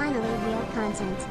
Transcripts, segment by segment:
Finally, real content.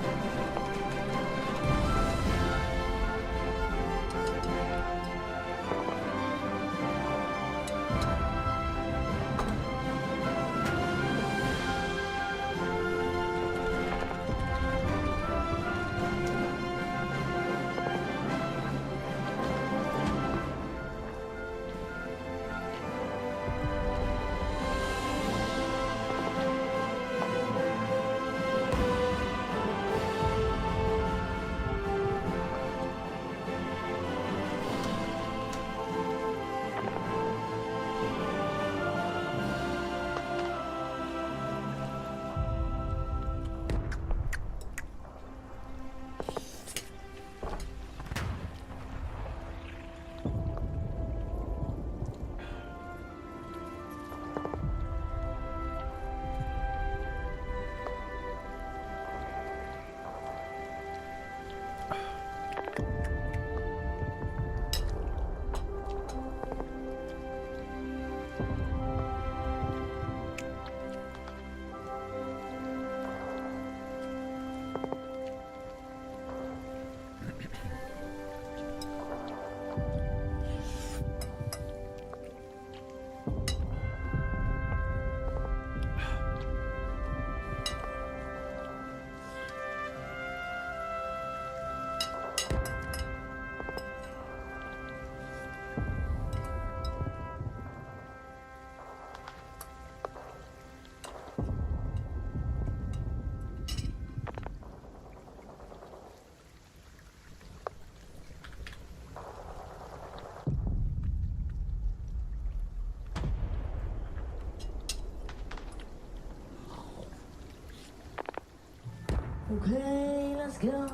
Okay, let's go.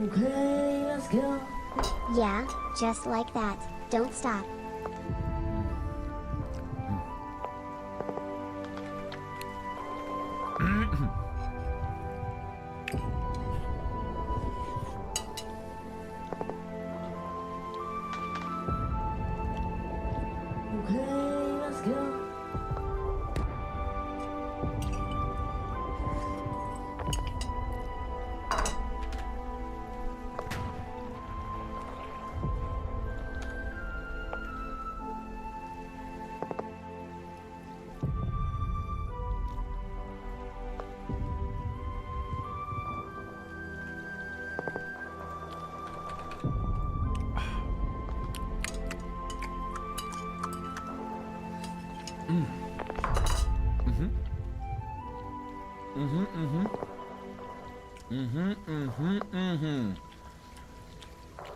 Okay, let's go. Yeah, just like that. Don't stop. Okay, let's go.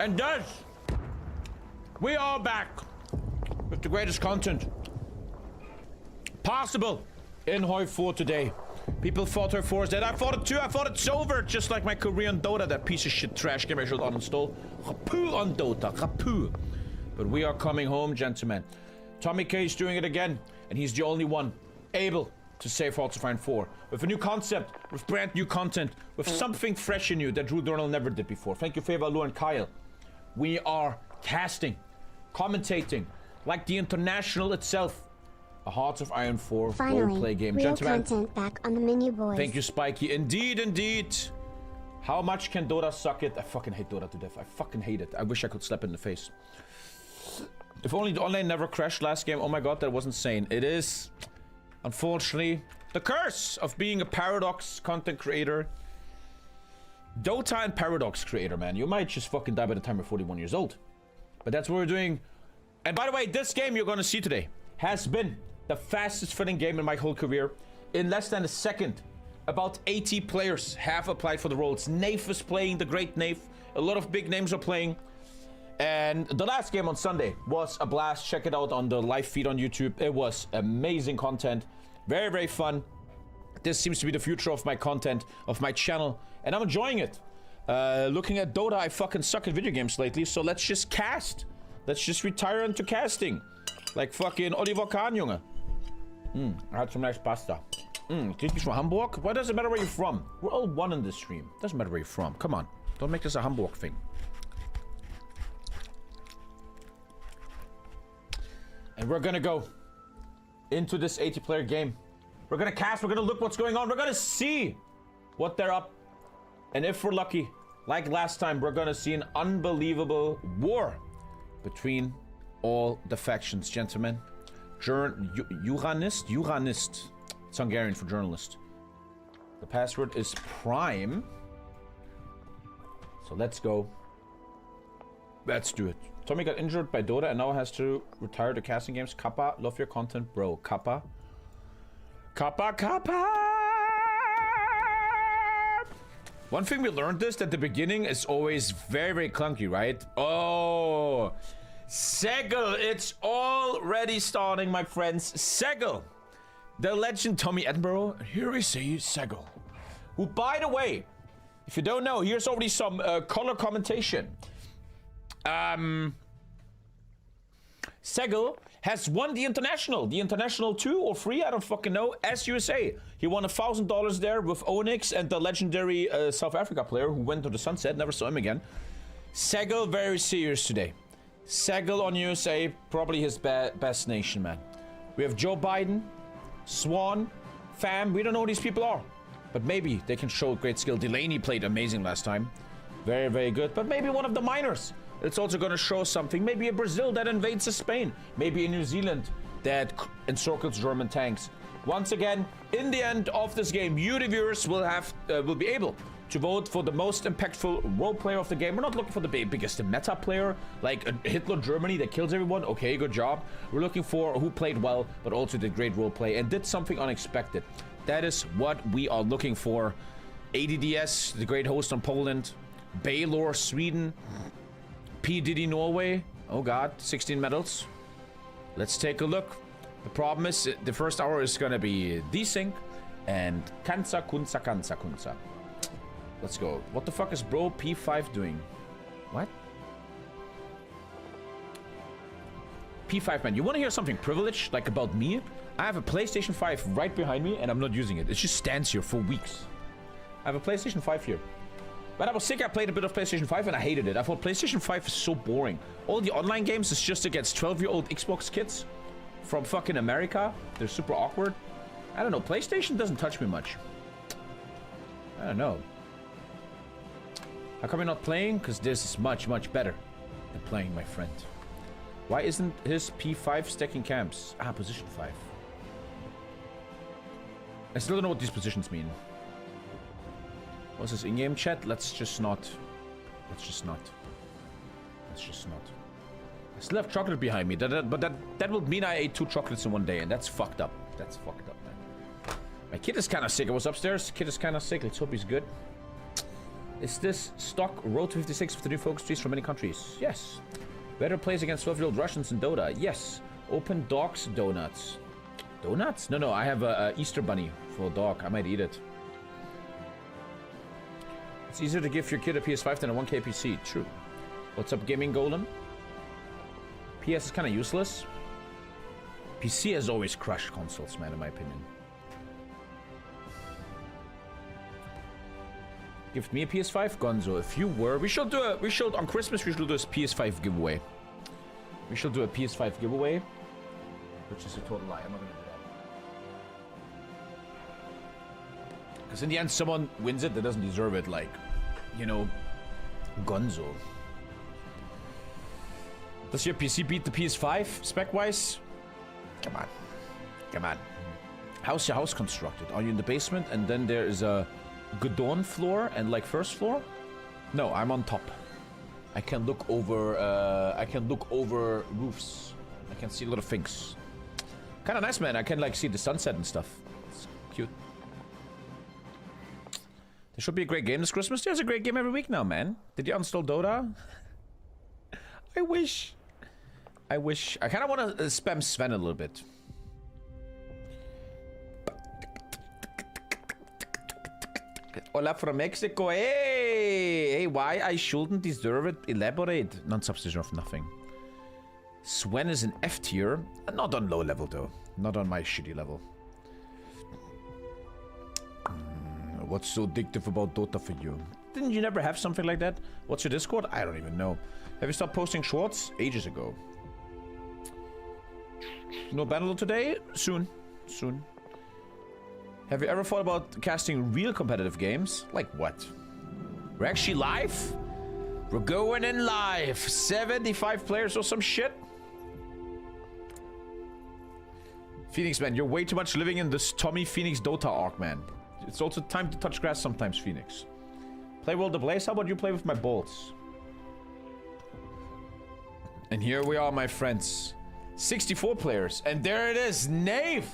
And thus, we are back with the greatest content possible in Hoi 4 today. People thought Hoi 4 is dead. I thought it too. I thought it's over. Just like my Korean Dota, that piece of shit trash game I should uninstall. Rapu on Dota. Rapu. But we are coming home, gentlemen. TommyKay is doing it again, and he's the only one able to save Hearts of Iron 4 with a new concept, with brand new content, with something fresh and new that Drew Dornell never did before. Thank you, Favor, Lou, and Kyle. We are casting, commentating, like the international itself. A Hearts of Iron 4 roleplay game. Real Gentlemen, content back on the menu, boys. thank you, Spiky. Indeed, indeed. How much can Dota suck it? I fucking hate Dota to death. I fucking hate it. I wish I could slap it in the face. If only the online never crashed last game. Oh my god, that was insane. It is, unfortunately, the curse of being a Paradox content creator. Dota and Paradox creator, man. You might just fucking die by the time you're 41 years old. But that's what we're doing. And by the way, this game you're gonna see today has been the fastest filling game in my whole career. In less than a second, about 80 players have applied for the roles. Nafe is playing, the great Nafe. A lot of big names are playing. And the last game on Sunday was a blast. Check it out on the live feed on YouTube. It was amazing content. Very, very fun. This seems to be the future of my content, of my channel. And I'm enjoying it. Looking at Dota, I fucking suck at video games lately. So let's just cast. Let's just retire into casting. Like fucking Oliver Kahn, Junge. I had some nice pasta. Griechisch from Hamburg? Why does it matter where you're from? We're all one in this stream. Doesn't matter where you're from. Come on. Don't make this a Hamburg thing. And we're gonna go into this 80-player game. We're gonna cast, we're gonna look what's going on, we're gonna see what they're up. And if we're lucky, like last time, we're gonna see an unbelievable war between all the factions, gentlemen. Uranist. It's Hungarian for journalist. The password is Prime. So let's go. Let's do it. Tommy got injured by Dota and now has to retire to casting games. Kappa, love your content, bro. Kappa. One thing we learned is that the beginning is always very, very clunky, right? Oh, Segel, it's already starting, my friends. Segel, the legend Tommy Edinburgh. Here we see Segel, who, by the way, if you don't know, here's already some color commentation. Segel has won the international 2 or 3, I don't fucking know, as USA. He won $1,000 there with Onyx and the legendary South Africa player who went to the sunset, never saw him again. Segel very serious today. Segel on USA, probably his best nation, man. We have Joe Biden, Swan, Fam, we don't know who these people are. But maybe they can show great skill. Delaney played amazing last time. Very, very good. But maybe one of the minors. It's also going to show something. Maybe a Brazil that invades Spain. Maybe a New Zealand that encircles German tanks. Once again, in the end of this game, you, the viewers, will be able to vote for the most impactful role player of the game. We're not looking for the biggest meta player, like a Hitler Germany that kills everyone. Okay, good job. We're looking for who played well, but also did great role play and did something unexpected. That is what we are looking for. ADDS, the great host on Poland. Baylor, Sweden. P. Diddy, Norway. Oh god, 16 medals. Let's take a look. The problem is, the first hour is gonna be desync and Kansa, Kunsa. Let's go. What the fuck is bro P5 doing? What? P5, man, you wanna hear something privileged, like about me? I have a PlayStation 5 right behind me and I'm not using it. It just stands here for weeks. I have a PlayStation 5 here. When I was sick, I played a bit of PlayStation 5 and I hated it. I thought PlayStation 5 is so boring. All the online games is just against 12-year-old Xbox kids from fucking America. They're super awkward. I don't know. PlayStation doesn't touch me much. I don't know. How come you're not playing? Because this is much, much better than playing, my friend. Why isn't his P5 stacking camps? Ah, position 5. I still don't know what these positions mean. What's this in-game chat? Let's just not. I still have chocolate behind me. But that would mean I ate 2 chocolates in one day, and that's fucked up. That's fucked up, man. My kid is kind of sick. I was upstairs. Kid is kind of sick. Let's hope he's good. Is this stock Road to 56 with the new focus trees from many countries? Yes. Better plays against 12-year-old Russians in Dota? Yes. Open dogs donuts. Donuts? No, I have a Easter bunny for a dog. I might eat it. It's easier to give your kid a PS5 than a 1K PC. True. What's up, Gaming Golem? PS is kind of useless. PC has always crushed consoles, man, in my opinion. Give me a PS5, Gonzo. If you were, on Christmas we should do a PS5 giveaway. We shall do a PS5 giveaway, which is a total lie. I'm not gonna do that. Because in the end, someone wins it that doesn't deserve it, like, you know, Gonzo. Does your PC beat the PS5 spec-wise? Come on. Come on. How's your house constructed? Are you in the basement and then there is a Godon floor and like first floor? No, I'm on top. I can look over roofs. I can see a lot of things. Kind of nice, man. I can like see the sunset and stuff. It's cute. There should be a great game this Christmas. There's a great game every week now, man. Did you uninstall Dota? I wish. I wish. I kind of want to spam Sven a little bit. Hola from Mexico. Hey! Hey, why I shouldn't deserve it? Elaborate. Non-substitution of nothing. Sven is an F tier. Not on low level, though. Not on my shitty level. What's so addictive about Dota for you? Didn't you never have something like that? What's your Discord? I don't even know. Have you stopped posting shorts? Ages ago. No battle today? Soon. Soon. Have you ever thought about casting real competitive games? Like what? We're actually live? We're going in live. 75 players or some shit? Phoenix, man, you're way too much living in this Tommy Phoenix Dota arc, man. It's also time to touch grass sometimes, Phoenix. Play World of Blaze? How about you play with my bolts? And here we are, my friends. 64 players. And there it is, Knave,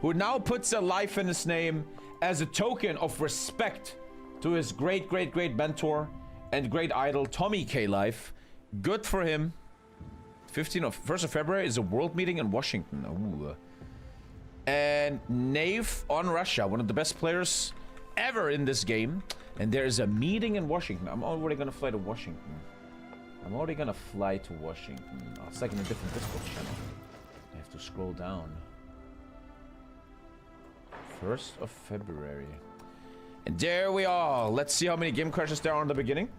who now puts a life in his name as a token of respect to his great mentor and great idol, TommyKay life. Good for him. 1st of February is a world meeting in Washington. Ooh. And Knave on Russia, one of the best players ever in this game. And there's a meeting in Washington. I'm already gonna fly to Washington. Oh, it's like in a different Discord channel. I have to scroll down. 1st of February. And there we are. Let's see how many game crashes there are in the beginning.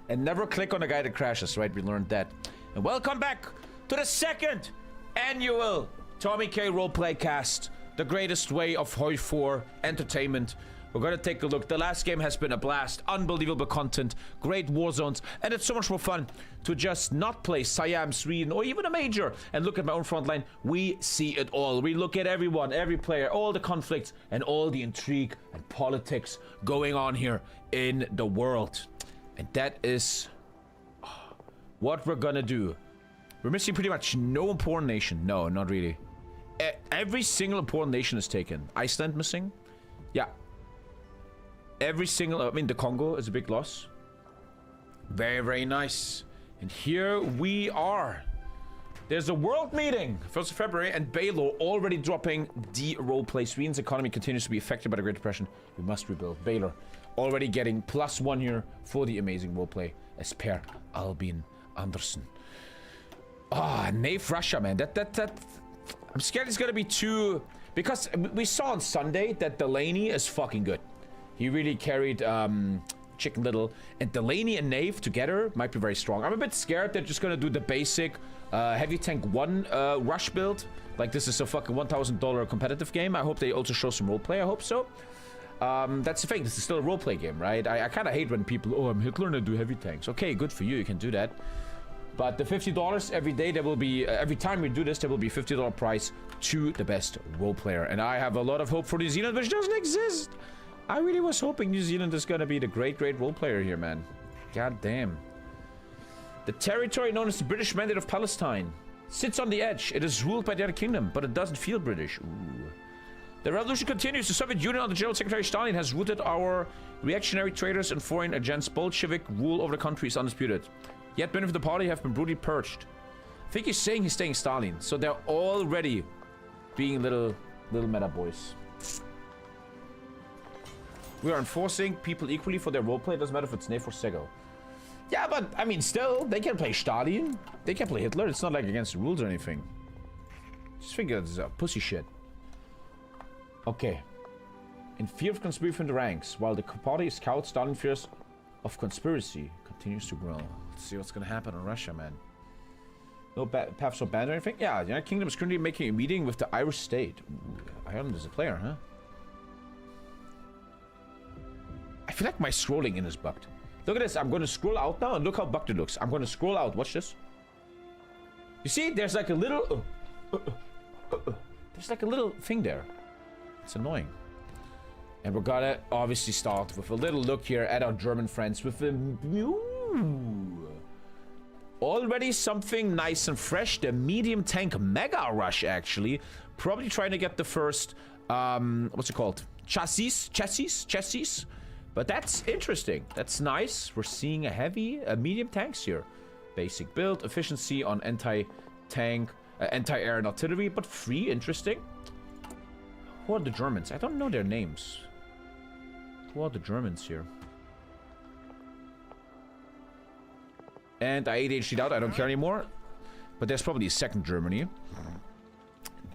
And never click on the guy that crashes, right? We learned that. And welcome back to the 2nd annual TommyKay Roleplay Cast. The greatest way of Hoi 4 entertainment. We're gonna take a look. The last game has been a blast. Unbelievable content. Great war zones. And it's so much more fun to just not play Siam, Sweden, or even a major and look at my own front line. We see it all. We look at everyone, every player, all the conflicts, and all the intrigue and politics going on here in the world. And that is what we're gonna do. We're missing pretty much no important nation. No, not really. Every single important nation is taken. Iceland missing? Yeah. Every single, I mean, the Congo is a big loss. Very nice. And here we are. There's a world meeting, 1st of February, and Baylor already dropping the roleplay. Sweden's economy continues to be affected by the Great Depression. We must rebuild. Baylor already getting +1 here for the amazing roleplay as Per Albin Anderson. Ah, Knave Russia, man. I'm scared it's gonna be too, because we saw on Sunday that Delaney is fucking good. He really carried Chicken Little, and Delaney and Knave together might be very strong. I'm a bit scared they're just gonna do the basic heavy tank 1 rush build. Like this is a fucking $1,000 competitive game. I hope they also show some roleplay. I hope so. That's the thing. This is still a roleplay game, right? I kind of hate when people, oh, I'm Hitler and I do heavy tanks. Okay, good for you. You can do that. But the $50 every day, there will be, every time we do this, there will be $50 prize to the best role player. And I have a lot of hope for New Zealand, which doesn't exist. I really was hoping New Zealand is going to be the great role player here, man. God damn. The territory known as the British Mandate of Palestine sits on the edge. It is ruled by the other kingdom, but it doesn't feel British. Ooh. The revolution continues. The Soviet Union under General Secretary Stalin has rooted our reactionary traitors and foreign agents. Bolshevik rule over the country is undisputed. Yet many of the party have been brutally purged. I think he's saying he's staying Stalin. So they're already being little meta boys. We are enforcing people equally for their roleplay. It doesn't matter if it's Knave or Sego. Yeah, but I mean, still, they can play Stalin. They can play Hitler. It's not like against the rules or anything. Just figure it's pussy shit. Okay. In fear of conspiracy from the ranks, while the party is cowed, Stalin fears of conspiracy continues to grow. Let's see what's gonna happen in Russia, man. No paths or banned or anything? Yeah, the United Kingdom is currently making a meeting with the Irish state. Ooh, Ireland is a player, huh? I feel like my scrolling in is bugged. Look at this. I'm going to scroll out now and look how bugged it looks. I'm going to scroll out. Watch this. You see, there's like a little... there's like a little thing there. It's annoying. And we're gonna obviously start with a little look here at our German friends with a... already something nice and fresh. The medium tank mega rush, actually. Probably trying to get the first... what's it called? Chassis? But that's interesting. That's nice. We're seeing a medium tanks here. Basic build, efficiency on anti-tank, anti-air and artillery, but free, interesting. Who are the Germans? I don't know their names. Who are the Germans here? And I ADHD'd out, I don't care anymore. But there's probably a second Germany.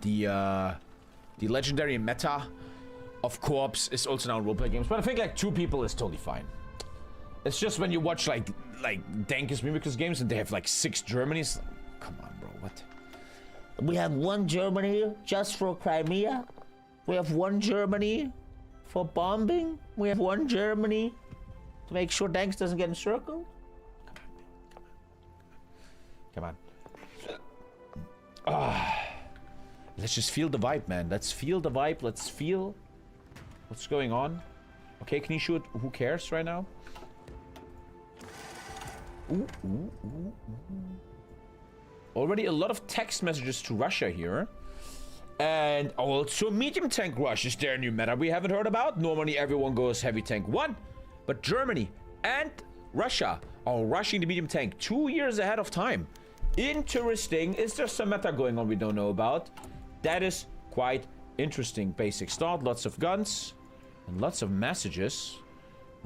The legendary meta of co-ops is also now in roleplay games. But I think like 2 people is totally fine. It's just when you watch like Dankest Mimicus games and they have like 6 Germanys. Come on, bro, what? We have 1 Germany just for Crimea. We have 1 Germany for bombing. We have 1 Germany to make sure Danks doesn't get encircled. Come on. Let's just feel the vibe, man. Let's feel the vibe. Let's feel what's going on. Okay, can you shoot? Who cares right now? Ooh. Already a lot of text messages to Russia here. And also medium tank rush is their new meta we haven't heard about. Normally everyone goes heavy tank 1. But Germany and Russia are rushing the medium tank 2 years ahead of time. Interesting. Is there some meta going on we don't know about? That is quite interesting. Basic start, lots of guns, and lots of messages.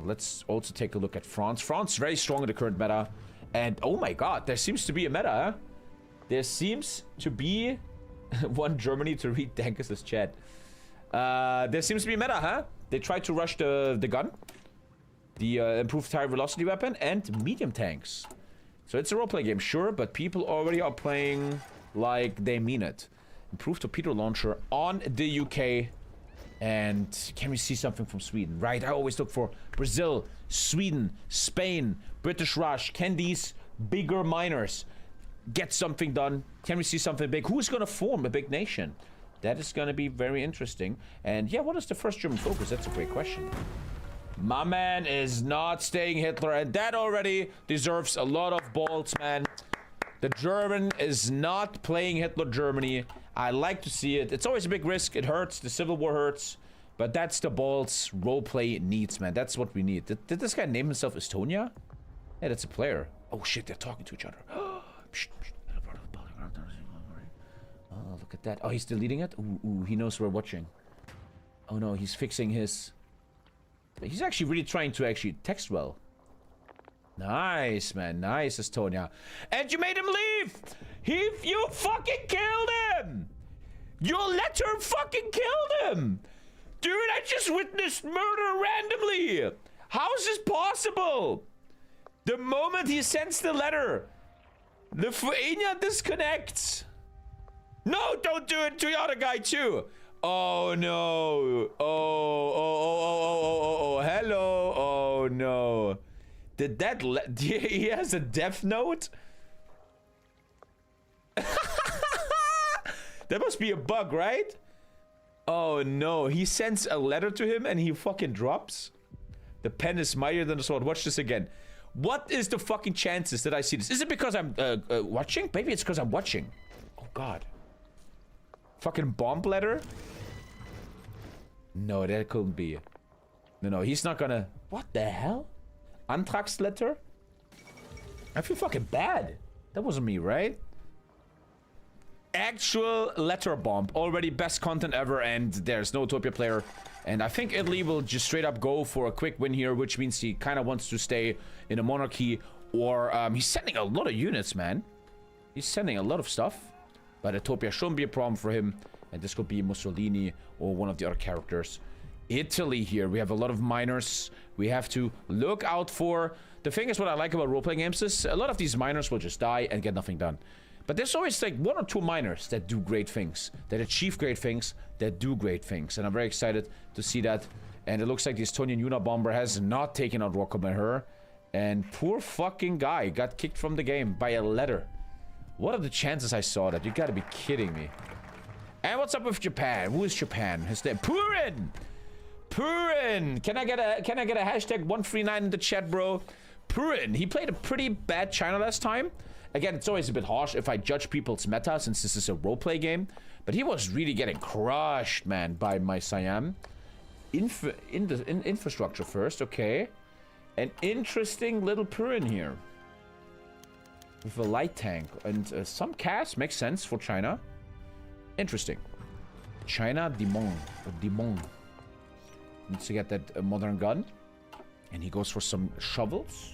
Let's also take a look at France. France very strong in the current meta. And oh my god, there seems to be a meta, huh? There seems to be 1 Germany to read Dankus' chat. There seems to be a meta, huh? They tried to rush the gun, the improved tire velocity weapon, and medium tanks. So it's a roleplay game, sure, but people already are playing like they mean it. Improved torpedo launcher on the UK. And can we see something from Sweden? Right, I always look for Brazil, Sweden, Spain, British Rush. Can these bigger miners get something done? Can we see something big? Who's going to form a big nation? That is going to be very interesting. And yeah, what is the first German focus? That's a great question. My man is not staying Hitler, and that already deserves a lot of balls, man. The German is not playing Hitler Germany. I like to see it. It's always a big risk. It hurts. The Civil War hurts. But that's the balls roleplay needs, man. That's what we need. Did this guy name himself Estonia? Yeah, that's a player. Oh, shit. They're talking to each other. Oh, look at that. Oh, he's deleting it? Ooh, he knows we're watching. Oh, no. He's fixing his... He's actually really trying to actually text well. Nice, man. Nice, Estonia. And you made him leave! You fucking killed him! Your letter fucking killed him! Dude, I just witnessed murder randomly! How is this possible? The moment he sends the letter, the Lithuania disconnects. No, don't do it to the other guy too. Oh no. Oh, hello. Oh no. Did that he has a death note? That must be a bug, right? Oh no, he sends a letter to him and he fucking drops. The pen is mightier than the sword. Watch this again. What is the fucking chances that I see this? Is it because I'm watching? Maybe it's because I'm watching. Oh god. Fucking bomb letter? No, that couldn't be. No, he's not gonna... What the hell? Antragsletter? I feel fucking bad. That wasn't me, right? Actual letter bomb. Already best content ever, and there's no Utopia player. And I think Italy will just straight up go for a quick win here, which means he kind of wants to stay in a monarchy. Or he's sending a lot of units, man. He's sending a lot of stuff. But Utopia shouldn't be a problem for him. And this could be Mussolini or one of the other characters. Italy here. We have a lot of miners we have to look out for. The thing is, what I like about role-playing games is a lot of these miners will just die and get nothing done. But there's always like 1 or 2 miners that do great things, that achieve great things, that do great things. And I'm very excited to see that. And it looks like the Estonian Unabomber has not taken out Rocco her. And poor fucking guy got kicked from the game by a letter. What are the chances I saw that? You gotta be kidding me. And what's up with Japan? Who is Japan? His name Purin! Purin! Can I get a hashtag 139 in the chat, bro? Purin, he played a pretty bad China last time. Again, it's always a bit harsh if I judge people's meta since this is a roleplay game. But he was really getting crushed, man, by my Siam. Infrastructure first, okay. An interesting little Purin here. With a light tank and some cast makes sense for China. Interesting. China Dimong. Needs to get that modern gun. And he goes for some shovels.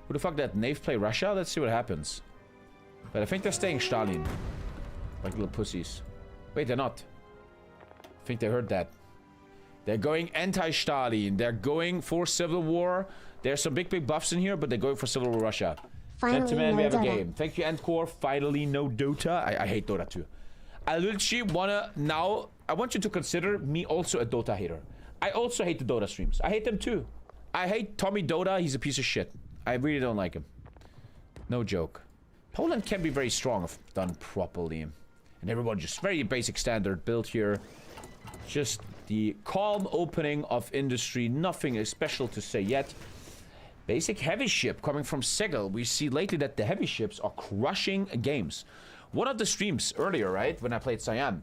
Who the fuck that knave play Russia? Let's see what happens. But I think they're staying Stalin. Like little pussies. Wait, they're not. I think they heard that. They're going anti-Stalin. They're going for civil war. There's some big buffs in here, but they're going for civil war Russia. Finally, Gentlemen, no we have Dota. a game. Thank you, Endcore. Finally, no Dota. I hate Dota too. I literally wanna now. I want you to consider me also a Dota hater. I also hate the Dota streams. I hate them too. I hate Tommy Dota. He's a piece of shit. I really don't like him. No joke. Poland can be very strong if done properly. And everyone just very basic standard build here. Just the calm opening of industry. Nothing special to say yet. Basic heavy ship coming from Segel. We see lately that the heavy ships are crushing games. One of the streams earlier, right, when I played Siam,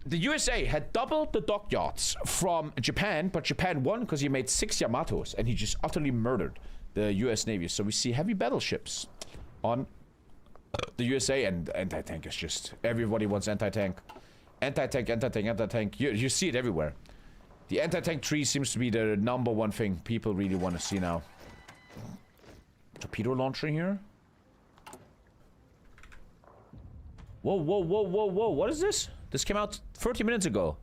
the USA had doubled the dockyards from Japan, but Japan won because he made 6 Yamatos, and he just utterly murdered the US Navy. So we see heavy battleships on the USA, and anti-tank is just... Everybody wants anti-tank. Anti-tank. You see it everywhere. The anti-tank tree seems to be the #1 thing people really want to see now. Torpedo launcher here? Whoa. What is this? This came out 30 minutes ago.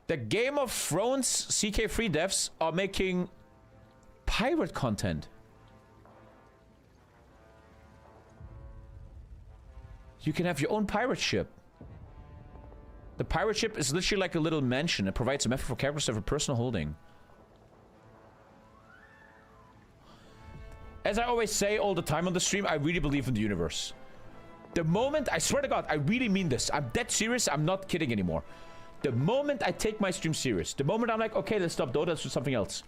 The Game of Thrones CK3 devs are making pirate content. You can have your own pirate ship. The pirate ship is literally like a little mansion. It provides a method for characters to have a personal holding. As I always say all the time on the stream, I really believe in the universe. The moment, I swear to God, I really mean this. I'm dead serious. I'm not kidding anymore. The moment I take my stream serious, the moment I'm like, okay, let's stop Dota, let's do something else,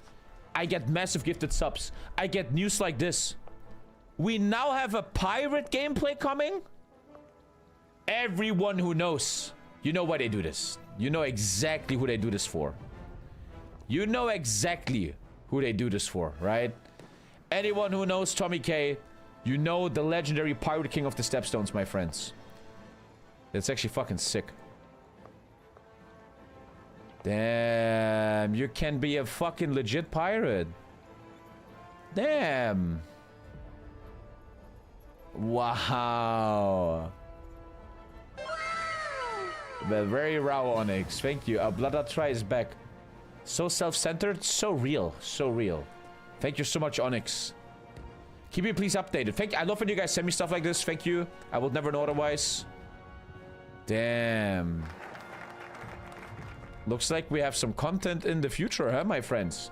I get massive gifted subs. I get news like this. We now have a pirate gameplay coming? Everyone who knows, you know why they do this. You know exactly who they do this for. You know exactly who they do this for, right? Anyone who knows TommyKay, you know the legendary pirate king of the Stepstones, my friends. That's actually fucking sick. Damn, you can be a fucking legit pirate. Damn. Wow. The very raw Onyx. Thank you. Blood is back. So self-centered, so real. So real. Thank you so much, Onyx. Keep me please updated. Thank you. I love when you guys send me stuff like this. Thank you. I would never know otherwise. Damn. Looks like we have some content in the future, huh, my friends?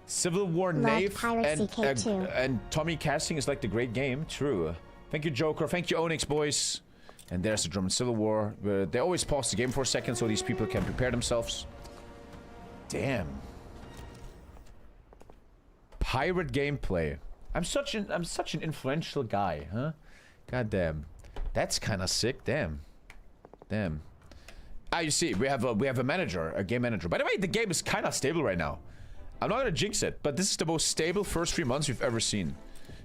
Civil War Knave and Tommy casting is like the great game. True. Thank you, Joker. Thank you, Onyx, boys. And there's the German Civil War. They always pause the game for a second so these people can prepare themselves. Damn. Pirate gameplay. I'm such an influential guy, huh? God damn. That's kind of sick. Damn. Damn. Ah, you see, we have a manager, a game manager. By the way, the game is kind of stable right now. I'm not gonna jinx it, but this is the most stable first 3 months we've ever seen.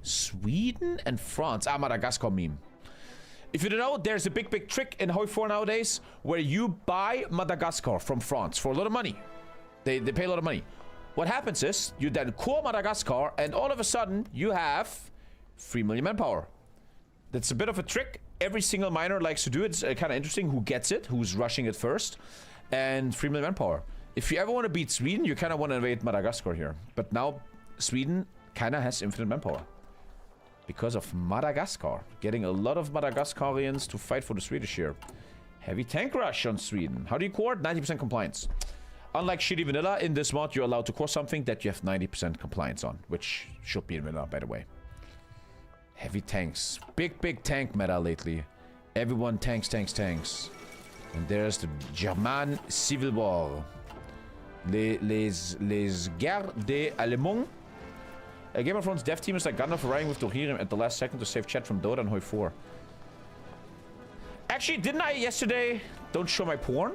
Sweden and France. Ah, Madagascar meme. If you don't know, there's a big trick in Hoi 4 nowadays where you buy Madagascar from France for a lot of money. They pay a lot of money. What happens is, you then core Madagascar, and all of a sudden, you have 3 million manpower. That's a bit of a trick. Every single miner likes to do it. It's kind of interesting who gets it, who's rushing it first. And 3 million manpower. If you ever want to beat Sweden, you kind of want to invade Madagascar here. But now, Sweden kind of has infinite manpower. Because of Madagascar. Getting a lot of Madagascarians to fight for the Swedish here. Heavy tank rush on Sweden. How do you core? 90% compliance. Unlike shitty vanilla, in this mod, you're allowed to core something that you have 90% compliance on, which should be in vanilla, by the way. Heavy tanks. Big tank meta lately. Everyone tanks. And there's the German Civil War. Les guerres des Allemands. Game of Thrones dev team is like Gandalf arriving with Dohirium at the last second to save chat from Dota and Hoi 4. Actually, didn't I yesterday? Don't show my porn?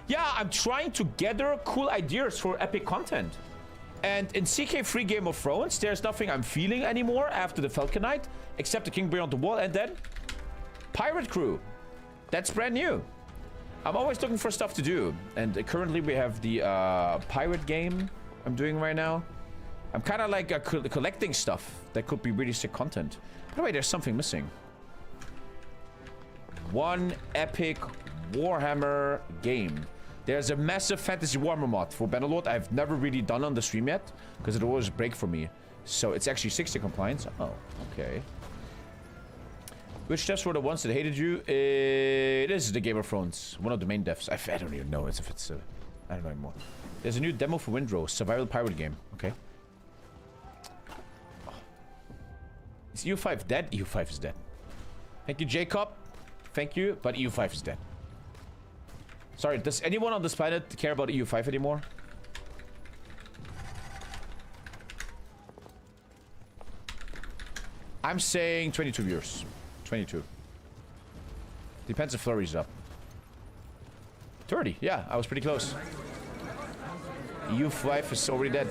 Yeah, I'm trying to gather cool ideas for epic content. And in CK3 Game of Thrones, there's nothing I'm feeling anymore after the Falcon Knight, except the King Beyond the Wall, and then Pirate Crew. That's brand new. I'm always looking for stuff to do. And currently we have the pirate game I'm doing right now. I'm kind of like collecting stuff that could be really sick content. By the way, there's something missing. One epic Warhammer game. There's a massive fantasy Warhammer mod for Bannerlord I've never really done on the stream yet, because it always break for me. So it's actually 60 compliance. Oh, okay. Which devs were the ones that hated you? It is the Game of Thrones. One of the main devs. I don't even know if it's I don't know anymore. There's a new demo for Windrow, survival pirate game. Okay. Is EU5 dead? EU5 is dead. Thank you, Jacob. Thank you, but EU5 is dead. Sorry, does anyone on this planet care about EU5 anymore? I'm saying 22 viewers. 22. Depends if Flurry's up. 30, yeah, I was pretty close. EU5 is already dead.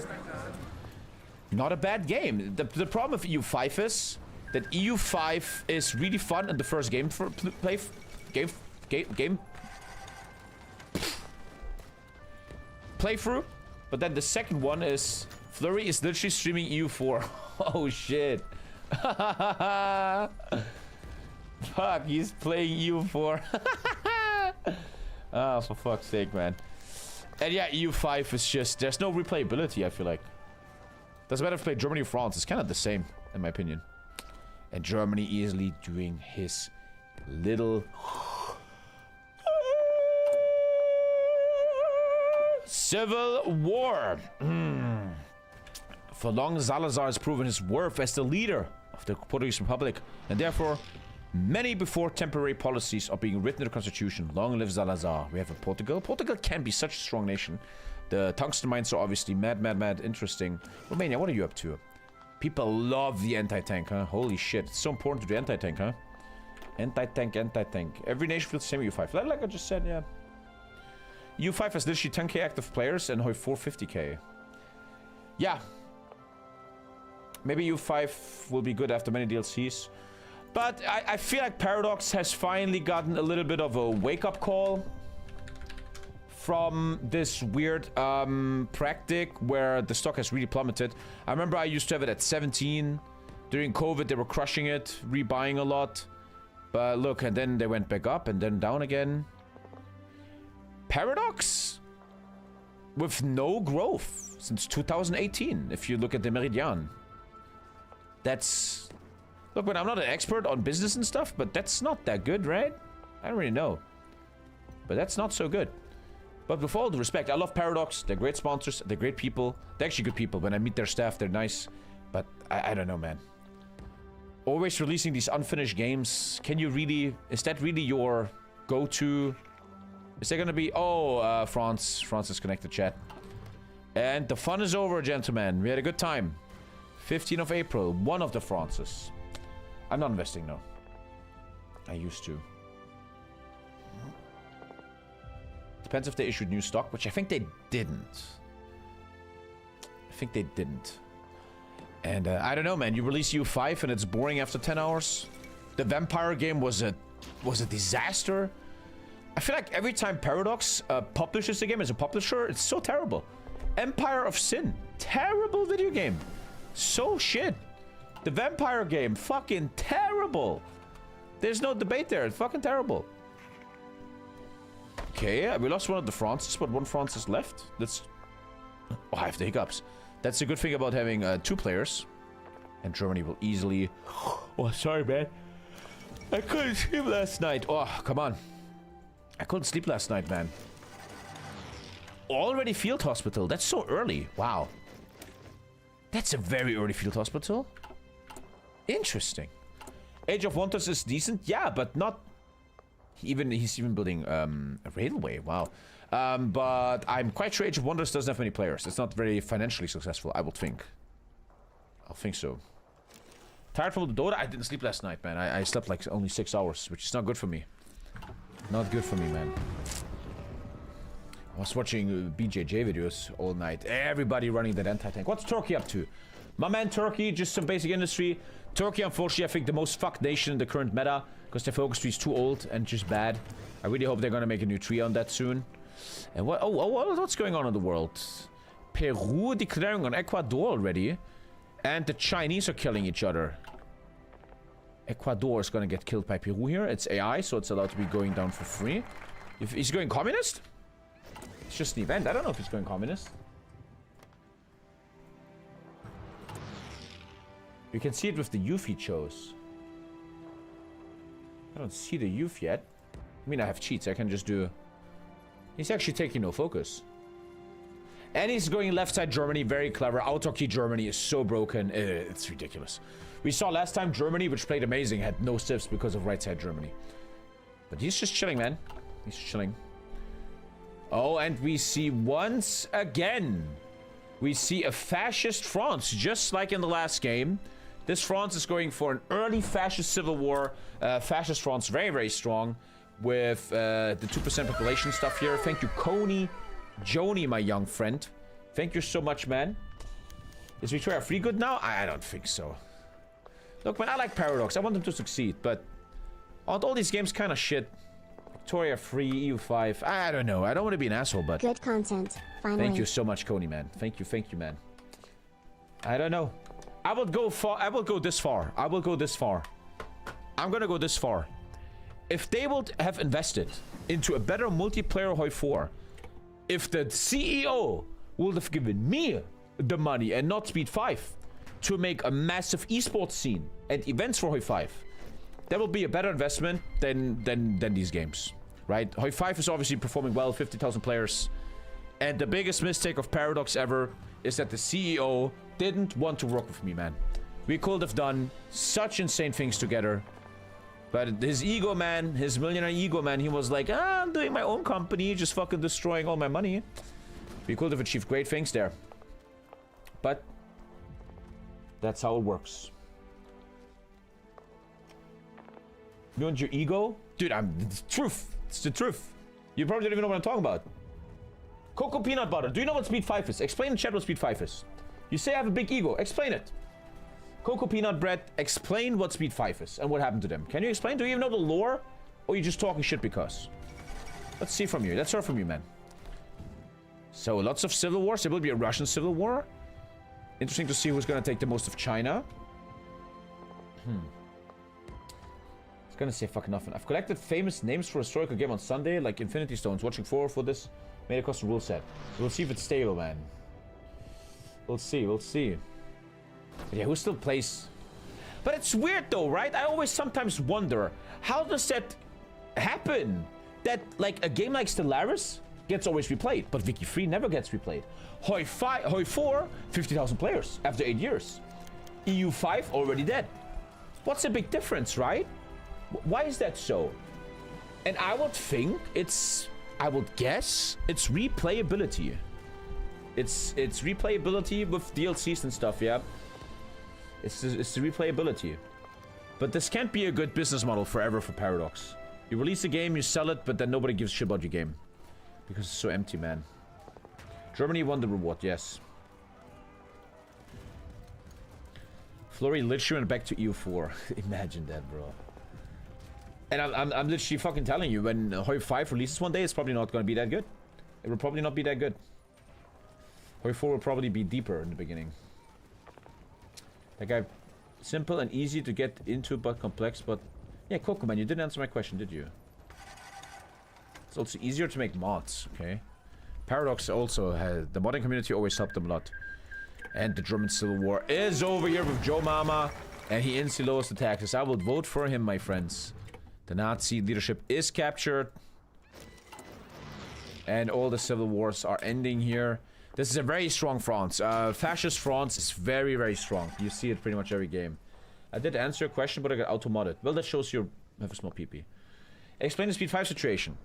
Not a bad game. The problem with EU5 is that EU5 is really fun in the first game for playthrough, but then the second one is Flurry is literally streaming EU4. Oh shit. Fuck, he's playing EU4. Oh, for fuck's sake, man. And yeah, EU5 is just, there's no replayability, I feel like. Doesn't matter if you play Germany or France, it's kind of the same, in my opinion. And Germany easily doing his little civil war. For long, Salazar has proven his worth as the leader of the Portuguese Republic, and therefore many before temporary policies are being written in the constitution. Long live Salazar. We have a Portugal. Portugal can be such a strong nation. The tungsten mines are obviously mad interesting. Romania, what are you up to? People love the anti-tank, huh? Holy shit, it's so important to do anti-tank, huh? Anti-tank. Every nation feels the same EU5. Like I just said, yeah. EU5 has literally 10k active players and 450k. Yeah. Maybe EU5 will be good after many DLCs. But I feel like Paradox has finally gotten a little bit of a wake-up call from this weird practice where the stock has really plummeted. I remember I used to have it at 17. During COVID, they were crushing it, rebuying a lot. But look, and then they went back up and then down again. Paradox? With no growth since 2018, if you look at the Meridian. That's... Look, man, I'm not an expert on business and stuff, but that's not that good, right? I don't really know. But that's not so good. But with all the respect, I love Paradox. They're great sponsors. They're great people. They're actually good people. When I meet their staff, they're nice. But I don't know, man. Always releasing these unfinished games. Can you really... Is that really your go-to... Is there gonna be... Oh, France. France is connected, chat. And the fun is over, gentlemen. We had a good time. 15th of April. One of the Frances. I'm not investing, no. I used to. Depends if they issued new stock, which I think they didn't. And I don't know, man. You release U5 and it's boring after 10 hours. The vampire game was a disaster. I feel like every time Paradox publishes a game as a publisher, it's so terrible. Empire of Sin. Terrible video game. So shit. The vampire game. Fucking terrible. There's no debate there. It's fucking terrible. Okay, we lost one of the Frances, but one Frances left. That's... Oh, I have the hiccups. That's the good thing about having 2 players. And Germany will easily... Oh, sorry, man. I couldn't sleep last night. Oh, come on. I couldn't sleep last night, man. Already field hospital. That's so early. Wow. That's a very early field hospital. Interesting. Age of Wonders is decent. Yeah, but not... He's even building a railway. Wow. But I'm quite sure Age of Wonders doesn't have many players. It's not very financially successful, I would think. I think so. Tired from the Dota? I didn't sleep last night, man. I slept like only 6 hours, which is not good for me. Not good for me, man. I was watching BJJ videos all night. Everybody running that anti-tank. What's Turkey up to? My man Turkey, just some basic industry. Turkey, unfortunately, I think the most fucked nation in the current meta. Because their focus tree is too old and just bad. I really hope they're gonna make a new tree on that soon. And what? What's going on in the world? Peru declaring on Ecuador already. And the Chinese are killing each other. Ecuador is gonna get killed by Peru here. It's AI, so it's allowed to be going down for free. If he's going communist? It's just an event. I don't know if he's going communist. You can see it with the youth he chose. I don't see the youth yet. I mean, I have cheats. I can just do... He's actually taking no focus. And he's going left side Germany. Very clever. Autarky Germany is so broken. It's ridiculous. We saw last time Germany, which played amazing, had no civs because of right side Germany. But he's just chilling, man. He's chilling. Oh, and we see once again, we see a fascist France, just like in the last game. This France is going for an early fascist civil war. Fascist France, very, very strong. With the 2% population stuff here. Thank you, Coney. Joni, my young friend. Thank you so much, man. Is Victoria free good now? I don't think so. Look, man, I like Paradox. I want them to succeed, but aren't all these games kind of shit? Victoria free, EU5. I don't know. I don't want to be an asshole, but... Good content. Finally. Thank you so much, Coney, man. Thank you, man. I don't know. I will go far. I will go this far. I will go this far. I'm gonna go this far. If they would have invested into a better multiplayer Hoi 4, if the CEO would have given me the money and not Speed 5 to make a massive esports scene and events for Hoi 5, that will be a better investment than these games, right? Hoi 5 is obviously performing well, 50,000 players. And the biggest mistake of Paradox ever is that the CEO didn't want to work with me, man. We could have done such insane things together. But his ego, man, his millionaire ego, man, he was like, I'm doing my own company, just fucking destroying all my money. We could have achieved great things there. But that's how it works. You want your ego? Dude, it's the truth. It's the truth. You probably don't even know what I'm talking about. Cocoa peanut butter. Do you know what Speed 5 is? Explain in chat what Speed 5 is. You say I have a big ego. Explain it. Cocoa peanut bread. Explain what Speed 5 is and what happened to them. Can you explain? Do you even know the lore? Or are you just talking shit because? Let's see from you. Let's hear from you, man. So, lots of civil wars. There will be a Russian civil war. Interesting to see who's going to take the most of China. It's gonna say fucking nothing. I've collected famous names for a historical game on Sunday, like Infinity Stones. Watching for this. Made a custom rule set. We'll see if it's stable, man. We'll see. But yeah, who still plays? But it's weird though, right? I always sometimes wonder, how does that happen? That, like, a game like Stellaris gets always replayed, but Wiki 3 never gets replayed. Hoi 4, 50,000 players after 8 years. EU 5 already dead. What's the big difference, right? Why is that so? And I would think I would guess it's replayability. It's replayability with DLCs and stuff, yeah. It's the replayability. But this can't be a good business model forever for Paradox. You release a game, you sell it, but then nobody gives a shit about your game. Because it's so empty, man. Germany won the reward, yes. Flurry literally went back to EU4. Imagine that, bro. And I'm literally fucking telling you, when Hoi 5 releases one day, it's probably not going to be that good. It will probably not be that good. Hoi 4 will probably be deeper in the beginning. That guy, simple and easy to get into, but complex, but... Yeah, Coco, man, you didn't answer my question, did you? It's also easier to make mods, okay? Paradox also has... The modding community always helped them a lot. And the German Civil War is over here with Joe Mama. And he instantly lowers the taxes. I will vote for him, my friends. The Nazi leadership is captured. And all the civil wars are ending here. This is a very strong France. Fascist France is very, very strong. You see it pretty much every game. I did answer your question, but I got auto-modded. Well, that shows you have a small PP. Explain the speed 5 situation.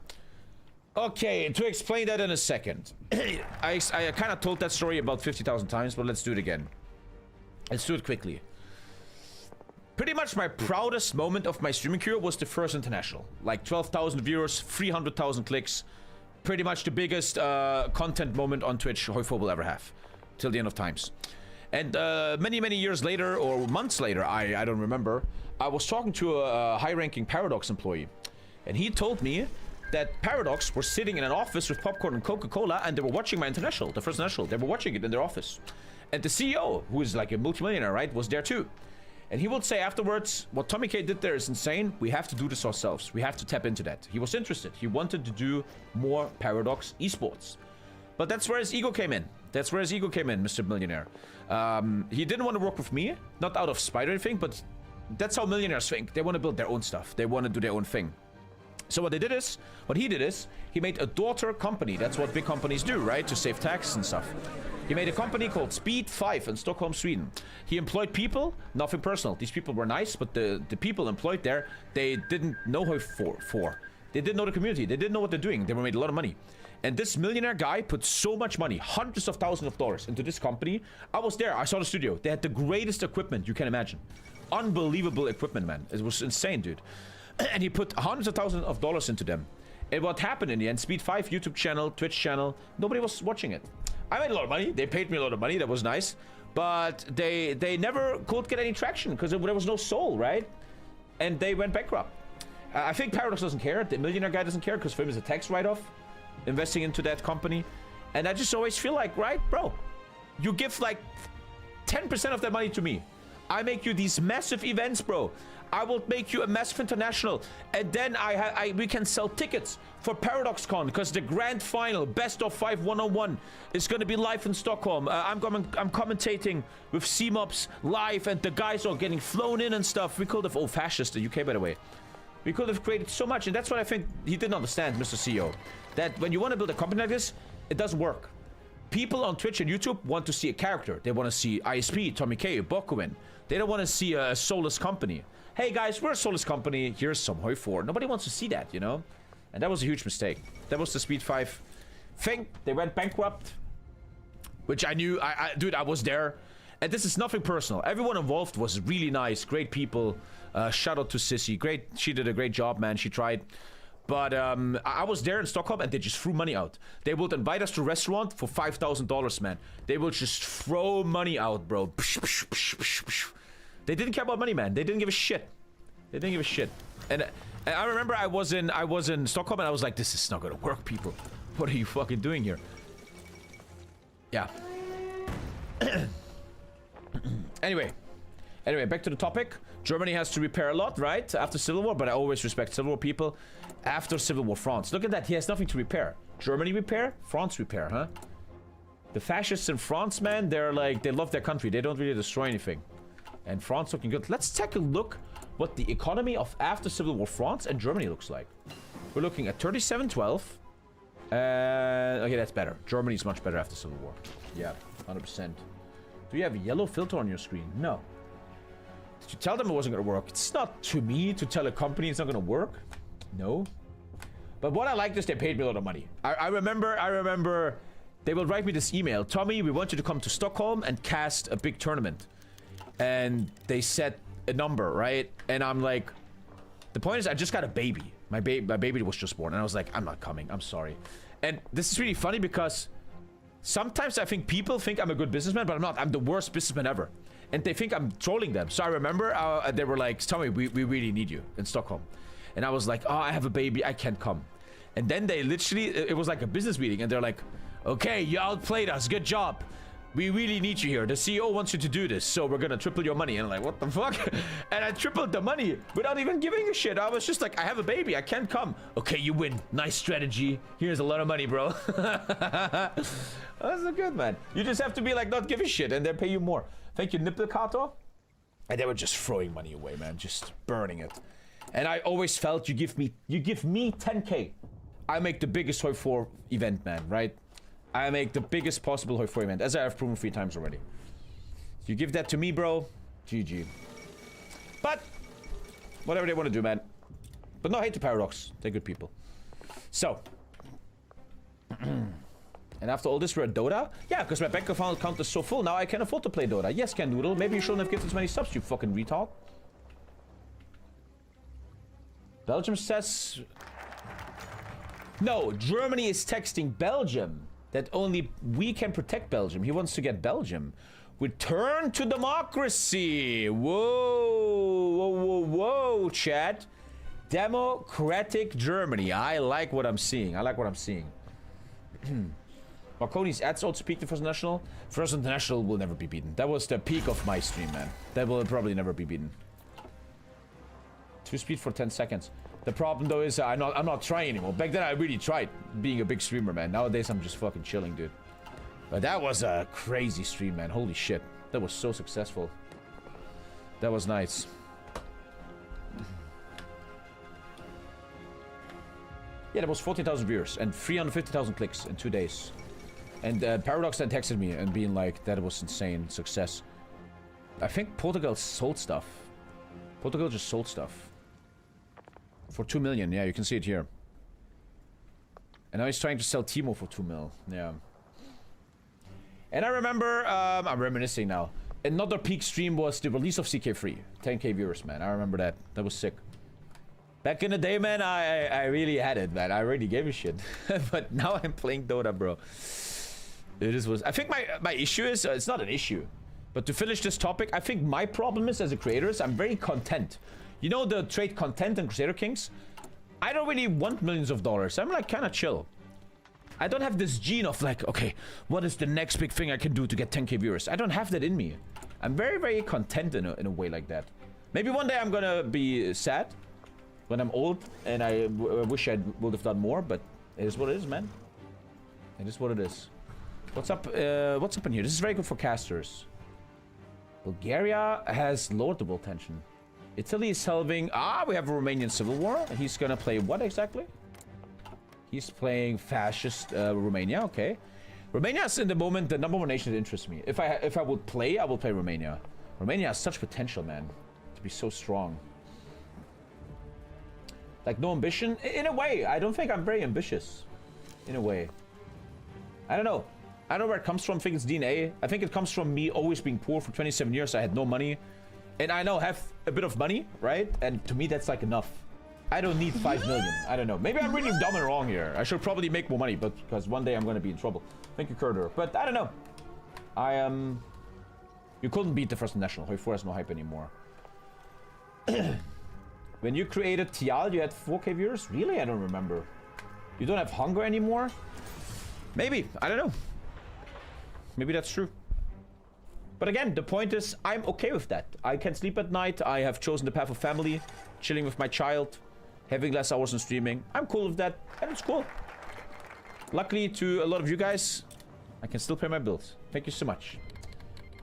Okay, to explain that in a second. I kind of told that story about 50,000 times, but let's do it again. Let's do it quickly. Pretty much my proudest moment of my streaming career was the first international. Like 12,000 viewers, 300,000 clicks. Pretty much the biggest content moment on Twitch Hoi4 will ever have. Till the end of times. And many, many years later, or months later, I don't remember, I was talking to a high-ranking Paradox employee. And he told me that Paradox were sitting in an office with popcorn and Coca-Cola, and they were watching my international, the first international. They were watching it in their office. And the CEO, who is like a multimillionaire, right, was there too. And he would say afterwards, what TommyKay did there is insane. We have to do this ourselves. We have to tap into that. He was interested. He wanted to do more Paradox esports. But that's where his ego came in. That's where his ego came in, Mr. Millionaire. He didn't want to work with me, not out of spite or anything, but that's how millionaires think. They want to build their own stuff. They want to do their own thing. So what he did is, he made a daughter company. That's what big companies do, right? To save taxes and stuff. He made a company called Speed 5 in Stockholm, Sweden. He employed people, nothing personal. These people were nice, but the people employed there, they didn't know how for. They didn't know the community. They didn't know what they're doing. They were made a lot of money. And this millionaire guy put so much money, hundreds of thousands of dollars into this company. I was there. I saw the studio. They had the greatest equipment you can imagine. Unbelievable equipment, man. It was insane, dude. And he put hundreds of thousands of dollars into them. And what happened in the end, Speed 5 YouTube channel, Twitch channel, nobody was watching it. I made a lot of money. They paid me a lot of money. That was nice. But they never could get any traction because there was no soul, right? And they went bankrupt. I think Paradox doesn't care. The millionaire guy doesn't care because for him it's a tax write-off investing into that company. And I just always feel like, right, bro, you give like 10% of that money to me. I make you these massive events, bro. I will make you a massive international, and then we can sell tickets for ParadoxCon because the grand final, best of 5 101, is going to be live in Stockholm. I'm commentating with C-Mobs live, and the guys are getting flown in and stuff. We could have fascist the UK, by the way. We could have created so much, and that's what I think he didn't understand, Mr. CEO. That when you want to build a company like this, it doesn't work. People on Twitch and YouTube want to see a character. They want to see ISP, TommyKay, Bokuin. They don't want to see a soulless company. Hey guys, we're a soulless company. Here's some Hoi4. Nobody wants to see that, you know? And that was a huge mistake. That was the Speed 5 thing. They went bankrupt. Which I knew. Dude, I was there. And this is nothing personal. Everyone involved was really nice. Great people. Shout out to Sissy. Great. She did a great job, man. She tried. But I was there in Stockholm and they just threw money out. They would invite us to a restaurant for $5,000, man. They would just throw money out, bro. They didn't care about money, man. They didn't give a shit. They didn't give a shit. And I remember I was in Stockholm and I was like, this is not gonna work, people. What are you fucking doing here? Yeah. Anyway, back to the topic. Germany has to repair a lot, right? After Civil War, but I always respect Civil War people. After Civil War, France. Look at that. He has nothing to repair. Germany repair, France repair, huh? The fascists in France, man, they're like, they love their country. They don't really destroy anything. And France looking good. Let's take a look what the economy of after Civil War France and Germany looks like. We're looking at 3712. Okay, that's better. Germany is much better after Civil War. Yeah, 100%. Do you have a yellow filter on your screen? No. Did you tell them it wasn't going to work? It's not to me to tell a company it's not going to work. No. But what I liked is they paid me a lot of money. I remember they will write me this email. Tommy, we want you to come to Stockholm and cast a big tournament. And they set a number, right? And I'm like, the point is I just got a baby. My baby was just born. And I was like, I'm not coming. I'm sorry. And this is really funny because sometimes I think people think I'm a good businessman, but I'm not. I'm the worst businessman ever. And they think I'm trolling them. So I remember they were like, Tommy, we really need you in Stockholm. And I was like, oh, I have a baby. I can't come. And then they literally, it was like a business meeting. And they're like, okay, you outplayed us. Good job. We really need you here. The CEO wants you to do this, so we're gonna triple your money. And I'm like, what the fuck? And I tripled the money without even giving a shit. I was just like, I have a baby. I can't come. Okay, you win. Nice strategy. Here's a lot of money, bro. That's so good, man. You just have to be like, not give a shit, and they pay you more. Thank you, Nippelkato. And they were just throwing money away, man. Just burning it. And I always felt you give me 10K. I make the biggest Hoi 4 event, man, right? I make the biggest possible Hoi 4 event, as I have proven 3 times already. You give that to me, bro. GG. But whatever they want to do, man. But no hate to Paradox. They're good people. So. And after all this, we're at Dota? Yeah, because my bank account is so full. Now I can afford to play Dota. Yes, Ken Doodle. Maybe you shouldn't have gifted as many subs, you fucking retard. Belgium says... No, Germany is texting Belgium that only we can protect Belgium. He wants to get Belgium. Return to democracy. Whoa, whoa, whoa, whoa, chat. Democratic Germany. I like what I'm seeing. I like what I'm seeing. Marconi's ads also peaked in First National. First International will never be beaten. That was the peak of my stream, man. That will probably never be beaten. 2 speed for 10 seconds. The problem though is I'm not trying anymore. Back then I really tried being a big streamer, man. Nowadays I'm just fucking chilling, dude. But that was a crazy stream, man. Holy shit. That was so successful. That was nice. Yeah, that was 14,000 viewers and 350,000 clicks in 2 days. And Paradox then texted me and being like, that was insane success. I think Portugal sold stuff. Portugal just sold stuff. For 2 million, yeah, you can see it here. And now he's trying to sell Timo for 2 mil, yeah. And I remember, I'm reminiscing now. Another peak stream was the release of CK3. 10k viewers, man. I remember that. That was sick. Back in the day, man, I really had it, man. I really gave a shit. But now I'm playing Dota, bro. It is was. I think my issue is, it's not an issue. But to finish this topic, I think my problem is, as a creator, is I'm very content. You know the trait content in Crusader Kings? I don't really want millions of dollars. I'm like kind of chill. I don't have this gene of like, okay, what is the next big thing I can do to get 10k viewers? I don't have that in me. I'm very, very content in a way like that. Maybe one day I'm gonna be sad when I'm old and I wish I would have done more, but it is what it is, man. It is what it is. What's up? What's up in here? This is very good for casters. Bulgaria has lowered the world tension. Italy is helping. We have a Romanian civil war. He's gonna play what exactly? He's playing fascist Romania. Okay, Romania is in the moment the #1 nation that interests me. If I would play, I will play Romania. Romania has such potential, man, to be so strong. Like no ambition. In a way, I don't think I'm very ambitious. In a way, I don't know. I don't know where it comes from. I think it's DNA. I think it comes from me always being poor for 27 years. I had no money. And I now have a bit of money, right? And to me, that's like enough. I don't need 5 million. I don't know. Maybe I'm really dumb and wrong here. I should probably make more money, but because one day I'm going to be in trouble. Thank you, Kurder. But I don't know. You couldn't beat the First National. Hoi 4 has no hype anymore. When you created Tial, you had 4k viewers? Really? I don't remember. You don't have hunger anymore? Maybe. I don't know. Maybe that's true. But again, the point is, I'm okay with that. I can sleep at night. I have chosen the path of family, chilling with my child, having less hours in streaming. I'm cool with that, and it's cool. Luckily to a lot of you guys, I can still pay my bills. Thank you so much.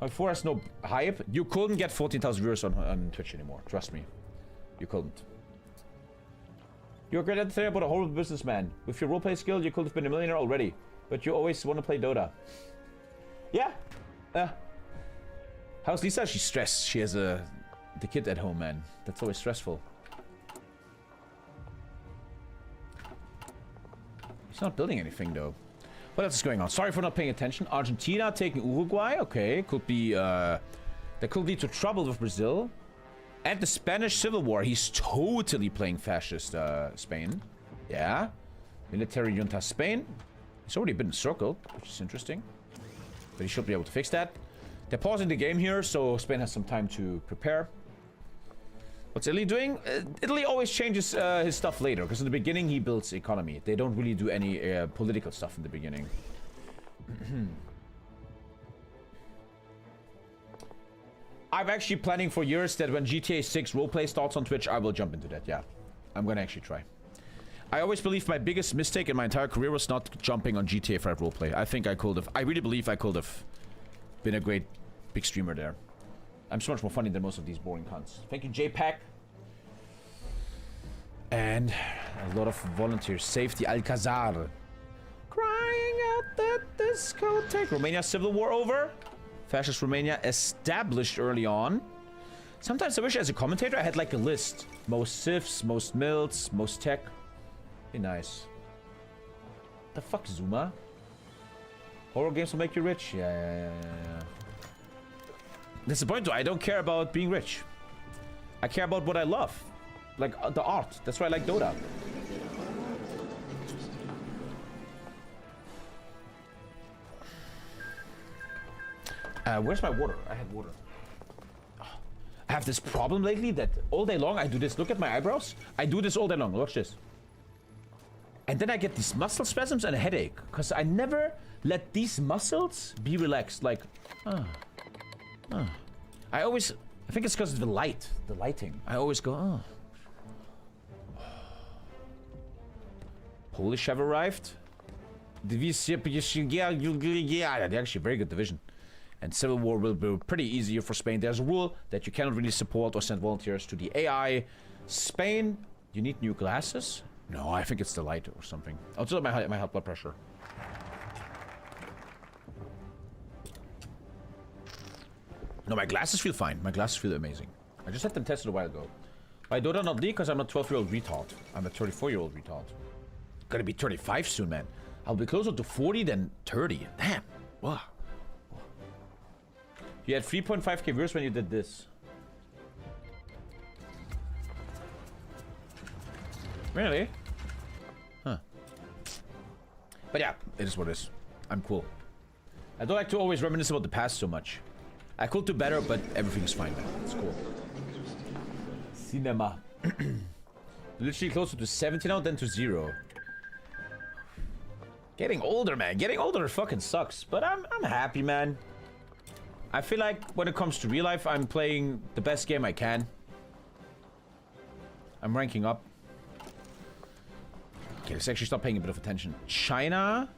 Hoi 4 has no hype. You couldn't get 14,000 viewers on Twitch anymore. Trust me. You couldn't. You're a great entertainer, but a horrible businessman. With your roleplay skill, you could have been a millionaire already. But you always want to play Dota. Yeah. How's Lisa? She's stressed. She has the kid at home, man. That's always stressful. He's not building anything, though. What else is going on? Sorry for not paying attention. Argentina taking Uruguay. Okay, could be, that could lead to trouble with Brazil. And the Spanish Civil War. He's totally playing fascist, Spain. Yeah. Military junta Spain. He's already been encircled, which is interesting. But he should be able to fix that. They're pausing the game here, so Spain has some time to prepare. What's Italy doing? Italy always changes his stuff later, because in the beginning he builds economy. They don't really do any political stuff in the beginning. I'm actually planning for years that when GTA 6 roleplay starts on Twitch, I will jump into that, yeah. I'm gonna actually try. I always believe my biggest mistake in my entire career was not jumping on GTA 5 roleplay. I think I could have... I really believe I could have been a great big streamer there. I'm so much more funny than most of these boring cunts. Thank you, JPack. And a lot of volunteers. Safety Alcazar. Crying out that discotheque. Romania civil war over. Fascist Romania established early on. Sometimes I wish as a commentator I had like a list. Most civs, most mills, most tech. Be nice. The fuck, Zuma? Horror games will make you rich? Yeah. That's the point though, I don't care about being rich. I care about what I love. Like the art. That's why I like Dota. Where's my water? I had water. I have this problem lately that all day long I do this. Look at my eyebrows. I do this all day long. Watch this. And then I get these muscle spasms and a headache. Because I never let these muscles be relaxed. Like, I think it's because of the light. The lighting. I always go, Polish have arrived. They're actually very good division. And civil war will be pretty easier for Spain. There's a rule that you cannot really support or send volunteers to the AI. Spain, you need new glasses? No, I think it's the light or something. I'll just my high blood pressure. No, my glasses feel fine. My glasses feel amazing. I just had them tested a while ago. I do not leave because I'm a 12-year-old retard. I'm a 34-year-old retard. Gonna be 35 soon, man. I'll be closer to 40 than 30. Damn. Wow. You had 3.5k viewers when you did this. Really? Huh. But yeah, it is what it is. I'm cool. I don't like to always reminisce about the past so much. I could do better, but everything's fine, man. It's cool. Cinema. Literally closer to 70 now than to 0. Getting older, man. Getting older fucking sucks. But I'm happy, man. I feel like when it comes to real life, I'm playing the best game I can. I'm ranking up. Okay, let's actually start paying a bit of attention. China.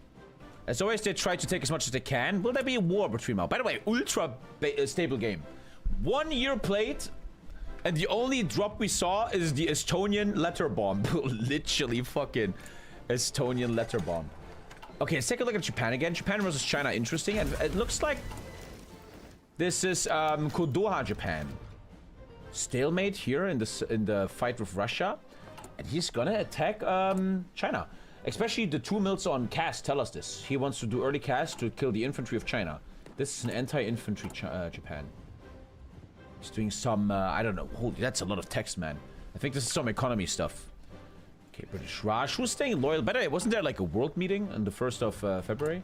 As always, they try to take as much as they can. Will there be a war between them? By the way, ultra stable game. 1 year played, and the only drop we saw is the Estonian letter bomb. Literally fucking Estonian letter bomb. Okay, let's take a look at Japan again. Japan versus China, interesting. And it looks like this is Kodoha, Japan. Stalemate here in the fight with Russia. And he's gonna attack China. Especially the 2 mills on cast tell us this. He wants to do early cast to kill the infantry of China. This is an anti-infantry Japan. He's doing some, I don't know. Holy, that's a lot of text, man. I think this is some economy stuff. Okay, British Raj. Who's staying loyal? By the way, wasn't there like a world meeting on the 1st of February?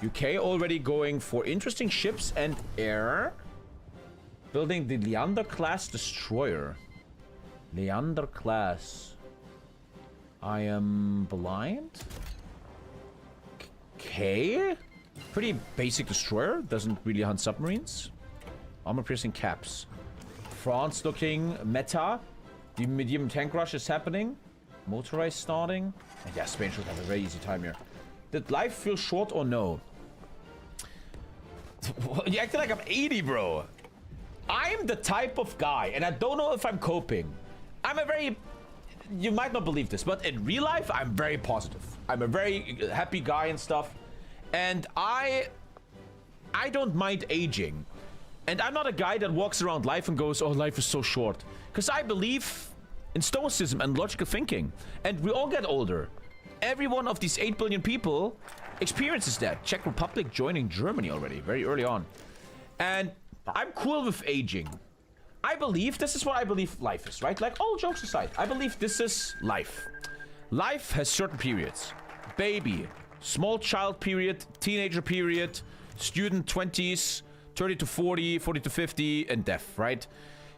UK already going for interesting ships and air. Building the Leander class destroyer. Leander class. I am blind. Okay. Pretty basic destroyer. Doesn't really hunt submarines. Armor piercing caps. France looking meta. The medium tank rush is happening. Motorized starting. And yeah, Spain should have a very easy time here. Did life feel short or no? You acting like I'm 80, bro. I'm the type of guy, and I don't know if I'm coping. I'm a very... You might not believe this, but in real life, I'm very positive. I'm a very happy guy and stuff. And I don't mind aging. And I'm not a guy that walks around life and goes, oh, life is so short. Because I believe in stoicism and logical thinking. And we all get older. Every one of these 8 billion people experiences that. Czech Republic joining Germany already, very early on. And I'm cool with aging. I believe, this is what I believe life is, right? Like, all jokes aside, I believe this is life. Life has certain periods. Baby, small child period, teenager period, student 20s, 30 to 40, 40 to 50, and death, right?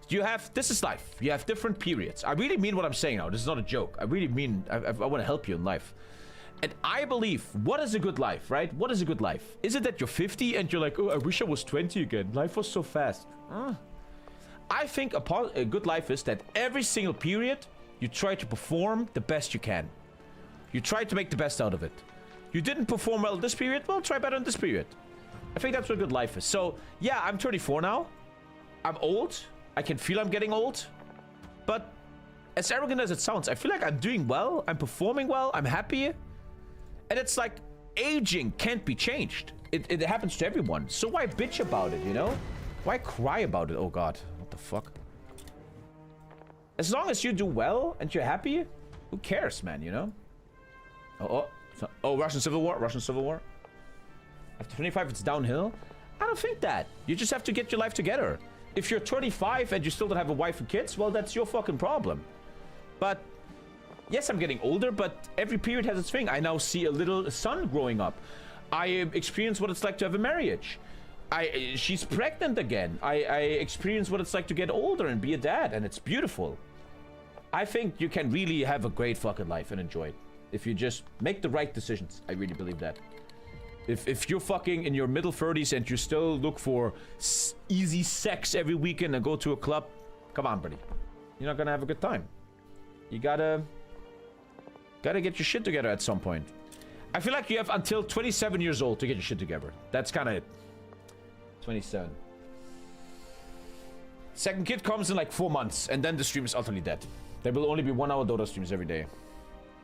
You have, this is life. You have different periods. I really mean what I'm saying now. This is not a joke. I really mean, I want to help you in life. And I believe, what is a good life, right? What is a good life? Is it that you're 50 and you're like, oh, I wish I was 20 again. Life was so fast. I think a good life is that every single period, you try to perform the best you can. You try to make the best out of it. You didn't perform well this period, well, try better in this period. I think that's what a good life is. So, yeah, I'm 34 now. I'm old. I can feel I'm getting old. But as arrogant as it sounds, I feel like I'm doing well. I'm performing well. I'm happy. And it's like, aging can't be changed. It happens to everyone. So why bitch about it, you know? Why cry about it? Oh god, what the fuck? As long as you do well and you're happy, who cares, man, you know? Oh, Russian Civil War, Russian Civil War. After 25, it's downhill? I don't think that. You just have to get your life together. If you're 25 and you still don't have a wife and kids, well, that's your fucking problem. But, yes, I'm getting older, but every period has its thing. I now see a little son growing up. I experience what it's like to have a marriage. She's pregnant again. I experience what it's like to get older and be a dad, and it's beautiful. I think you can really have a great fucking life and enjoy it. If you just make the right decisions. I really believe that. If you're fucking in your middle 30s and you still look for easy sex every weekend and go to a club, come on, buddy. You're not gonna have a good time. You gotta get your shit together at some point. I feel like you have until 27 years old to get your shit together. That's kind of it. 27. Second kid comes in like 4 months, and then the stream is utterly dead. There will only be 1 hour Dota streams every day.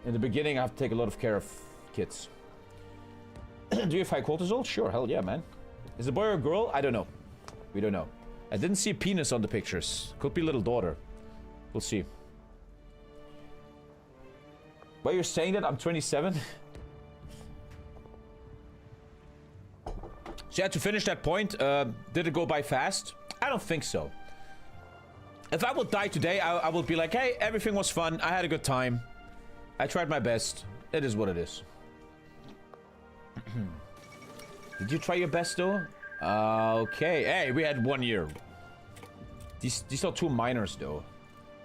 In the beginning, I have to take a lot of care of kids. Do you have high cortisol? Sure, hell yeah, man. Is it a boy or a girl? I don't know. We don't know. I didn't see a penis on the pictures. Could be little daughter. We'll see. Why you're saying that? I'm 27. So yeah, to finish that point, did it go by fast? I don't think so. If I would die today, I would be like, hey, everything was fun. I had a good time. I tried my best. It is what it is. Did you try your best though? Okay. Hey, we had 1 year. These are 2 minors though.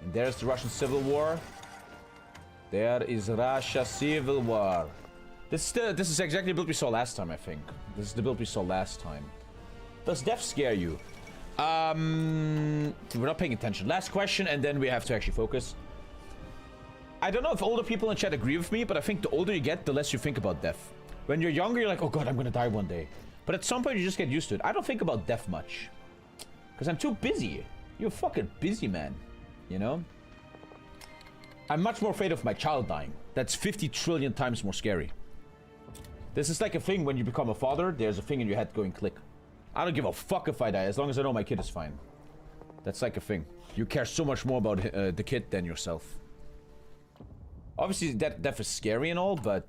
And there's the Russian Civil War. There is Russia Civil War. This is exactly the build we saw last time, I think. This is the build we saw last time. Does death scare you? We're not paying attention. Last question, and then we have to actually focus. I don't know if older people in chat agree with me, but I think the older you get, the less you think about death. When you're younger, you're like, oh god, I'm gonna die one day. But at some point, you just get used to it. I don't think about death much. Because I'm too busy. You're fucking busy, man. You know? I'm much more afraid of my child dying. That's 50 trillion times more scary. This is like a thing when you become a father, there's a thing in your head going click. I don't give a fuck if I die, as long as I know my kid is fine. That's like a thing. You care so much more about the kid than yourself. Obviously, death is scary and all, but...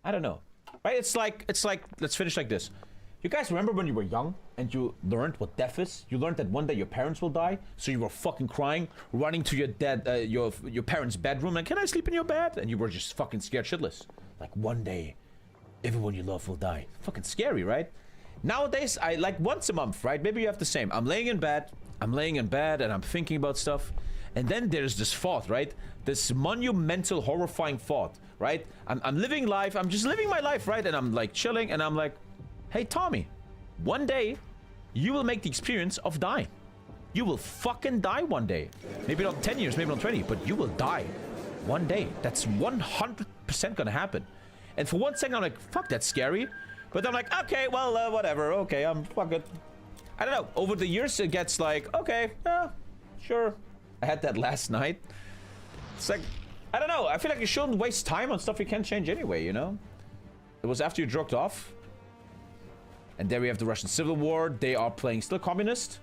I don't know. Right? It's like, let's finish like this. You guys remember when you were young and you learned what death is? You learned that one day your parents will die, so you were fucking crying, running to your parents' bedroom, and can I sleep in your bed? And you were just fucking scared shitless. Like one day, everyone you love will die. Fucking scary, right? Nowadays, I like once a month, right? Maybe you have the same. I'm laying in bed and I'm thinking about stuff. And then there's this thought, right? This monumental, horrifying thought, right? I'm living life. I'm just living my life, right? And I'm like chilling and I'm like, hey, Tommy, one day you will make the experience of dying. You will fucking die one day. Maybe not 10 years, maybe not 20, but you will die one day. That's 100% gonna happen. And for 1 second, I'm like, fuck, that's scary. But I'm like, okay, well, whatever. Okay, I'm fucking... I don't know. Over the years, it gets like, okay, sure. I had that last night. It's like, I don't know. I feel like you shouldn't waste time on stuff you can't change anyway, you know? It was after you dropped off. And there we have the Russian Civil War. They are playing still communist.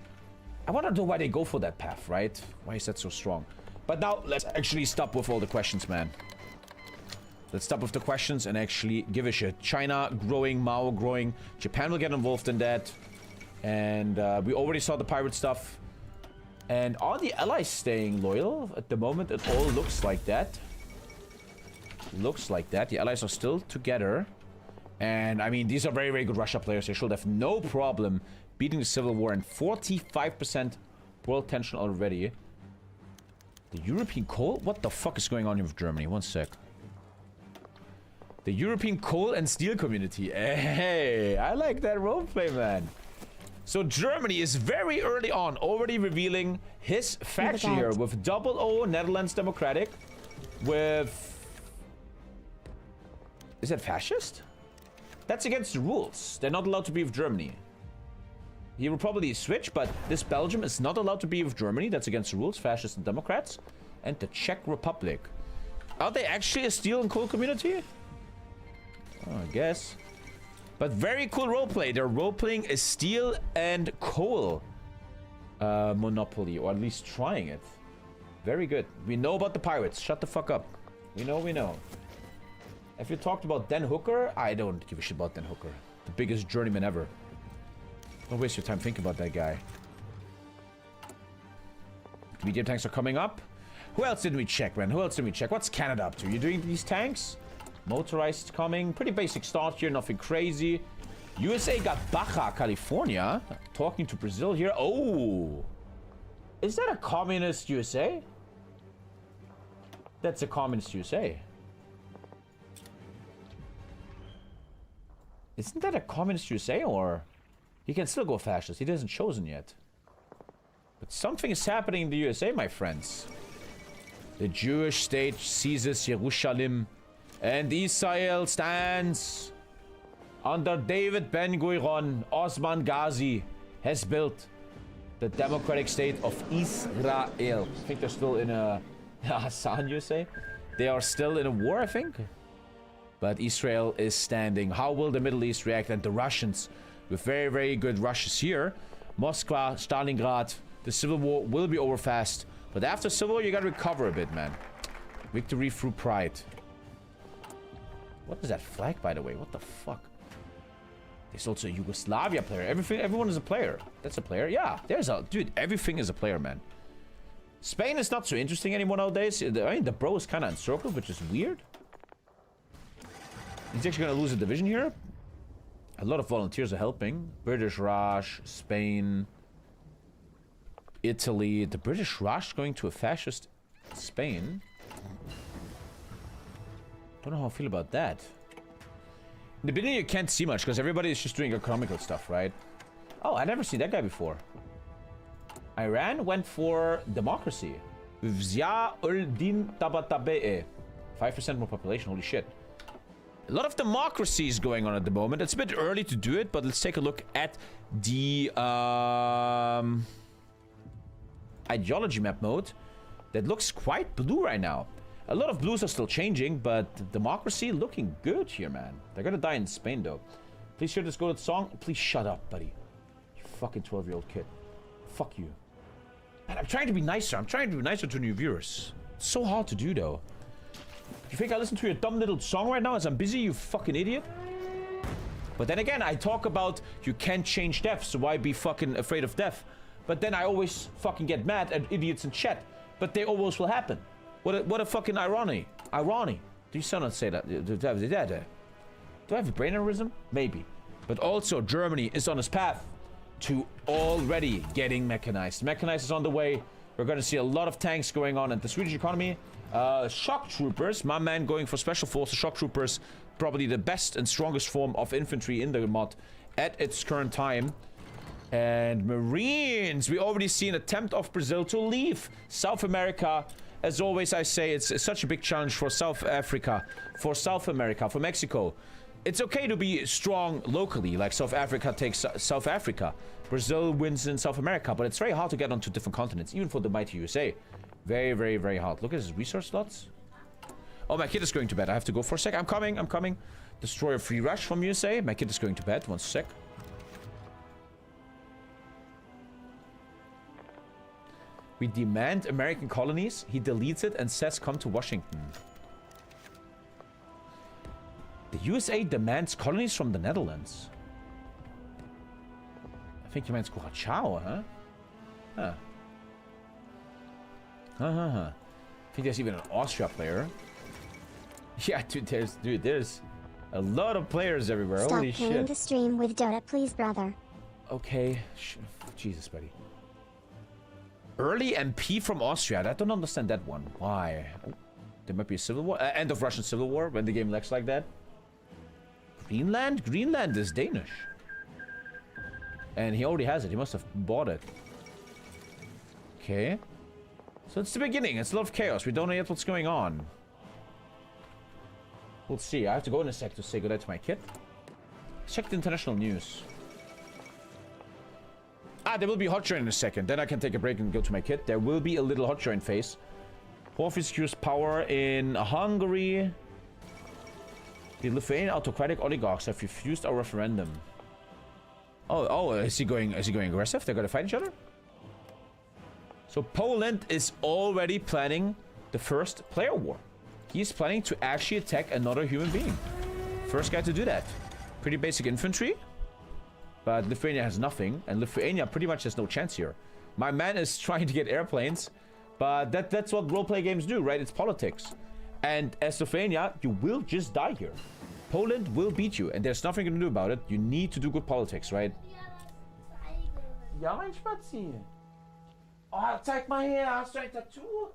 I want to know why they go for that path, right? Why is that so strong? But now, let's actually stop with all the questions, man. Let's stop with the questions and actually give a shit. China growing, Mao growing. Japan will get involved in that. And we already saw the pirate stuff. And are the allies staying loyal? At the moment, it all looks like that. Looks like that. The allies are still together. And, I mean, these are very, very good Russia players. They should have no problem beating the Civil War. And 45% world tension already. The European coal? What the fuck is going on here with Germany? 1 sec. The European coal and steel community. Hey, I like that roleplay, man. So Germany is very early on already revealing his faction here with double O Netherlands Democratic. With... Is that fascist? That's against the rules. They're not allowed to be with Germany. He will probably switch, but this Belgium is not allowed to be with Germany. That's against the rules, fascists and Democrats. And the Czech Republic. Are they actually a steel and coal community? Oh, I guess. But very cool roleplay. They're roleplaying a steel and coal monopoly, or at least trying it. Very good. We know about the pirates. Shut the fuck up. We know, we know. If you talked about Den Hooker, I don't give a shit about Den Hooker. The biggest journeyman ever. Don't waste your time thinking about that guy. Medium tanks are coming up. Who else didn't we check, man? Who else didn't we check? What's Canada up to? You doing these tanks? Motorized coming. Pretty basic start here. Nothing crazy. USA got Baja, California. Talking to Brazil here. Oh. Is that a communist USA? That's a communist USA. Isn't that a communist USA, or... He can still go fascist. He hasn't chosen yet. But something is happening in the USA, my friends. The Jewish state seizes Jerusalem, and Israel stands under David Ben-Gurion. Osman Ghazi has built the democratic state of Israel. I think they're still in a... Hassan, you say? They are still in a war, I think. But Israel is standing. How will the Middle East react? And the Russians, with very, very good rushes here. Moscow, Stalingrad. The civil war will be over fast. But after civil war, you gotta recover a bit, man. Victory through pride. What is that flag, by the way? What the fuck? There's also a Yugoslavia player. Everyone is a player. That's a player. Yeah, there's a... Dude, everything is a player, man. Spain is not so interesting anymore nowadays. I mean, the bro is kind of encircled, which is weird. He's actually going to lose a division here. A lot of volunteers are helping. British Raj, Spain, Italy. The British Raj going to a fascist Spain. Don't know how I feel about that. In the beginning, you can't see much because everybody is just doing economical stuff, right? Oh, I've never seen that guy before. Iran went for democracy. With Zia-ul-Din Tabatabe'e. 5% more population, holy shit. A lot of democracies going on at the moment. It's a bit early to do it, but let's take a look at the ideology map mode. That looks quite blue right now. A lot of blues are still changing, but democracy looking good here, man. They're gonna die in Spain, though. Please hear this good song. Please shut up, buddy. You fucking 12-year-old kid. Fuck you. Man, I'm trying to be nicer. I'm trying to be nicer to new viewers. It's so hard to do, though. You think I listen to your dumb little song right now as I'm busy, you fucking idiot? But then again, I talk about you can't change death, so why be fucking afraid of death? But then I always fucking get mad at idiots in chat. But they always will happen. What a fucking irony. Irony. Do you still not say that? Do I have a brain aneurysm? Maybe. But also, Germany is on its path to already getting mechanized. Mechanized is on the way. We're going to see a lot of tanks going on in the Swedish economy. Shock troopers, my man going for special forces. Shock troopers, probably the best and strongest form of infantry in the mod at its current time. And Marines, we already see an attempt of Brazil to leave South America. As always, I say it's such a big challenge for South Africa, for South America, for Mexico. It's okay to be strong locally, like South Africa takes South Africa. Brazil wins in South America, but it's very hard to get onto different continents, even for the mighty USA. Very, very, very hard. Look at his resource slots. Oh, my kid is going to bed. I have to go for a sec. I'm coming. Destroyer free rush from USA. My kid is going to bed. 1 sec. We demand American colonies. He deletes it and says come to Washington. The USA demands colonies from the Netherlands. I think he means Curaçao, huh? Huh. I think there's even an Austria player. Yeah, dude, there's a lot of players everywhere. Stop Holy playing shit. the stream with Dota, please, brother. Okay. Jesus, buddy. Early MP from Austria. I don't understand that one. Why? Oh, there might be a civil war. End of Russian civil war when the game lags like that. Greenland? Greenland is Danish. And he already has it. He must have bought it. Okay. So it's the beginning. It's a lot of chaos. We don't know yet what's going on. We'll see. I have to go in a sec to say goodnight to my kid. Check the international news. there will be hot join in a second. Then I can take a break and go to my kit. There will be a little hot join phase. Porfi secures power in Hungary. The Lithuanian autocratic oligarchs have refused our referendum. Oh, is he going aggressive? They're gonna fight each other? So Poland is already planning the first player war. He's planning to actually attack another human being. First guy to do that. Pretty basic infantry. But Lithuania has nothing. And Lithuania pretty much has no chance here. My man is trying to get airplanes. But that's what roleplay games do, right? It's politics. And as Lithuania, you will just die here. Poland will beat you. And there's nothing you can do about it. You need to do good politics, right? Ja, mein Spazi. Oh, zeig mal her. Hast du ein Tattoo?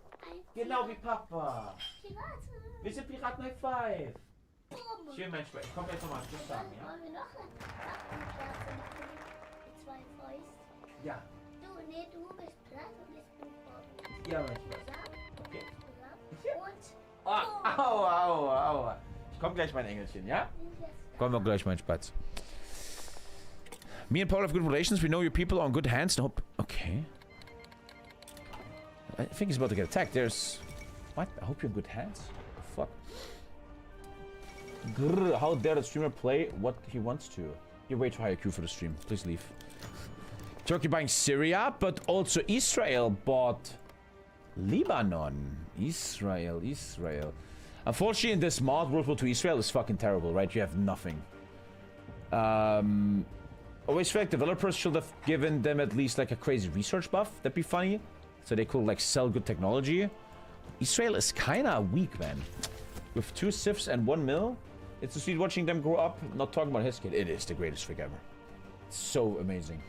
Genau wie Papa. Wir sind Piraten High Five. Schön, mein Spazi. Komm jetzt nochmal Tschüss sagen, ja? Wollen wir noch eine Kerze machen? Mit zwei Fäusten? Ja. Du bist platt und ich bin voll. Ja, mein Spazi. Okay. Und... Aua. Ich komm gleich, mein Engelchen, ja? Kommen wir gleich, mein Spatz. Me and Paul have good relations. We know your people are on good hands. Nope. Okay. I think he's about to get attacked. There's... What? I hope you're in good hands. Fuck. Grrr, how dare the streamer play what he wants to? You're way too high IQ for the stream. Please leave. Turkey buying Syria, but also Israel bought Lebanon. Israel. Unfortunately, in this mod, World War II Israel is fucking terrible, right? You have nothing. Always feel like developers should have given them at least like a crazy research buff. That'd be funny. So they could like sell good technology. Israel is kinda weak, man. With 2 civs and 1 mil. It's sweet watching them grow up. Not talking about his kid. It is the greatest trick ever. It's so amazing.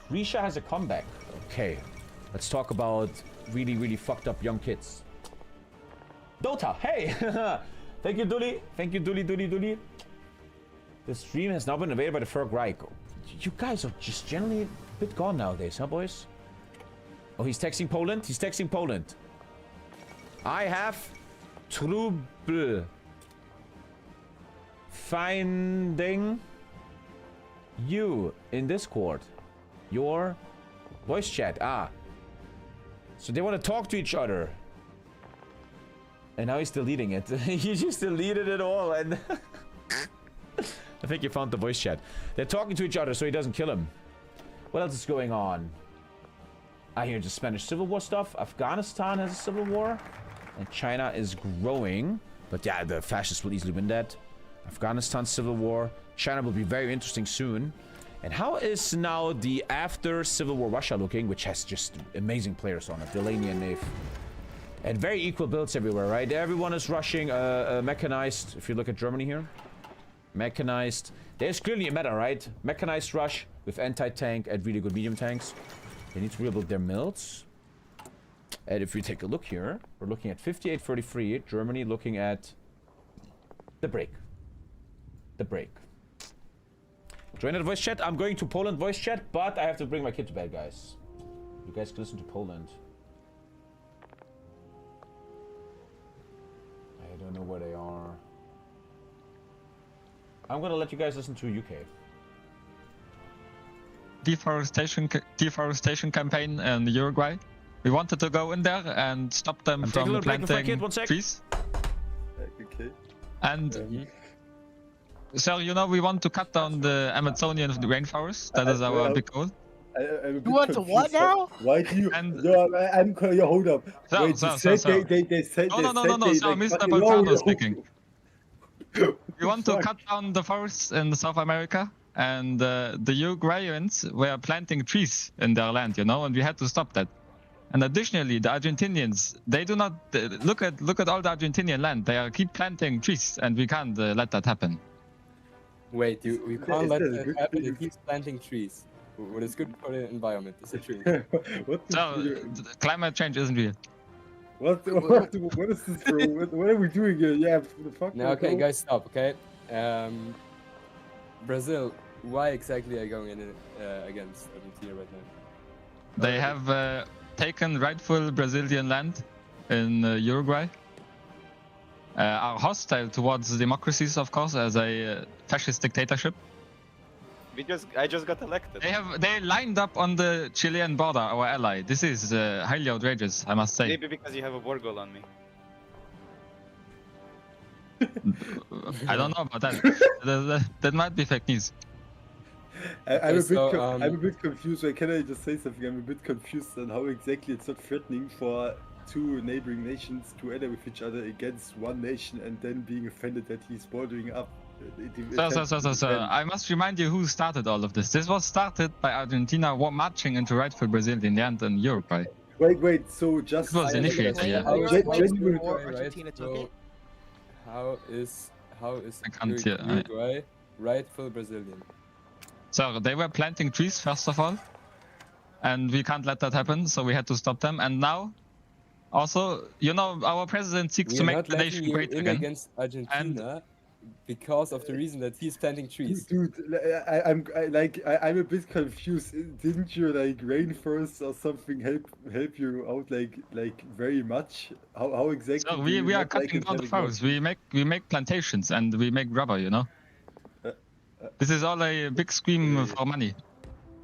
Grisha has a comeback. Okay. Let's talk about really, really fucked up young kids. Dota, hey! Thank you, Dooley. Thank you, Dooley. The stream has now been invaded by the Third Reich. You guys are just generally a bit gone nowadays, huh, boys? Oh, he's texting Poland. I have trouble finding you in Discord. Your voice chat. So they want to talk to each other. And now he's deleting it. He just deleted it all and... I think you found the voice chat. They're talking to each other so he doesn't kill him. What else is going on? I hear the Spanish Civil War stuff. Afghanistan has a civil war. And China is growing. But yeah, the fascists will easily win that. Afghanistan Civil War. China will be very interesting soon. And how is now the after Civil War Russia looking? Which has just amazing players on it. Delaney and Nave. And very equal builds everywhere, right? Everyone is rushing mechanized. If you look at Germany here. Mechanized. There's clearly a meta, right? Mechanized rush with anti-tank and really good medium tanks. They need to rebuild their mills. And if we take a look here, we're looking at 58-33. Germany looking at the break. Join the voice chat. I'm going to Poland voice chat, but I have to bring my kid to bed, guys. You guys can listen to Poland. I don't know where they are. I'm gonna let you guys listen to UK. Deforestation campaign in Uruguay. We wanted to go in there and stop them from planting trees. Okay. And so, you know, we want to cut down the Amazonian rainforest. That is our big goal. You want to what now? Why do you? And I'm hold up. So, wait, so, they so. said No, Mr. Volcano speaking. We want to cut down the forests in South America, and the Uruguayans were planting trees in their land, you know, and we had to stop that. And additionally, the Argentinians, they do not look at all the Argentinian land. They keep planting trees, and we can't let that happen. Wait, we can't let it happen. It keeps planting trees. What is good for the environment is a tree. Climate change isn't real. What is this, bro? What are we doing here? Yeah, the fuck. No, okay, guys, stop. Okay, Brazil. Why exactly are you going in against Argentina right now? They have taken rightful Brazilian land in Uruguay. Are hostile towards democracies, of course, as a fascist dictatorship. I just got elected. They lined up on the Chilean border, our ally. This is highly outrageous, I must say. Maybe because you have a war goal on me. I don't know about that. That might be fake news. I'm Okay, a bit confused. Wait, can I just say something? I'm a bit confused on how exactly it's not threatening for two neighboring nations to ally with each other against one nation and then being offended that he's bordering up. So, I must remind you who started all of this. This was started by Argentina marching into rightful Brazil in the end in Uruguay. Wait, so just... It was initiated, yeah. Argentina took it. How is I can't hear, Uruguay rightful Brazilian? So they were planting trees first of all, and we can't let that happen. So we had to stop them. And now, also, you know, our president seeks to make the nation great again. Against Argentina because of the reason that he's planting trees. Dude, I'm a bit confused. Didn't your rainforest or something help you out like very much? How exactly? So we are cutting down the forests. We make plantations and we make rubber. You know. This is all a big scheme for money.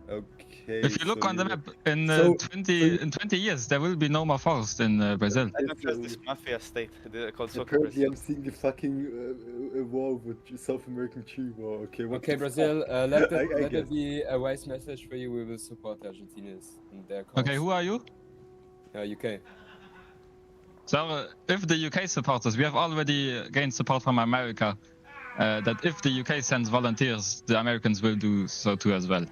Okay. If you look on the map, in 20 years, there will be no more forest in Brazil. I don't trust this mafia state called soccer. Apparently, I'm seeing the fucking war with South American tree war. Okay. Okay, Brazil. Let it be a wise message for you. We will support the Argentinians in their cause. Okay, who are you? UK. So if the UK supports us, we have already gained support from America. That if the UK sends volunteers, the Americans will do so too as well.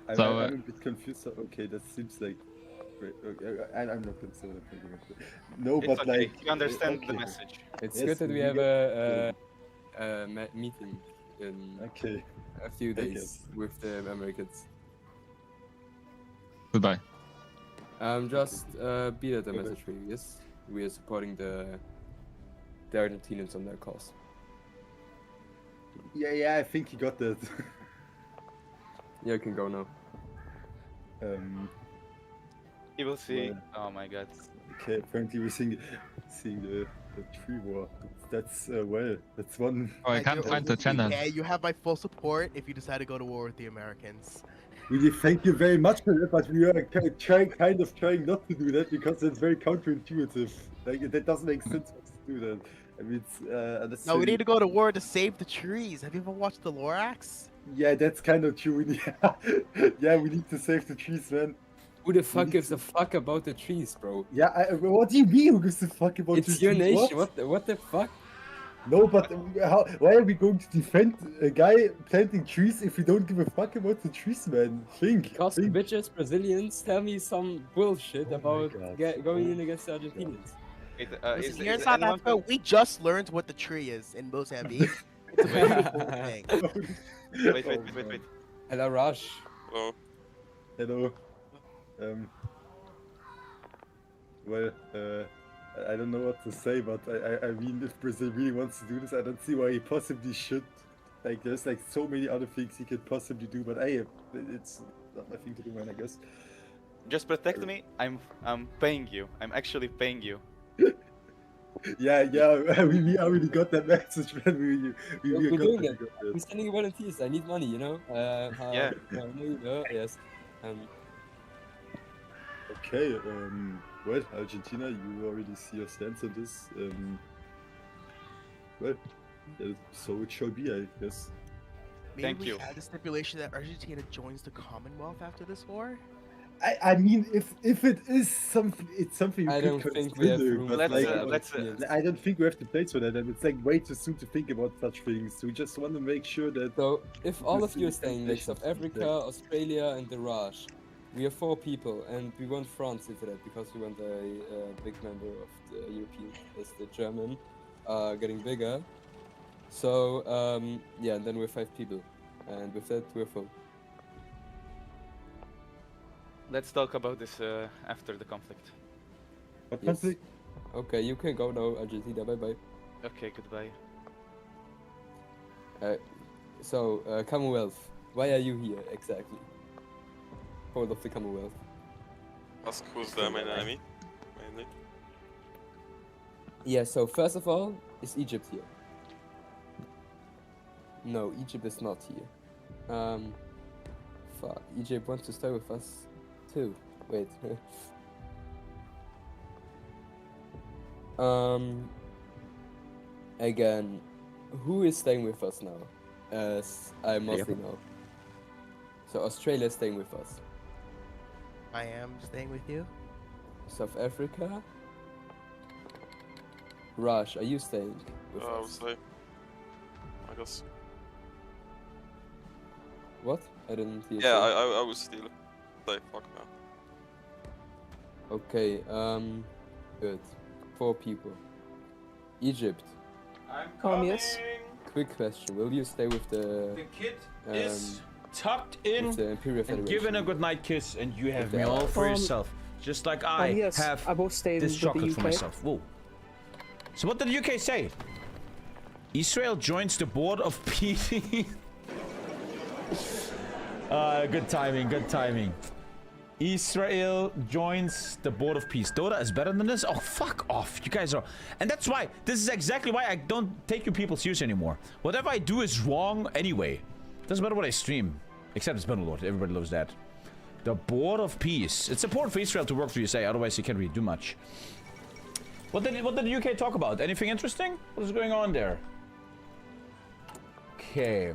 I'm a bit confused. Okay, that seems like... Okay, I'm not concerned. No, but okay. like... You understand the message. It's good that we have a meeting in a few days with the Americans. Goodbye. Just be that a message for you. Yes, we are supporting the Argentinians on their cause. Yeah, I think you got that. Yeah, you can go now. You will see. Oh my god. Okay, apparently we're seeing the tree war. That's that's one. Oh, I can't find the channel. Yeah, you have my full support if you decide to go to war with the Americans. Really, thank you very much for that, but we are kind of trying not to do that because it's very counterintuitive. Like, that doesn't make sense to do that. I mean, it's No, we need to go to war to save the trees. Have you ever watched the Lorax? Yeah, that's kind of true. Yeah, we need to save the trees, man. Who the fuck gives a fuck about the trees, bro? Yeah, what do you mean? Who gives a fuck about the trees? It's your nation. What the fuck? No, but why are we going to defend a guy planting trees if we don't give a fuck about the trees, man? Think. Because bitches, Brazilians, tell me some bullshit about going in against the Argentinians. Listen, here in South Africa, we just learned what the tree is in Mozambique. It's a beautiful thing. Wait. Hello, Rush. Hello. Well, I don't know what to say, but I mean, if Brazil really wants to do this, I don't see why he possibly should. Like, there's like so many other things he could possibly do, but it's not my thing to do, man, I guess. Just protect me. I'm paying you. I'm actually paying you. Yeah, we already got that message, man. We're doing it. I'm sending volunteers. I need money, you know. Yeah. Yes. Okay. Well, Argentina, you already see your stance on this. Well, so it shall be, I guess. Maybe we add the stipulation that Argentina joins the Commonwealth after this war. I mean, if it is something, it's something you I could don't think consider, we have but I don't think we have the place for that, and it's like way too soon to think about such things. We just want to make sure that. So, if all of you are staying, like South Africa, Australia, and the Raj, we are 4 people, and we want France into that because we want a big member of the European, as the German, getting bigger. So, yeah, and then we're 5 people, and with that, we're full. Let's talk about this after the conflict. What conflict? Okay, you can go now, Argentina. Bye bye. Okay, goodbye. So, Commonwealth. Why are you here exactly? Pole of the Commonwealth. Ask who's the main enemy? Mainly. Yeah. So first of all, is Egypt here? No, Egypt is not here. Fuck. Egypt wants to stay with us too. Wait. Again, who is staying with us now? As I mostly know. So Australia is staying with us. I am staying with you. South Africa. Raj, are you staying with I would us? say. I guess. What? I didn't hear. Yeah, you. I would still say fuck now. Okay, good. 4 people. Egypt. I'm coming. Quick question. Will you stay with The the kid is tucked with in the Imperial and Federation? given a good night kiss, and you have me Okay. all for yourself. Just like I yes, have I both stayed this with the chocolate for UK. myself. Whoa. So what did the UK say? Israel joins the board of peace. Good timing, good timing. Israel joins the board of peace. Dota is better than this? Oh, fuck off. You guys are... And that's why. This is exactly why I don't take you people serious anymore. Whatever I do is wrong anyway. Doesn't matter what I stream. Except it's Bannerlord. Everybody loves that. The board of peace. It's important for Israel to work for USA. Otherwise, you can't really do much. What did the UK talk about? Anything interesting? What is going on there? Okay.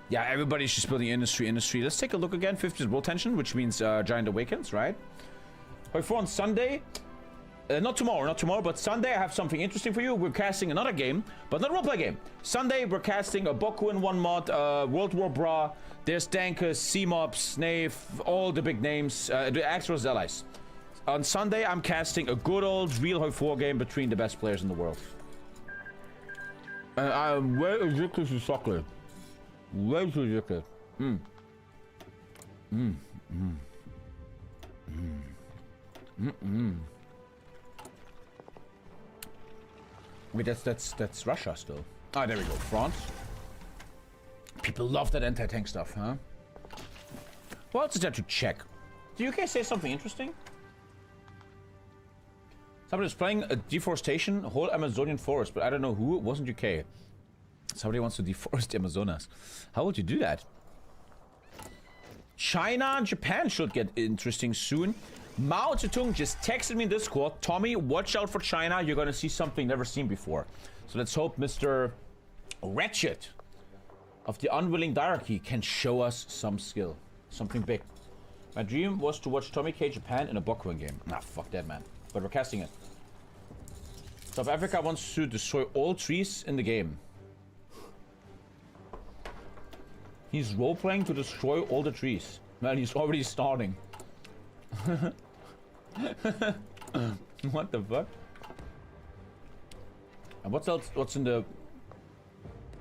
Yeah, everybody's just building industry. Let's take a look again. 50% world tension, which means Giant Awakens, right? For on Sunday, not tomorrow, but Sunday I have something interesting for you. We're casting another game, but not a roleplay game. Sunday we're casting a Boku in 1 mod, World War Bra. There's Dankus, C-Mob, Snave, all the big names, the Axel's allies. On Sunday I'm casting a good old real Hoi 4 game between the best players in the world. I'm way addicted to soccer. Way too addicted. Wait, that's Russia still. Ah, there we go. France. People love that anti-tank stuff, huh? What else is there to check? Did UK say something interesting? Somebody's playing a deforestation, whole Amazonian forest, but I don't know who. It wasn't UK. Somebody wants to deforest the Amazonas. How would you do that? China and Japan should get interesting soon. Mao Zedong just texted me in Discord. Tommy, watch out for China. You're gonna see something never seen before. So let's hope Mr. Ratchet of the Unwilling Diarchy can show us some skill. Something big. My dream was to watch TommyKay Japan in a Bokuin game. Nah, fuck that, man. But we're casting it. South Africa wants to destroy all trees in the game. He's role-playing to destroy all the trees. Man, he's already starting. What the fuck? And what's else? What's in the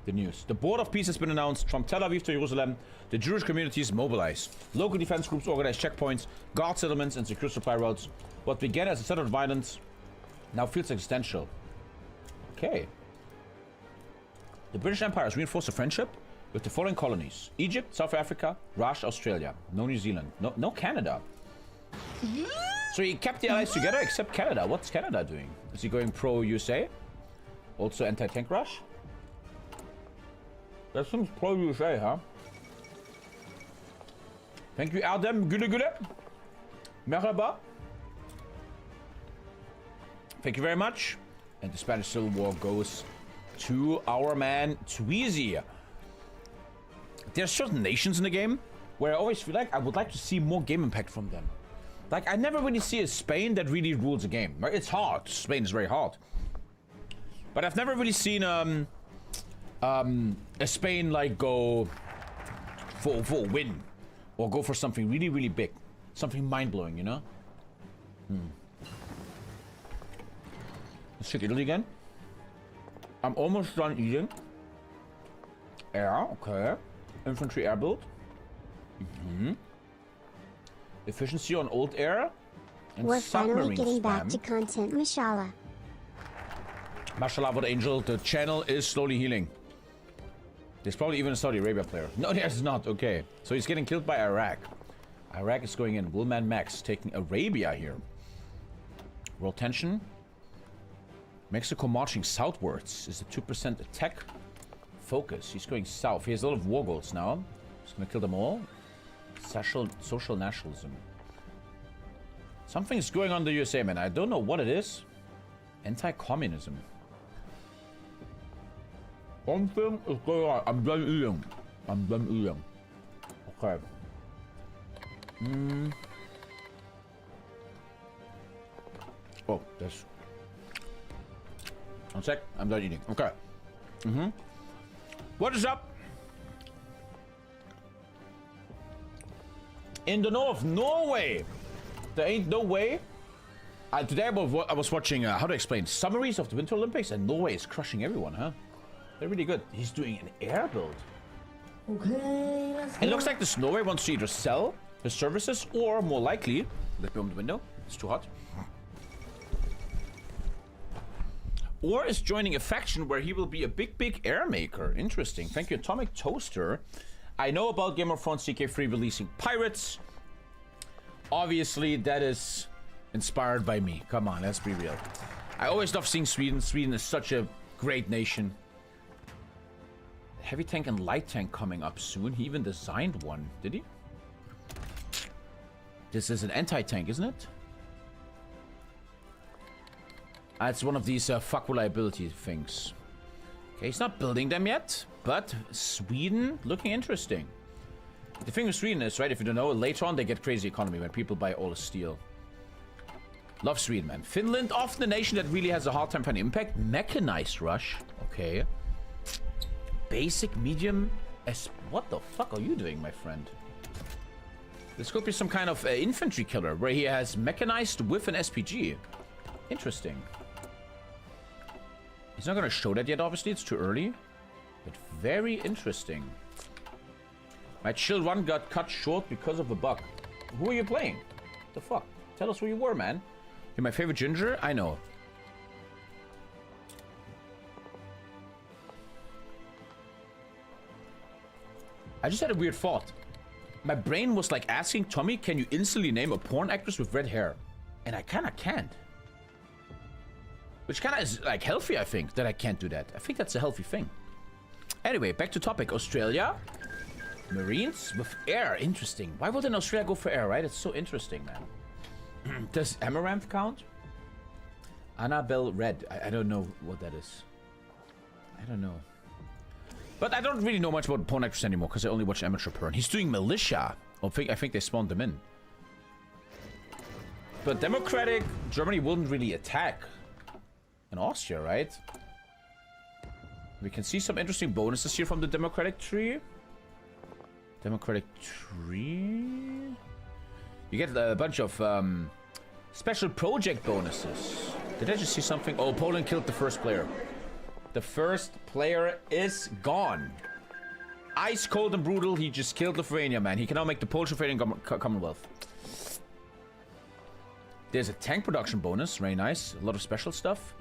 news? The Board of Peace has been announced. From Tel Aviv to Jerusalem, the Jewish communities mobilize. Local defense groups organize checkpoints, guard settlements, and secure supply routes. What began as a set of violence now feels existential. Okay. The British Empire has reinforced a friendship with the following colonies: Egypt, South Africa, Raj, Australia, no New Zealand, no Canada. So he kept the allies together except Canada. What's Canada doing? Is he going pro-USA? Also anti-tank rush? That seems pro-USA, huh? Thank you, Adem. Güle güle. Merhaba. Thank you very much. And the Spanish Civil War goes to our man Tweezy. There are certain nations in the game where I always feel like I would like to see more game impact from them. Like, I never really see a Spain that really rules a game. Right? It's hard. Spain is very hard. But I've never really seen a Spain like go for a win or go for something really, really big, something mind-blowing, you know? Let's check Italy again. I'm almost done eating. Air, okay. Infantry air build. Efficiency on old air. And We're finally submarine getting back spam. to content, mashallah. Mashallah, what angel. The channel is slowly healing. There's probably even a Saudi Arabia player. No, there's not. Okay. So he's getting killed by Iraq. Iraq is going in. Woolman Max taking Arabia here. World tension. Mexico marching southwards. Is a 2% attack. Focus. He's going south. He has a lot of war goals now. He's gonna kill them all. Social nationalism. Something's going on in the USA, man. I don't know what it is. Anti-communism. Something is going on. I'm done eating. I'm done eating. Okay. Oh, this. 1 sec. I'm done eating. Okay. What is up? In the north of Norway, there ain't no way. Today I was watching, how to explain, summaries of the Winter Olympics, and Norway is crushing everyone, huh? They're really good. He's doing an air build. Okay, let's go. It looks like this Norway wants to either sell his services, or more likely, let me open the window, it's too hot. Or is joining a faction where he will be a big air maker. Interesting. Thank you, Atomic Toaster. I know about Game of Thrones CK3 releasing pirates. Obviously, that is inspired by me. Come on, let's be real. I always love seeing Sweden. Sweden is such a great nation. Heavy tank and light tank coming up soon. He even designed one, did he? This is an anti-tank, isn't it? It's one of these fuck reliability things. Okay, he's not building them yet, but Sweden looking interesting. The thing with Sweden is, right, if you don't know, later on they get crazy economy when people buy all the steel. Love Sweden, man. Finland, often the nation that really has a hard time finding impact. Mechanized rush. Okay. Basic, medium, what the fuck are you doing, my friend? This could be some kind of infantry killer where he has mechanized with an SPG. Interesting. He's not going to show that yet, obviously. It's too early. But very interesting. My chill run got cut short because of a bug. Who are you playing? The fuck? Tell us who you were, man. You're my favorite ginger? I know. I just had a weird thought. My brain was like asking Tommy, can you instantly name a porn actress with red hair? And I kind of can't. Which kind of is like healthy, I think, that I can't do that. I think that's a healthy thing. Anyway, back to topic. Australia. Marines with air. Interesting. Why wouldn't Australia go for air, right? It's so interesting, man. Does Amaranth count? Annabelle Red. I don't know what that is. I don't know. But I don't really know much about porn actors anymore because I only watch amateur porn. He's doing militia. I think they spawned them in. But democratic Germany wouldn't really attack in Austria, right? We can see some interesting bonuses here from the democratic tree. Democratic tree. You get a bunch of special project bonuses. Did I just see something? Oh, Poland killed the first player. The first player is gone. Ice cold and brutal. He just killed Lithuania, man. He can now make the Polish-Lithuanian Commonwealth. There's a tank production bonus. Very nice. A lot of special stuff.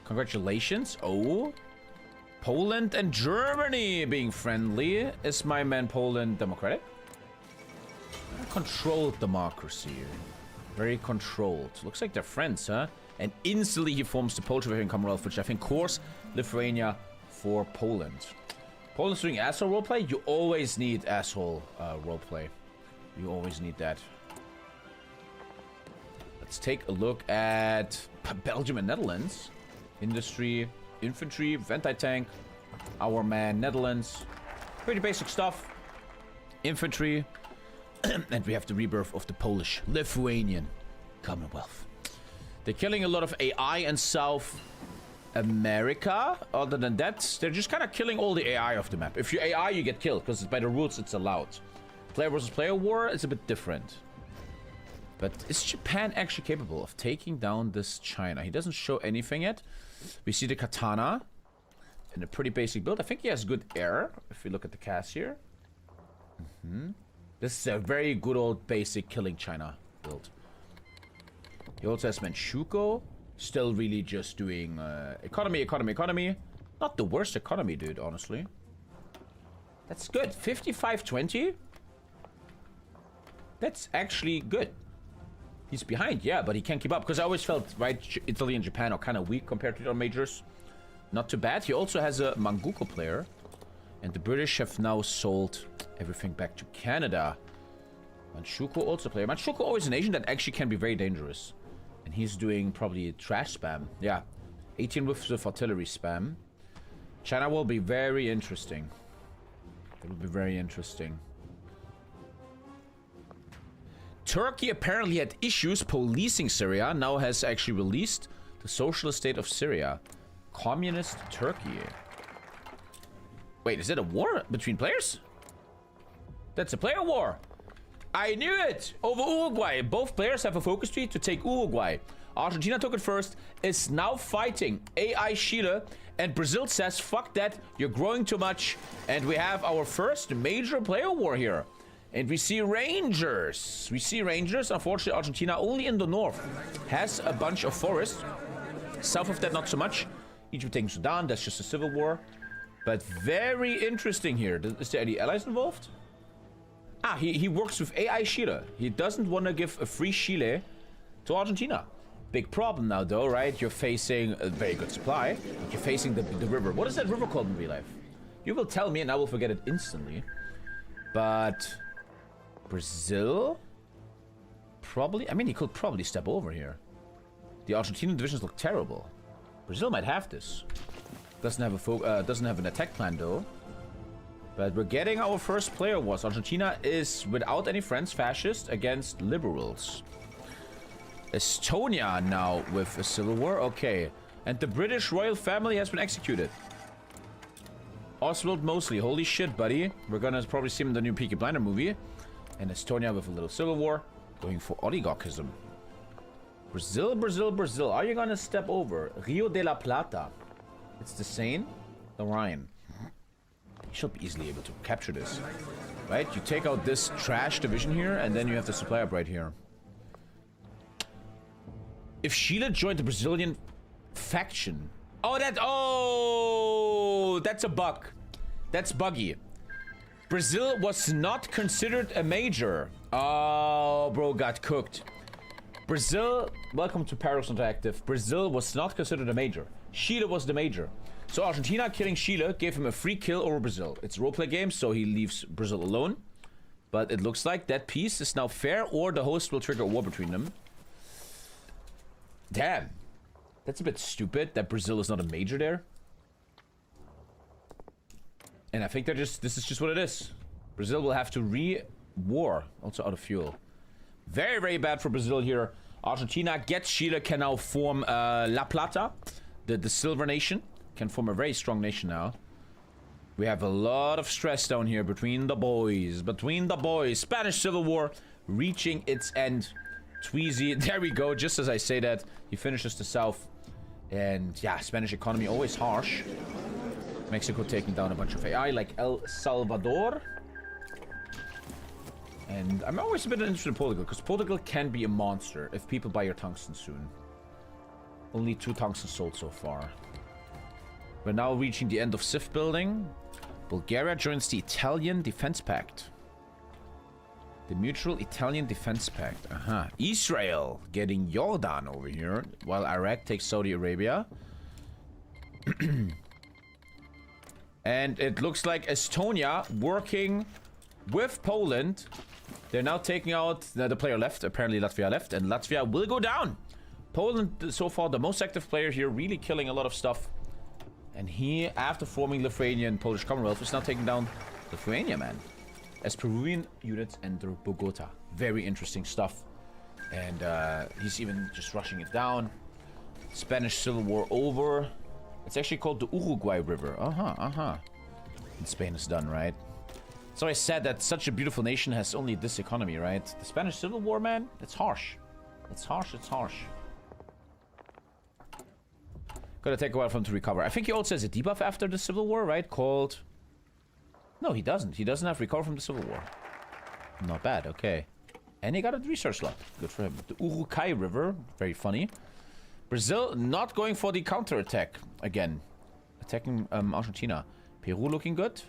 Congratulations. Oh. Poland and Germany being friendly. Is my man Poland democratic? Controlled democracy. Very controlled. Looks like they're friends, huh? And instantly he forms the Polish-Lithuanian Commonwealth, which I think cores Lithuania for Poland. Poland's doing asshole roleplay. You always need asshole roleplay. You always need that. Let's take a look at Belgium and Netherlands. Industry, infantry, anti-tank, our man Netherlands. Pretty basic stuff. Infantry. And we have the rebirth of the Polish-Lithuanian Commonwealth. They're killing a lot of AI in South America. Other than that, they're just kind of killing all the AI of the map. If you're AI, you get killed, because by the rules, it's allowed. Player versus player war is a bit different. But is Japan actually capable of taking down this China? He doesn't show anything yet. We see the katana in a pretty basic build. I think he has good air, if you look at the cast here. This is a very good old basic killing China build. He also has Manchukuo. Still really just doing economy. Not the worst economy, dude, honestly. That's good. 55-20. That's actually good. He's behind, yeah, but he can't keep up. Because I always felt, right, Italy and Japan are kind of weak compared to their majors. Not too bad. He also has a Manchukuo player. And the British have now sold everything back to Canada. Manchukuo also player. Manchukuo always an Asian that actually can be very dangerous. And he's doing probably trash spam. Yeah. 18 with artillery spam. China will be very interesting. It will be very interesting. Turkey apparently had issues policing Syria. Now has actually released the socialist state of Syria. Communist Turkey. Wait, is it a war between players? That's a player war. I knew it! Over Uruguay. Both players have a focus tree to take Uruguay. Argentina took it first, is now fighting AI Chile, and Brazil says, fuck that, you're growing too much. And we have our first major player war here. And we see Rangers. Unfortunately, Argentina only in the north has a bunch of forests. South of that, not so much. Egypt taking Sudan, that's just a civil war. But very interesting here. Is there any allies involved? Ah, he works with AI Chile. He doesn't want to give a free Chile to Argentina. Big problem now, though, right? You're facing a very good supply. You're facing the river. What is that river called in real life? You will tell me and I will forget it instantly. But Brazil? Probably. I mean, he could probably step over here. The Argentinian divisions look terrible. Brazil might have this. Doesn't have an attack plan, though. But we're getting our first player wars. Argentina is, without any friends, fascist against liberals. Estonia now with a civil war. Okay. And the British royal family has been executed. Oswald Mosley. Holy shit, buddy. We're gonna probably see him in the new Peaky Blinder movie. And Estonia with a little civil war. Going for oligarchism. Brazil. Are you gonna step over? Rio de la Plata. It's the Seine. The Rhine. You should be easily able to capture this. Right? You take out this trash division here, and then you have the supply up right here. If Chile joined the Brazilian faction... Oh, that's a bug. That's buggy. Brazil was not considered a major. Oh, bro got cooked. Brazil... Welcome to Paradox Interactive. Brazil was not considered a major. Chile was the major. So Argentina killing Chile gave him a free kill over Brazil. It's a roleplay game, so he leaves Brazil alone. But it looks like that peace is now fair, or the host will trigger a war between them. Damn. That's a bit stupid that Brazil is not a major there. And I think this is just what it is. Brazil will have to re-war. Also out of fuel. Very, very bad for Brazil here. Argentina gets Chile, can now form La Plata. The silver nation. Can form a very strong nation now. We have a lot of stress down here between the boys. Spanish Civil War reaching its end. Tweezy, there we go. Just as I say that, he finishes the south. And yeah, Spanish economy always harsh. Mexico taking down a bunch of AI like El Salvador. And I'm always a bit interested in Portugal, because Portugal can be a monster if people buy your tungsten soon. Only 2 tungsten sold so far. We're now reaching the end of Civ building. Bulgaria joins the Italian Defense Pact. The Mutual Italian Defense Pact. Israel getting Jordan over here, while Iraq takes Saudi Arabia. And it looks like Estonia working with Poland. They're now taking out the player left. Apparently Latvia left, and Latvia will go down. Poland, so far, the most active player here, really killing a lot of stuff. And he, after forming Lithuania and Polish Commonwealth, is now taking down Lithuania, man. As Peruvian units enter Bogota. Very interesting stuff. And he's even just rushing it down. Spanish Civil War over. It's actually called the Uruguay River. And Spain is done, right? So I said that such a beautiful nation has only this economy, right? The Spanish Civil War, man, it's harsh. It's harsh. Gonna take a while for him to recover. I think he also has a debuff after the Civil War, right? Called... No, he doesn't. He doesn't have recover from the Civil War. Not bad, okay. And he got a research slot. Good for him. The Uruguay River, very funny. Brazil not going for the counterattack again. Attacking Argentina. Peru looking good.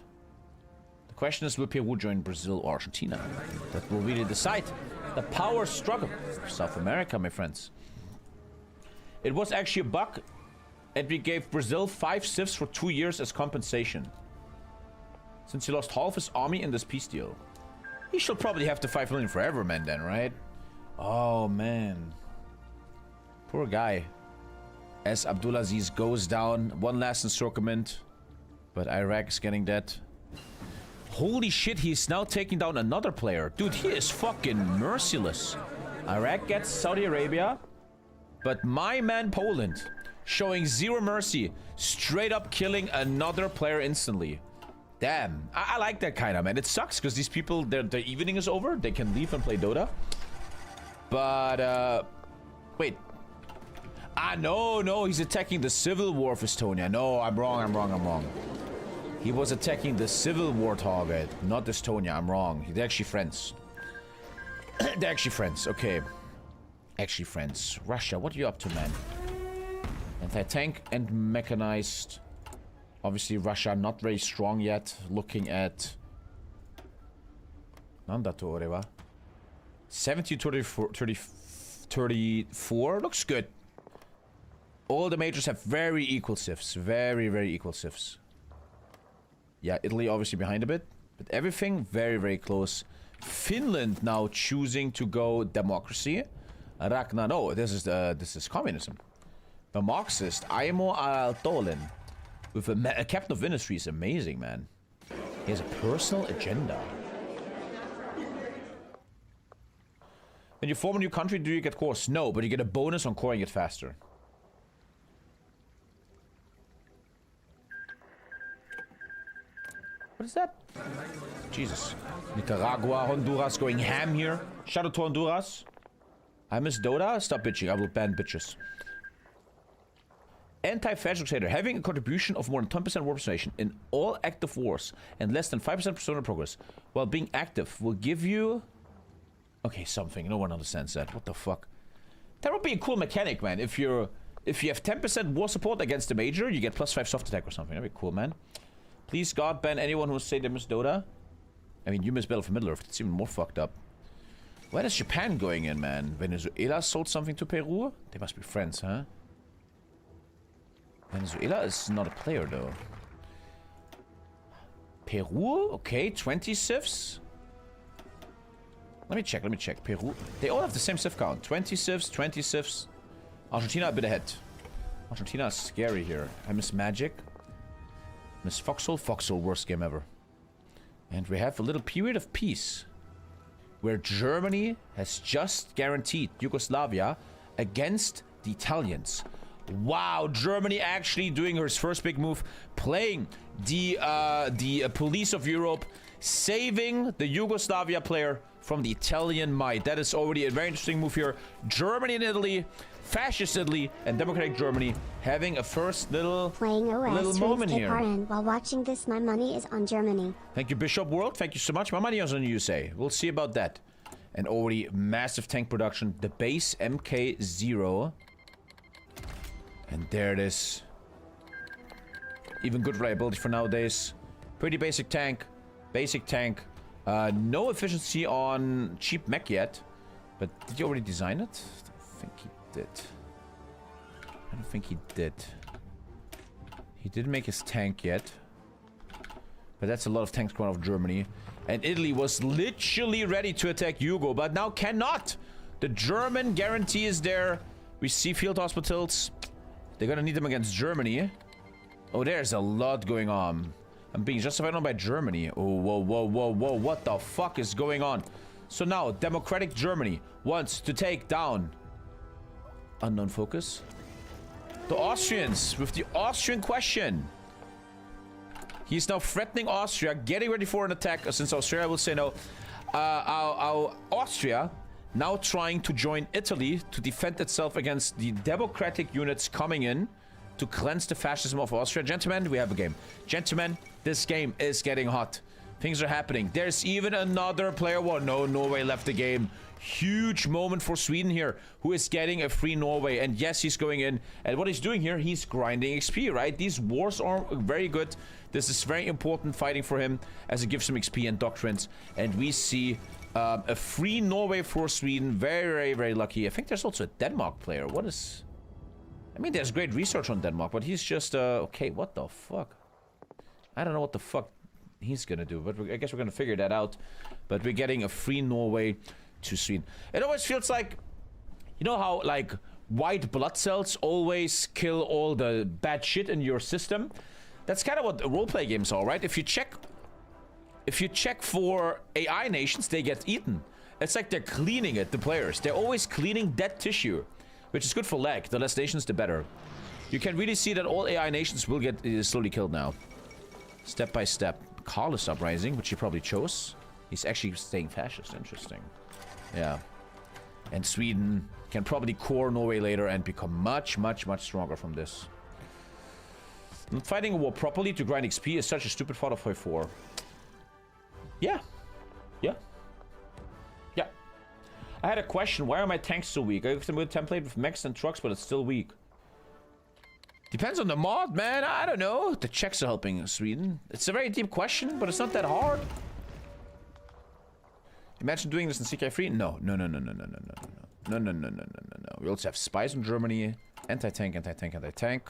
The question is, will Peru join Brazil or Argentina? That will really decide the power struggle of South America, my friends. It was actually a bug, and we gave Brazil 5 civs for 2 years as compensation. since he lost half his army in this peace deal. He shall probably have the 5 million forever, man, then, right? Oh, man. Poor guy. As Abdulaziz goes down, one last encirclement. But Iraq is getting that. Holy shit, he's now taking down another player. Dude, he is fucking merciless. Iraq gets Saudi Arabia. But my man Poland, showing zero mercy, straight up killing another player instantly. Damn, I like that kind of, man. It sucks because these people, their evening is over. They can leave and play Dota. But, wait. Ah, no, he's attacking the civil war of Estonia. No, I'm wrong. He was attacking the civil war target, not Estonia. I'm wrong. They're actually friends. They're actually friends, okay. Actually friends. Russia, what are you up to, man? Anti-tank and mechanized. Obviously, Russia not very strong yet. Looking at... 70 34 looks good. All the majors have very equal civs. Very equal civs. Yeah, Italy obviously behind a bit. But everything very close. Finland now choosing to go democracy. Ragnar, no, this is communism. The Marxist, Aimo Aaltonen, with a captain of industry is amazing, man. He has a personal agenda. When you form a new country, do you get cores? No, but you get a bonus on coring it faster. What is that? Jesus. Nicaragua, Honduras going ham here. Shout out to Honduras. I miss Dota. Stop bitching. I will ban bitches. Anti-fascist crusader. Having a contribution of more than 10% war participation in all active wars and less than 5% persona progress while being active will give you... Okay, something. No one understands that. What the fuck? That would be a cool mechanic, man. If you have 10% war support against the major, you get +5 soft attack or something. That'd be cool, man. Please, God, ban anyone who say they miss Dota. I mean, you miss Battle for Middle-earth. It's even more fucked up. Where is Japan going in, man? Venezuela sold something to Peru? They must be friends, huh? Venezuela is not a player, though. Peru? Okay, 20 civs. Let me check. Peru. They all have the same civ count. 20 civs, 20 civs. Argentina a bit ahead. Argentina is scary here. I miss Magic. Miss Foxhole. Foxhole, worst game ever. And we have a little period of peace. Where Germany has just guaranteed Yugoslavia against the Italians. Wow, Germany actually doing her first big move. Playing the police of Europe. Saving the Yugoslavia player from the Italian might. That is already a very interesting move here. Germany and Italy, fascist Italy and democratic Germany having a first little moment here. While watching this, my money is on Germany. Thank you, Bishop World. Thank you so much. My money is on the USA. We'll see about that. And already massive tank production. The base MK0. And there it is. Even good reliability for nowadays. Pretty basic tank. Basic tank. No efficiency on cheap mech yet. But did you already design it? I don't think he did. I don't think he did. He didn't make his tank yet. But that's a lot of tanks coming out of Germany. And Italy was literally ready to attack Yugo, but now cannot. The German guarantee is there. We see field hospitals. They're gonna need them against Germany. Oh, there's a lot going on. I'm being justified on by Germany. Oh, whoa. What the fuck is going on? So now, democratic Germany wants to take down... Unknown focus. The Austrians with the Austrian question. He's now threatening Austria, getting ready for an attack, since Austria will say no. Austria now trying to join Italy to defend itself against the democratic units coming in to cleanse the fascism of Austria. Gentlemen, we have a game. Gentlemen, this game is getting hot. Things are happening. There's even another player one. No, Norway left the game. Huge moment for Sweden here, who is getting a free Norway. And yes, he's going in. And what he's doing here, he's grinding XP, right? These wars are very good. This is very important fighting for him, as it gives him XP and doctrines. And we see a free Norway for Sweden. Very lucky. I think there's also a Denmark player. What is... I mean, there's great research on Denmark, but he's just... okay, what the fuck? I don't know what the fuck he's gonna do. But I guess we're gonna figure that out. But we're getting a free Norway to Sweden. It always feels like, you know how like white blood cells always kill all the bad shit in your system? That's kind of what roleplay games are, right? If you check for AI nations, they get eaten. It's like they're cleaning it, the players. They're always cleaning dead tissue, which is good for lag. The less nations, the better. You can really see that all AI nations will get slowly killed now. Step by step. Karl is uprising, which he probably chose. He's actually staying fascist. Interesting. Yeah. And Sweden can probably core Norway later and become much, much, much stronger from this. Not fighting a war properly to grind XP is such a stupid thought of Hoi 4. Yeah. Yeah. Yeah. I had a question. Why are my tanks so weak? I have a template with mechs and trucks, but it's still weak. Depends on the mod, man. I don't know. The Czechs are helping Sweden. It's a very deep question, but it's not that hard. Imagine doing this in CK3? No. No, no, no, no, no, no, no, no. No, no, no, no, no, no, no. We also have spies in Germany. Anti-tank, anti-tank, anti-tank.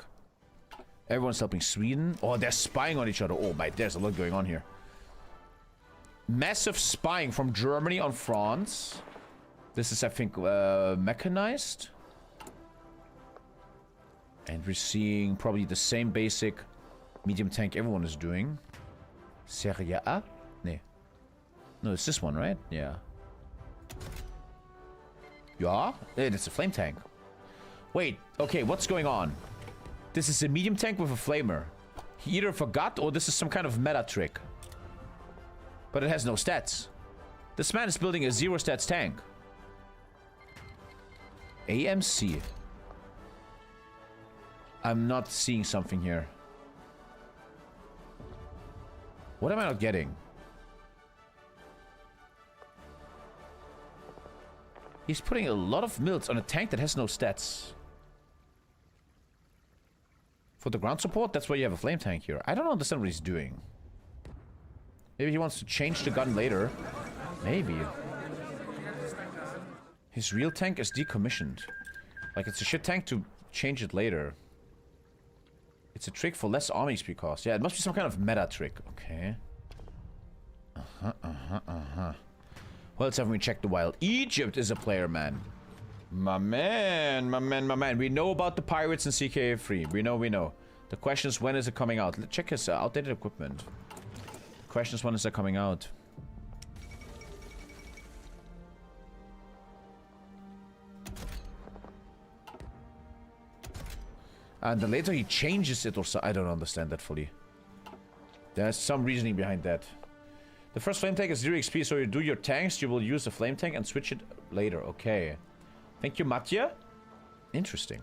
Everyone's helping Sweden. Oh, they're spying on each other. Oh, my, there's a lot going on here. Massive spying from Germany on France. This is, I think, mechanized. And we're seeing probably the same basic medium tank everyone is doing. Serie A? Nee. No, it's this one, right? Yeah. Yeah? It's a flame tank. Wait, okay, what's going on? This is a medium tank with a flamer. He either forgot or this is some kind of meta trick. But it has no stats. This man is building a 0 stats tank. AMC. I'm not seeing something here. What am I not getting? He's putting a lot of mills on a tank that has no stats. For the ground support, that's why you have a flame tank here. I don't understand what he's doing. Maybe he wants to change the gun later. Maybe. His real tank is decommissioned. Like, it's a shit tank to change it later. It's a trick for less army XP cost. Yeah, it must be some kind of meta trick. Okay. Well, let's have we check the wild. Egypt is a player, man. My man, my man, my man. We know about the pirates in CK3. We know. The question is, when is it coming out? Let's check his outdated equipment. The question is, when is it coming out? And the later he changes it or so. I don't understand that fully. There's some reasoning behind that. The first flame tank is 0 XP, so you do your tanks, you will use the flame tank and switch it later. Okay. Thank you, Mattia. Interesting.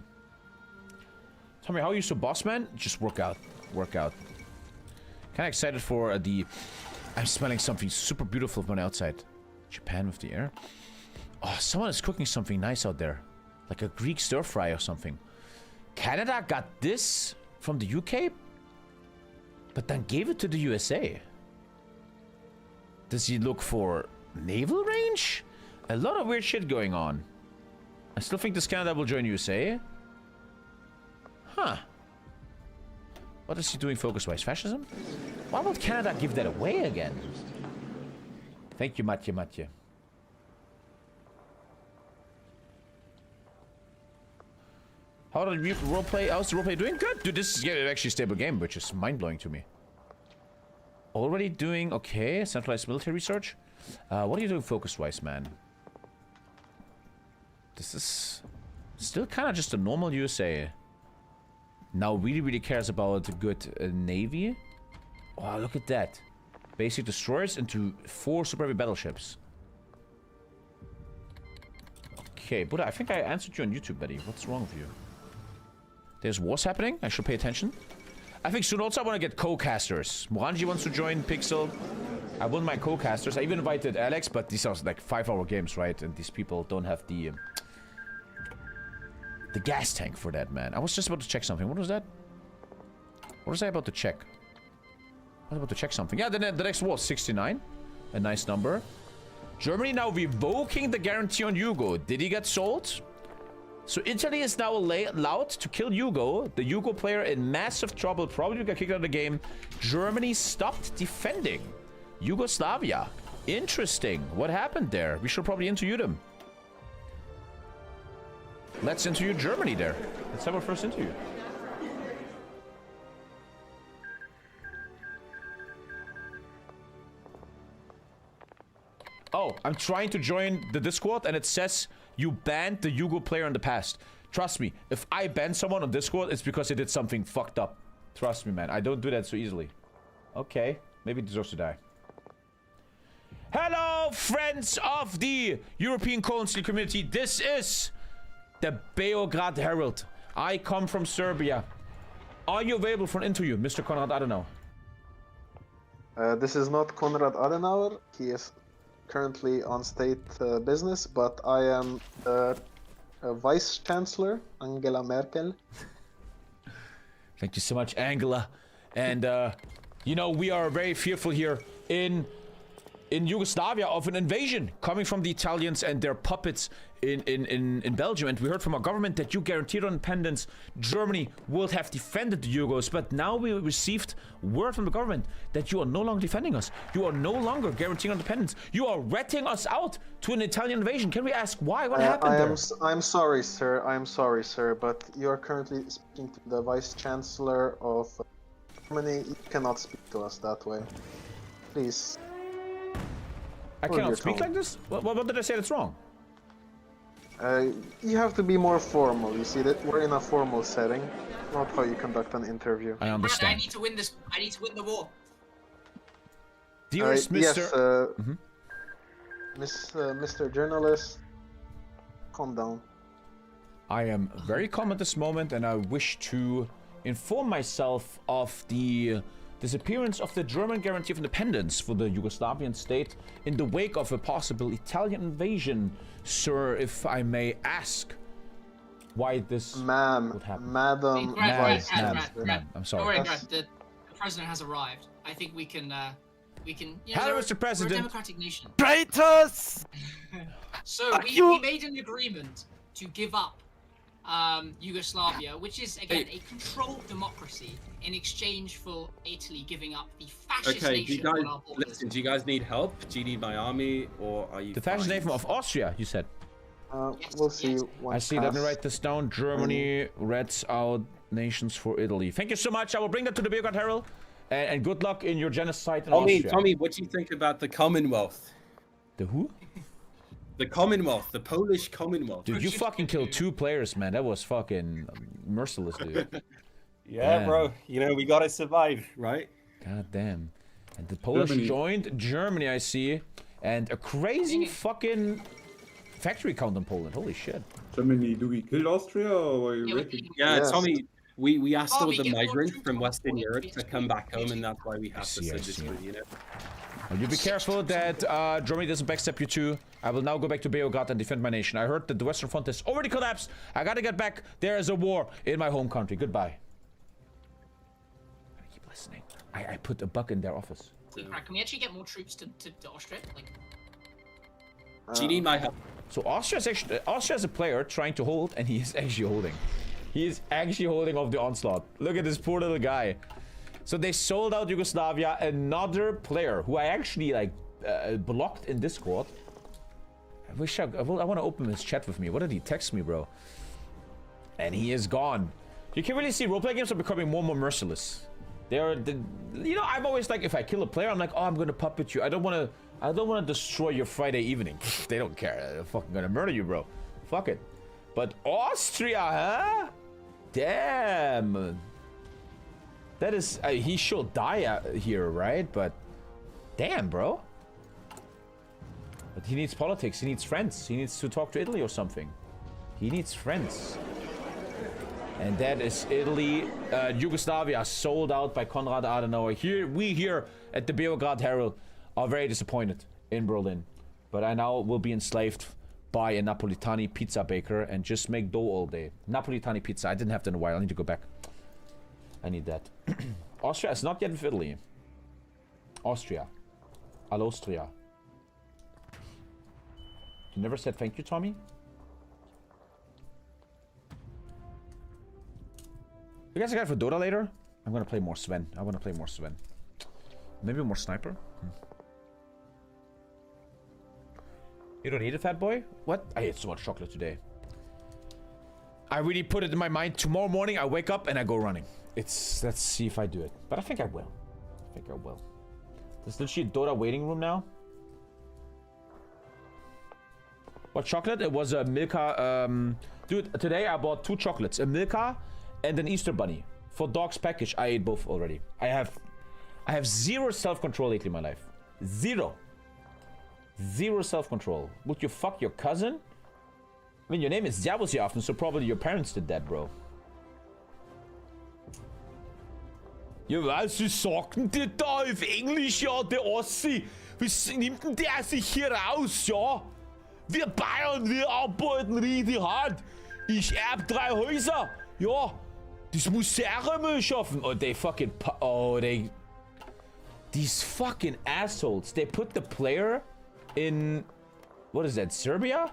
Tommy, how are you so boss, man? Just work out. Work out. Kind of excited for the... I'm smelling something super beautiful from the outside. Japan with the air. Oh, someone is cooking something nice out there. Like a Greek stir fry or something. Canada got this from the UK, but then gave it to the USA. Does he look for naval range? A lot of weird shit going on. I still think this Canada will join USA. Huh. What is he doing focus-wise? Fascism? Why would Canada give that away again? Thank you, Mathieu. How's the roleplay doing? Good. Dude, this is actually a stable game, which is mind-blowing to me. Already doing okay. Centralized military research. What are you doing focus-wise, man? This is still kind of just a normal USA. Now really cares about a good navy. Oh, look at that. Basic destroyers into 4 super heavy battleships. Okay, Buddha, I think I answered you on YouTube, buddy. What's wrong with you? There's wars happening. I should pay attention. I think soon also I want to get co-casters. Moranji wants to join Pixel. I want my co-casters. I even invited Alex, but these are like 5-hour games, right? And these people don't have the gas tank for that, man. I was just about to check something. What was that? What was I about to check? I was about to check something. Yeah, the next war, 69. A nice number. Germany now revoking the guarantee on Hugo. Did he get sold? So Italy is now allowed to kill Yugo. The Yugo player in massive trouble, probably got kicked out of the game. Germany stopped defending Yugoslavia. Interesting. What happened there? We should probably interview them. Let's interview Germany there. Let's have our first interview. Oh, I'm trying to join the Discord and it says you banned the Yugo player in the past. Trust me, if I ban someone on Discord, it's because they did something fucked up. Trust me, man. I don't do that so easily. Okay, maybe it deserves to die. Hello, friends of the European Council community. This is the Beograd Herald. I come from Serbia. Are you available for an interview, Mr. Konrad Adenauer? This is not Konrad Adenauer. He is currently on state business, but I am Vice Chancellor Angela Merkel. Thank you so much, Angela. And you know, we are very fearful here in Yugoslavia of an invasion coming from the Italians and their puppets in Belgium. And we heard from our government that you guaranteed on independence. Germany would have defended the Yugos, but now we received word from the government that you are no longer defending us. You are no longer guaranteeing independence. You are ratting us out to an Italian invasion. Can we ask why? What happened there? I'm sorry, sir. I'm sorry, sir, but you are currently speaking to the Vice Chancellor of Germany. You cannot speak to us that way. Please. I cannot speak like this? What did I say that's wrong? You have to be more formal. You see that we're in a formal setting, not how you conduct an interview. I understand. I need to win this. I need to win the war. Dearest Mr. Yes, Mr. Journalist, calm down. I am very calm at this moment, and I wish to inform myself of the disappearance of the German guarantee of independence for the Yugoslavian state in the wake of a possible Italian invasion. Sir, if I may ask why this would happen. Madam, Ma'am, I'm sorry. Don't worry, Grant, the president has arrived. I think we can, you know, Hello, Mr. President. We're a democratic nation. Traitors! So we made an agreement to give up Yugoslavia, which is again a controlled democracy, in exchange for Italy giving up the fascist nation on our borders. Listen, do you guys need help? Do you need my army, or are you? The fascist nation of Austria, you said. We'll see. I see. Let me write this down. Germany rats out nations for Italy. Thank you so much. I will bring that to the Beograd Herald. And good luck in your genocide in Austria. Tommy, what do you think about the Commonwealth? The who? The Commonwealth, the Polish Commonwealth. Dude, you fucking killed 2 players, man. That was fucking merciless, dude. Yeah, bro. You know, we gotta survive, right? God damn. And the Polish joined Germany, I see. And a crazy fucking factory count in Poland. Holy shit. Germany, do we kill Austria, or are you ready? Yeah, Tommy, we asked all the migrants from Western Europe to come back home, and that's why we have to send this through, you know? Well, you be careful that Germany doesn't backstep you too. I will now go back to Beograd and defend my nation. I heard that the Western Front has already collapsed. I gotta get back. There is a war in my home country. Goodbye. I keep listening. I put a bug in their office. Can we actually get more troops to Austria? Like, do you need my help? So Austria is a player trying to hold, and he is actually holding. He is actually holding off the onslaught. Look at this poor little guy. So they sold out Yugoslavia. Another player who I actually like blocked in Discord. I wish I want to open his chat with me. What did he text me, bro? And he is gone. You can really see roleplay games are becoming more and more merciless. You know, I'm always like, if I kill a player, I'm like, oh, I'm gonna puppet you. I don't want to destroy your Friday evening. They don't care. They're fucking gonna murder you, bro. Fuck it. But Austria, huh? Damn. That is, he should die here, right? But damn, bro. But he needs politics. He needs friends. He needs to talk to Italy or something. He needs friends. And that is Italy. Yugoslavia sold out by Konrad Adenauer. We here at the Beograd Herald are very disappointed in Berlin. But I now will be enslaved by a Napolitani pizza baker and just make dough all day. Napolitani pizza. I didn't have that in a while. I need to go back. I need that. Austria is not yet with Italy. Austria. All'Austria. You never said thank you, Tommy? You guys are for Dota later? I'm gonna play more Sven. I wanna play more Sven. Maybe more Sniper? You don't eat it, fat boy? What? I ate so much chocolate today. I really put it in my mind. Tomorrow morning, I wake up and I go running. Let's see if I do it. But I think I will. There's literally a Dota waiting room now. What chocolate? It was a Milka. Dude, today I bought 2 chocolates. A Milka and an Easter bunny. For dog's package, I ate both already. I have 0 self-control lately in my life. 0 self-control. Would you fuck your cousin? I mean, your name is Servus, so probably your parents did that, bro. Ja, was sagt denn der da auf Englisch, ja, der Ossi? Was nimmt denn der sich hier raus, ja? Wir Bayern, wir arbeiten richtig hart. Ich erb 3 Häuser. Ja, das muss er mal schaffen. Oh, they fucking... Oh, they... These fucking assholes. They put the player in... What is that, Serbia?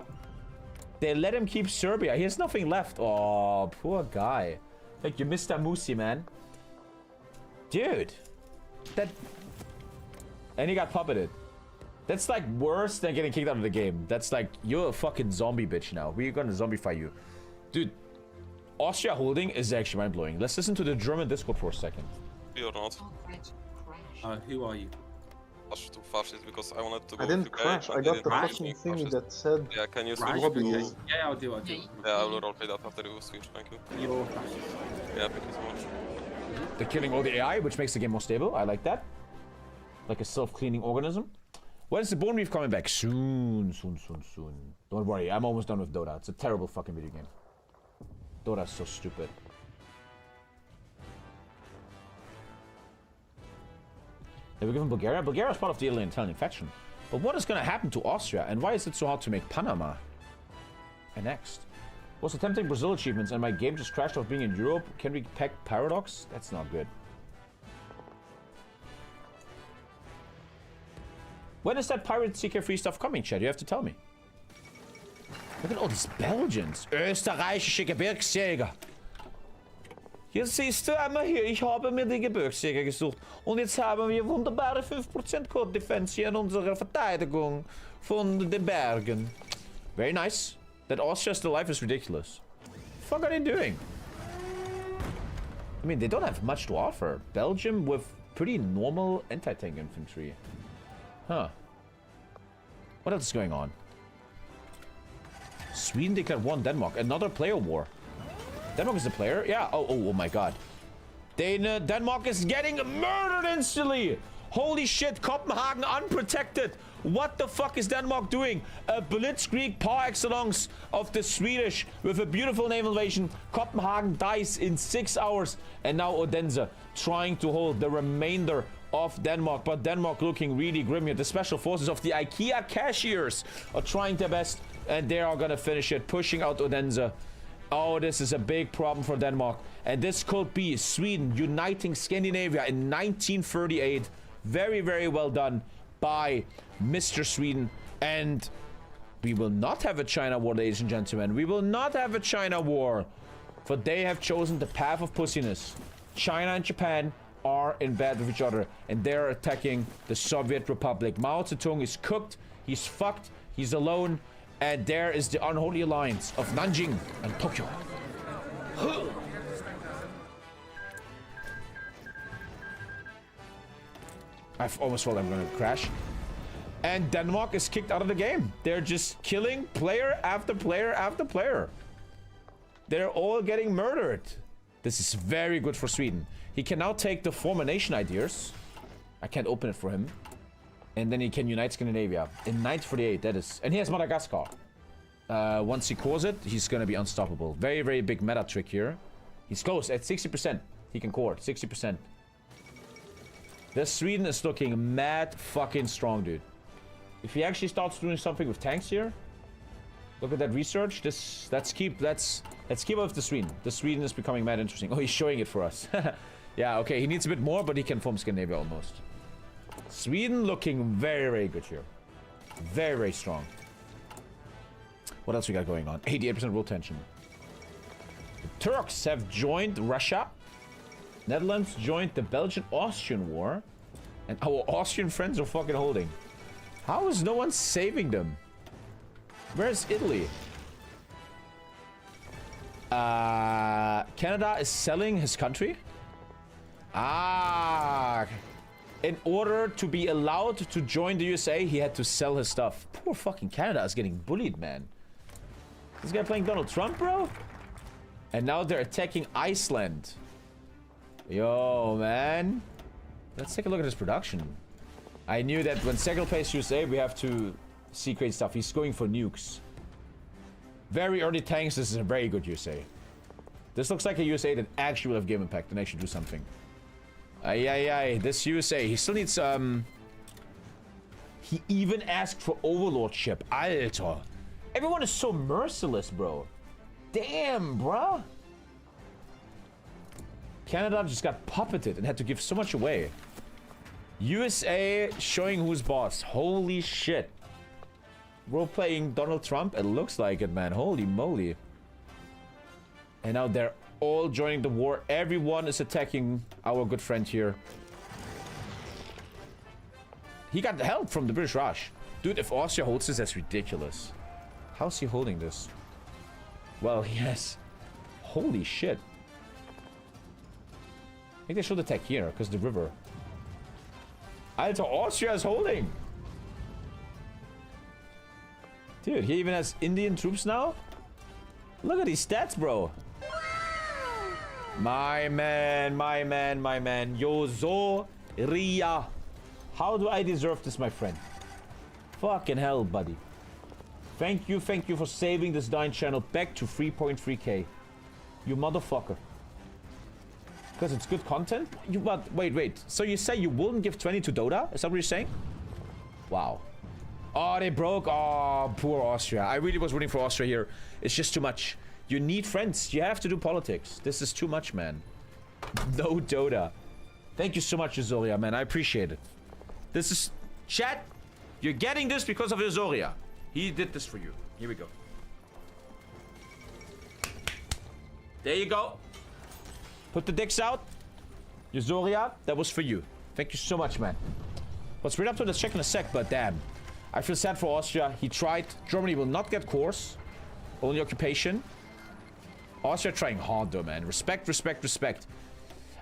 They let him keep Serbia. He has nothing left. Oh, poor guy. Thank you, Mr. Musi, man. Dude. That... And he got puppeted. That's like worse than getting kicked out of the game. That's like, you're a fucking zombie bitch now. We're gonna zombify you. Dude, Austria holding is actually mind-blowing. Let's listen to the German Discord for a second. You're not. Who are you? To fascist because I wanted to go. I didn't crash. I got the fucking thingy that said. Yeah, can you Crash? switch? Okay. Yeah, I'll do. Yeah, I will roleplay that after you switch. Thank you. You're fascist. Yeah, thank you so much. They're killing all the AI, which makes the game more stable. I like that. Like a self-cleaning organism. When is the Bone Reef coming back? Soon. Don't worry, I'm almost done with Dota. It's a terrible fucking video game. Dota is so stupid. They were given Bulgaria. Bulgaria is part of the Italian faction. But what is going to happen to Austria? And why is it so hard to make Panama? And next. Was attempting Brazil achievements and my game just crashed off being in Europe. Can we pack Paradox? That's not good. When is that Pirate CK3 stuff coming, Chad? You have to tell me. Look at all these Belgians. Österreichische Gebirgsjäger. Hier siehst du einmal hier, ich habe mir die Gebirgsjäger gesucht. Und jetzt haben wir wunderbare 5% Code Defense hier in unserer Verteidigung von den Bergen. Very nice. That Austria still alive is ridiculous. What the fuck are they doing? I mean, they don't have much to offer. Belgium with pretty normal anti-tank infantry. Huh. What else is going on? Sweden declared war on Denmark. Another player war. Denmark is the player? Yeah. Oh my god. Denmark is getting murdered instantly. Holy shit, Copenhagen unprotected. What the fuck is Denmark doing? A blitzkrieg par excellence of the Swedish with a beautiful naval invasion. Copenhagen dies in 6 hours. And now Odense trying to hold the remainder of Denmark. But Denmark looking really grim here. The special forces of the IKEA cashiers are trying their best. And they are gonna finish it, pushing out Odense. Oh, this is a big problem for Denmark. And this could be Sweden uniting Scandinavia in 1938. Very, very well done by Mr. Sweden. And we will not have a China war, ladies and gentlemen. We will not have a China war. For they have chosen the path of pussiness. China and Japan are in bed with each other. And they're attacking the Soviet Republic. Mao Zedong is cooked. He's fucked. He's alone. And there is the unholy alliance of Nanjing and Tokyo. I've almost thought I'm gonna crash. And Denmark is kicked out of the game. They're just killing player after player after player. They're all getting murdered. This is very good for Sweden. He can now take the formation ideas. I can't open it for him. And then he can unite Scandinavia. In 1948, that is... And he has Madagascar. Once he cores it, he's gonna be unstoppable. Very, very big meta trick here. He's close at 60%. He can core 60%. This Sweden is looking mad fucking strong, dude. If he actually starts doing something with tanks here... Look at that research. Let's keep with the Sweden. The Sweden is becoming mad interesting. Oh, he's showing it for us. Yeah, okay, he needs a bit more, but he can form Scandinavia almost. Sweden looking very, very good here. Very, very strong. What else we got going on? 88% world tension. The Turks have joined Russia Netherlands joined the Belgian-Austrian war, and our Austrian friends are fucking holding. How is no one saving them? Where's Italy? Canada is selling his country? Ah, in order to be allowed to join the USA, he had to sell his stuff. Poor fucking Canada is getting bullied, man. This guy playing Donald Trump, bro? And now they're attacking Iceland. Yo, man. Let's take a look at his production. I knew that when Segel plays USA, we have to see great stuff. He's going for nukes. Very early tanks. This is a very good USA. This looks like a USA that actually will have game impact and actually do something. Aye. This USA. He still needs, He even asked for overlordship. Alter. Everyone is so merciless, bro. Damn, bro. Canada just got puppeted and had to give so much away. USA showing who's boss. Holy shit. We're playing Donald Trump. It looks like it, man. Holy moly. And now they're all joining the war. Everyone is attacking our good friend here. He got help from the British Raj. Dude, if Austria holds this, that's ridiculous. How's he holding this? Well, yes. Holy shit. I think they should attack here, because the river. Alter, Austria is holding! Dude, he even has Indian troops now? Look at these stats, bro. My man. Yo, Ria. How do I deserve this, my friend? Fucking hell, buddy. Thank you for saving this Dine channel back to 3.3k. You motherfucker. Because it's good content? But wait. So you say you wouldn't give 20 to Dota? Is that what you're saying? Wow. Oh, they broke. Oh, poor Austria. I really was rooting for Austria here. It's just too much. You need friends. You have to do politics. This is too much, man. No Dota. Thank you so much, Azoria, man. I appreciate it. This is... Chat, you're getting this because of Azoria. He did this for you. Here we go. There you go. Put the dicks out. Azoria, that was for you. Thank you so much, man. What's right up to? Let's check in a sec, but damn. I feel sad for Austria. He tried. Germany will not get cores. Only occupation. Austria trying hard though, man. Respect.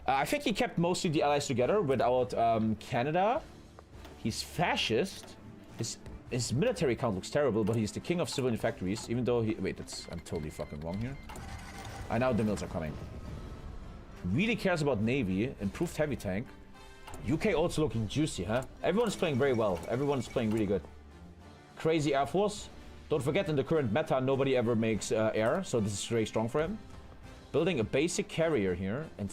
I think he kept mostly the allies together without Canada. He's fascist. His military count looks terrible, but he's the king of civilian factories. Even though he... Wait, I'm totally fucking wrong here. I know the mills are coming. Really cares about navy. Improved heavy tank. UK also looking juicy, huh? Everyone's playing very well. Everyone's playing really good. Crazy Air Force. Don't forget, in the current meta, nobody ever makes air, so this is very strong for him. Building a basic carrier here, and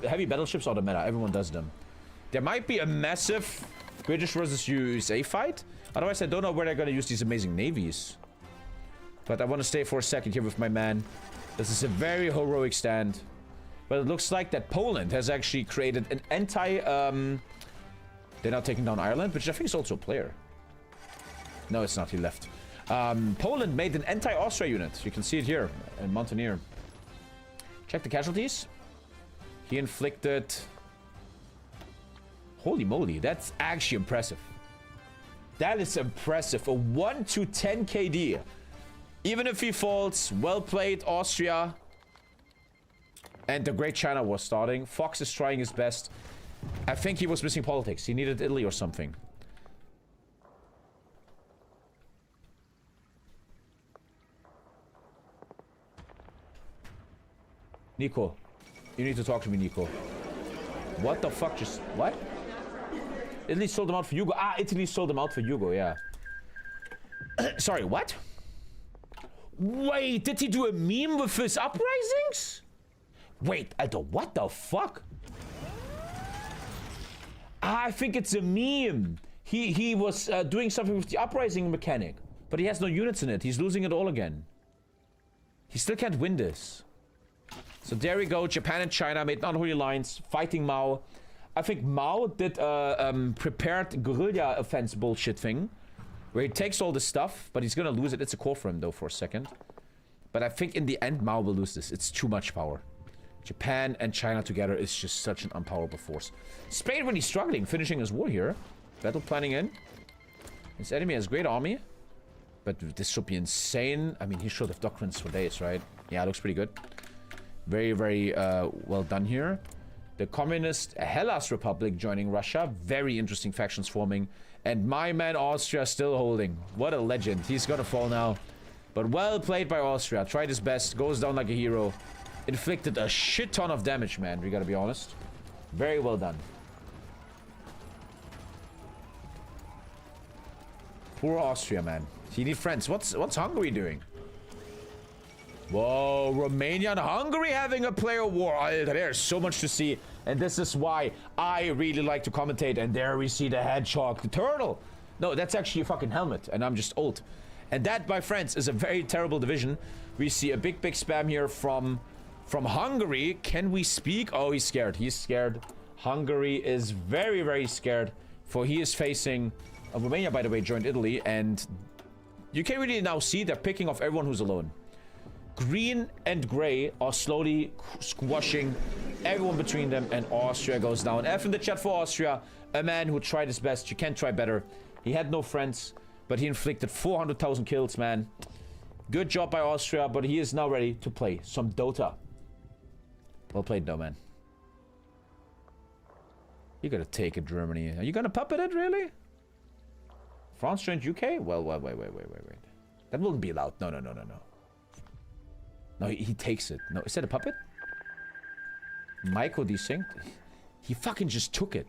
heavy battleships are the meta. Everyone does them. There might be a massive British versus USA fight. Otherwise, I don't know where they're gonna use these amazing navies. But I want to stay for a second here with my man. This is a very heroic stand. But it looks like that Poland has actually created an they're now taking down Ireland, which I think is also a player. No, it's not. He left. Poland made an anti-Austria unit. You can see it here in Montenegro. Check the casualties. He inflicted... Holy moly, that's actually impressive. That is impressive. A 1 to 10 KD. Even if he falls, well played, Austria. And the Great China War starting. Fox is trying his best. I think he was missing politics. He needed Italy or something. Nico. You need to talk to me, Nico. What the fuck just... What? Italy sold them out for Hugo. Ah, Italy sold them out for Hugo, yeah. Sorry, what? Wait, did he do a meme with his uprisings? Wait, Alter, what the fuck? Ah, I think it's a meme. He was doing something with the uprising mechanic. But he has no units in it. He's losing it all again. He still can't win this. So there we go. Japan and China made unholy alliance, fighting Mao. I think Mao did prepared guerrilla offense bullshit thing. Where he takes all this stuff, but he's gonna lose it. It's a core for him though for a second. But I think in the end Mao will lose this. It's too much power. Japan and China together is just such an unpowerful force. Spain really struggling, finishing his war here. Battle planning in. His enemy has great army. But this should be insane. I mean, he should have doctrines for days, right? Yeah, looks pretty good. Very, very well done here. The Communist Hellas Republic joining Russia. Very interesting factions forming. And my man Austria still holding. What a legend. He's gonna fall now. But well played by Austria. Tried his best. Goes down like a hero. Inflicted a shit ton of damage, man. We gotta be honest. Very well done. Poor Austria, man. He needs friends. What's Hungary doing? Whoa, Romania and Hungary having a player war. There's so much to see. And this is why I really like to commentate. And there we see the hedgehog, the turtle. No, that's actually a fucking helmet. And I'm just old. And that, my friends, is a very terrible division. We see a big spam here from Hungary. Can we speak? Oh, he's scared. He's scared. Hungary is very, very scared. For he is facing... Romania, by the way, joined Italy. And you can really now see they're picking off everyone who's alone. Green and gray are slowly squashing everyone between them. And Austria goes down. F in the chat for Austria. A man who tried his best. You can't try better. He had no friends. But he inflicted 400,000 kills, man. Good job by Austria. But he is now ready to play some Dota. Well played, though, man. You gotta take it, Germany. Are you gonna puppet it, really? France joined UK? Well, wait. That wouldn't be allowed. No. No, he takes it. No, is that a puppet? Micro desynced? He fucking just took it.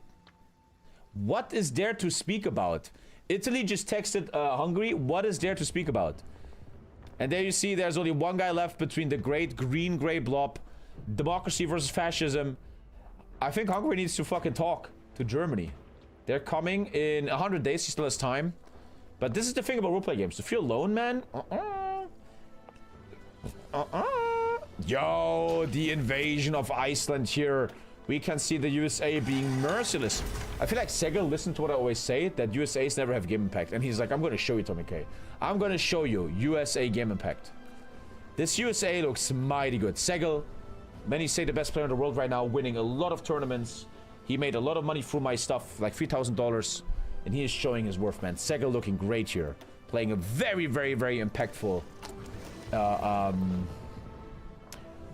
What is there to speak about? Italy just texted Hungary. What is there to speak about? And there you see there's only one guy left between the great green-gray blob. Democracy versus fascism. I think Hungary needs to fucking talk to Germany. They're coming in 100 days. He still has time. But this is the thing about roleplay games. If you're alone, man... Yo, the invasion of Iceland here. We can see the USA being merciless. I feel like Sega listened to what I always say, that USAs never have game impact. And he's like, I'm going to show you, TommyKay. I'm going to show you USA game impact. This USA looks mighty good. Segel, many say the best player in the world right now, winning a lot of tournaments. He made a lot of money through my stuff, like $3,000. And he is showing his worth, man. Segel looking great here. Playing a very, very, very impactful...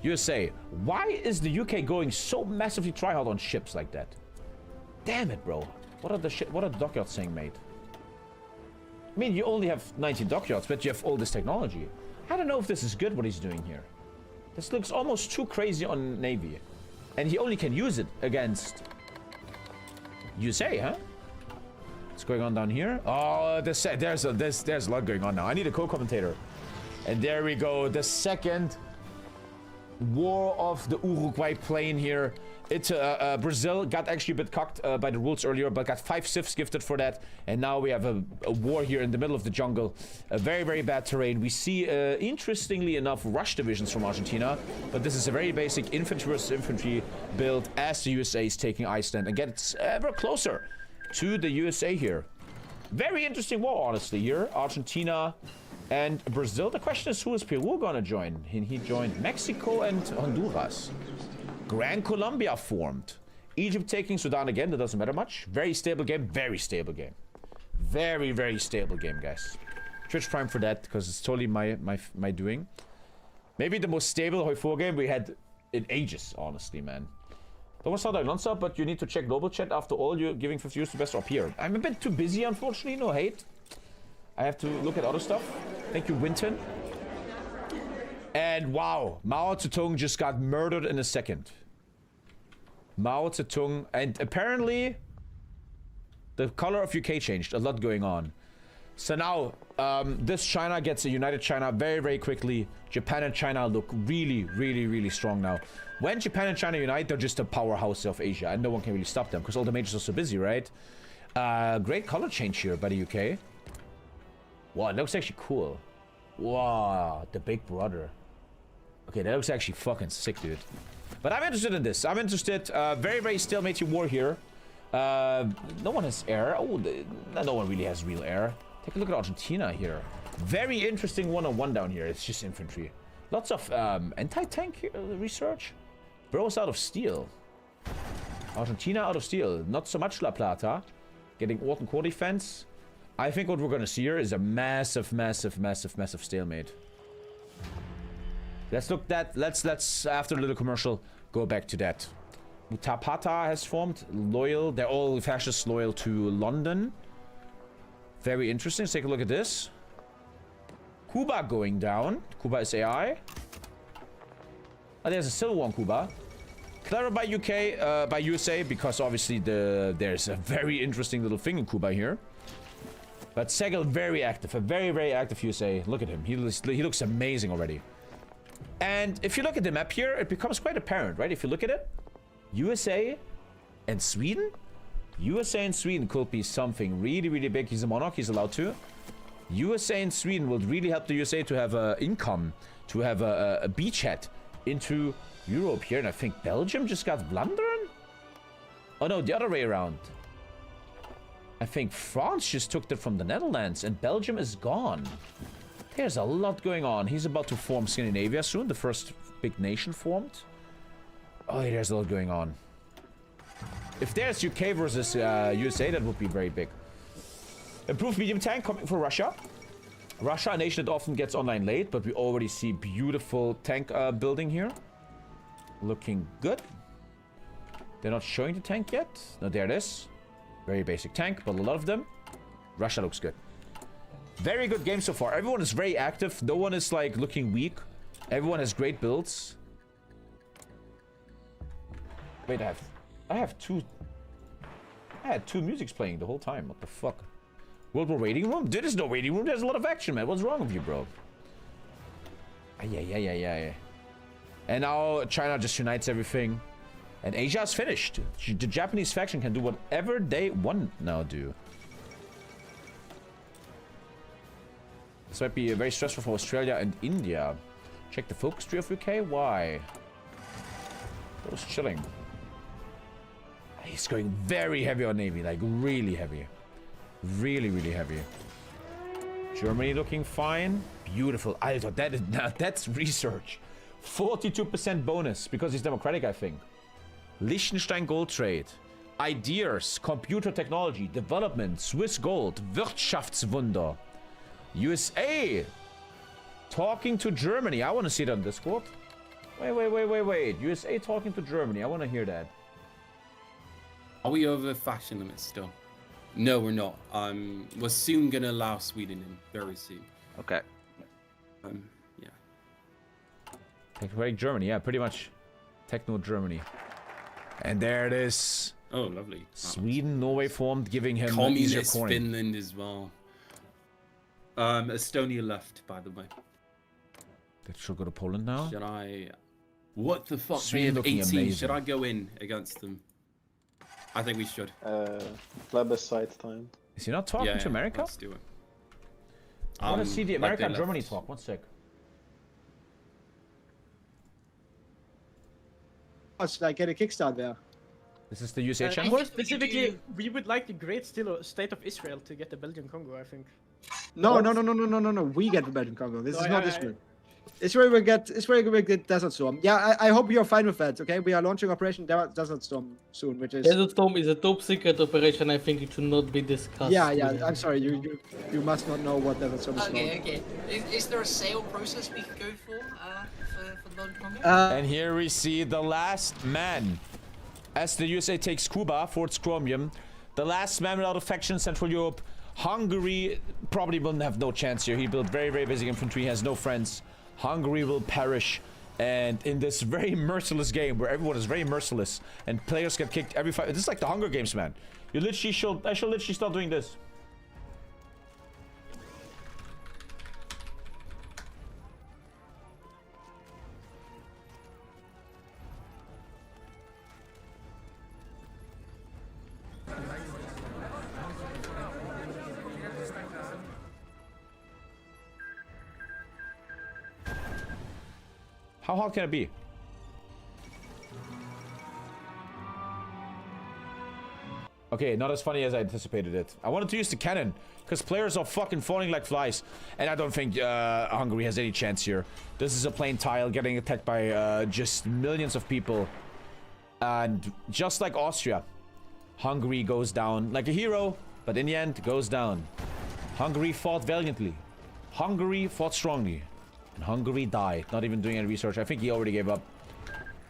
USA. Why is the UK going so massively tryhard on ships like that? Damn it, bro. What are the dockyards saying, mate? I mean, you only have 19 dockyards, but you have all this technology. I don't know if this is good, what he's doing here. This looks almost too crazy on Navy. And he only can use it against USA, huh? What's going on down here? Oh, there's a lot going on now. I need a co-commentator. And there we go. The second war of the Uruguay plain here. It's Brazil got actually a bit cocked by the rules earlier, but got 5 civs gifted for that. And now we have a war here in the middle of the jungle. A very, very bad terrain. We see, interestingly enough, rush divisions from Argentina. But this is a very basic infantry versus infantry build as the USA is taking Iceland and gets ever closer to the USA here. Very interesting war, honestly, here. Argentina and Brazil. The question is, who is Peru gonna join? He joined Mexico and Honduras. Gran Colombia formed. Egypt taking Sudan again. That doesn't matter much. Very stable game. Very stable game. Very, very stable game, guys. Twitch Prime for that, because it's totally my doing. Maybe the most stable Hoi4 game we had in ages, honestly, man. Don't want to start non sub, but you need to check global chat. After all, you're giving 50 views to best up here. I'm a bit too busy, unfortunately. No hate. I have to look at other stuff. Thank you, Winton. And wow, Mao Zedong just got murdered in a second. Mao Zedong, and apparently the color of UK changed. A lot going on. So now, this China gets a united China very, very quickly. Japan and China look really, really, really strong now. When Japan and China unite, they're just a powerhouse of Asia, and no one can really stop them because all the majors are so busy, right? Great color change here by the UK. Wow, it looks actually cool. Wow, the big brother. Okay, that looks actually fucking sick, dude. But I'm interested in this. I'm interested. Very, very stalemate war here. No one has air. Oh, no one really has real air. Take a look at Argentina here. Very interesting one-on-one down here. It's just infantry. Lots of anti-tank research. Bro's out of steel. Argentina out of steel. Not so much La Plata. Getting Orton core defense. I think what we're gonna see here is a massive, massive, massive, massive stalemate. Let's look that. Let's after a little commercial go back to that. Utapata has formed. Loyal. They're all fascists loyal to London. Very interesting. Let's take a look at this. Cuba going down. Cuba is AI. Oh, there's a civil war in Cuba. Clever by UK, by USA, because obviously there's a very interesting little thing in Cuba here. But Segel very active, a very, very active USA. Look at him. He looks amazing already. And if you look at the map here, it becomes quite apparent, right? If you look at it, USA and Sweden. USA and Sweden could be something really, really big. He's a monarch. He's allowed to. USA and Sweden would really help the USA to have an income, to have a beachhead into Europe here. And I think Belgium just got Vlaanderen? Oh no, the other way around. I think France just took that from the Netherlands and Belgium is gone. There's a lot going on. He's about to form Scandinavia soon, the first big nation formed. Oh, there's a lot going on. If there's UK versus USA, that would be very big. Improved medium tank coming for Russia. Russia, a nation that often gets online late, but we already see beautiful tank building here. Looking good. They're not showing the tank yet. No, there it is. Very basic tank, but a lot of them. Russia looks good. Very good game so far. Everyone is very active. No one is like looking weak. Everyone has great builds. Wait, I had two musics playing the whole time. What the fuck? World War waiting room? Dude, there's no waiting room. There's a lot of action, man. What's wrong with you, bro? Yeah. And now China just unites everything. And Asia is finished. The Japanese faction can do whatever they want now do. This might be very stressful for Australia and India. Check the focus tree of UK. Why? That was chilling. He's going very heavy on Navy. Like, really heavy. Really, really heavy. Germany looking fine. Beautiful. Alter, that's research. 42% bonus because he's democratic, I think. Liechtenstein gold trade. Ideas, computer technology, development, Swiss gold, Wirtschaftswunder. USA talking to Germany. I want to see that on Discord. Wait. USA talking to Germany. I want to hear that. Are we over faction limits still? No, we're not. We're soon gonna allow Sweden in. Very soon. Okay. Yeah. Technocratic Germany, yeah, pretty much. Techno Germany. And there it is. Oh, lovely. Sweden, Norway formed, giving him Communist coin. Finland as well. Estonia left, by the way. That should go to Poland now. Should I? What the fuck? Sweden They have looking 18. amazing. Should I go in against them? I think we should. Plebiscite time. Is he not talking to America? Let's do it. I want to see the America they and Germany left. talk. One sec. Like get a kickstart there. This is the USA channel? More specifically, we would like the great state of Israel to get the Belgian Congo, I think. No. We get the Belgian Congo. This No, is not I- Israel. Israel will get Desert Storm. Yeah, I hope you're fine with that. Okay, we are launching Operation Desert Storm soon, which is. Desert Storm is a top secret operation. I think it should not be discussed. Yeah. I'm sorry. You must not know what Desert Storm is. Okay. Is there a sale process we could go for the Belgian Congo? And here we see the last man. As the USA takes Cuba for its chromium. The last man without a faction in Central Europe. Hungary probably will have no chance here. He built very, very basic infantry. He has no friends. Hungary will perish. And in this very merciless game where everyone is very merciless and players get kicked every 5. This is like the Hunger Games, man. I shall literally start doing this. How hard can it be? Okay, not as funny as I anticipated it. I wanted to use the cannon, because players are fucking falling like flies. And I don't think Hungary has any chance here. This is a plain tile getting attacked by just millions of people. And just like Austria, Hungary goes down like a hero, but in the end goes down. Hungary fought valiantly. Hungary fought strongly. And Hungary died, not even doing any research. I think he already gave up.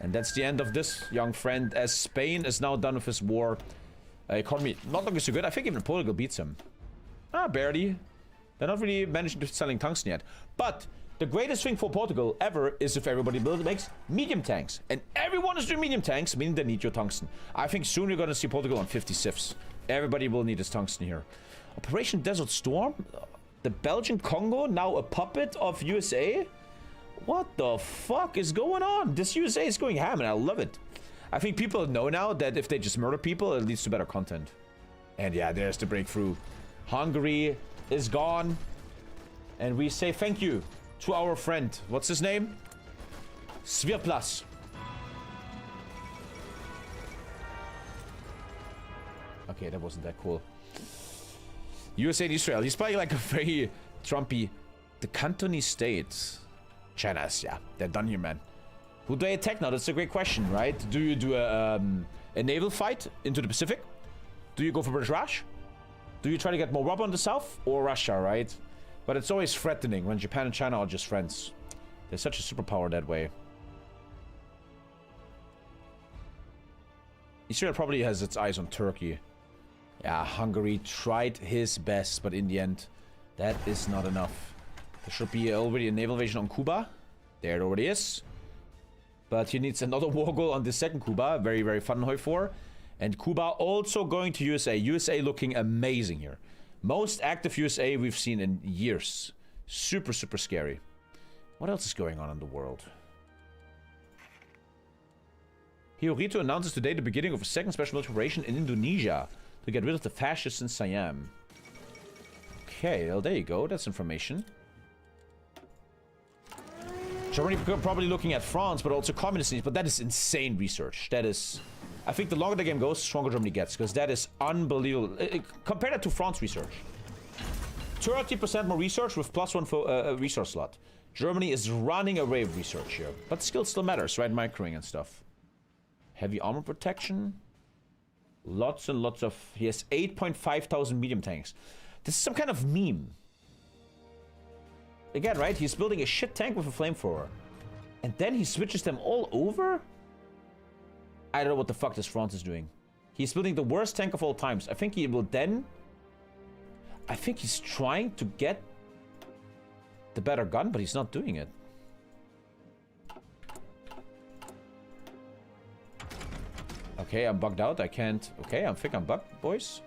And that's the end of this young friend, as Spain is now done with his war. Economy not looking so good. I think even Portugal beats him. Barely. They're not really managing to selling tungsten yet. But the greatest thing for Portugal ever is if everybody makes medium tanks. And everyone is doing medium tanks, meaning they need your tungsten. I think soon you're going to see Portugal on 50 civs. Everybody will need his tungsten here. Operation Desert Storm? The Belgian Congo now a puppet of USA? What the fuck is going on? This USA is going ham and I love it. I think people know now that if they just murder people, it leads to better content. And yeah, there's the breakthrough. Hungary is gone. And we say thank you to our friend. What's his name? Svirplas. Okay, that wasn't that cool. USA and Israel. He's probably like a very Trumpy. The Cantonese states. China's, yeah. They're done here, man. Who do they attack now? That's a great question, right? Do you do a naval fight into the Pacific? Do you go for British Raj? Do you try to get more rubber on the south? Or Russia, right? But it's always threatening when Japan and China are just friends. They're such a superpower that way. Israel probably has its eyes on Turkey. Yeah, Hungary tried his best, but in the end, that is not enough. There should be already a naval invasion on Cuba. There it already is. But he needs another war goal on the second Cuba. Very, very fun for. And Cuba also going to USA. USA looking amazing here. Most active USA we've seen in years. Super, super scary. What else is going on in the world? Hirohito announces today the beginning of a second special military operation in Indonesia to get rid of the fascists in Siam. Okay, well, there you go. That's information. Germany probably looking at France, but also communist needs. But that is insane research. That is... I think the longer the game goes, the stronger Germany gets. Because that is unbelievable. Compare that to France research. 30% more research with +1 for resource slot. Germany is running away with research here. But skill still matters, right? Microing and stuff. Heavy armor protection. Lots and lots of... He has 8,500 medium tanks. This is some kind of meme. Again, right? He's building a shit tank with a flamethrower. And then he switches them all over? I don't know what the fuck this France is doing. He's building the worst tank of all times. I think he will then... I think he's trying to get the better gun, but he's not doing it. Okay, I'm bugged out. I can't... Okay, I think I'm bugged, boys.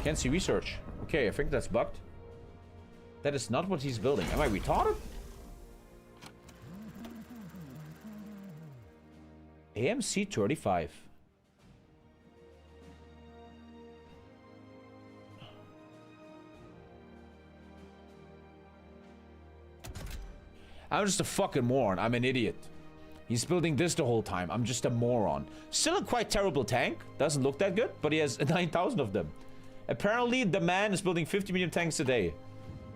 Can't see research. Okay, I think that's bugged. That is not what he's building. Am I retarded? AMC 35. I'm just a fucking moron. I'm an idiot. He's building this the whole time. I'm just a moron. Still a quite terrible tank. Doesn't look that good, but he has 9,000 of them. Apparently, the man is building 50 million tanks a day.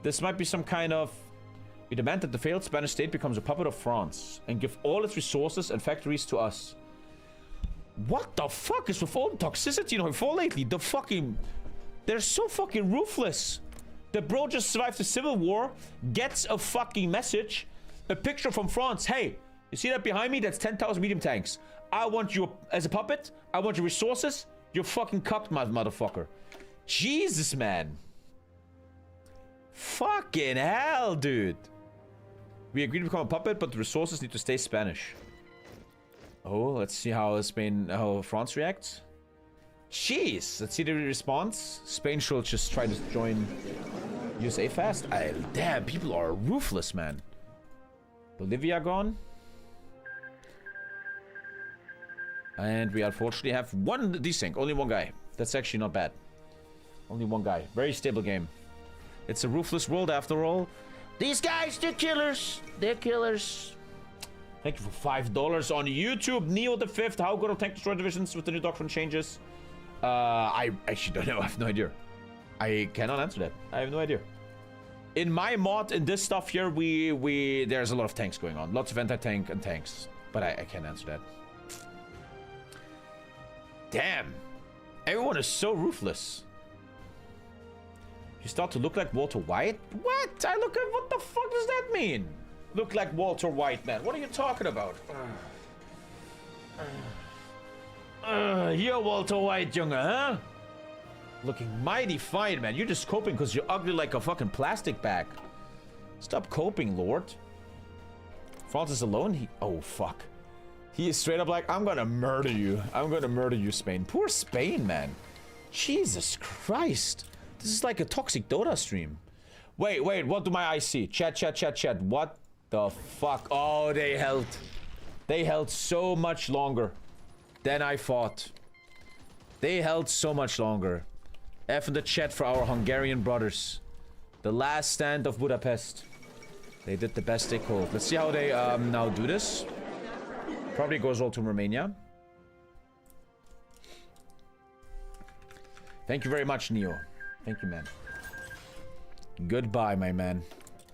This might be some kind of... We demand that the failed Spanish state becomes a puppet of France and give all its resources and factories to us. What the fuck is with all the toxicity in Hoi lately? The fucking... They're so fucking ruthless. The bro just survived the civil war, gets a fucking message, a picture from France. Hey, you see that behind me? That's 10,000 medium tanks. I want you as a puppet. I want your resources. You're fucking cucked, motherfucker. Jesus, man. Fucking hell, dude. We agreed to become a puppet, but the resources need to stay Spanish. Oh, let's see how France reacts. Jeez, let's see the response. Spain should just try to join USA fast. Damn, people are ruthless, man. Bolivia gone. And we unfortunately have one desync. Only one guy. That's actually not bad. Only one guy. Very stable game. It's a ruthless world after all. These guys, they're killers. They're killers. Thank you for $5 on YouTube. Neo the 5th. How good are tank destroyer divisions with the new doctrine changes? I actually don't know. I have no idea. I cannot answer that. I have no idea. In my mod, in this stuff here, there's a lot of tanks going on. Lots of anti-tank and tanks. But I can't answer that. Damn. Everyone is so ruthless. You start to look like Walter White? What? What the fuck does that mean? Look like Walter White, man. What are you talking about? You're Walter White, Junge, huh? Looking mighty fine, man. You're just coping because you're ugly like a fucking plastic bag. Stop coping, Lord. France is alone? Oh, fuck. He is straight up like, I'm gonna murder you. I'm gonna murder you, Spain. Poor Spain, man. Jesus Christ. This is like a toxic Dota stream. Wait, what do my eyes see? Chat. What the fuck? Oh, they held. They held so much longer than I thought. They held so much longer. F in the chat for our Hungarian brothers. The last stand of Budapest. They did the best they could. Let's see how they now do this. Probably goes all to Romania. Thank you very much, Neo. Thank you, man. Goodbye, my man.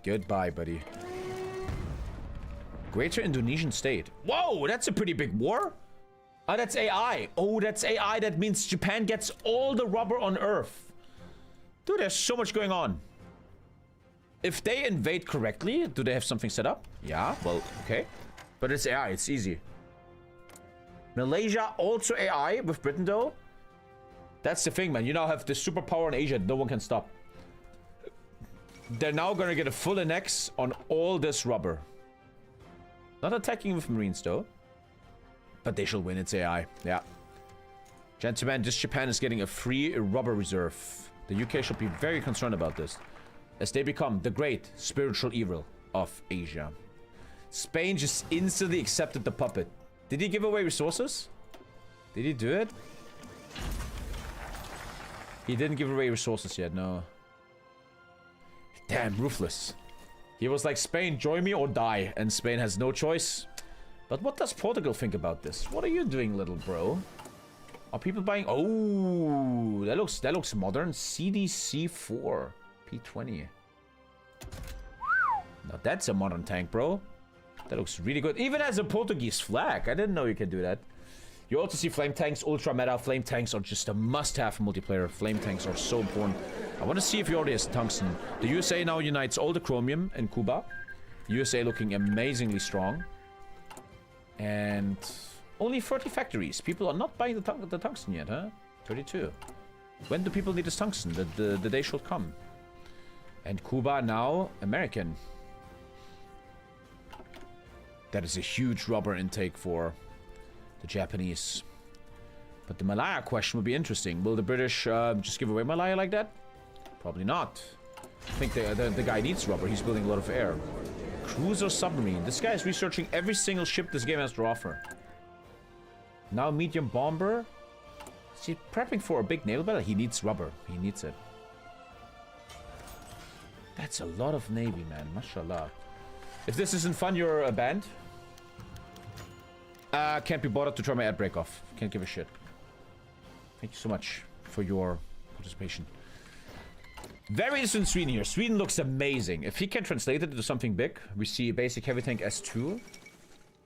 Goodbye, buddy. Greater Indonesian state. Whoa, that's a pretty big war. Oh, that's AI. Oh, that's AI. That means Japan gets all the rubber on Earth. Dude, there's so much going on. If they invade correctly, do they have something set up? Yeah, well, okay. But it's AI. It's easy. Malaysia, also AI with Britain, though. That's the thing, man. You now have the superpower in Asia. No one can stop. They're now going to get a full annex on all this rubber. Not attacking with Marines, though. But they shall win. It's AI. Yeah. Gentlemen, this Japan is getting a free rubber reserve. The UK should be very concerned about this, as they become the great spiritual evil of Asia. Spain just instantly accepted the puppet. Did he give away resources? Did he do it? He didn't give away resources yet, no. Damn, ruthless. He was like, Spain, join me or die. And Spain has no choice. But what does Portugal think about this? What are you doing, little bro? Are people buying... Oh, that looks modern. CDC-4. P20. Now that's a modern tank, bro. That looks really good. Even as a Portuguese flag. I didn't know you could do that. You also see flame tanks, ultra meta. Flame tanks are just a must-have for multiplayer. Flame tanks are so important. I want to see if he already has tungsten. The USA now unites all the chromium in Cuba. USA looking amazingly strong. And only 30 factories. People are not buying the tungsten yet, huh? 32. When do people need this tungsten? The day should come. And Cuba now American. That is a huge rubber intake for the Japanese. But the Malaya question would be interesting. Will the British just give away Malaya like that? Probably not. I think the guy needs rubber. He's building a lot of air. Cruiser submarine. This guy is researching every single ship this game has to offer. Now medium bomber. Is he prepping for a big naval battle? He needs rubber. He needs it. That's a lot of navy, man. Mashallah. If this isn't fun, you're a band. Can't be bothered to try my ad break off. Can't give a shit. Thank you so much for your participation. Very interesting in Sweden here. Sweden looks amazing. If he can translate it into something big, we see basic heavy tank S2.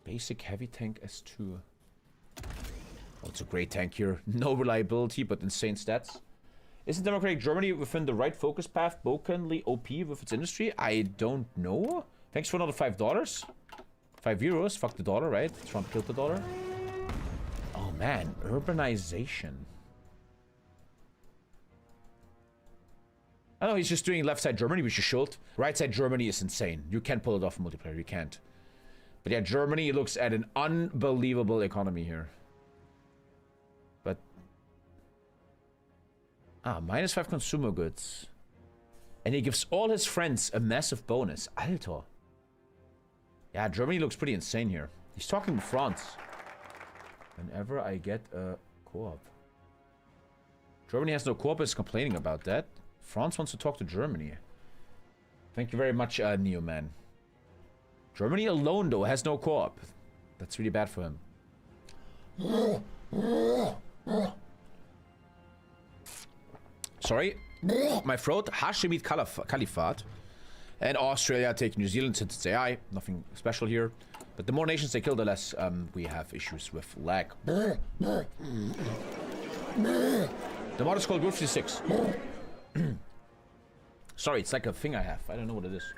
Basic heavy tank S2. Oh, it's a great tank here. No reliability, but insane stats. Isn't Democratic Germany within the right focus path, brokenly OP with its industry? I don't know. Thanks for another $5. 5 euros. Fuck the dollar, right? Trump killed the dollar. Oh man, urbanization. I know he's just doing left side Germany, which is should. Right side Germany is insane. You can't pull it off in multiplayer. You can't. But yeah, Germany looks at an unbelievable economy here. But -5 consumer goods. And he gives all his friends a massive bonus. Alter. Yeah, Germany looks pretty insane here. He's talking with France. Whenever I get a co-op. Germany has no co-op, is complaining about that. France wants to talk to Germany. Thank you very much, Neo Man. Germany alone, though, has no co-op. That's really bad for him. Sorry. My throat. Hashemite Caliphate. And Australia take New Zealand since it's AI. Nothing special here. But the more nations they kill, the less we have issues with lag. The mod is called Wolf 56. Sorry, it's like a thing I have. I don't know what it is.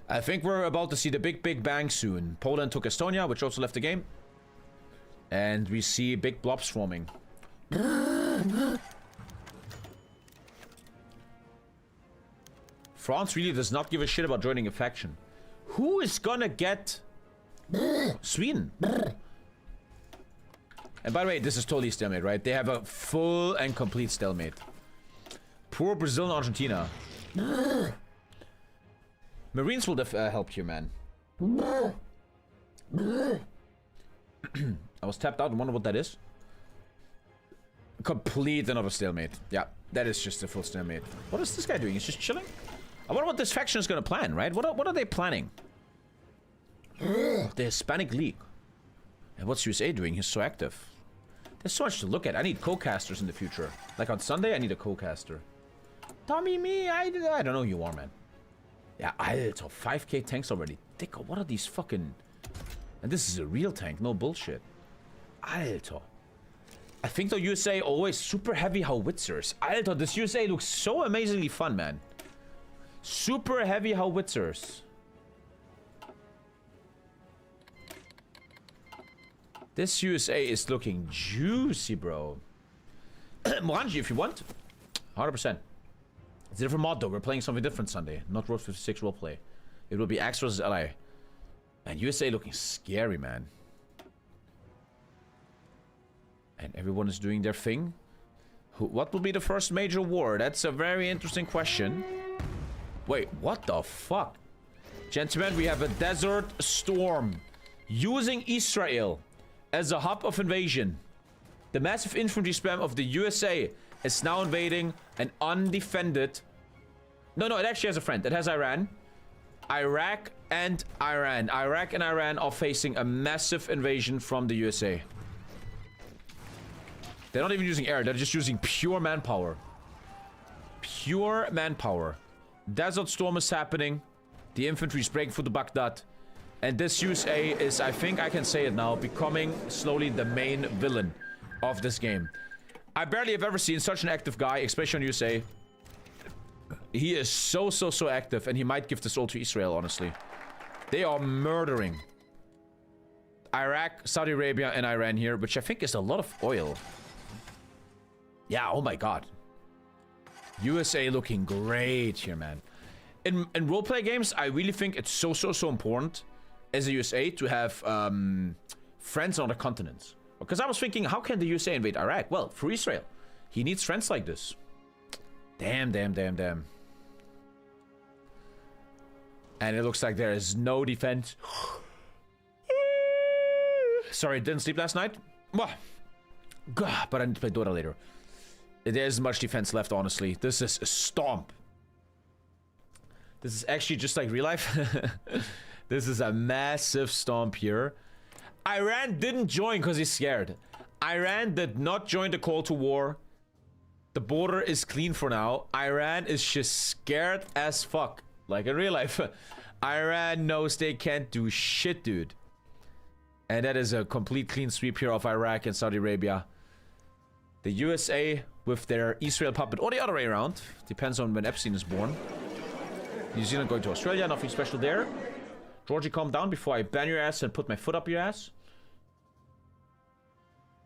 I think we're about to see the big bang soon. Poland took Estonia, which also left the game. And we see big blobs forming. France really does not give a shit about joining a faction. Who is gonna get Sweden? And by the way, this is totally stalemate, right? They have a full and complete stalemate. Poor Brazil and Argentina. Marines will help here, man. I was tapped out. I wonder what that is. Complete another stalemate. Yeah, that is just a full stalemate. What is this guy doing? He's just chilling? I wonder what this faction is going to plan, right? What are they planning? The Hispanic League. And what's USA doing? He's so active. There's so much to look at. I need co-casters in the future. Like on Sunday, I need a co-caster. Tommy, me, I don't know who you are, man. Yeah, it's 5k tanks already. Dicko, what are these fucking... And this is a real tank, no bullshit. Alter. I think the USA always super heavy howitzers. Alter, this USA looks so amazingly fun, man. Super heavy howitzers. This USA is looking juicy, bro. Morangi, if you want. 100%. It's a different mod, though. We're playing something different Sunday. Not Road 56 roleplay. It will be Axe versus LI. And USA looking scary, man. And everyone is doing their thing. What will be the first major war? That's a very interesting question. Wait, what the fuck? Gentlemen, we have a desert storm. Using Israel as a hub of invasion. The massive infantry spam of the USA is now invading an undefended... No, it actually has a friend. It has Iran. Iraq and Iran. Iraq and Iran are facing a massive invasion from the USA. They're not even using air. They're just using pure manpower. Pure manpower. Desert storm is happening. The infantry is breaking through the Baghdad. And this USA is, I think I can say it now, becoming slowly the main villain of this game. I barely have ever seen such an active guy, especially on USA. He is so active, and he might give this all to Israel, honestly. They are murdering Iraq, Saudi Arabia, and Iran here, which I think is a lot of oil. Yeah, oh my god. USA looking great here, man. In roleplay games, I really think it's so important as a USA to have friends on the continents. Because I was thinking, how can the USA invade Iraq? Well, through Israel. He needs friends like this. Damn. And it looks like there is no defense. Sorry, didn't sleep last night. God, but I need to play Dota later. There isn't much defense left, honestly. This is a stomp. This is actually just like real life. This is a massive stomp here. Iran didn't join because he's scared. Iran did not join the call to war. The border is clean for now. Iran is just scared as fuck. Like in real life. Iran knows they can't do shit, dude. And that is a complete clean sweep here of Iraq and Saudi Arabia. The USA with their Israel puppet, or the other way around. Depends on when Epstein is born. New Zealand going to Australia, nothing special there. Georgie, calm down before I ban your ass and put my foot up your ass.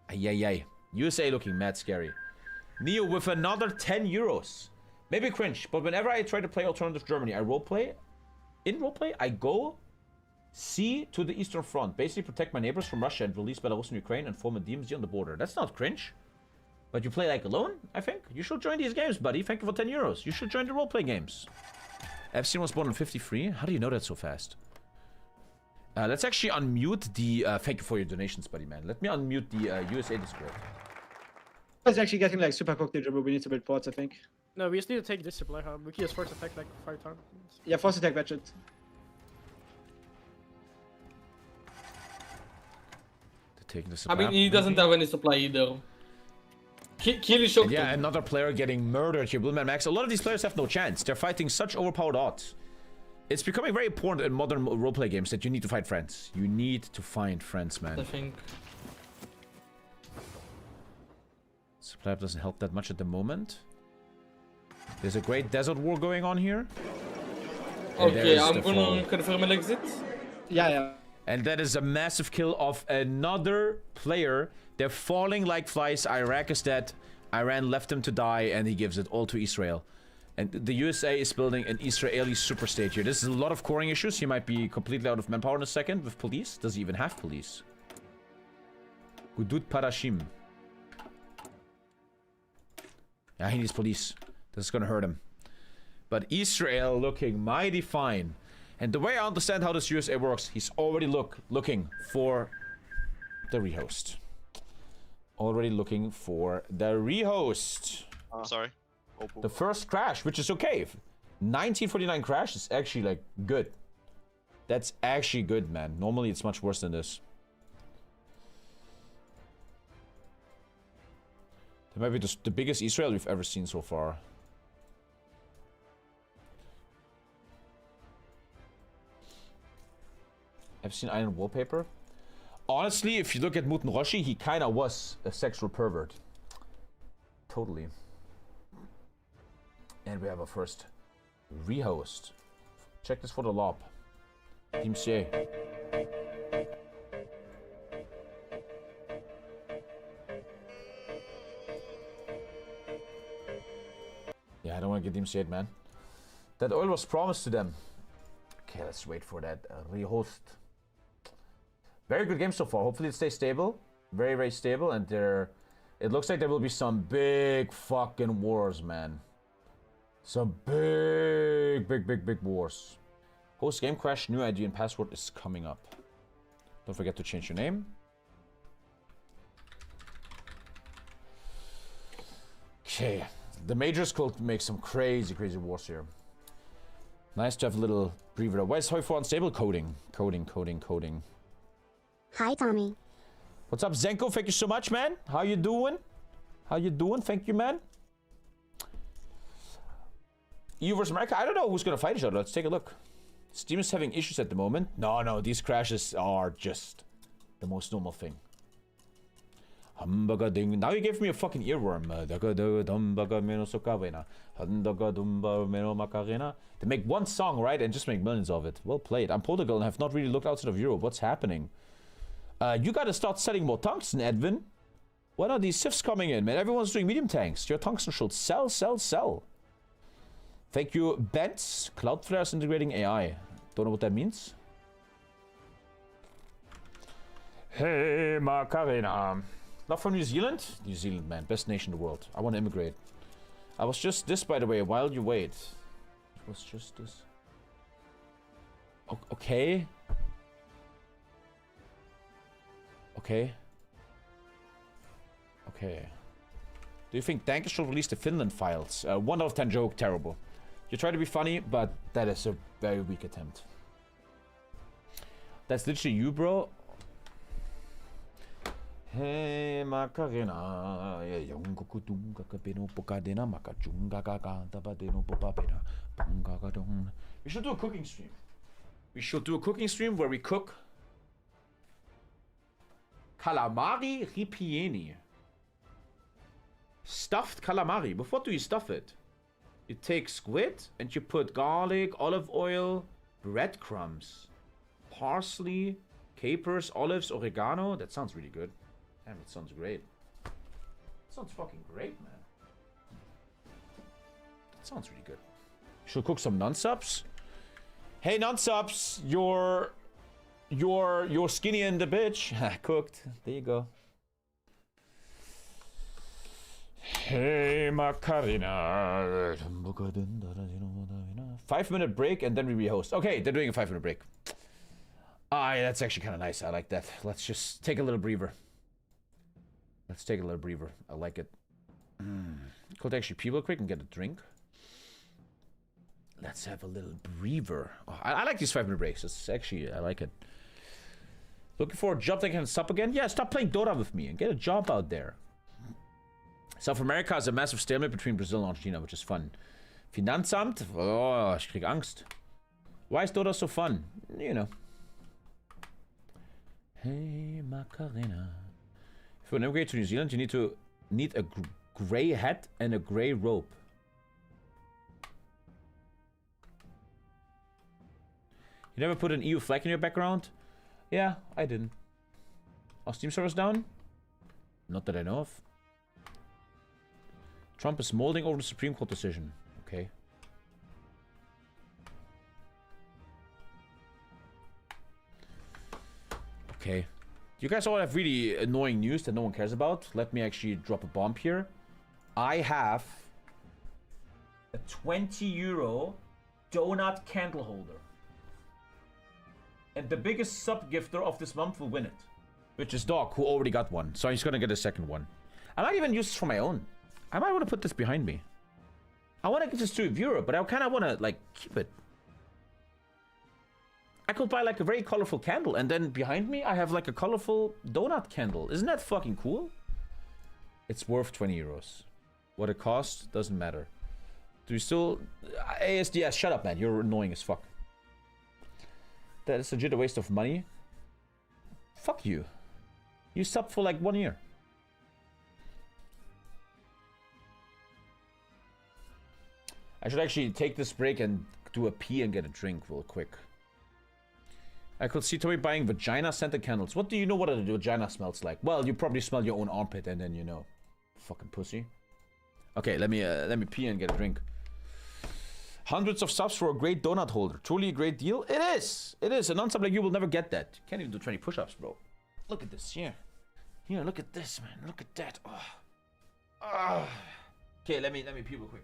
Ay. USA looking mad scary. Neo with another 10 euros. Maybe cringe, but whenever I try to play Alternative Germany, I roleplay. In roleplay, I go sea to the Eastern Front. Basically protect my neighbors from Russia and release Belarus and Ukraine and form a DMZ on the border. That's not cringe. But you play like alone, I think. You should join these games, buddy. Thank you for 10 euros. You should join the roleplay games. Epstein was born in 53. How do you know that so fast? Let's actually unmute the... thank you for your donations, buddy, man. Let me unmute the USA Discord. It's actually getting like super cooked, but we need to build ports, I think. No, we just need to take this supply hub. We can just force attack like 5 times. Yeah, force attack that shit. Taking the supply. I mean, he doesn't have any supply either. And yeah, another player getting murdered here. Blueman Max. A lot of these players have no chance. They're fighting such overpowered odds. It's becoming very important in modern roleplay games that you need to find friends. You need to find friends, man. I think. Supply doesn't help that much at the moment. There's a great desert war going on here. Okay, I'm gonna confirm an exit. Yeah. And that is a massive kill of another player. They're falling like flies. Iraq is dead. Iran left him to die, and he gives it all to Israel. And the USA is building an Israeli superstate here. This is a lot of coring issues. He might be completely out of manpower in a second with police. Does he even have police? Gudut Parashim. Yeah, he needs police. This is gonna hurt him. But Israel looking mighty fine. And the way I understand how this USA works, he's already looking for the rehost. Already looking for the rehost. Sorry. The first crash, which is okay. 1949 crash is actually like good. That's actually good, man. Normally it's much worse than this. That might be the biggest Israel we've ever seen so far. I've seen Iron Wallpaper. Honestly, if you look at Muten Roshi, he kind of was a sexual pervert. Totally. And we have a first rehost. Check this for the lob. Team CA. Yeah, I don't want to get Team CA, man. That oil was promised to them. Okay, let's wait for that rehost. Very good game so far. Hopefully it stays stable. Very, very stable. And it looks like there will be some big fucking wars, man. Some big wars. Host game crash, new ID and password is coming up. Don't forget to change your name. Okay. The majors could make some crazy wars here. Nice to have a little breather. Why is Hoi4 unstable? Coding. Hi, Tommy. What's up, Zenko? Thank you so much, man. How you doing? Thank you, man. EU versus America? I don't know who's gonna fight each other. Let's take a look. Steam is having issues at the moment. No, these crashes are just the most normal thing. Hamburger ding. Now you gave me a fucking earworm. They make one song, right, and just make millions of it. Well played. I'm Portugal and have not really looked outside of Europe. What's happening? You gotta start selling more tungsten, Edwin. When are these sifts coming in, man? Everyone's doing medium tanks. Your tungsten should sell. Thank you, Bents. Cloudflare is integrating AI. Don't know what that means. Hey, Macarena. Not from New Zealand? New Zealand, man. Best nation in the world. I want to immigrate. I was just this, by the way, while you wait. It was just this. Okay. Do you think Danke should release the Finland files? 1 out of 10 joke, terrible. You try to be funny, but that is a very weak attempt. That's literally you, bro. Hey, Macarena. We should do a cooking stream. We should do a cooking stream where we cook calamari ripieni. Stuffed calamari. But what do you stuff it? You take squid and you put garlic, olive oil, breadcrumbs, parsley, capers, olives, oregano. That sounds really good. Damn, it sounds great. That sounds fucking great, man. That sounds really good. Should cook some non-subs. Hey, non-subs, you're skinny in the bitch. Cooked. There you go. Hey, Macarena. 5-minute break and then we rehost. Okay, they're doing a 5-minute break. Yeah, that's actually kind of nice. I like that. Let's just take a little breather. I like it. Could actually pee real quick and get a drink. Let's have a little breather. Oh, I like these 5-minute breaks. It's actually, I like it. Looking for a job that can stop again? Yeah, stop playing Dota with me and get a job out there. South America has a massive stalemate between Brazil and Argentina, which is fun. Finanzamt? Oh, ich krieg Angst. Why is Dota so fun? You know. Hey, Macarena. If you immigrate to New Zealand, you need a grey hat and a grey robe. You never put an EU flag in your background? Yeah, I didn't. Are Steam servers down? Not that I know of. Trump is molding over the Supreme Court decision. Okay. Okay. You guys all have really annoying news that no one cares about. Let me actually drop a bomb here. I have a 20 euro donut candle holder. And the biggest sub-gifter of this month will win it. Which is Doc, who already got one. So he's gonna get a second one. I might even use this for my own. I might want to put this behind me. I want to get this to a viewer, but I kind of want to, like, keep it. I could buy, like, a very colorful candle, and then behind me, I have, like, a colorful donut candle. Isn't that fucking cool? It's worth 20 euros. What it costs, doesn't matter. Do you still... ASDS, shut up, man. You're annoying as fuck. That is legit a waste of money. Fuck you. You subbed for, like, 1 year. I should actually take this break and do a pee and get a drink real quick. I could see Tommy buying vagina scented candles. What do you know what a vagina smells like? Well, you probably smell your own armpit and then you know. Fucking pussy. Okay, let me pee and get a drink. Hundreds of subs for a great donut holder. Truly a great deal. It is. It is. A non-sub like you will never get that. Can't even do 20 push-ups, bro. Look at this. Here. Here, look at this, man. Look at that. Oh. Oh. Okay, let me pee real quick.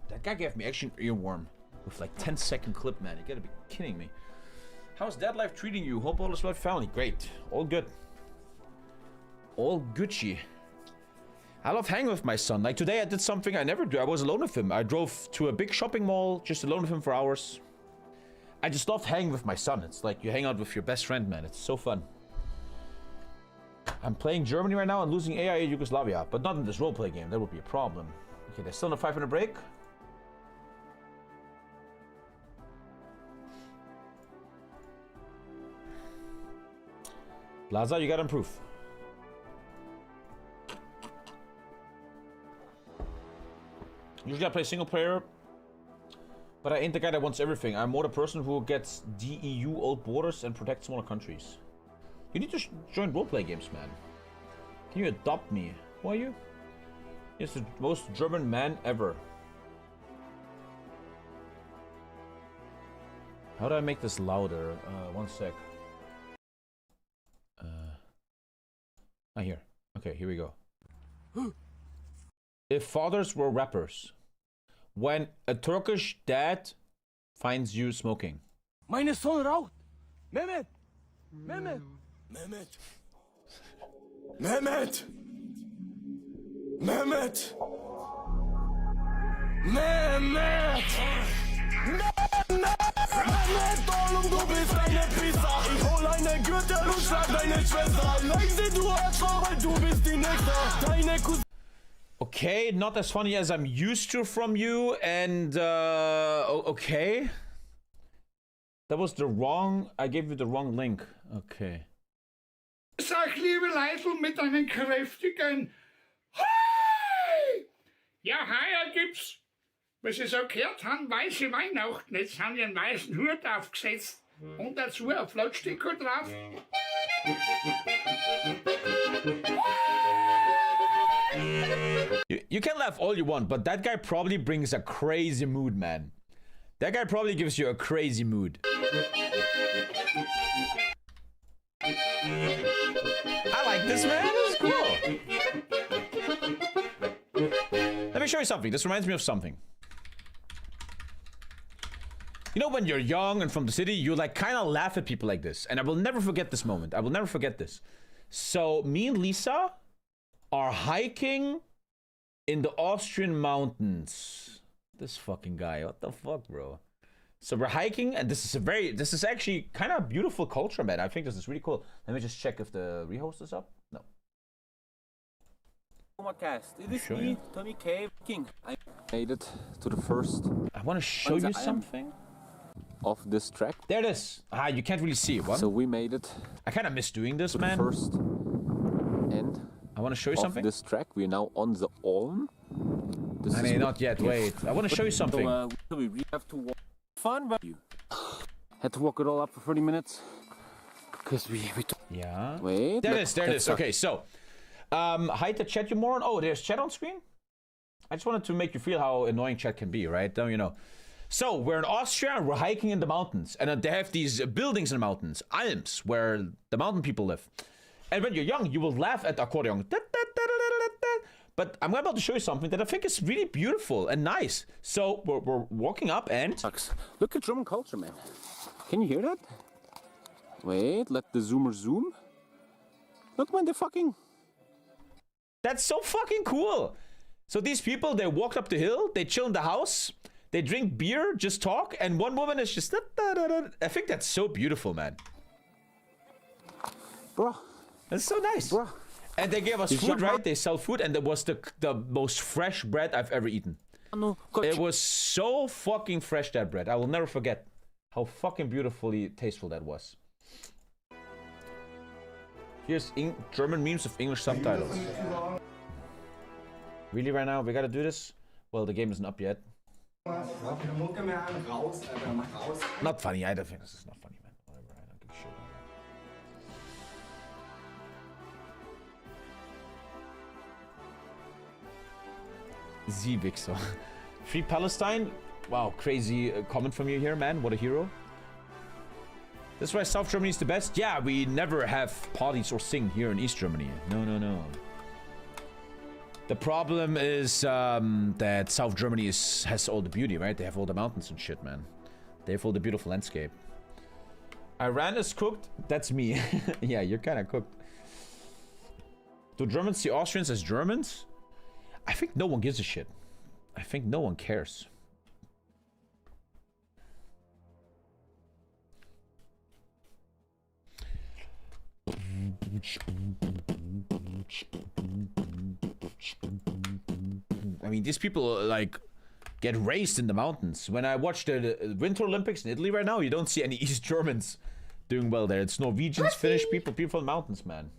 That guy gave me actually an earworm with like 10-second clip, man. You gotta be kidding me. How's dad life treating you? Hope all is well with family. Great. All good. All Gucci. I love hanging with my son. Like today I did something I never do. I was alone with him. I drove to a big shopping mall, just alone with him for hours. I just love hanging with my son. It's like you hang out with your best friend, man. It's so fun. I'm playing Germany right now and losing AI Yugoslavia, but not in this roleplay game. That would be a problem. Okay, there's still a 5-minute break. Plaza, you gotta improve. Usually I play single player, but I ain't the guy that wants everything. I'm more the person who gets DEU old borders and protects smaller countries. You need to join roleplay games, man. Can you adopt me? Who are you? Yes, the most German man ever. How do I make this louder? One sec. Here. Okay, here we go. If fathers were rappers, when a Turkish dad finds you smoking. Meine Sohn raucht. Mehmet. Mehmet. Mehmet. Mehmet. Mehmet. Mehmet. Mehmet, oğlum du bist eine Pizza. Ich hol eine Gürtel und schlag deine Schwester. Leise du Arschloch, weil du bist die Nächste. Deine Cousine. Okay, not as funny as I'm used to from you, and okay. That was the wrong, I gave you the wrong link. Okay. Sag, liebe Leisel, mit einem kräftigen Hi! Ja, Haier gibt's. Was ich so gehört habe, weiße Weihnachten. Jetzt haben die einen weißen Hut aufgesetzt und dazu ein Flotsticker drauf. You can laugh all you want, but that guy probably brings a crazy mood, man. That guy probably gives you a crazy mood. I like this, man. This is cool. Let me show you something. This reminds me of something. You know, when you're young and from the city, you like kind of laugh at people like this. And I will never forget this moment. I will never forget this. So me and Lisa are hiking in the Austrian mountains. This fucking guy, what the fuck, bro? So we're hiking, and this is actually kind of beautiful culture, man. I think this is really cool. Let me just check if the rehost is up. No. It is me, TommyKay King. I made it to the first. I want to show you something of this track. There it is. Ah, you can't really see it. What? So we made it. I kind of miss doing this, man. First end. I want to show you something. This track, we're now on the Olm. I mean, not yet. Wait, I want to show you something. So, we really have to walk. Fun, but you had to walk it all up for 30 minutes because we yeah. Wait. There it is. Okay, so hide the chat you moron. Oh, there's chat on screen. I just wanted to make you feel how annoying chat can be, right? Don't you know? So we're in Austria and we're hiking in the mountains, and they have these buildings in the mountains, Alms, where the mountain people live. And when you're young, you will laugh at accordion. But I'm about to show you something that I think is really beautiful and nice. So we're walking up and... Look at German culture, man. Can you hear that? Wait, let the zoomer zoom. Look, man, they're fucking... That's so fucking cool. So these people, they walk up the hill, they chill in the house, they drink beer, just talk, and one woman is just... I think that's so beautiful, man. Bro. That's so nice. Bro. And they gave us food, right? They sell food, and it was the most fresh bread I've ever eaten. It was so fucking fresh, that bread. I will never forget how fucking beautifully tasteful that was. Here's German memes with English subtitles. Really, right now? We gotta do this? Well, the game isn't up yet. Not funny. I don't think this is not funny, man. Whatever, I don't give a shit. Z-Vixer. Free Palestine? Wow, crazy comment from you here, man. What a hero. That's why South Germany is the best? Yeah, we never have parties or sing here in East Germany. No, no, no. The problem is that South Germany has all the beauty, right? They have all the mountains and shit, man. They have all the beautiful landscape. Iran is cooked? That's me. Yeah, you're kind of cooked. Do Germans see Austrians as Germans? I think no one gives a shit. I think no one cares. I mean, these people like get raised in the mountains. When I watch the Winter Olympics in Italy right now, you don't see any East Germans doing well there. It's Norwegians, Finnish people from the mountains, man.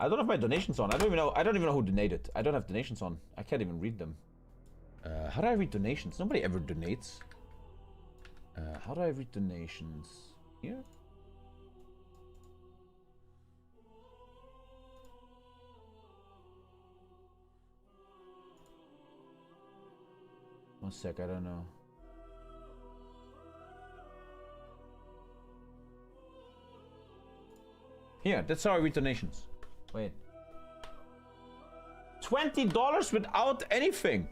I don't have my donations on. I don't even know who donated. I don't have donations on. I can't even read them. How do I read donations? Nobody ever donates. How do I read donations? Here? One sec, I don't know. Here, that's how I read donations. Wait. $20 without anything.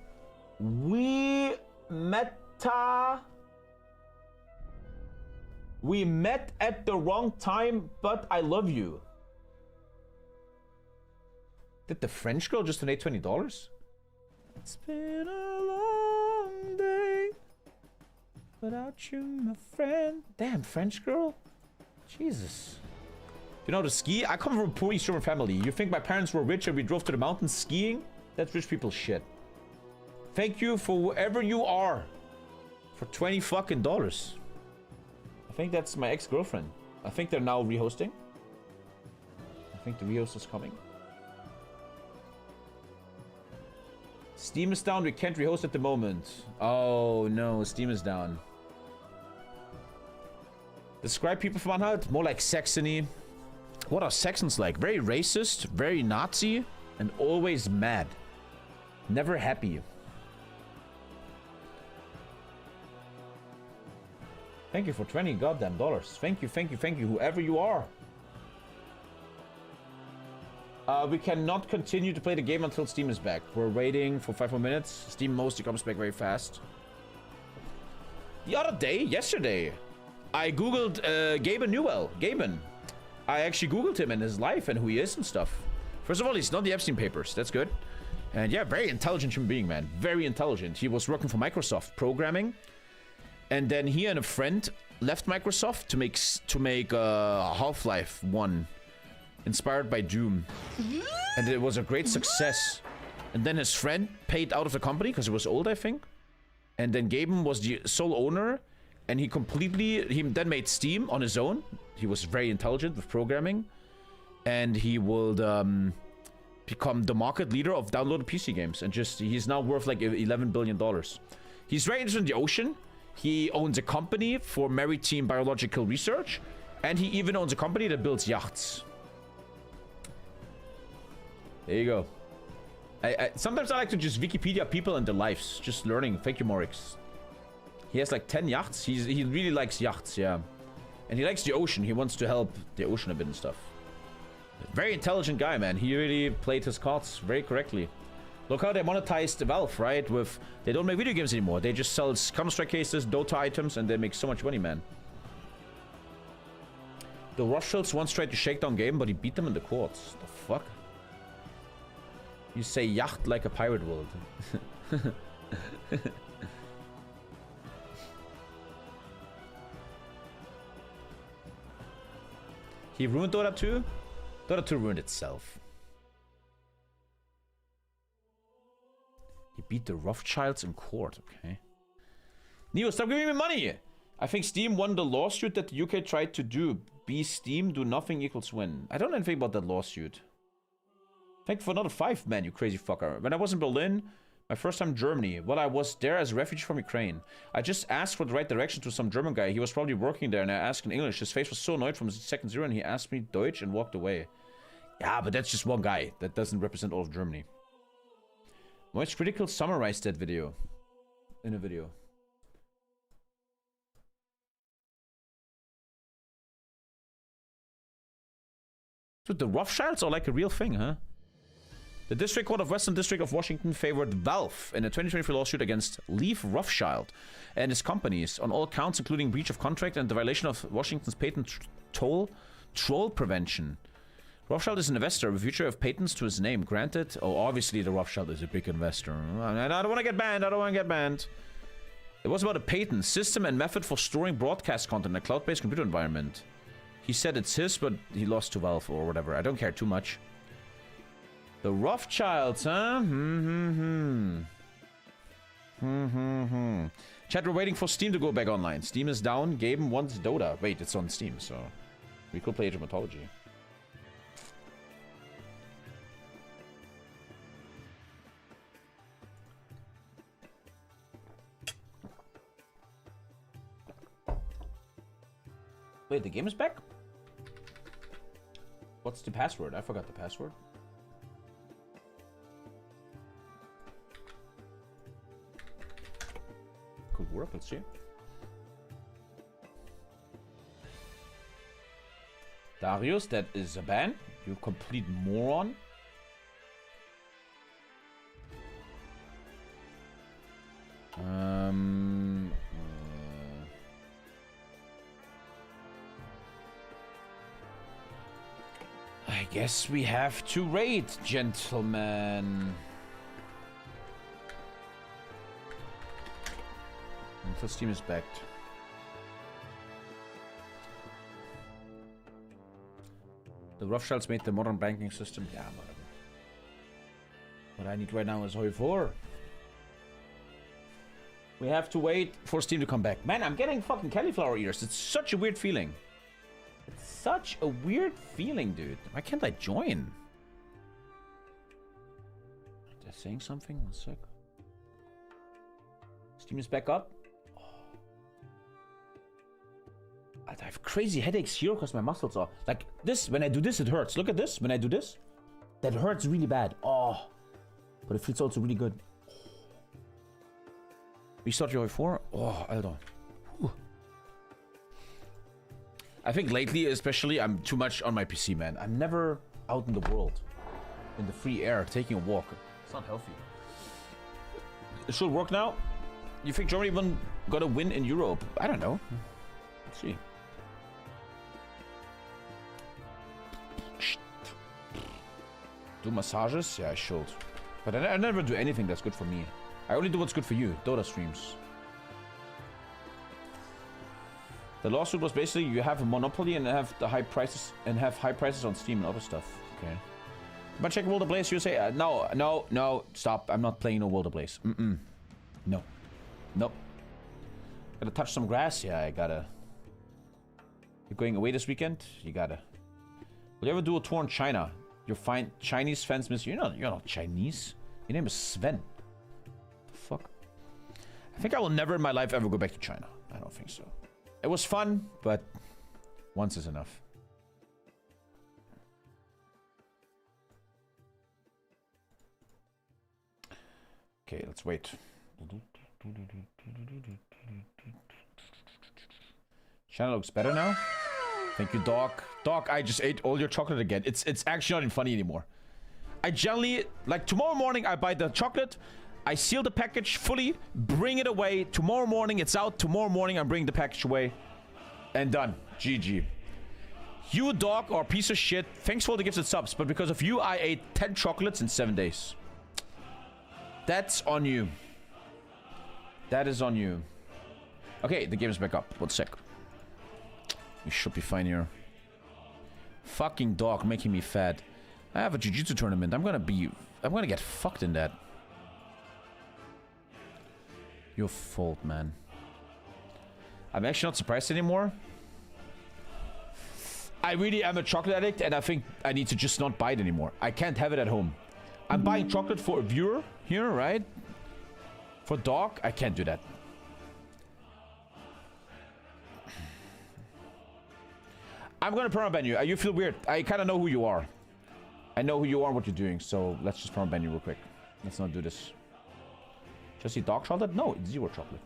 We met at the wrong time, but I love you. Did the French girl just donate $20? It's been a long day without you, my friend. Damn, French girl. Jesus. You know, to ski? I come from a poor East German family. You think my parents were rich and we drove to the mountains skiing? That's rich people shit. Thank you for whoever you are. For $20 fucking dollars. I think that's my ex-girlfriend. I think they're now rehosting. I think the rehost is coming. Steam is down. We can't rehost at the moment. Oh no, Steam is down. Describe people from Anhalt. More like Saxony. What are Saxons like? Very racist, very Nazi, and always mad. Never happy. Thank you for 20 goddamn dollars. Thank you, thank you, thank you, whoever you are. We cannot continue to play the game until Steam is back. We're waiting for 5 more minutes. Steam mostly comes back very fast. The other day, yesterday, I googled Gaben Newell. Gaben. I actually googled him and his life and who he is and stuff. First of all, he's not the Epstein papers. That's good. And yeah, very intelligent human being, man. Very intelligent. He was working for Microsoft, programming. And then he and a friend left Microsoft to make Half-Life 1. Inspired by Doom. And it was a great success. And then his friend paid out of the company because he was old, I think. And then Gaben was the sole owner. And he then made Steam on his own. He was very intelligent with programming. And he will become the market leader of downloaded PC games. And he's now worth like $11 billion. He's very interested in the ocean. He owns a company for maritime biological research. And he even owns a company that builds yachts. There you go. Sometimes I like to just Wikipedia people and their lives. Just learning. Thank you, Morix. He has like 10 yachts. He really likes yachts, yeah. And he likes the ocean. He wants to help the ocean a bit and stuff. Very intelligent guy, man. He really played his cards very correctly. Look how they monetized Valve, right? They don't make video games anymore. They just sell Counter-Strike cases, Dota items, and they make so much money, man. The Rothschilds once tried to shake down Game, but he beat them in the courts. The fuck? You say yacht like a pirate world. He ruined Dota 2? Dota 2 ruined itself. He beat the Rothschilds in court, okay. Neo, stop giving me money! I think Steam won the lawsuit that the UK tried to do. Be Steam, do nothing equals win. I don't know anything about that lawsuit. Thank you for another 5, man, you crazy fucker. When I was in Berlin, my first time in Germany, well, I was there as a refugee from Ukraine. I just asked for the right direction to some German guy. He was probably working there, and I asked in English. His face was so annoyed from second zero, and he asked me Deutsch and walked away. Yeah, but that's just one guy. That doesn't represent all of Germany. Moist Critical summarized that video. In a video. Dude, the Rothschilds are like a real thing, huh? The District Court of Western District of Washington favored Valve in a 2023 lawsuit against Leif Rothschild and his companies on all counts, including breach of contract and the violation of Washington's patent troll prevention. Rothschild is an investor with a future of patents to his name. Granted, oh, obviously the Rothschild is a big investor. I don't want to get banned. I don't want to get banned. It was about a patent, system, and method for storing broadcast content in a cloud-based computer environment. He said it's his, but he lost to Valve or whatever. I don't care too much. The Rothschilds, huh? Chat, we're waiting for Steam to go back online. Steam is down. Gaben wants Dota. Wait, it's on Steam, so we could play Dermatology. Wait, the game is back? What's the password? I forgot the password. Could work, let's see. Darius, that is a ban. You complete moron. I guess we have to raid, gentlemen. Until Steam is backed. The Rothschilds made the modern banking system. Yeah, whatever. What I need right now is Hoi 4. We have to wait for Steam to come back. Man, I'm getting fucking cauliflower ears. It's such a weird feeling. It's such a weird feeling, dude. Why can't I join? They're saying something? 1 sec. Steam is back up. Oh. I have crazy headaches here because my muscles are... Like this, when I do this, it hurts. Look at this. When I do this, that hurts really bad. Oh. But it feels also really good. We start your 4. Oh, Alter. Whew. I think lately, especially, I'm too much on my PC, man. I'm never out in the world, in the free air, taking a walk. It's not healthy. It should work now. You think Germany even gonna win in Europe? I don't know. Let's see. Do massages? Yeah, I should. But I never do anything that's good for me. I only do what's good for you. Dota streams. The lawsuit was basically you have a monopoly and have the high prices on Steam and other stuff. Okay. But check World of Blaze USA. No, stop. I'm not playing no World of Blaze. No. Nope. Gotta touch some grass. Yeah, I gotta. You're going away this weekend? You gotta. Will you ever do a tour in China? You'll find Chinese fans miss you. You're not Chinese. Your name is Sven. The fuck? I think I will never in my life ever go back to China. I don't think so. It was fun, but once is enough. Okay, let's wait. China looks better now. Thank you, Doc. Doc, I just ate all your chocolate again. It's actually not even funny anymore. I generally, like tomorrow morning, I buy the chocolate. I seal the package fully, bring it away. Tomorrow morning, it's out. Tomorrow morning, I'm bringing the package away. And done. GG. You, dog, are a piece of shit. Thanks for all the gifted subs, but because of you, I ate 10 chocolates in 7 days. That's on you. That is on you. Okay, the game is back up. 1 sec. We should be fine here. Fucking dog making me fat. I have a jiu-jitsu tournament. I'm gonna get fucked in that. Your fault, man. I'm actually not surprised anymore. I really am a chocolate addict, and I think I need to just not buy it anymore. I can't have it at home. I'm buying chocolate for a viewer here, right? For dog, I can't do that. I'm gonna permaban you. You feel weird. I kind of know who you are. I know who you are and what you're doing, so let's just permaban you real quick. Let's not do this. Just eat dog chocolate? No, it's zero chocolate.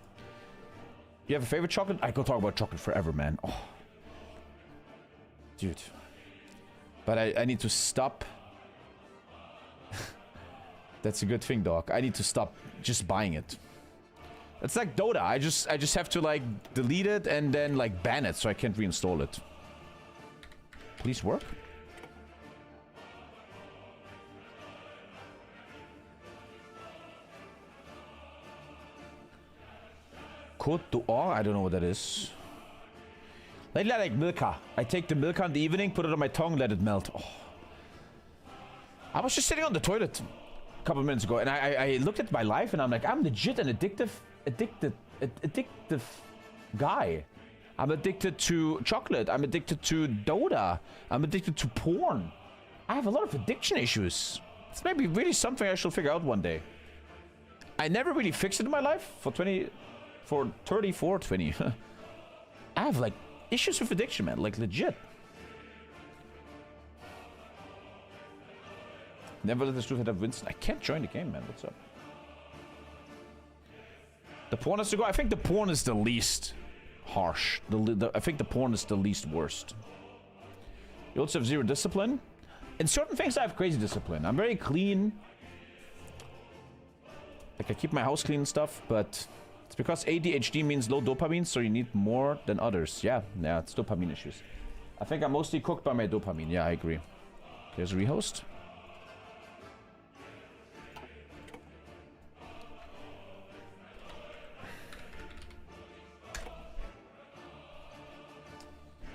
You have a favorite chocolate? I could talk about chocolate forever, man. Oh. Dude. But I need to stop. That's a good thing, dog. I need to stop just buying it. It's like Dota. I just have to like delete it and then like ban it so I can't reinstall it. Please work. Côte d'Or? I don't know what that is. Lately I like Milka. I take the Milka in the evening, put it on my tongue, let it melt. Oh. I was just sitting on the toilet a couple minutes ago and I looked at my life and I'm like, I'm legit an addictive guy. I'm addicted to chocolate. I'm addicted to Dota. I'm addicted to porn. I have a lot of addiction issues. It's maybe really something I should figure out one day. I never really fixed it in my life for 34, 20. I have like issues with addiction, man. Like legit. Never let the truth have Winston. I can't join the game, man. What's up? The porn has to go. I think the porn is the least harsh. I think the porn is the least worst. You also have zero discipline. In certain things, I have crazy discipline. I'm very clean. Like, I keep my house clean and stuff, but it's because ADHD means low dopamine, so you need more than others. Yeah, it's dopamine issues. I think I'm mostly cooked by my dopamine. Yeah, I agree. There's a rehost.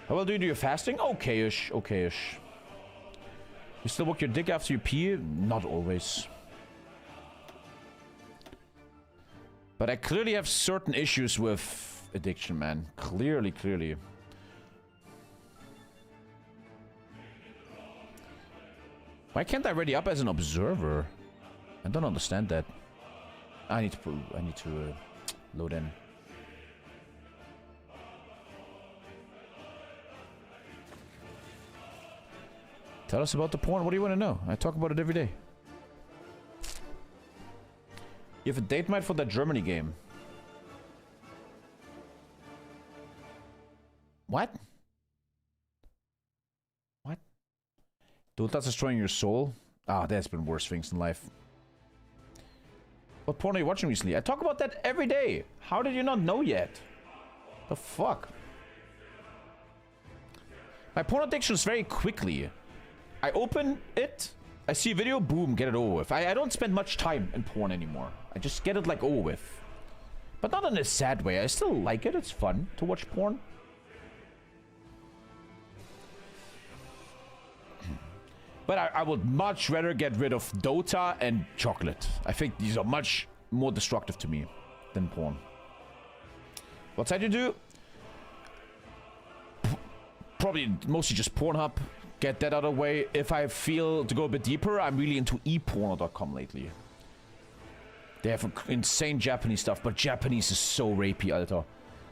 How well do you do your fasting? Okay-ish, okay-ish. You still work your dick after you pee? Not always. But I clearly have certain issues with addiction, man. Clearly. Why can't I ready up as an observer? I don't understand that. I need to load in. Tell us about the porn. What do you want to know? I talk about it every day. You have a date night for that Germany game. What? What? Dude, that's destroying your soul? Ah, there's been worse things in life. What porn are you watching recently? I talk about that every day. How did you not know yet? The fuck? My porn addiction is very quickly. I open it, I see a video, boom, get it over with. I don't spend much time in porn anymore. I just get it like over with. But not in a sad way. I still like it. It's fun to watch porn. But I would much rather get rid of Dota and chocolate. I think these are much more destructive to me than porn. What side do you do? Probably mostly just Pornhub. Get that out of the way. If I feel to go a bit deeper, I'm really into eporno.com lately. They have insane Japanese stuff, but Japanese is so rapey, Alter.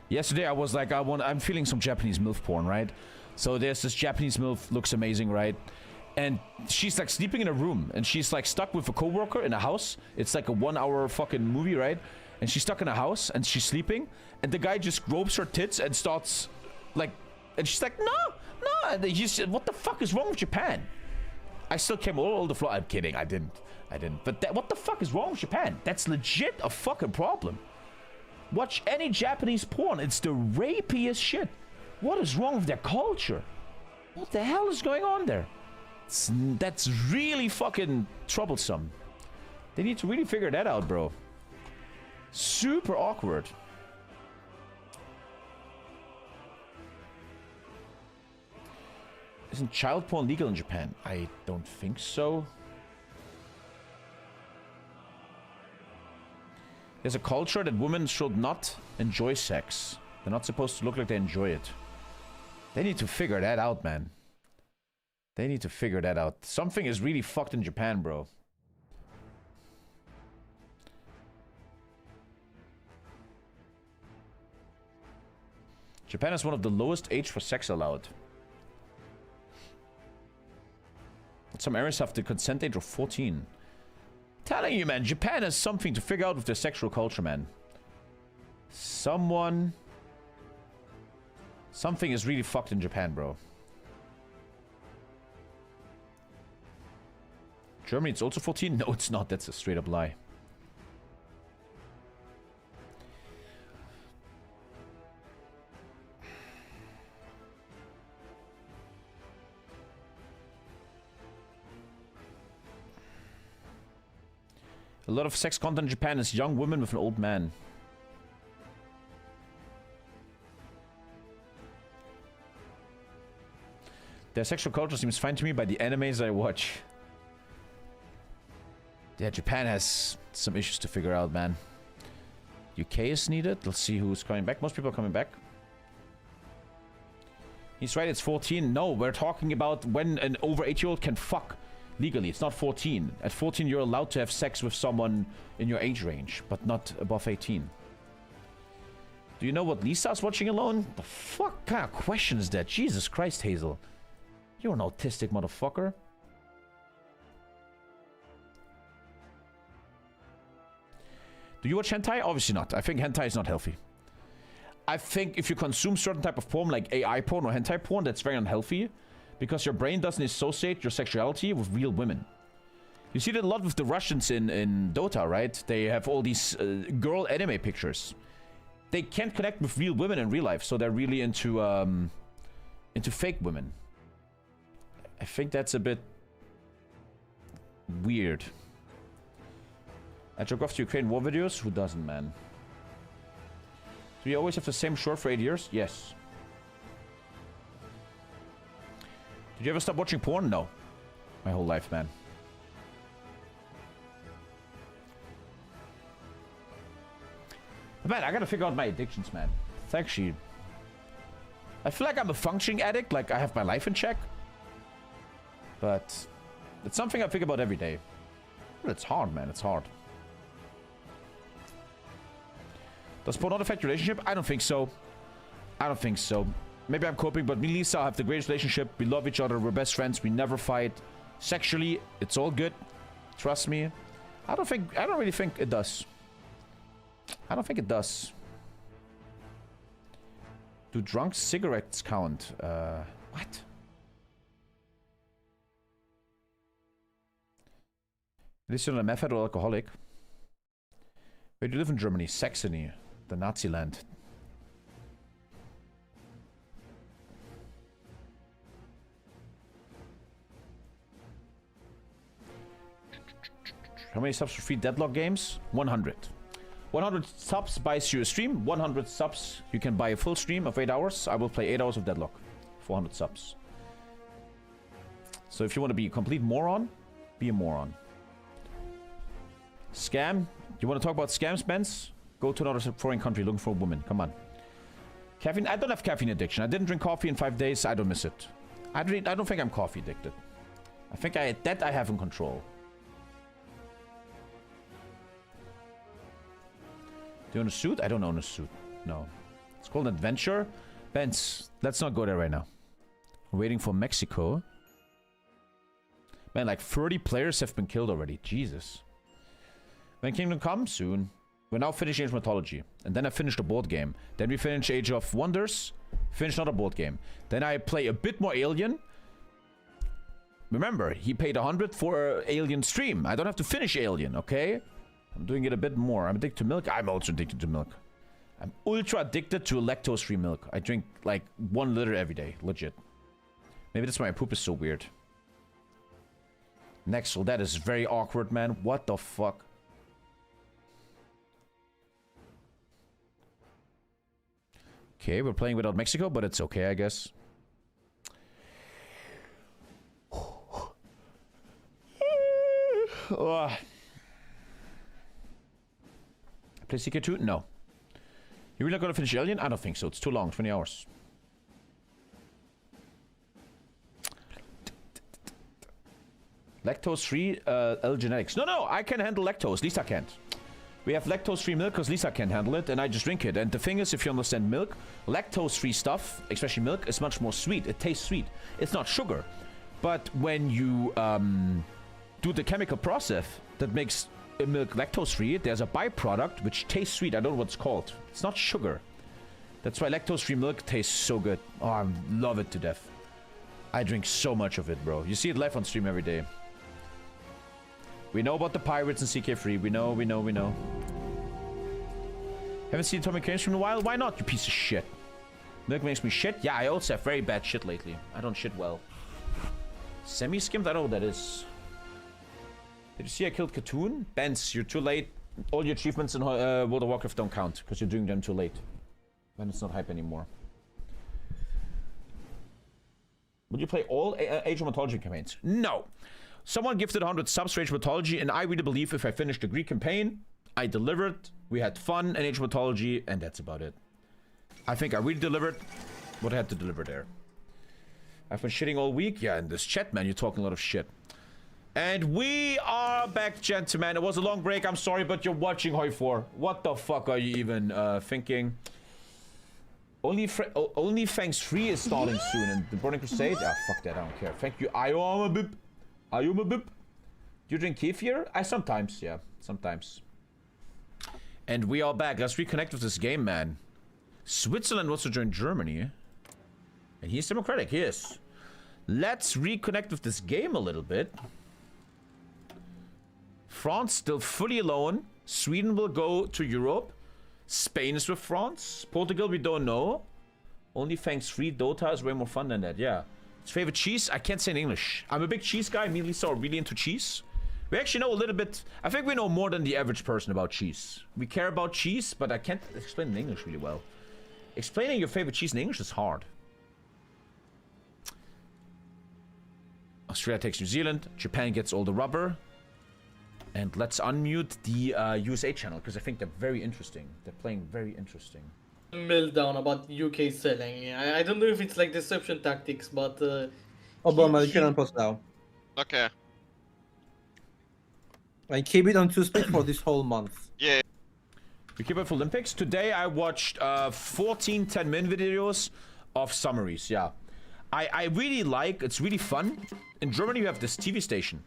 Yesterday I was like, I'm feeling some Japanese MILF porn, right? So there's this Japanese MILF, looks amazing, right? And she's like sleeping in a room, and she's like stuck with a coworker in a house. It's like a 1 hour fucking movie, right? And she's stuck in a house, and she's sleeping, and the guy just gropes her tits and starts like, and she's like, no. And he said, what the fuck is wrong with Japan? I still came all the floor. I'm kidding. I didn't. But what the fuck is wrong with Japan? That's legit a fucking problem. Watch any Japanese porn. It's the rapiest shit. What is wrong with their culture? What the hell is going on there? That's really fucking troublesome. They need to really figure that out, bro. Super awkward. Isn't child porn legal in Japan? I don't think so. There's a culture that women should not enjoy sex. They're not supposed to look like they enjoy it. They need to figure that out, man. They need to figure that out. Something is really fucked in Japan, bro. Japan has one of the lowest age for sex allowed. Some areas have the consent age of 14. Telling you, man, Japan has something to figure out with their sexual culture, man. Something is really fucked in Japan, bro. Germany, it's also 14? No, it's not. That's a straight up lie. A lot of sex content in Japan is young women with an old man. Their sexual culture seems fine to me by the animes I watch. Yeah, Japan has some issues to figure out, man. UK is needed. Let's see who's coming back. Most people are coming back. He's right, it's 14. No, we're talking about when an over 8-year-old can fuck. Legally, it's not 14. At 14, you're allowed to have sex with someone in your age range, but not above 18. Do you know what Lisa's watching alone? The fuck kind of question is that? Jesus Christ, Hazel. You're an autistic motherfucker. Do you watch hentai? Obviously not. I think hentai is not healthy. I think if you consume certain type of porn, like AI porn or hentai porn, that's very unhealthy. Because your brain doesn't associate your sexuality with real women. You see that a lot with the Russians in Dota, right? They have all these girl anime pictures. They can't connect with real women in real life, so they're really into fake women. I think that's a bit weird. I jerk off to Ukraine war videos? Who doesn't, man? Do you always have the same short for 8 years? Yes. Did you ever stop watching porn? No. My whole life, man. Man, I gotta figure out my addictions, man. It's actually... I feel like I'm a functioning addict, like I have my life in check. But it's something I think about every day. But it's hard, man. It's hard. Does porn not affect your relationship? I don't think so. I don't think so. Maybe I'm coping, but me and Lisa have the greatest relationship. We love each other. We're best friends. We never fight. Sexually, it's all good. Trust me. I don't really think it does. I don't think it does. Do drunk cigarettes count? What? At least you're not a meth head or alcoholic. Where do you live in Germany? Saxony. The Nazi land. How many subs for free deadlock games? 100. 100 subs buys you a stream. 100 subs you can buy a full stream of 8 hours. I will play 8 hours of deadlock. 400 subs. So if you want to be a complete moron, be a moron. Scam? You want to talk about scams, Benz? Go to another foreign country looking for a woman. Come on. Caffeine? I don't have caffeine addiction. I didn't drink coffee in 5 days. I don't miss it. I don't think I'm coffee addicted. I think that I have in control. Do you own a suit? I don't own a suit. No. It's called an adventure. Benz, let's not go there right now. I'm waiting for Mexico. Man, like 30 players have been killed already. Jesus. When Kingdom Come? Soon. We're now finishing Age of Mythology. And then I finish the board game. Then we finish Age of Wonders. Finish another board game. Then I play a bit more Alien. Remember, he paid 100 for Alien stream. I don't have to finish Alien, okay? I'm doing it a bit more. I'm addicted to milk. I'm also addicted to milk. I'm ultra addicted to lactose-free milk. I drink like 1 liter every day. Legit. Maybe that's why my poop is so weird. Nexel, that is very awkward, man. What the fuck? Okay, we're playing without Mexico, but it's okay, I guess. Play Secret 2? No. You really not gonna finish Alien? I don't think so. It's too long. 20 hours. Lactose-free L-genetics. No, I can handle lactose. Lisa can't. We have lactose-free milk because Lisa can't handle it, and I just drink it. And the thing is, if you understand milk, lactose-free stuff, especially milk, is much more sweet. It tastes sweet. It's not sugar. But when you do the chemical process that makes a milk lactose-free, there's a byproduct which tastes sweet. I don't know what it's called. It's not sugar. That's why lactose-free milk tastes so good. Oh, I love it to death. I drink so much of it, bro. You see it live on stream every day. We know about the pirates and CK3. We know. Haven't seen TommyKay stream in a while? Why not, you piece of shit? Milk makes me shit? Yeah, I also have very bad shit lately. I don't shit well. Semi-skimmed? I don't know what that is. Did you see I killed Katoon? Benz, you're too late. All your achievements in World of Warcraft don't count, because you're doing them too late. Then it's not hype anymore. Would you play all Age of Mythology campaigns? No. Someone gifted 100 subs for Age of Mythology, and I really believe if I finished the Greek campaign, I delivered, we had fun in Age of Mythology, and that's about it. I think I really delivered what I had to deliver there. I've been shitting all week. Yeah, in this chat, man, you're talking a lot of shit. And we are back, gentlemen. It was a long break, I'm sorry, but you're watching Hoi4. What the fuck are you even thinking? OnlyFans 3 is starting soon, and the Burning Crusade? Ah, fuck that, I don't care. Thank you, Ayomabib. Do you drink kefir? Sometimes, yeah, sometimes. And we are back. Let's reconnect with this game, man. Switzerland wants to join Germany. And he's democratic, he is. Let's reconnect with this game a little bit. France still fully alone. Sweden will go to Europe. Spain is with France. Portugal, we don't know. Only thanks free Dota is way more fun than that. Yeah. His favorite cheese? I can't say in English. I'm a big cheese guy. Me and Lisa are really into cheese. We actually know a little bit. I think we know more than the average person about cheese. We care about cheese, but I can't explain in English really well. Explaining your favorite cheese in English is hard. Australia takes New Zealand. Japan gets all the rubber. And let's unmute the USA channel, because I think they're very interesting. They're playing very interesting. Meltdown about UK selling. I don't know if it's like deception tactics, but... Obama, you can unpause now. Okay. I keep it on 2-speed for this whole month. Yeah. We keep it for Olympics. Today I watched 14 10-minute videos of summaries, yeah. I really like, it's really fun. In Germany you have this TV station.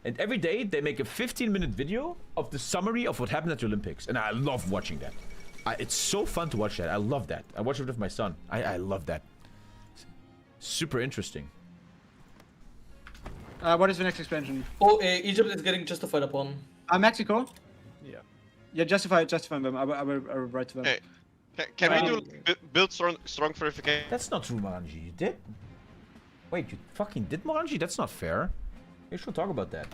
And every day they make a 15-minute video of the summary of what happened at the Olympics. And I love watching that. It's so fun to watch that. I love that. I watch it with my son. I love that. Super interesting. What is the next expansion? Oh, Egypt is getting justified upon. Mexico? Yeah. Yeah, justify them. I will write to them. Hey, can we do build strong verification? That's not true, Morangi. You did? Wait, you fucking did, Morangi? That's not fair. You should talk about that.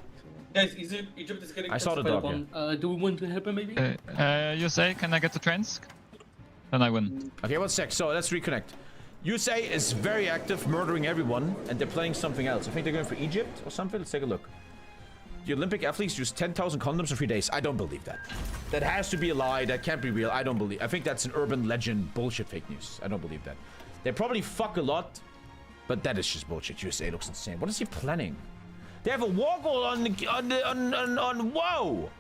Guys, Egypt is getting I saw the justified dog, upon. Do we want to help him maybe? USA, can I get the trains? Then I win. Okay, 1 sec. So let's reconnect. USA is very active, murdering everyone, and they're playing something else. I think they're going for Egypt or something. Let's take a look. The Olympic athletes use 10,000 condoms in 3 days. I don't believe that. That has to be a lie. That can't be real. I don't believe. I think that's an urban legend, bullshit, fake news. I don't believe that. They probably fuck a lot, but that is just bullshit. USA looks insane. What is he planning? They have a war goal on whoa!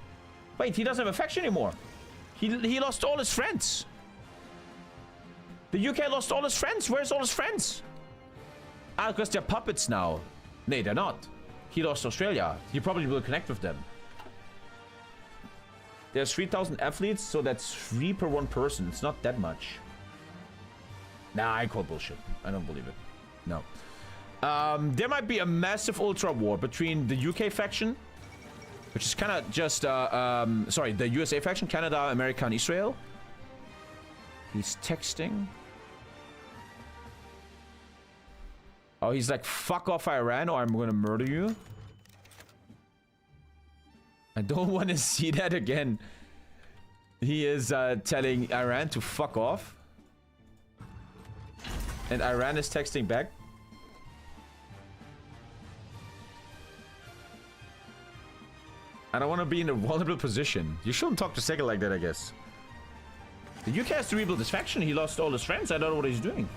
Wait, he doesn't have a faction anymore. He lost all his friends. The UK lost all his friends. Where's all his friends? Ah, because they're puppets now. No, they're not. He lost Australia. He probably will connect with them. There's 3,000 athletes, so that's 3 per 1 person. It's not that much. Nah, I call bullshit. I don't believe it. No. There might be a massive ultra war between the UK faction, which is kind of just, sorry, the USA faction, Canada, America, and Israel. He's texting. Oh, he's like, fuck off Iran or I'm gonna murder you. I don't want to see that again. He is telling Iran to fuck off. And Iran is texting back. I don't want to be in a vulnerable position. You shouldn't talk to Sega like that, I guess. The UK has to rebuild his faction. He lost all his friends. I don't know what he's doing.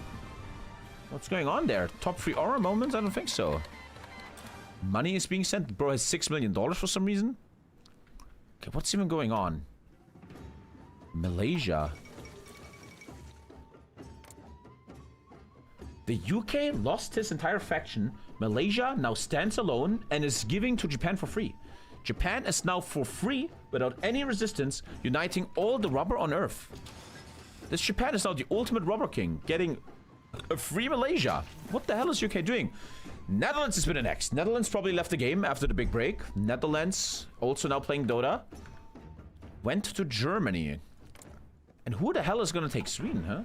What's going on there? Top 3 aura moments? I don't think so. Money is being sent. Bro has $6 million for some reason. Okay, what's even going on? Malaysia. The UK lost his entire faction. Malaysia now stands alone and is giving to Japan for free. Japan is now for free, without any resistance, uniting all the rubber on Earth. This Japan is now the ultimate rubber king, getting a free Malaysia. What the hell is UK doing? Netherlands has been annexed. Netherlands probably left the game after the big break. Netherlands, also now playing Dota, went to Germany. And who the hell is gonna take Sweden, huh?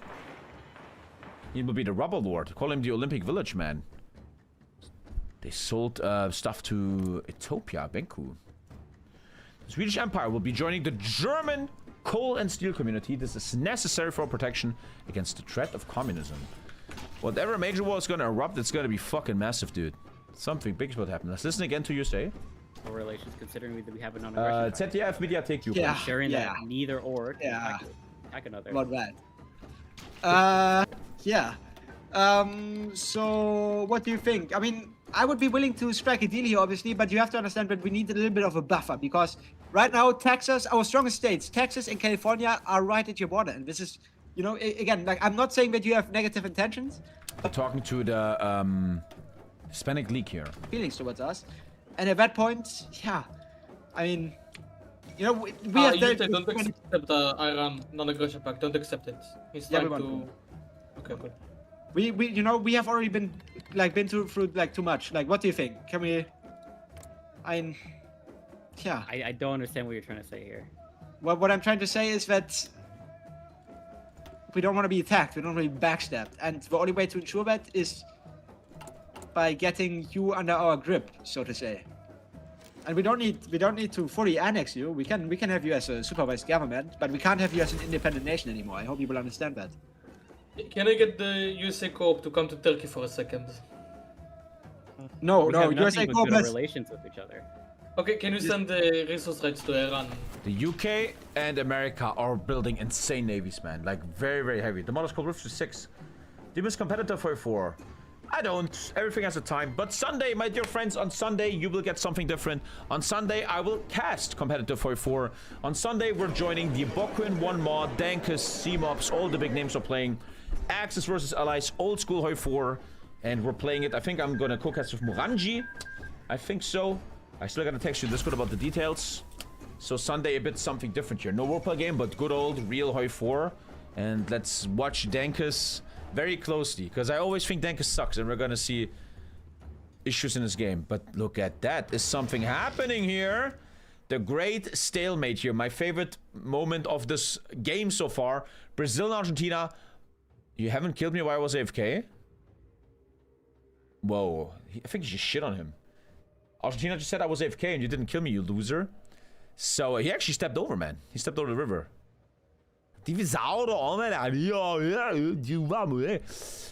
He will be the rubber lord. Call him the Olympic Village man. They sold stuff to Ethiopia, Benku. The Swedish Empire will be joining the German coal and steel community. This is necessary for protection against the threat of communism. Whatever major war is going to erupt, it's going to be fucking massive, dude. Something big is about to happen. Let's listen again to you say. Relations, considering that we have a non-aggression. ZDF media take you. Yeah. Sharing that neither or can attack another. About that. Yeah. So what do you think? I mean, I would be willing to strike a deal here, obviously, but you have to understand that we need a little bit of a buffer because right now, Texas, our strongest states, Texas and California, are right at your border, and this is, you know, again, like I'm not saying that you have negative intentions. We're talking to the Hispanic League here. Feelings towards us, and at that point, yeah, I mean, you know, we have. Don't accept Iran non-aggression pact. Don't accept it. He's trying to. Okay, good. you know, we have already been through like too much. Like, what do you think? Can we? Yeah. I don't understand what you're trying to say here. Well, what I'm trying to say is that we don't want to be attacked. We don't want to be backstabbed, and the only way to ensure that is by getting you under our grip, so to say. And we don't need to fully annex you. We can have you as a supervised government, but we can't have you as an independent nation anymore. I hope you will understand that. Can I get the USA Co-op to come to Turkey for a second? No, We no, have USA nothing but Co-op good has... relations with each other. Okay, can you send the resource rights to Iran? The UK and America are building insane navies, man. Like, very, very heavy. The model is called Rift 6. Demon's competitor for 4. I don't. Everything has a time. But Sunday, my dear friends, on Sunday, you will get something different. On Sunday, I will cast competitive for 4. On Sunday, we're joining the Bokuin 1 mod, Dankus, C-Mobs, all the big names are playing. Axis versus Allies, old school Hoi 4. And we're playing it. I think I'm gonna co-cast with Morangi. I think so. I still gotta text you Discord about the details. So Sunday, a bit something different here. No roleplay game, but good old real Hoi 4. And let's watch Dankus very closely, because I always think Dankus sucks, and we're gonna see issues in this game. But look at that. There's something happening here. The great stalemate here. My favorite moment of this game so far. Brazil and Argentina. You haven't killed me while I was AFK? Whoa. I think you just shit on him. Argentina just said I was AFK and you didn't kill me, you loser. So he actually stepped over, man. He stepped over the river.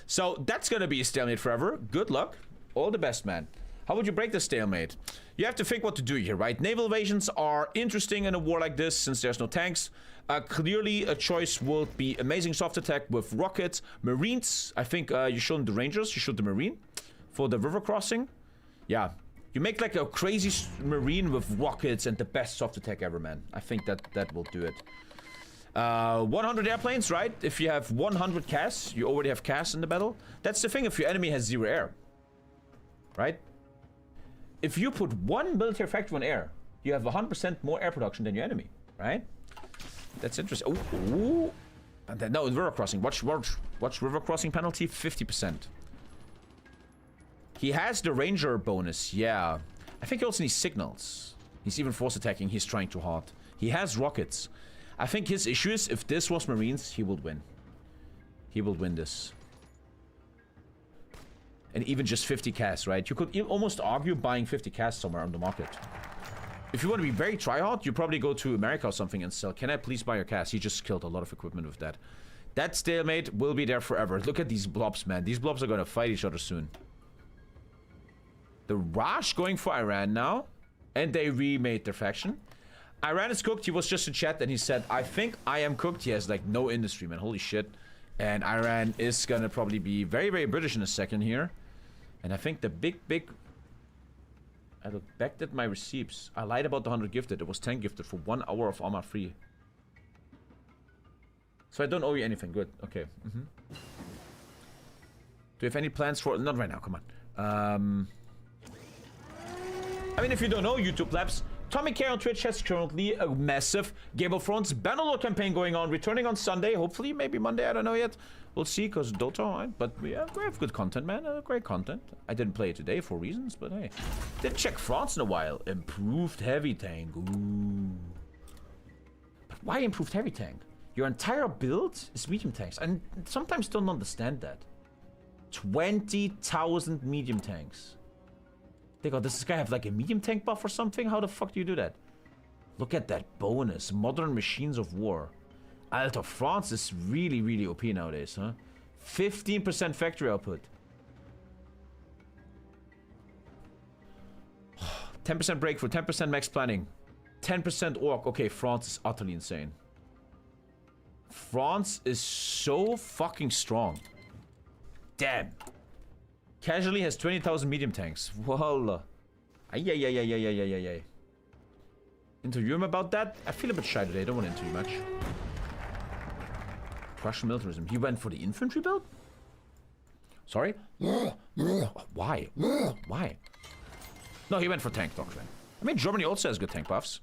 So that's gonna be a stalemate forever. Good luck. All the best, man. How would you break the stalemate? You have to think what to do here, right? Naval evasions are interesting in a war like this since there's no tanks. Clearly, a choice would be amazing soft attack with rockets, marines. I think you showed the rangers, you showed the marine for the river crossing. Yeah, you make like a crazy marine with rockets and the best soft attack ever, man. I think that will do it. 100 airplanes, right? If you have 100 CAS, you already have CAS in the battle. That's the thing if your enemy has 0 air, right? If you put 1 military factory on air, you have 100% more air production than your enemy, right? That's interesting. Ooh. And then, no, river crossing. Watch river crossing penalty, 50%. He has the ranger bonus, yeah. I think he also needs signals. He's even force attacking, he's trying too hard. He has rockets. I think his issue is, if this was marines, he would win. He will win this. And even just 50 CAS, right? You could almost argue buying 50 CAS somewhere on the market. If you want to be very tryhard, you probably go to America or something and sell. Can I please buy your CAS? He just killed a lot of equipment with that. That stalemate will be there forever. Look at these blobs, man. These blobs are going to fight each other soon. The Raj going for Iran now. And they remade their faction. Iran is cooked. He was just in chat and he said, I think I am cooked. He has like no industry, man. Holy shit. And Iran is going to probably be very, very British in a second here. And I think the big... I looked back at my receipts. I lied about the 100 gifted. It was 10 gifted for 1 hour of armor free. So I don't owe you anything. Good. Okay. Do you have any plans for... Not right now. Come on. I mean, if you don't know, YouTube labs, TommyKay on Twitch has currently a massive Game of Thrones Bannerlord campaign going on, returning on Sunday, hopefully, maybe Monday, I don't know yet. We'll see, because Dota, right? But we have good content, man, great content. I didn't play it today for reasons, but hey. Didn't check France in a while. Improved heavy tank, ooh. But why improved heavy tank? Your entire build is medium tanks, and sometimes don't understand that. 20,000 medium tanks. Does this guy have like a medium tank buff or something? How the fuck do you do that? Look at that bonus. Modern machines of war. Alter, France is really, really OP nowadays, huh? 15% factory output. 10% breakthrough, 10% max planning. 10% orc. Okay, France is utterly insane. France is so fucking strong. Damn. Casually has 20,000 medium tanks. Voila. Ay. Interview him about that? I feel a bit shy today. I don't want to interview much. Prussian militarism. He went for the infantry build? Sorry? Why? Why? No, he went for tank doctrine. I mean, Germany also has good tank buffs.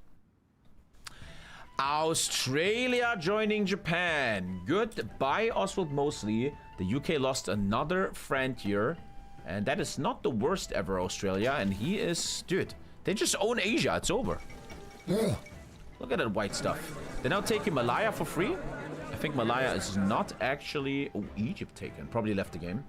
Australia joining Japan. Goodbye, Oswald Mosley. The UK lost another friend here. And that is not the worst ever, Australia. And he is... Dude, they just own Asia. It's over. Look at that white stuff. They're now taking Malaya for free. I think Malaya is not actually... Oh, Egypt taken. Probably left the game.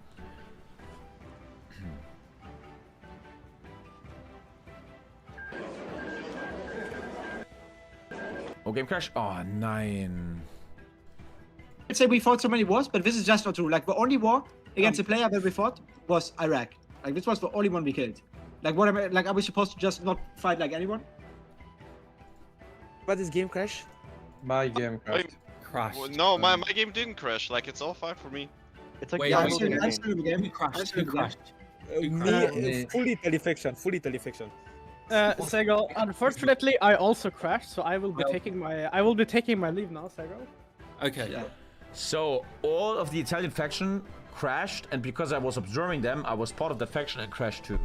Oh, game crash. Oh, 9. I'd say we fought so many wars, but this is just not true. Like, the only war against a player that we fought was Iraq. Like, this was the only one we killed. Like, what am I, like, are we supposed to just not fight like anyone? What is game crash? My game crashed. Well, no, my game didn't crash. Like, it's all fine for me. It's like Wait, I'm still in the game. Who crashed? Who crashed? fully telefiction. Fully telefiction. Segal, unfortunately, I also crashed, so I will be taking my leave now, Segal. Okay. Yeah. So all of the Italian faction crashed, and because I was observing them, I was part of that faction and crashed too.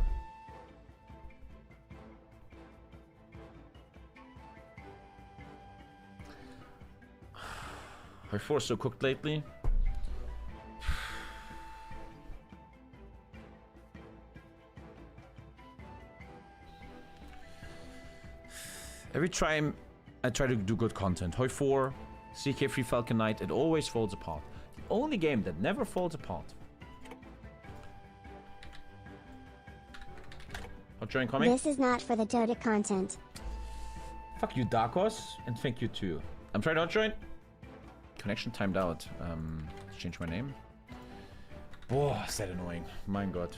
Are four so cooked lately? Every time I try to do good content, Hoi 4, CK Free Falcon Knight, it always falls apart. The only game that never falls apart. Hot join coming? This is not for the Dota content. Fuck you, Darkos, and thank you too. I'm trying to hot join. Connection timed out. Let's change my name. Oh, is that annoying? My god.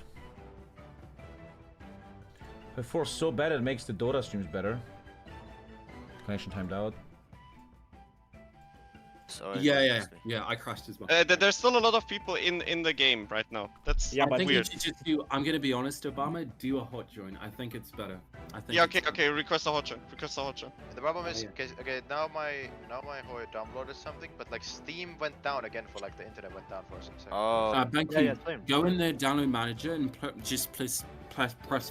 Hoi 4 is so bad it makes the Dota streams better. Connection timed out. Sorry, Yeah, I crashed as well. There's still a lot of people in the game right now. That's I think weird. you should just do, I'm gonna be honest, Obama, do a hot join. I think it's better. I think Yeah, okay, request a hot join. The problem is, okay, now my Hoy downloaded something, but like Steam went down again for like the internet went down for us. So. Banky, go in the download manager and just press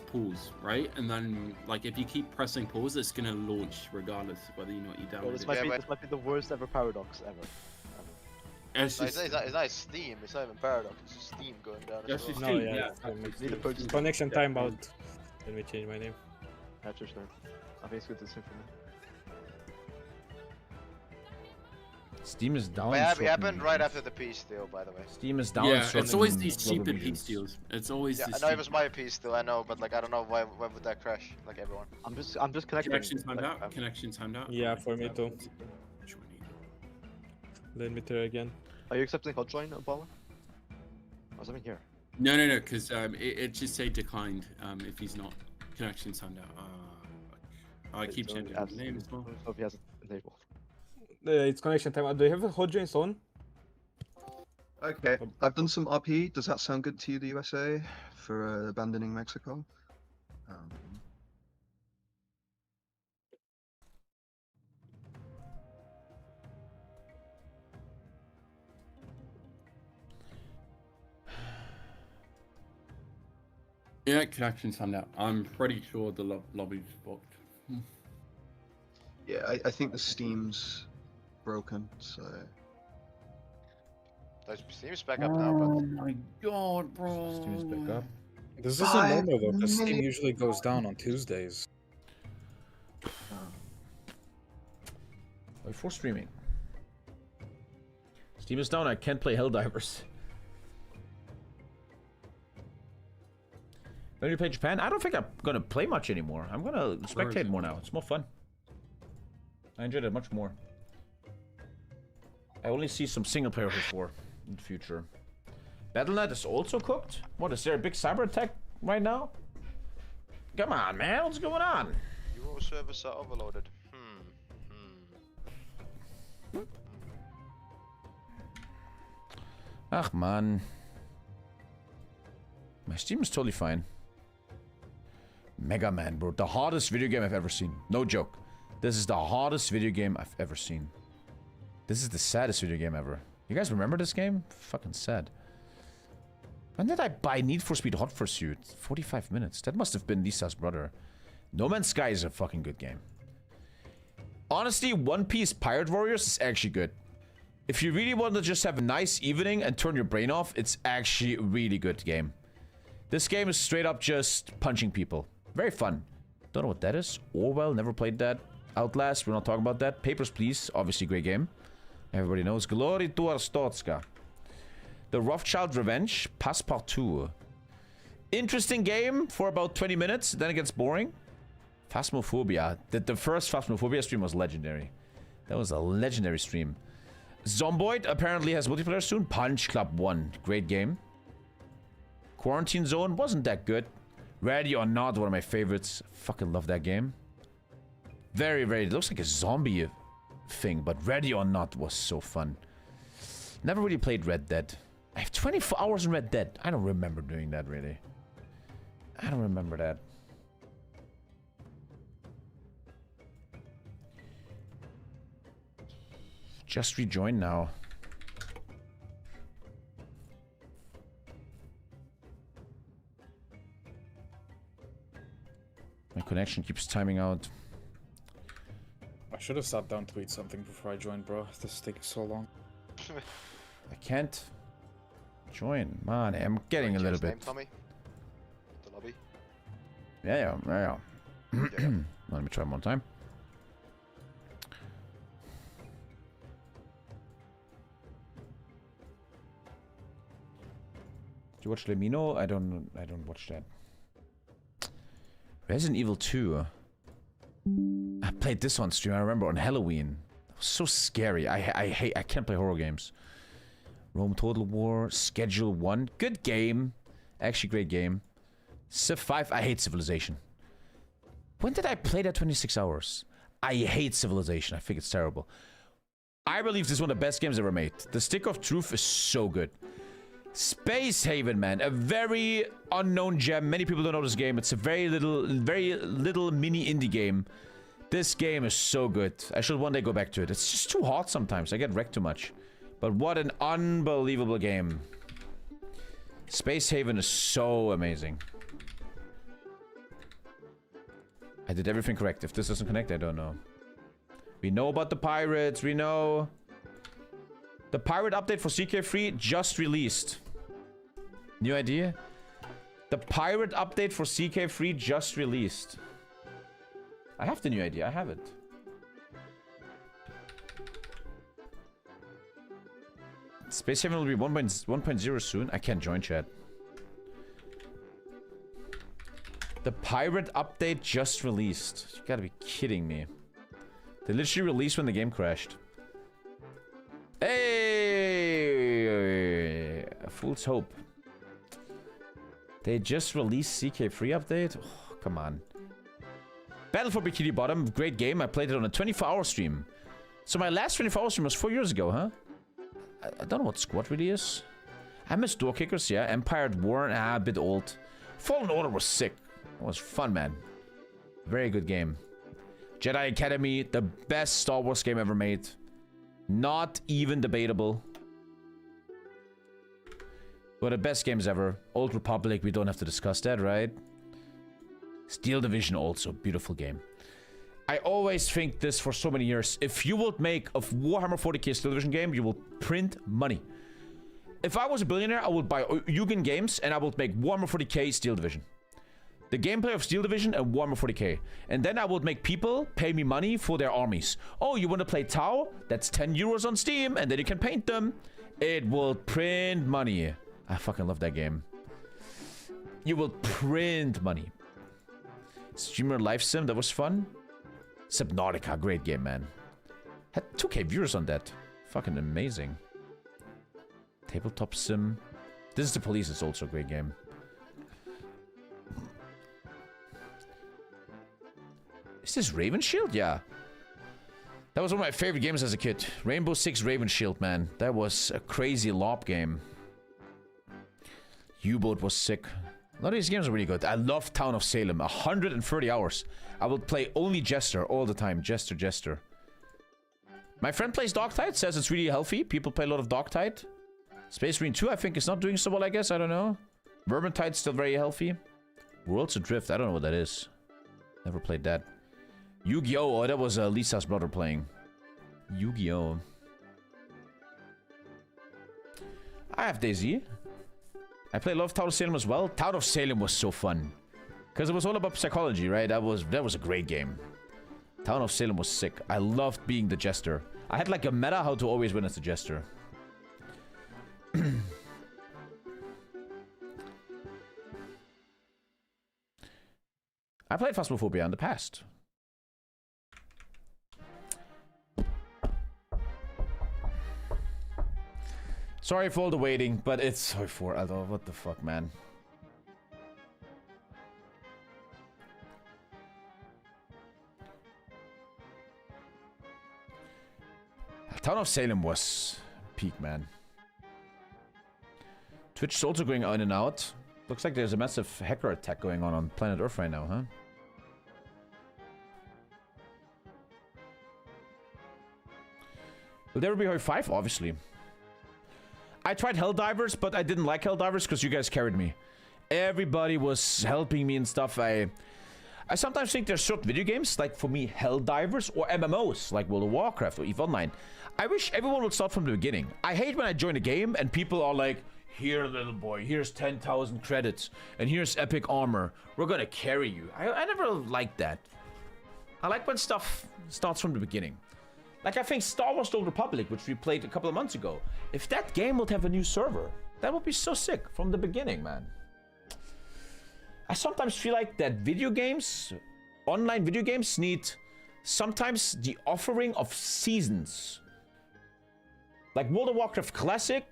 pause, right? And then, like, if you keep pressing pause, it's gonna launch regardless of whether you download This it. might be the worst ever paradox ever. It's not Steam, it's not even Paradox, it's just Steam going down. Yes, as it's well. Steam, Connection timeout. Let me change my name. That's your turn. I think it's good to Symphony. Steam is down. But it happened right after the peace deal, by the way. Steam is down. Yeah, it's always these stupid peace deals. It's always. Yeah, I know it was my peace deal, I know, but like I don't know why would that crash? Like everyone. I'm just connecting. Connection timed out. Connection timed out. Yeah, for me too. Let me try again. Are you accepting hot join, Obama? Or something here? No, because it just say declined if he's not. Connection timed out. I keep changing his name as well. So he has it enabled. It's connection time. Do you have a hot joins on? Okay, I've done some RP. Does that sound good to you, the USA, for abandoning Mexico? Yeah, connection timed out. I'm pretty sure the lobby's booked. Yeah, I think the Steam's broken, so... Steam's back up now, but... Oh my god, bro! Steam's back up. This isn't normal though, because Steam usually goes down on Tuesdays. Before streaming. Steam is down, I can't play Helldivers. When you play Japan, I don't think I'm gonna play much anymore. I'm gonna spectate more now. It's more fun. I enjoyed it much more. I only see some single player before in the future. Battle.net is also cooked? What, is there a big cyber attack right now? Come on, man, what's going on? Your servers are overloaded. Ach man. My Steam is totally fine. Mega Man, bro. The hardest video game I've ever seen. No joke. This is the hardest video game I've ever seen. This is the saddest video game ever. You guys remember this game? Fucking sad. When did I buy Need for Speed Hot Pursuit? 45 minutes. That must have been Lisa's brother. No Man's Sky is a fucking good game. Honestly, One Piece Pirate Warriors is actually good. If you really want to just have a nice evening and turn your brain off, it's actually a really good game. This game is straight up just punching people. Very fun. Don't know what that is. Orwell, never played that. Outlast, we're not talking about that. Papers, Please, obviously great game. Everybody knows. Glory to Arstotzka. The Rothschild Revenge, Passepartout. Interesting game for about 20 minutes, then it gets boring. Phasmophobia. The first Phasmophobia stream was legendary. That was a legendary stream. Zomboid apparently has multiplayer soon. Punch Club 1. Great game. Quarantine Zone wasn't that good. Ready or Not, one of my favorites. Fucking love that game. Very, very... It looks like a zombie thing, but Ready or Not was so fun. Never really played Red Dead. I have 24 hours in Red Dead. I don't remember doing that, really. I don't remember that. Just rejoin now. My connection keeps timing out. I should have sat down to eat something before I joined, bro. This is taking so long. I can't join. Man, I'm getting a little bit. Name, Tommy? The lobby? Yeah. Let me try one more time. Do you watch Lemino? I don't watch that. Resident Evil 2. I played this on stream, I remember, on Halloween. It was so scary. I can't play horror games. Rome Total War, Schedule 1. Good game. Actually, great game. Civ 5, I hate Civilization. When did I play that 26 hours? I hate Civilization. I think it's terrible. I believe this is one of the best games ever made. The Stick of Truth is so good. Space Haven, man. A very unknown gem. Many people don't know this game. It's a very little mini indie game. This game is so good. I should one day go back to it. It's just too hard sometimes. I get wrecked too much. But what an unbelievable game. Space Haven is so amazing. I did everything correct. If this doesn't connect, I don't know. We know about the pirates. We know... The pirate update for CK3 just released. New idea? The pirate update for CK3 just released. I have the new idea. I have it. Space Haven will be 1.0 soon. I can't join chat. The pirate update just released. You gotta be kidding me. They literally released when the game crashed. Hey! A fool's hope. They just released CK3 update? Oh, come on. Battle for Bikini Bottom, great game. I played it on a 24-hour stream. So my last 24-hour stream was 4 years ago, huh? I don't know what Squad really is. I miss Door Kickers, yeah. Empire at War, a bit old. Fallen Order was sick. It was fun, man. Very good game. Jedi Academy, the best Star Wars game ever made. Not even debatable. One of the best games ever. Old Republic, we don't have to discuss that, right? Steel Division also, beautiful game. I always think this for so many years. If you would make a Warhammer 40k Steel Division game, you will print money. If I was a billionaire, I would buy Eugen Games and I would make Warhammer 40k Steel Division. The gameplay of Steel Division and Warhammer 40k. And then I would make people pay me money for their armies. Oh, you want to play Tau? That's 10 euros on Steam, and then you can paint them. It will print money. I fucking love that game. You will print money. Streamer Life Sim, that was fun. Subnautica, great game, man. Had 2k viewers on that. Fucking amazing. Tabletop Sim. This is the Police, it's also a great game. Is this Raven Shield? Yeah. That was one of my favorite games as a kid. Rainbow Six Raven Shield, man. That was a crazy LOP game. U-Boat was sick. A lot of these games are really good. I love Town of Salem. 130 hours. I will play only Jester all the time. Jester. My friend plays Dogtide. Says it's really healthy. People play a lot of Dogtide. Space Marine 2, I think, is not doing so well, I guess. I don't know. Vermintide's still very healthy. Worlds Adrift. I don't know what that is. Never played that. Yu-Gi-Oh! Oh, that was Lisa's brother playing. Yu-Gi-Oh! I have DayZ. I play a lot of Town of Salem as well. Town of Salem was so fun. Because it was all about psychology, right? That was a great game. Town of Salem was sick. I loved being the jester. I had like a meta how to always win as the jester. I played Phasmophobia in the past. Sorry for all the waiting, but it's sorry for Aldo. What the fuck, man? Town of Salem was peak, man. Twitch is also going in and out. Looks like there's a massive hacker attack going on planet Earth right now, huh? Will there be Hoi 5? Obviously. I tried Helldivers, but I didn't like Helldivers because you guys carried me. Everybody was helping me and stuff. I sometimes think there's certain video games, like for me, Helldivers or MMOs, like World of Warcraft or EVE Online. I wish everyone would start from the beginning. I hate when I join a game and people are like, here, little boy, here's 10,000 credits, and here's epic armor. We're gonna carry you. I never liked that. I like when stuff starts from the beginning. Like, I think Star Wars: The Old Republic, which we played a couple of months ago, if that game would have a new server, that would be so sick from the beginning, man. I sometimes feel like that video games, online video games, need sometimes the offering of seasons. Like World of Warcraft Classic,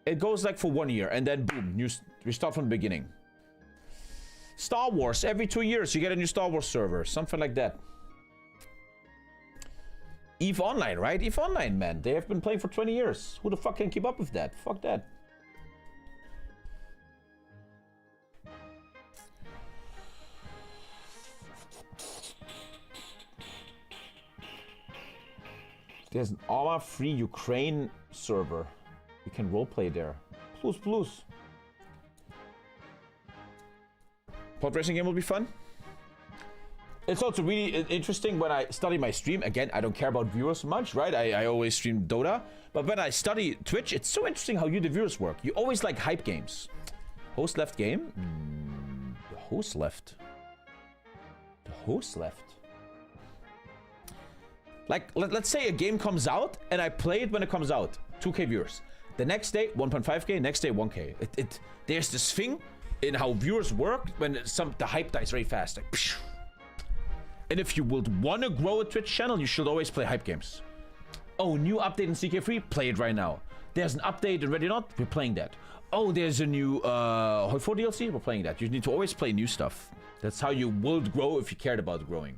it goes like for 1 year, and then boom, we start from the beginning. Star Wars, every 2 years you get a new Star Wars server, something like that. EVE Online, right? EVE Online, man. They have been playing for 20 years. Who the fuck can keep up with that? Fuck that. There's an Arma-free Ukraine server. You can roleplay there. Plus, plus. Pod racing game will be fun. It's also really interesting when I study my stream. Again, I don't care about viewers much, right? I always stream Dota. But when I study Twitch, it's so interesting how you, the viewers, work. You always like hype games. Host left game? The host left. The host left. Like, let's say a game comes out and I play it when it comes out. 2K viewers. The next day, 1.5K. Next day, 1K. There's this thing in how viewers work when the hype dies very fast. Like, phew. And if you would want to grow a Twitch channel, you should always play hype games. Oh, new update in CK3? Play it right now. There's an update in Ready or Not? We're playing that. Oh, there's a new Hoi 4 DLC? We're playing that. You need to always play new stuff. That's how you would grow if you cared about growing.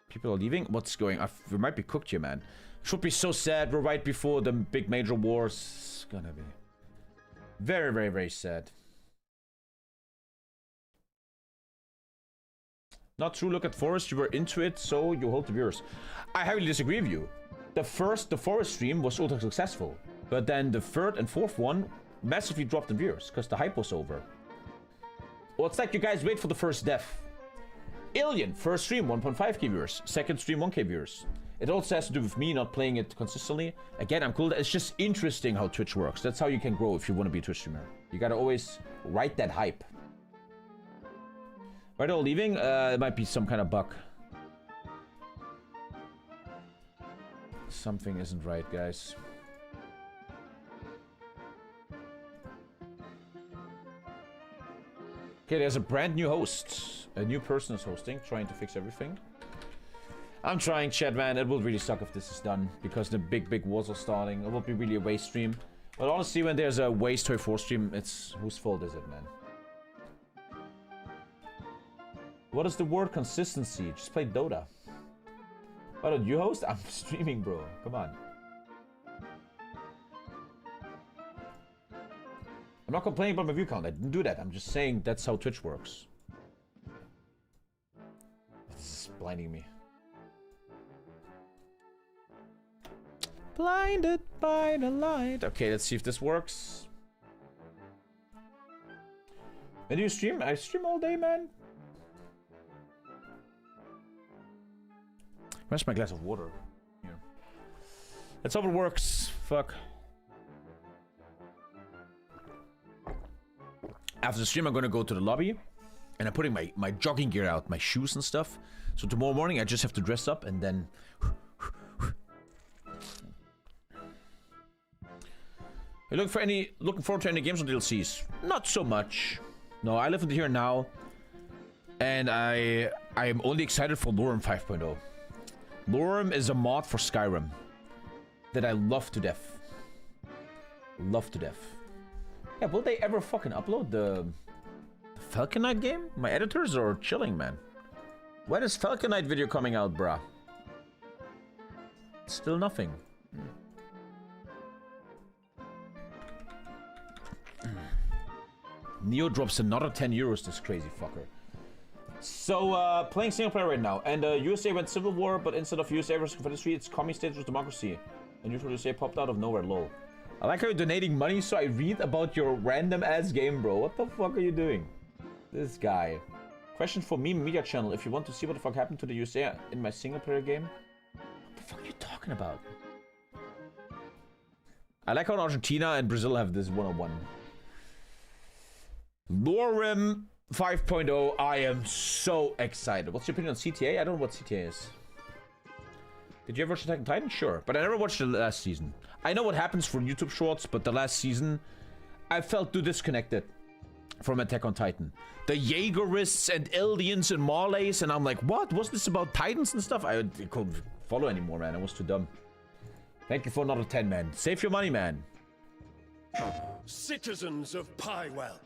People are leaving? What's going on? We might be cooked here, man. Should be so sad. We're right before the big major wars. It's gonna be very, very, very sad. Not true. Look at Forest. You were into it, so you hold the viewers. I heavily disagree with you. The Forest stream was ultra successful, but then the third and fourth one massively dropped in viewers because the hype was over. Well, it's like you guys wait for the first death. Alien, first stream, 1.5k viewers. Second stream, 1k viewers. It also has to do with me not playing it consistently. Again, I'm cool. It's just interesting how Twitch works. That's how you can grow if you want to be a Twitch streamer. You gotta always ride that hype. Why are they all leaving? It might be some kind of bug. Something isn't right, guys. Okay, there's a brand new host. A new person is hosting, trying to fix everything. I'm trying, chat, man. It will really suck if this is done, because the big wars are starting. It will be really a waste stream. But honestly, when there's a waste Hoi 4 stream, it's... whose fault is it, man? What is the word consistency? Just play Dota. Why don't you host? I'm streaming, bro. Come on. I'm not complaining about my view count. I didn't do that. I'm just saying that's how Twitch works. This is blinding me. Blinded by the light. Okay, let's see if this works. When do you stream? I stream all day, man. Where's my glass of water? Here. That's how it works. Fuck. After the stream, I'm gonna go to the lobby, and I'm putting my jogging gear out, my shoes and stuff. So tomorrow morning, I just have to dress up, and then... Are you looking forward to any games or DLCs? Not so much. No, I live in the here and now, and I am only excited for Lorem 5.0. Lorem is a mod for Skyrim that I love to death. Love to death. Yeah, will they ever fucking upload the Falcon Knight game? My editors are chilling, man. When is Falcon Knight video coming out, bruh? Still nothing. Neo drops another 10 euros, this crazy fucker. So, playing single player right now. And USA went Civil War, but instead of USA versus Confederacy, it's Commie States versus Democracy. And neutral USA popped out of nowhere, lol. I like how you're donating money so I read about your random ass game, bro. What the fuck are you doing? This guy. Question for Meme Media Channel. If you want to see what the fuck happened to the USA in my single player game. What the fuck are you talking about? I like how Argentina and Brazil have this 1-on-1. Lorem 5.0. I am so excited. What's your opinion on CTA? I don't know what CTA is. Did you ever watch Attack on Titan? Sure. But I never watched the last season. I know what happens for YouTube shorts, but the last season, I felt too disconnected from Attack on Titan. The Jaegerists and Eldians and Marleys, and I'm like, what? Wasn't this about Titans and stuff? I couldn't follow anymore, man. I was too dumb. Thank you for another 10, man. Save your money, man. Citizens of Pywell.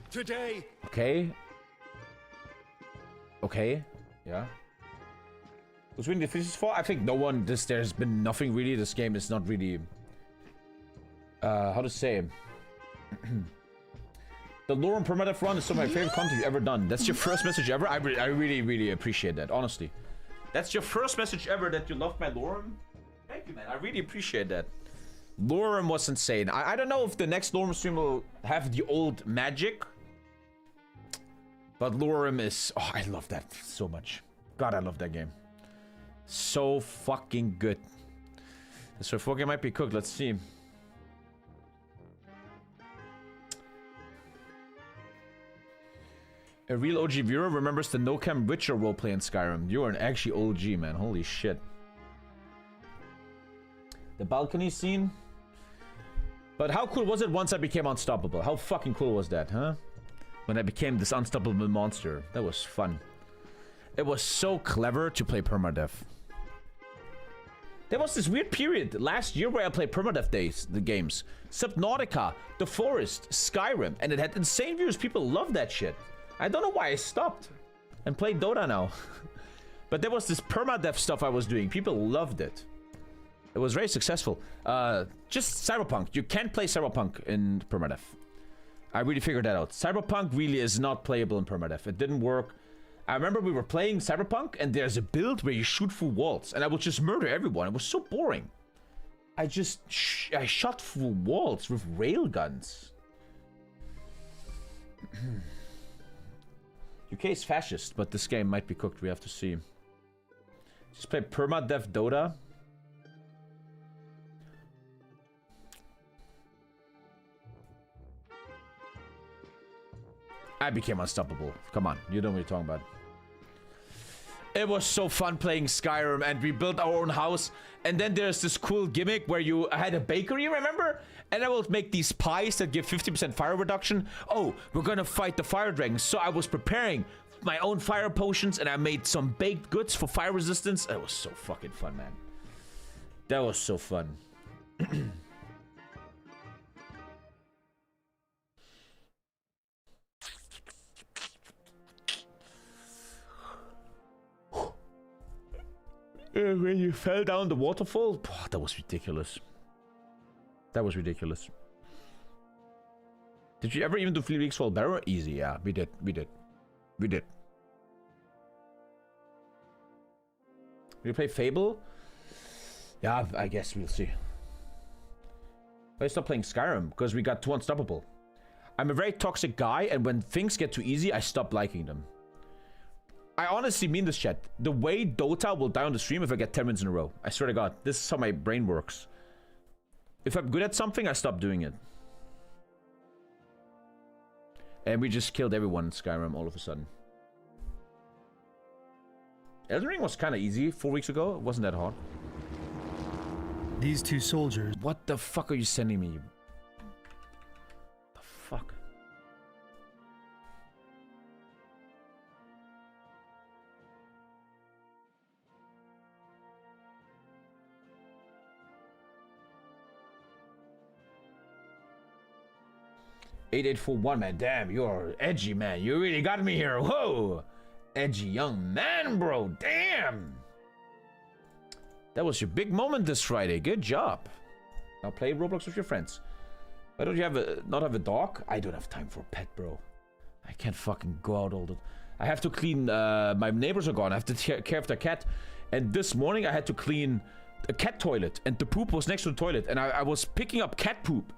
Today. Okay. Okay. Yeah. Who's winning the Fishes for? I think no one. There's been nothing really. This game is not really. How to say? The Lorem permadeath run is some of my favorite content you've ever done. That's your first message ever. I really appreciate that. Honestly, that's your first message ever that you loved my Lorem. Thank you, man. I really appreciate that. Lorem was insane. I don't know if the next Lorem stream will have the old magic, but Lorem is. Oh, I love that so much. God, I love that game. So fucking good. This game might be cooked. Let's see. A real OG viewer remembers the no-cam Witcher roleplay in Skyrim. You are an actually OG, man. Holy shit. The balcony scene. But how cool was it once I became unstoppable? How fucking cool was that, huh? When I became this unstoppable monster. That was fun. It was so clever to play permadeath. There was this weird period last year where I played permadeath the games. Subnautica, The Forest, Skyrim, and it had insane views. People loved that shit. I don't know why I stopped and played Dota now. But there was this permadeath stuff I was doing. People loved it. It was very successful. Just Cyberpunk. You can't play Cyberpunk in permadeath. I really figured that out. Cyberpunk really is not playable in permadeath. It didn't work. I remember we were playing Cyberpunk and there's a build where you shoot through walls and I would just murder everyone. It was so boring. I shot through walls with railguns. UK is fascist, but this game might be cooked. We have to see. Just play permadeath Dota. I became unstoppable. Come on, you know what you're talking about. It was so fun playing Skyrim and we built our own house. And then there's this cool gimmick where you had a bakery, remember? And I will make these pies that give 50% fire reduction. Oh, we're gonna fight the fire dragons. So I was preparing my own fire potions and I made some baked goods for fire resistance. It was so fucking fun, man. That was so fun. When you fell down the waterfall, oh, that was ridiculous. That was ridiculous. Did you ever even do 3 weeks for Barrow? Easy, yeah, we did. Will you play Fable? Yeah, I guess we'll see. I stopped playing Skyrim because we got too unstoppable. I'm a very toxic guy, and when things get too easy, I stop liking them. I honestly mean this, chat. The way Dota will die on the stream if I get 10 wins in a row. I swear to God, this is how my brain works. If I'm good at something, I stop doing it. And we just killed everyone in Skyrim all of a sudden. Elden Ring was kind of easy 4 weeks ago. It wasn't that hard. These two soldiers. What the fuck are you sending me? The fuck? $8841, man. Damn, you're edgy, man. You really got me here. Whoa. Edgy young man, bro. Damn. That was your big moment this Friday. Good job. Now play Roblox with your friends. Why don't you have not have a dog? I don't have time for a pet, bro. I can't fucking go out all the... I have to clean... my neighbors are gone. I have to take care of their cat. And this morning I had to clean a cat toilet. And the poop was next to the toilet. And I was picking up cat poop.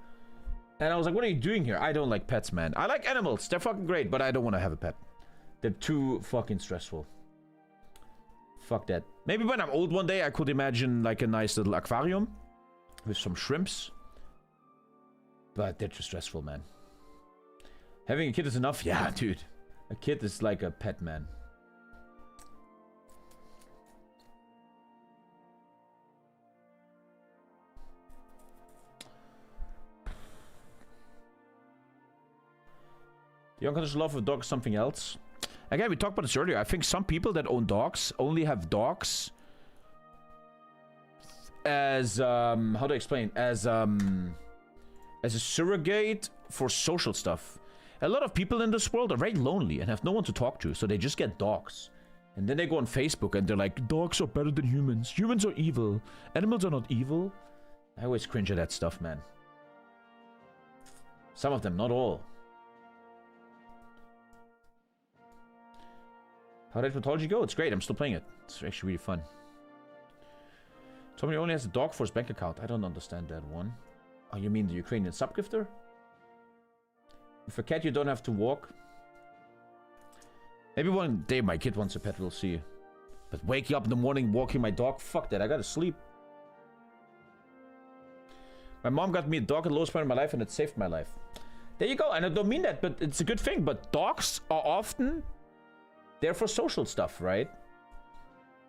And I was like, what are you doing here? I don't like pets, man. I like animals. They're fucking great. But I don't want to have a pet. They're too fucking stressful. Fuck that. Maybe when I'm old one day, I could imagine like a nice little aquarium with some shrimps. But they're too stressful, man. Having a kid is enough? Yeah, dude. A kid is like a pet, man. The unconscious love of a dog is something else. Again, we talked about this earlier. I think some people that own dogs only have dogs as how to explain, as a surrogate for social stuff. A lot of people in this world are very lonely and have no one to talk to, so they just get dogs. And then they go on Facebook and they're like, dogs are better than humans. Humans are evil. Animals are not evil. I always cringe at that stuff, man. Some of them, not all. How did Mythology go? It's great. I'm still playing it. It's actually really fun. Tommy only has a dog for his bank account. I don't understand that one. Oh, you mean the Ukrainian subgifter? With a cat, you don't have to walk. Maybe one day my kid wants a pet. We'll see. But waking up in the morning, walking my dog, fuck that. I gotta sleep. My mom got me a dog at the lowest point in my life, and it saved my life. There you go. And I don't mean that, but it's a good thing. But dogs are often there for social stuff, right?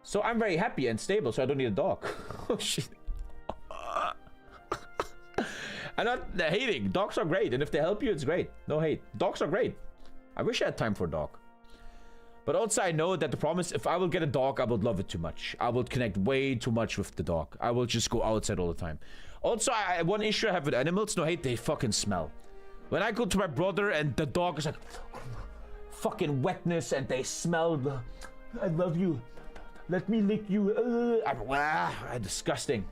So I'm very happy and stable, so I don't need a dog. Oh, shit. I'm not hating. Dogs are great, and if they help you, it's great. No hate. Dogs are great. I wish I had time for a dog. But also I know that the problem is, if I will get a dog, I would love it too much. I would connect way too much with the dog. I will just go outside all the time. Also, one issue I have with animals, no hate, they fucking smell. When I go to my brother and the dog is like... fucking wetness and they smell the... I love you. Let me lick you. I'm disgusting.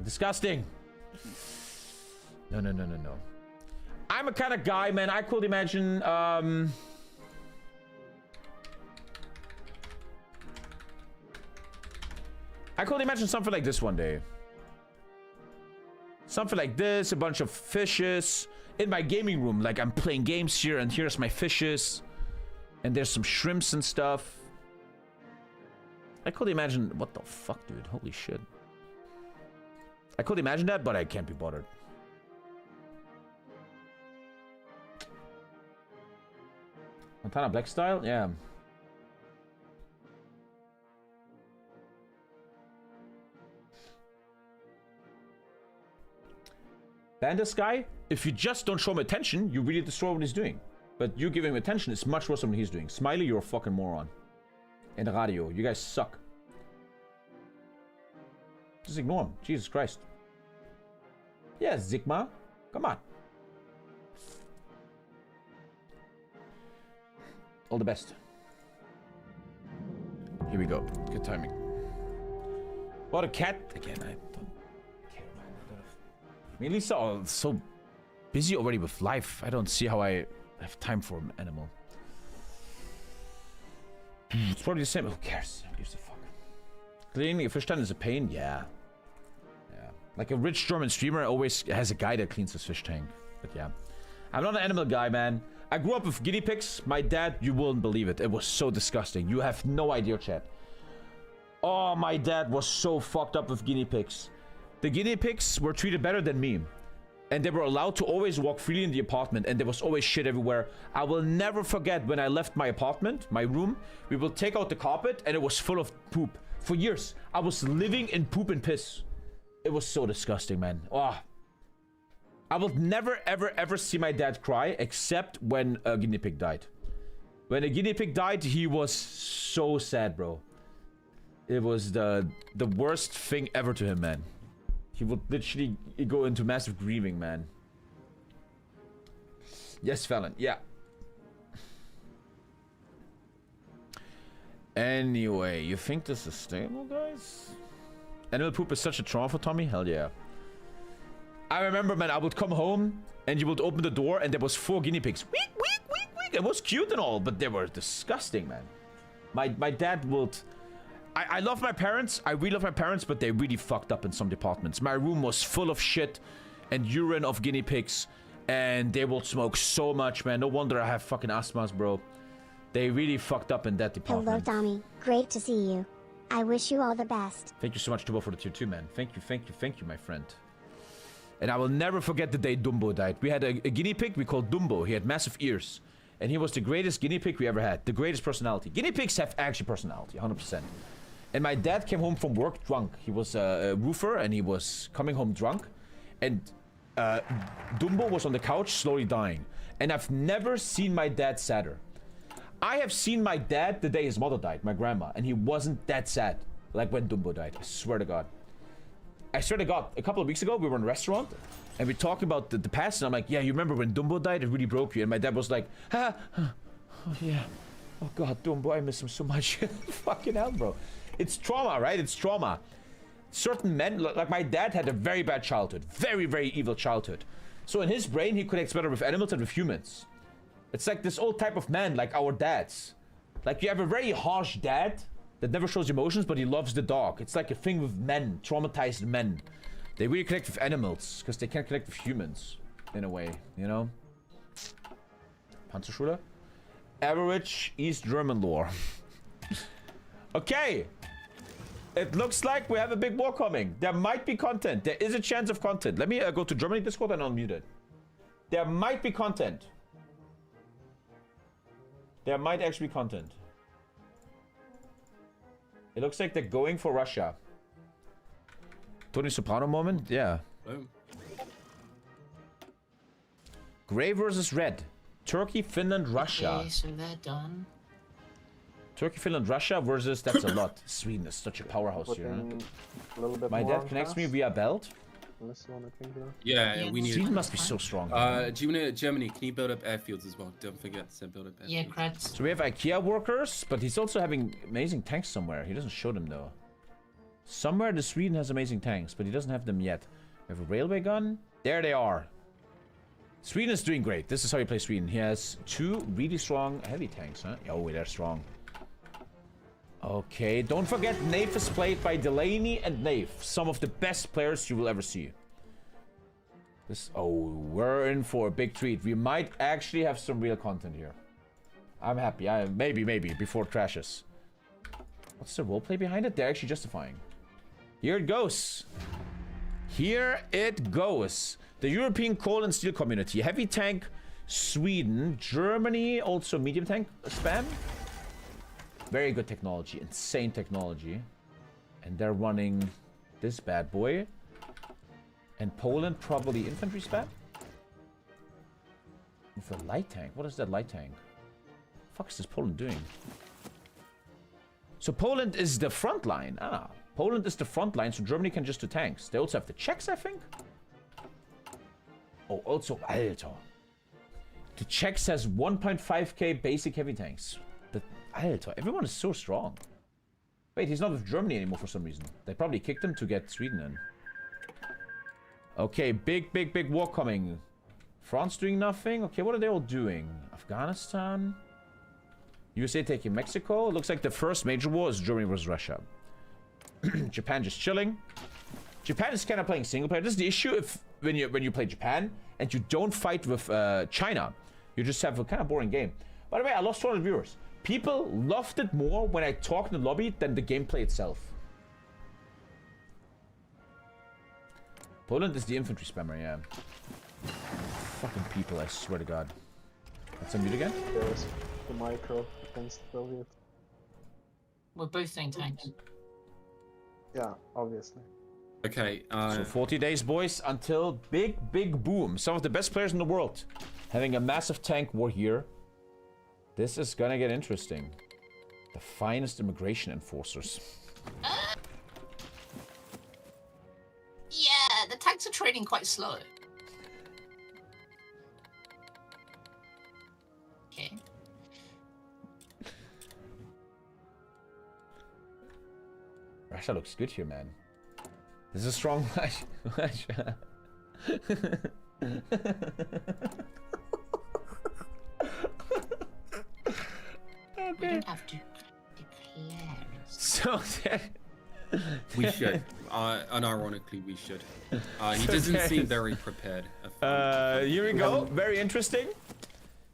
Disgusting. No. I'm a kind of guy, man. I could imagine... I could imagine something like this one day. Something like this, a bunch of fishes in my gaming room. Like I'm playing games here and here's my fishes. And there's some shrimps and stuff. I could imagine... What the fuck, dude? Holy shit. I could imagine that, but I can't be bothered. Montana Black style? Yeah. Ban this guy? If you just don't show him attention, you really destroy what he's doing. But you giving him attention is much worse than what he's doing. Smiley, you're a fucking moron. And Radio, you guys suck. Just ignore him. Jesus Christ. Yeah, Sigma. Come on. All the best. Here we go. Good timing. What a cat. Again, I don't care. I mean, Lisa are so busy already with life. I don't see how I have time for an animal. It's probably the same. Who cares? Who gives a fuck? Cleaning a fish tank is a pain? Yeah. Yeah. Like a rich German streamer always has a guy that cleans his fish tank. But yeah. I'm not an animal guy, man. I grew up with guinea pigs. My dad, you wouldn't believe it. It was so disgusting. You have no idea, chat. Oh, my dad was so fucked up with guinea pigs. The guinea pigs were treated better than me. And they were allowed to always walk freely in the apartment. And there was always shit everywhere. I will never forget when I left my apartment, my room. We will take out the carpet and it was full of poop. For years, I was living in poop and piss. It was so disgusting, man. Oh. I will never, ever, ever see my dad cry except when a guinea pig died. When a guinea pig died, he was so sad, bro. It was the worst thing ever to him, man. He would literally go into massive grieving, man. Yes, Fallon. Yeah. Anyway, you think this is stable, guys? Animal poop is such a trauma for Tommy? Hell yeah. I remember, man, I would come home and you would open the door and there was 4 guinea pigs. Week, week, week, week. It was cute and all, but they were disgusting, man. My dad would... I love my parents. I really love my parents, but they really fucked up in some departments. My room was full of shit and urine of guinea pigs. And they will smoke so much, man. No wonder I have fucking asthmas, bro. They really fucked up in that department. Hello, Tommy. Great to see you. I wish you all the best. Thank you so much, Tubo, for the tier 2, man. Thank you, thank you, thank you, my friend. And I will never forget the day Dumbo died. We had a guinea pig we called Dumbo. He had massive ears. And he was the greatest guinea pig we ever had. The greatest personality. Guinea pigs have actually personality, 100%. And my dad came home from work drunk. He was a roofer and he was coming home drunk. And Dumbo was on the couch slowly dying. And I've never seen my dad sadder. I have seen my dad the day his mother died, my grandma. And he wasn't that sad like when Dumbo died. I swear to God. I swear to God, a couple of weeks ago, we were in a restaurant. And we talked about the past. And I'm like, yeah, you remember when Dumbo died? It really broke you. And my dad was like, oh yeah. Oh God, Dumbo, I miss him so much. Fucking hell, bro. It's trauma, right? It's trauma. Certain men, like my dad, had a very bad childhood. Very, very evil childhood. So in his brain, he connects better with animals than with humans. It's like this old type of man, like our dads. Like you have a very harsh dad that never shows emotions, but he loves the dog. It's like a thing with men, traumatized men. They really connect with animals, because they can't connect with humans, in a way, you know? Panzerschule? Average East German lore. Okay. It looks like we have a big war coming. There might be content. There is a chance of content. Let me go to Germany Discord and unmute it. There might be content. There might actually be content. It looks like they're going for Russia. Tony Soprano moment? Yeah. Boom. Gray versus red. Turkey, Finland, Russia. Okay, so they're done. Turkey, Finland, Russia versus... That's a lot. Sweden is such a powerhouse here. A little bit My more dad connects me via belt. Unless you want to think there. Yeah, we need. Sweden must be so strong. Do you want to Germany? Can you build up airfields as well? Don't forget to build up airfields. Yeah, creds. So we have IKEA workers, but he's also having amazing tanks somewhere. He doesn't show them though. Somewhere the Sweden has amazing tanks, but he doesn't have them yet. We have a railway gun. There they are. Sweden is doing great. This is how you play Sweden. He has 2 really strong heavy tanks, huh? Oh, they're strong. Okay, don't forget Naif is played by Delaney and Naif. Some of the best players you will ever see. We're in for a big treat. We might actually have some real content here. I'm happy. Maybe, before it crashes. What's the roleplay behind it? They're actually justifying. Here it goes. Here it goes. The European coal and steel community. Heavy tank, Sweden. Germany, also medium tank spam. Very good technology. Insane technology. And they're running this bad boy. And Poland, probably infantry spam. With a light tank. What is that light tank? What the fuck is this Poland doing? So Poland is the front line. Poland is the front line, so Germany can just do tanks. They also have the Czechs, I think. Oh, also, Alter. The Czechs has 1.5k basic heavy tanks. Alter, everyone is so strong. Wait, he's not with Germany anymore for some reason. They probably kicked him to get Sweden in. Okay, big war coming. France doing nothing. Okay, what are they all doing? Afghanistan. USA taking Mexico. Looks like the first major war is Germany versus Russia. Japan just chilling. Japan is kind of playing single player. This is the issue when you play Japan and you don't fight with China. You just have a kind of boring game. By the way, I lost 200 viewers. People loved it more when I talked in the lobby than the gameplay itself. Poland is the infantry spammer, yeah. Fucking people, I swear to God. Let's unmute again. There's the micro against Soviet. We're both saying tanks. Yeah, obviously. Okay. So 40 days, boys, until big boom. Some of the best players in the world having a massive tank war here. This is gonna get interesting. The finest immigration enforcers. Yeah, the tanks are trading quite slow. Okay. Russia looks good here, man. This is a strong Russia. We don't have to declare. So we should. Unironically, we should. He doesn't seem very prepared. Here we go. Very interesting.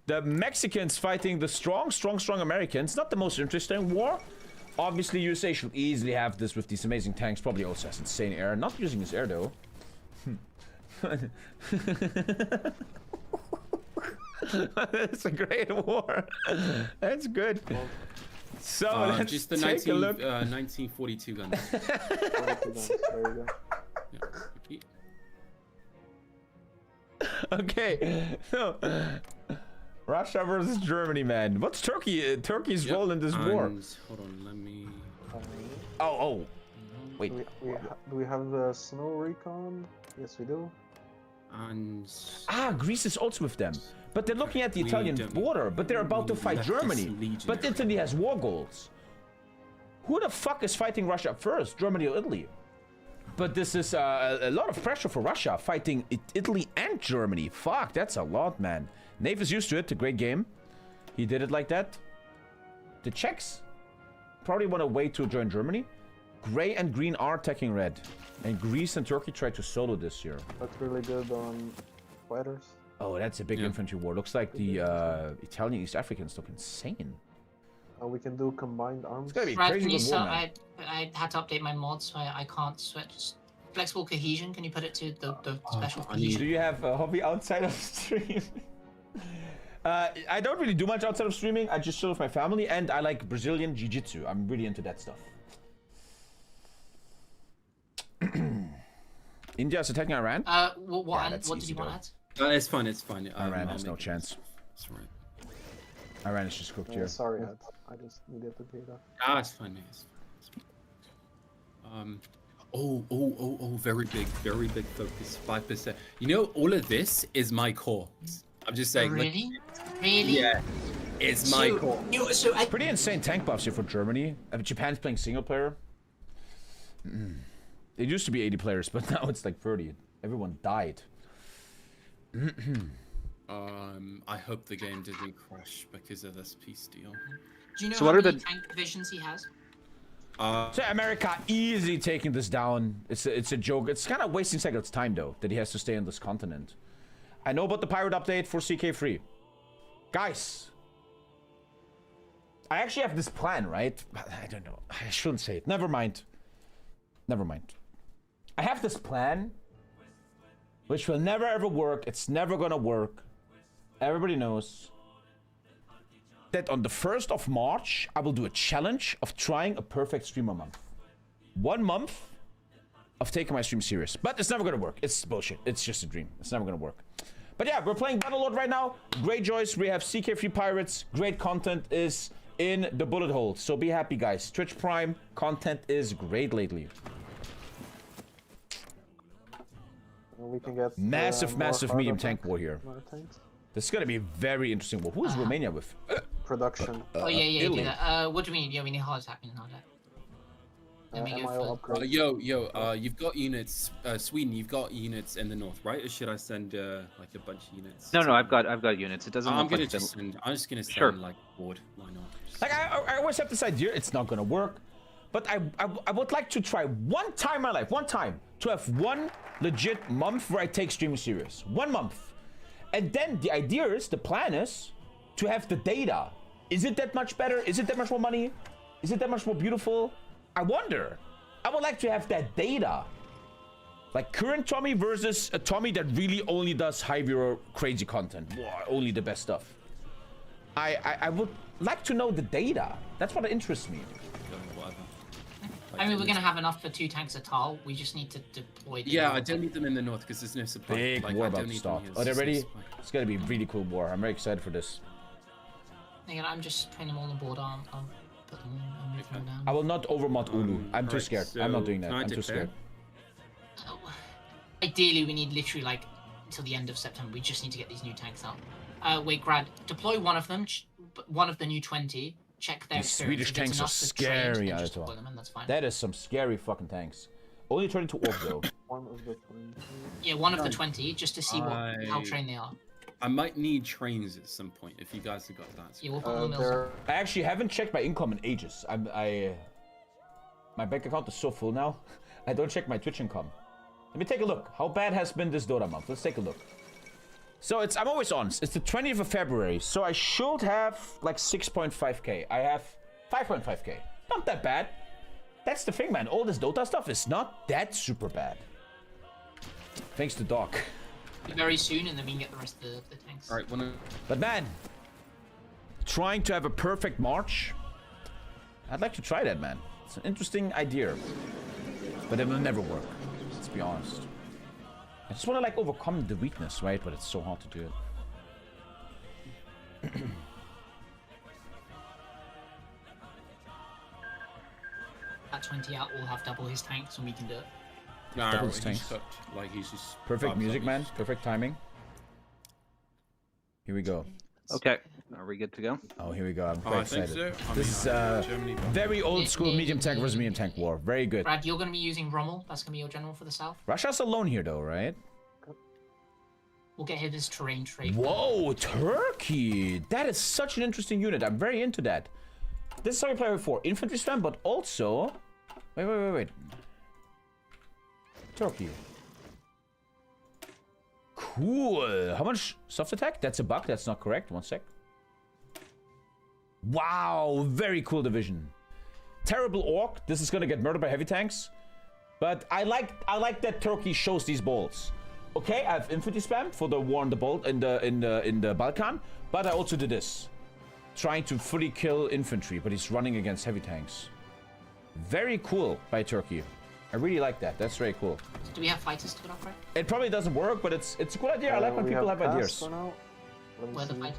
The Mexicans fighting the strong Americans. Not the most interesting war. Obviously, USA should easily have this with these amazing tanks. Probably also has insane air. Not using his air though. That's a great war. That's good. So let's just the take a look. 1942 guns. Yeah. Okay. So Russia versus Germany, man. What's Turkey's role in this war? Hold on, let me. Oh. Wait. Do we have the snow recon? Yes, we do. And Greece is also with them. But they're looking at the Italian border, but they're about to fight Germany. But Italy has war goals. Who the fuck is fighting Russia first? Germany or Italy? But this is a lot of pressure for Russia, fighting Italy and Germany. Fuck, that's a lot, man. Nave is used to it, a great game. He did it like that. The Czechs probably want to wait to join Germany. Gray and green are attacking red. And Greece and Turkey tried to solo this year. That's really good on fighters. Oh, that's a big infantry war. Looks like the Italian East Africans look insane. We can do combined arms. It's gonna be Brad, crazy can you good war, man. I had to update my mods, so I can't switch. Flexible cohesion, can you put it to the special cohesion? Do you have a hobby outside of stream? I don't really do much outside of streaming. I just chill with my family, and I like Brazilian Jiu-Jitsu. I'm really into that stuff. India is attacking Iran? What did you want to It's fine, it's fine. Iran has no chance. That's right. Iran is just cooked here. Sorry, I just needed to do that. It's fine, mate. It's fine. Very big focus, 5%. You know, all of this is my core. I'm just saying. Really? Like, Really? Yeah, it's my core. Pretty insane tank buffs here for Germany. Japan's playing single player. It used to be 80 players, but now it's like 30. Everyone died. I hope the game didn't crash because of this peace deal. Do you know how many tank divisions he has? So America easily taking this down. It's a joke. It's kind of wasting Sega's time though that he has to stay on this continent. I know about the pirate update for CK3. Guys, I actually have this plan, right? I don't know. I shouldn't say it. Never mind. I have this plan which will never ever work. It's never gonna work. Everybody knows that on the 1st of March, I will do a challenge of trying a perfect streamer month. 1 month of taking my stream serious. But it's never gonna work. It's bullshit. It's just a dream. It's never gonna work. But yeah, we're playing Battlelord right now. Great joys. We have CK3 Pirates. Great content is in the bullet hole. So be happy, guys. Twitch Prime content is great lately. We can get massive medium tank war here. Tanks. This is gonna be a very interesting war. Who is Romania with? Production. Yeah, Italy. do that. What do you mean? Yeah, we need hard attacking and all that. You've got units. Sweden, you've got units in the north, right? Or should I send like a bunch of units? No, I've got units. It doesn't. I'm look like just gonna send like board. Why not? Like I always have this idea. It's not gonna work, but I would like to try one time in my life, to have one legit month where I take streaming serious. 1 month. And then the idea is, the plan is, to have the data. Is it that much better? Is it that much more money? Is it that much more beautiful? I wonder. I would like to have that data. Like current Tommy versus a Tommy that really only does high viewer crazy content. Wow, only the best stuff. I would like to know the data. That's what interests me. I mean, we're gonna have enough for 2 tanks at Tal. We just need to deploy them. Yeah, I don't need them in the north because there's no supply. Big Like, war I about don't to need start. them Oh, they're here. ready? It's gonna be a really cool war. I'm very excited for this. Again, I'm just putting them all on board. I'll put them in. I'll move them down. I will not overmod Ulu. I'm too right, scared. I'm not so doing that. can I I'm too declare? scared. Ideally, we need literally like until the end of September. We just need to get these new tanks out. Wait, Grad, deploy one of them, one of the new 20. Check their These experience. Swedish If it's tanks are enough to train, scary. then just Alter. deploy them in, that's fine. That is some scary fucking tanks. Only turn into orc though. One of the 20. Yeah, one of the 20, just to see how trained they are. I might need trains at some point if you guys have got that. Yeah, we'll put them in. I actually haven't checked my income in ages. My bank account is so full now. I don't check my Twitch income. Let me take a look. How bad has been this Dota month? Let's take a look. So I'm always on. It's the 20th of February. So I should have like 6.5k. I have 5.5k. Not that bad. That's the thing, man. All this Dota stuff is not that super bad. Thanks to Doc. Very soon, and then we can get the rest of the tanks. All right, But man, trying to have a perfect March, I'd like to try that, man. It's an interesting idea, but it will never work. Let's be honest. I just want to like overcome the weakness, right? But it's so hard to do it. At 20 out, we'll have double his tanks, and we can do it. No, Double he's tanks. sucked. Like he's just Perfect bad music, zombies. man. Perfect timing. Here we go. Okay, are we good to go? Oh, here we go. I'm Oh, quite I think excited. so. I This mean, is Germany- very old school medium tank versus medium tank war. Very good. Brad, you're going to be using Rommel. That's going to be your general for the south. Russia's alone here, though, right? We'll get his terrain trait. Whoa, Turkey! That is such an interesting unit. I'm very into that. This is how we play before. Infantry spam, but also... Wait. Turkey. Cool. How much soft attack? That's a bug. That's not correct. One sec. Wow, very cool division. Terrible orc. This is gonna get murdered by heavy tanks. But I like that Turkey shows these balls. Okay, I have infantry spam for the war in the Balkan, but I also did this, trying to fully kill infantry, but he's running against heavy tanks. Very cool by Turkey. I really like that. That's very cool. Do we have fighters to put up, right? It probably doesn't work, but it's a good idea. I like when people have ideas. For now. Let me Where the see. fighters?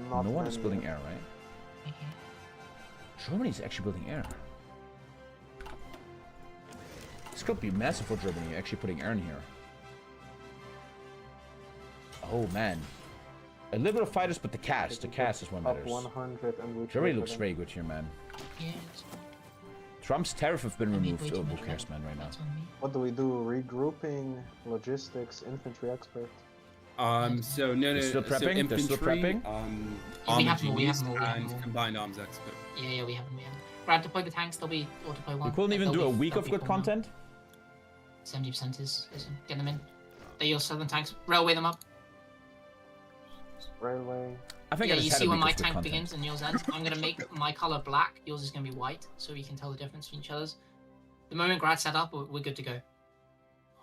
Not No one is many. building air, right? Germany's actually building air. This could be massive for Germany, actually putting air in here. Oh man. A little bit of fighters, but the cast is what Up matters. 100 and we Germany trade looks for very good here, man. Yeah, it's fine. Trump's tariff have been removed. Oh, who cares, man, right now? What do we do? Regrouping, logistics, infantry expert. So no, They're still so prepping? They're infantry, still prepping? We armor have more, we have genies, more, we have and more. combined arms expert. Yeah, we have them. Brad, deploy the tanks. They'll be or deploy one. We couldn't even do a week of good content? 70% is get them in. They're your southern tanks. Railway them up. Railway. I think Yeah, I just you had see a when week my of good tank content. begins and yours ends. I'm gonna make my color black. Yours is gonna be white, so we can tell the difference between each other's. The moment Grad set up, we're good to go.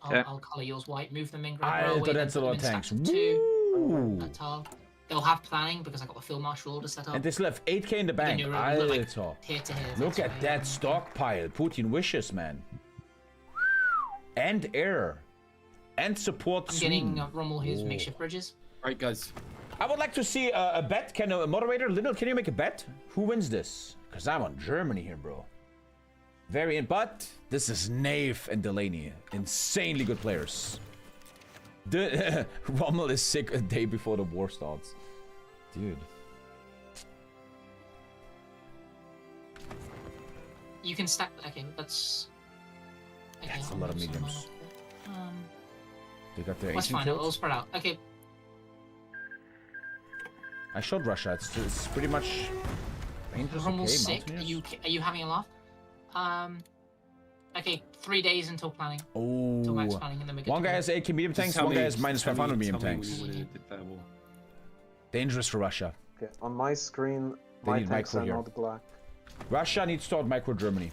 Okay. I'll color yours white. Move them in. Grad railway. Alter, then that's a put lot them of in tanks. stacks of two. Woo! At Tal. They'll have planning because I got the field marshal order set up. And they still have 8k in the bank. You're gonna look like Alter. here to here. Look that's at right. that stockpile. Putin wishes, man. And air. And support I'm getting Sweden. Rommel his Oh. makeshift bridges. Alright, guys. I would like to see a bet. Can a moderator, Little, can you make a bet? Who wins this? Because I want Germany here, bro. Very in, but this is Nave and Delaney. Insanely good players. Rommel is sick a day before the war starts. Dude. You can stack. Okay, that's. Okay, That's a I'll lot of move some mediums. mine up. They got their That's ancient fine. It'll kills. spread out. Okay. I showed Russia. It's pretty much Rangers. Rommel's Okay, sick. Mountaineers. Are you having a laugh? Okay, 3 days until planning. Oh. Until max planning, and then we get One to guy go. has AK medium tanks, one guy has minus 500 medium tanks. Dangerous for Russia. Okay, on my screen, They my need tanks micro are here. not black. Russia needs to out micro Germany.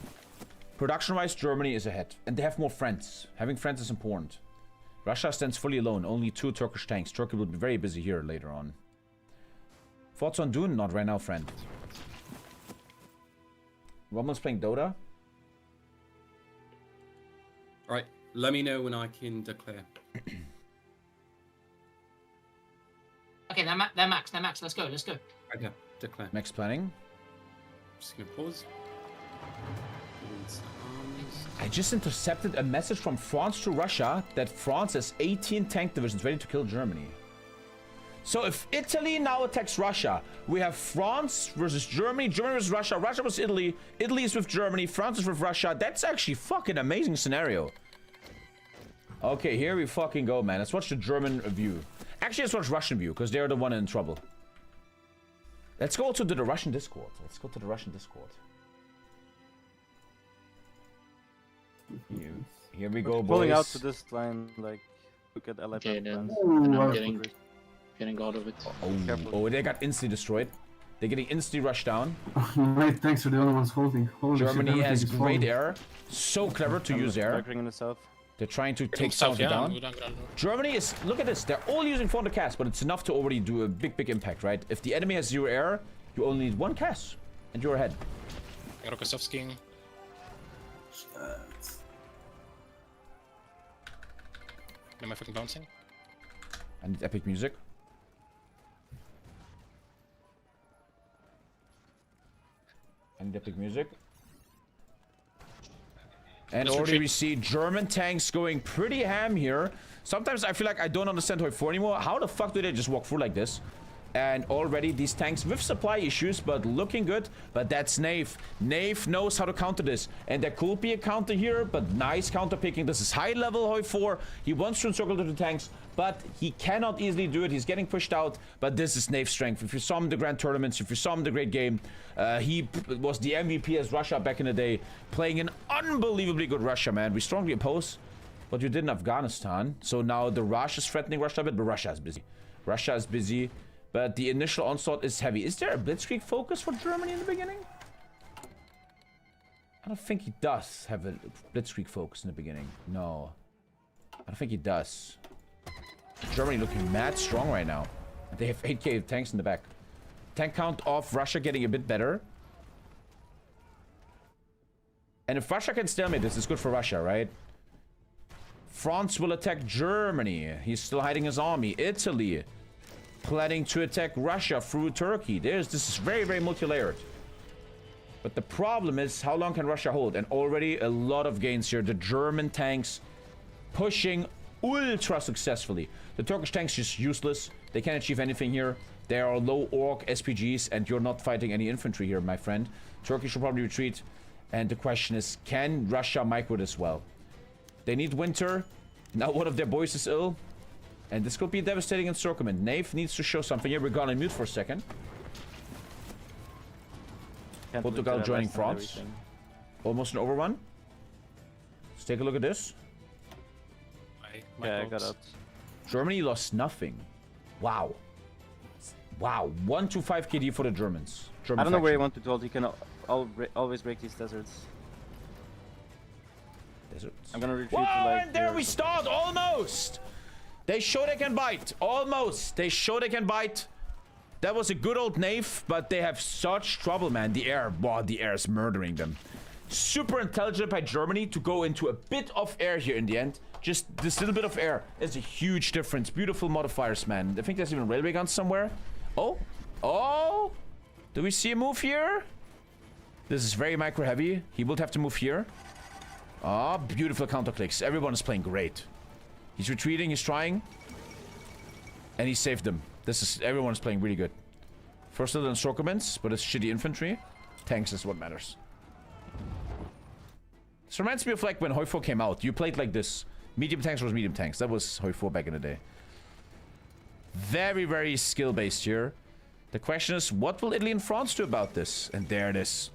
Production-wise, Germany is ahead. And they have more friends. Having friends is important. Russia stands fully alone. Only 2 Turkish tanks. Turkey will be very busy here later on. Thoughts on Dune? Not right now, friend. Roman's playing Dota? Alright, let me know when I can declare. Okay, they're max. Let's go. Okay, declare. Max planning. Just gonna pause. I just intercepted a message from France to Russia that France has 18 tank divisions ready to kill Germany. So if Italy now attacks Russia, we have France versus Germany, Germany versus Russia, Russia versus Italy, Italy is with Germany, France is with Russia. That's actually fucking amazing scenario. Okay, here we fucking go, man. Let's watch the German view. Actually, let's watch Russian view, because they're the one in trouble. Let's go to the Russian Discord. Here we go, boys. Pulling out to this line, like, look at LA. Okay, then I'm getting out of it. Oh, they got instantly destroyed. They're getting instantly rushed down. Right, thanks for the other ones holding. Holy Germany shit, has everything is great falling. air. So clever to use air. In the south. They're trying to take south down. Germany is, look at this. They're all using 400 cast, but it's enough to already do a big impact, right? If the enemy has 0 air, you only need 1 cast, and you're ahead. Rokosovski. Am I fucking bouncing? I need epic music. And Let's already retreat. we see German tanks going pretty ham here. Sometimes I feel like I don't understand Hoi 4 anymore. How the fuck do they just walk through like this? And already these tanks with supply issues, but looking good. But that's Nave. Nave knows how to counter this. And there could be a counter here, but nice counter picking. This is high level Hoi 4. He wants to encircle to the tanks, but he cannot easily do it. He's getting pushed out, but this is Nave's strength. If you saw him in the Grand Tournaments, if you saw him in the Great Game, he was the MVP as Russia back in the day, playing an unbelievably good Russia, man. We strongly oppose what you did in Afghanistan. So now the Rush is threatening Russia a bit, but Russia is busy. But the initial onslaught is heavy. Is there a blitzkrieg focus for Germany in the beginning? I don't think he does have a blitzkrieg focus in the beginning. No. I don't think he does. Germany looking mad strong right now. They have 8k tanks in the back. Tank count of Russia getting a bit better. And if Russia can stalemate this, it's good for Russia, right? France will attack Germany. He's still hiding his army. Italy planning to attack Russia through Turkey. This is very multi-layered. But the problem is, how long can Russia hold? And already a lot of gains here. The German tanks pushing ultra successfully. The Turkish tanks just useless. They can't achieve anything here. They are low orc SPGs, and you're not fighting any infantry here, my friend. Turkey should probably retreat. And the question is, can Russia micro this well? They need winter. Now one of their boys is ill. And this could be a devastating encirclement. Nave needs to show something here. We're gonna mute for a second. Portugal joining France. Almost an overrun. Let's take a look at this. Yeah, I got out. Germany lost nothing. Wow. Wow. 125 KD for the Germans. German I don't know where you faction. want to hold. You can always break these deserts. I'm gonna retreat Whoa, to like. and there we start. Almost. They show they can bite. Almost. They show they can bite. That was a good old Nave, but they have such trouble, man. The air. Wow, the air is murdering them. Super intelligent by Germany to go into a bit of air here in the end. Just this little bit of air is a huge difference. Beautiful modifiers, man. I think there's even railway guns somewhere. Oh. Oh. Do we see a move here? This is very micro heavy. He will have to move here. Ah, beautiful counter clicks. Everyone is playing great. He's retreating, he's trying. And he saved them. Everyone is playing really good. First little encirclements, but it's shitty infantry. Tanks is what matters. This reminds me of like when Hoi 4 came out. You played like this. Medium tanks versus medium tanks. That was Hoi 4 back in the day. Very skill-based here. The question is, what will Italy and France do about this? And there it is.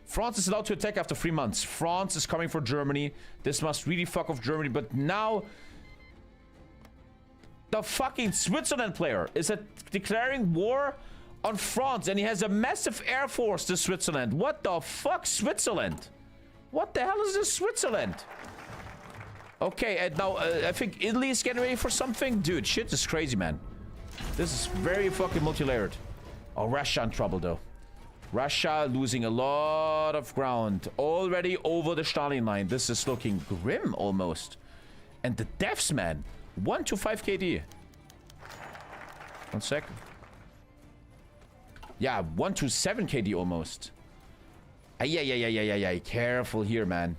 France is allowed to attack after 3 months. France is coming for Germany. This must really fuck off Germany. But now, the fucking Switzerland player is declaring war on France. And he has a massive air force to Switzerland. What the fuck, Switzerland? What the hell is this, Switzerland? Okay, and now I think Italy is getting ready for something. Dude, shit is crazy, man. This is very fucking multi-layered. Oh, Russia in trouble, though. Russia losing a lot of ground. Already over the Stalin line. This is looking grim, almost. And the deaths, man. 1 to 5 KD. 1 sec. Yeah, 1 to 7 KD almost. Yeah. Careful here, man.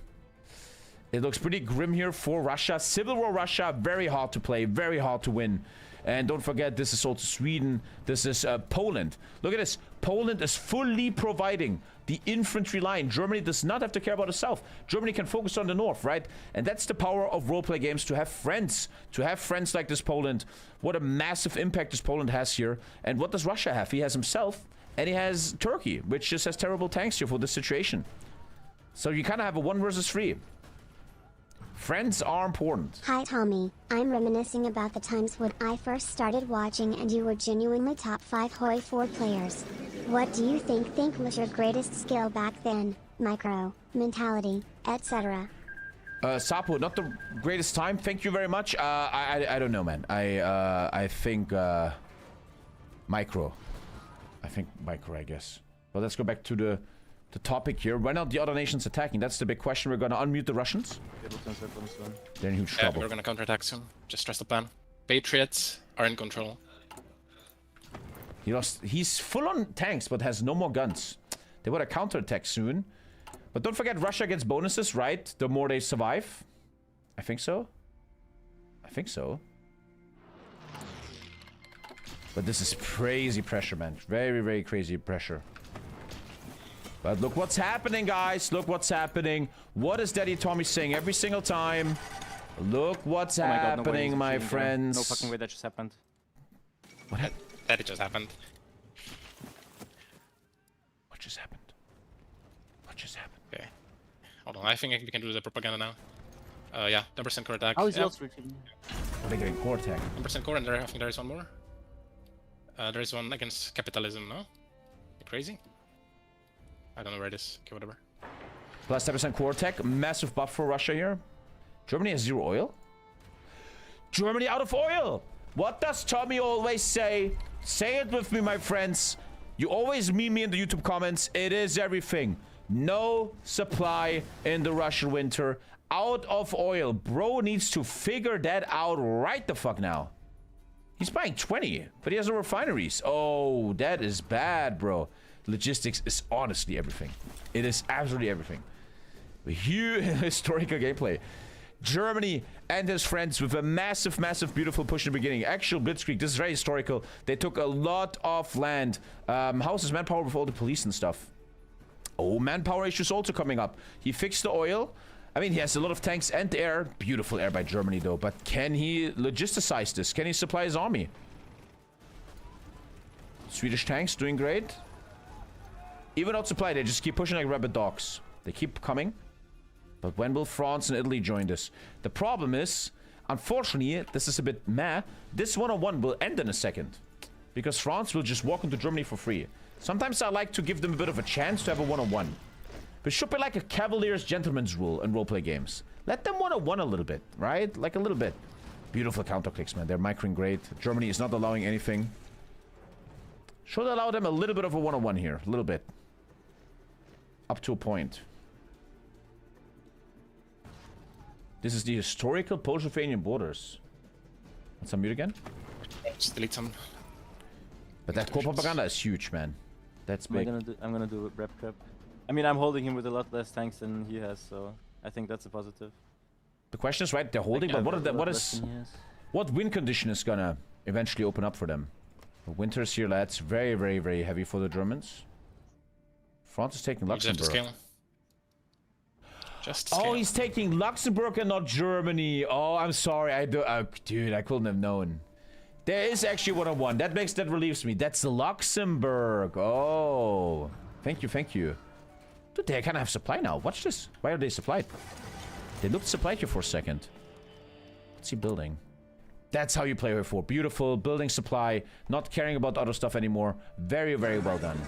It looks pretty grim here for Russia. Civil War Russia, very hard to play, very hard to win. And don't forget, this is also Sweden. This is Poland. Look at this. Poland is fully providing the infantry line. Germany does not have to care about the south. Germany can focus on the north, right? And that's the power of roleplay games, to have friends. To have friends like this Poland. What a massive impact this Poland has here. And what does Russia have? He has himself, and he has Turkey, which just has terrible tanks here for this situation. So you kind of have a 1 versus 3. Friends are important. Hi Tommy, I'm reminiscing about the times when I first started watching and you were genuinely top 5 Hoi 4 players. What do you think was your greatest skill back then? Micro, mentality, etc. Sapo, not the greatest time. Thank you very much. I don't know, man. I think micro. I think micro, I guess. But let's go back to the topic here. When are the other nations attacking? That's the big question. We're gonna unmute the Russians. They're in huge trouble. We're gonna counterattack soon. Just trust the plan. Patriots are in control. He's full on tanks, but has no more guns. They want to counterattack soon. But don't forget, Russia gets bonuses, right? The more they survive. I think so. I think so. But this is crazy pressure, man. Very, very crazy pressure. But look what's happening, guys. Look what's happening. What is Daddy Tommy saying every single time? Look what's happening, no my friends. No fucking way that just happened. What happened? That it just happened. What just happened? What just happened? Okay. Hold on, I think we can do the propaganda now. Yeah, 10% core attack. How is yeah. yours reaching? Are they getting core attack? 10% core, and I think there is one more. There is one against capitalism, no? You crazy? I don't know where it is. Okay, whatever. Plus 10% core attack. Massive buff for Russia here. Germany has 0 oil. Germany out of oil! What does Tommy always say? Say it with me, my friends. You always meme me in the YouTube comments. It is everything. No supply in the Russian winter. Out of oil. Bro needs to figure that out right the fuck now. He's buying 20, but he has no refineries. Oh, that is bad, bro. Logistics is honestly everything. It is absolutely everything. Huge historical gameplay. Germany and his friends with a massive, beautiful push in the beginning. Actual blitzkrieg. This is very historical. They took a lot of land. How's his manpower with all the police and stuff? Oh, manpower issues also coming up. He fixed the oil. I mean, he has a lot of tanks and air. Beautiful air by Germany, though. But can he logisticize this? Can he supply his army? Swedish tanks doing great. Even out supply, they just keep pushing like rabid dogs. They keep coming. But when will France and Italy join this? The problem is, unfortunately, this is a bit meh. This 1-on-1 will end in a second. Because France will just walk into Germany for free. Sometimes I like to give them a bit of a chance to have a 1-on-1. But it should be like a cavalier's gentleman's rule in roleplay games. Let them 1-on-1 a little bit, right? Like a little bit. Beautiful counterclicks, man. They're microing great. Germany is not allowing anything. Should allow them a little bit of a 1-on-1 here. A little bit. Up to a point. This is the historical Polish-Lithuanian borders. Let's unmute again. Just delete some. But that core propaganda is huge, man. That's big. I'm gonna do a rep prep. I mean, I'm holding him with a lot less tanks than he has, so I think that's a positive. The question is, right, they're holding, but what win condition is gonna eventually open up for them? The winter's here, lads. Very, very heavy for the Germans. France is taking Luxembourg. Oh, he's taking Luxembourg and not Germany. Oh, I'm sorry. Dude, I couldn't have known. There is actually 1-on-1. That relieves me. That's Luxembourg. Oh, thank you. Dude, they kind of have supply now. Watch this. Why are they supplied? They looked supplied here for a second. What's he building? That's how you play her 4. Beautiful. Building supply. Not caring about other stuff anymore. Very, very well done.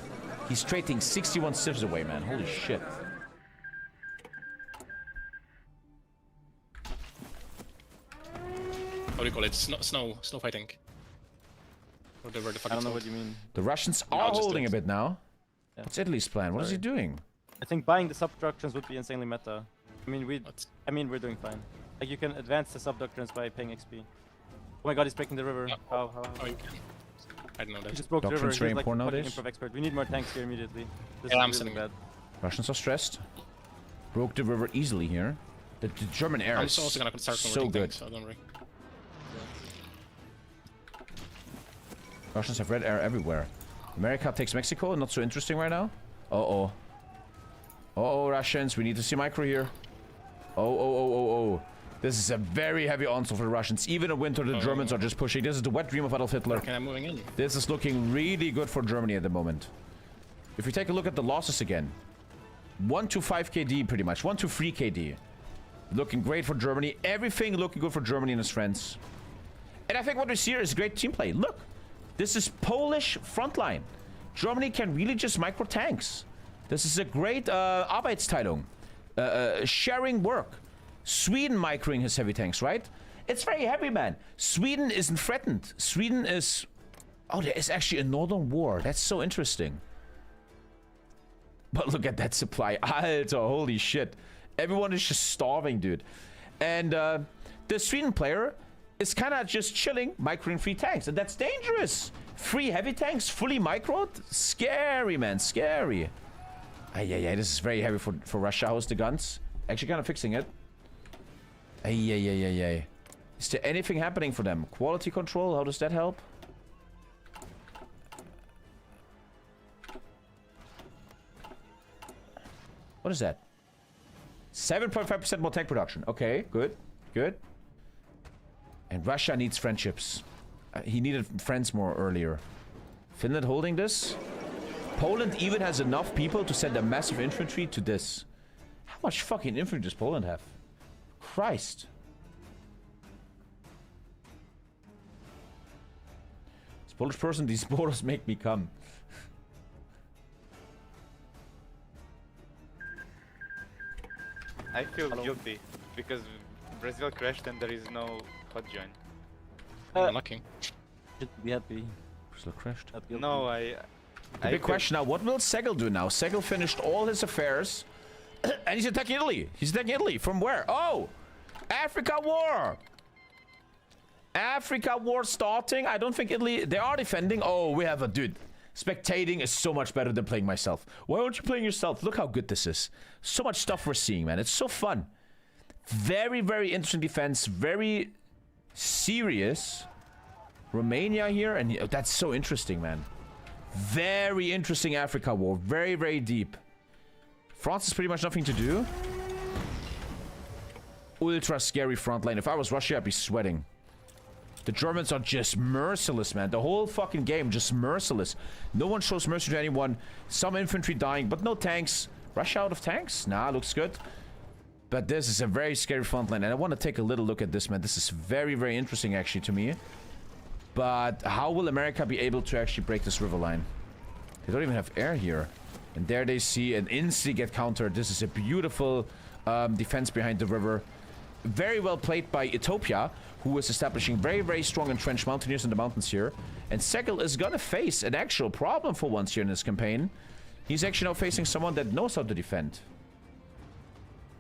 He's trading 61 civs away, man. Holy shit. What do you call it? Snow fighting. Whatever the fuck I don't it's know called. what you mean. The Russians No, are just holding do a it. bit now. Yeah. What's Italy's plan? What is he Sorry. doing? I think buying the subductions would be insanely meta. I mean, we're doing fine. Like, you can advance the subductions by paying XP. Oh my god, he's breaking the river. How? Oh, you can. I don't know that. He just broke the river. Doctrine's He's very like important fucking nowadays. improv expert. We need more tanks here immediately. This Yeah, I'm is really sending bad. Russians are stressed. Broke the river easily here. The German air I'm is also gonna start so converting good. things, so don't worry. Russians have red air everywhere. America takes Mexico. Not so interesting right now. Uh-oh. Uh-oh, Russians. We need to see micro here. Oh. This is a very heavy onslaught for the Russians. Even in winter, the Germans are just pushing. This is the wet dream of Adolf Hitler. Okay, I'm moving in. This is looking really good for Germany at the moment. If we take a look at the losses again. 1 to 5 KD pretty much. 1 to 3 KD. Looking great for Germany. Everything looking good for Germany and its friends. And I think what we see here is great team play. Look. This is Polish frontline. Germany can really just micro tanks. This is a great Arbeitsteilung. Sharing work. Sweden microing his heavy tanks, right? It's very heavy, man. Sweden isn't threatened. Sweden is... Oh, there is actually a northern war. That's so interesting. But look at that supply. Alter, holy shit. Everyone is just starving, dude. And the Sweden player is kind of just chilling, microing 3 tanks. And that's dangerous. 3 heavy tanks, fully microed? Scary, man. Scary. Yeah, this is very heavy for Russia. How's the guns? Actually kind of fixing it. Yeah. Is there anything happening for them? Quality control, how does that help? What is that? 7.5% more tank production. Okay, good. And Russia needs friendships. He needed friends more earlier. Finland holding this. Poland even has enough people to send a massive infantry to this. How much fucking infantry does Poland have? Christ. This Polish person, these borders make me come. I feel guilty because Brazil crashed and there is no hot join. Unlucky. Should be happy. Brazil crashed. No, The big question now, what will Segel do now? Segel finished all his affairs and he's attacking Italy. He's attacking Italy. From where? Oh! Africa War! Africa War starting. I don't think Italy... They are defending. Oh, we have a... Dude, spectating is so much better than playing myself. Why aren't you playing yourself? Look how good this is. So much stuff we're seeing, man. It's so fun. Very, very interesting defense. Very serious. Romania here. And that's so interesting, man. Very interesting Africa War. Very, very deep. France has pretty much nothing to do. Ultra scary front line. If I was Russia, I'd be sweating. The Germans are just merciless, man. The whole fucking game, just merciless. No one shows mercy to anyone. Some infantry dying, but no tanks. Russia out of tanks? Nah, looks good. But this is a very scary front line. And I want to take a little look at this, man. This is very, very interesting, actually, to me. But how will America be able to actually break this river line? They don't even have air here. And there they see an instantly get countered. This is a beautiful defense behind the river. Very well played by Ethiopia, who is establishing very, very strong entrenched mountaineers in the mountains here. And Segel is gonna face an actual problem for once here in this campaign. He's actually now facing someone that knows how to defend.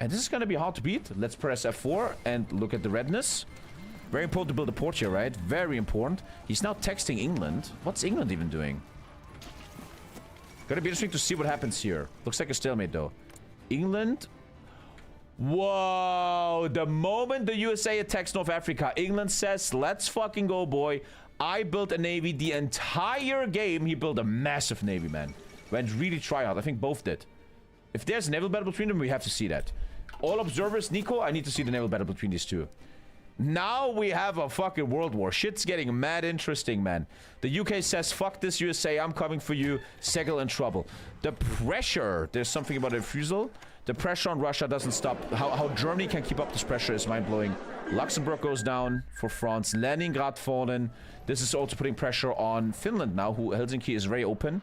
And this is gonna be hard to beat. Let's press F4 and look at the redness. Very important to build a port here, right? Very important. He's now texting England. What's England even doing? Gonna be interesting to see what happens here. Looks like a stalemate, though. England... Whoa! The moment the USA attacks North Africa, England says, let's fucking go, boy. I built a navy the entire game. He built a massive navy, man. Went really try hard. I think both did. If there's a naval battle between them, we have to see that. All observers, Nico, I need to see the naval battle between these two. Now we have a fucking world war. Shit's getting mad interesting, man. The UK says, fuck this USA, I'm coming for you. Segel in trouble. The pressure, there's something about a refusal. The pressure on Russia doesn't stop. How Germany can keep up this pressure is mind-blowing. Luxembourg goes down for France. Leningrad fallen. This is also putting pressure on Finland now, who Helsinki is very open.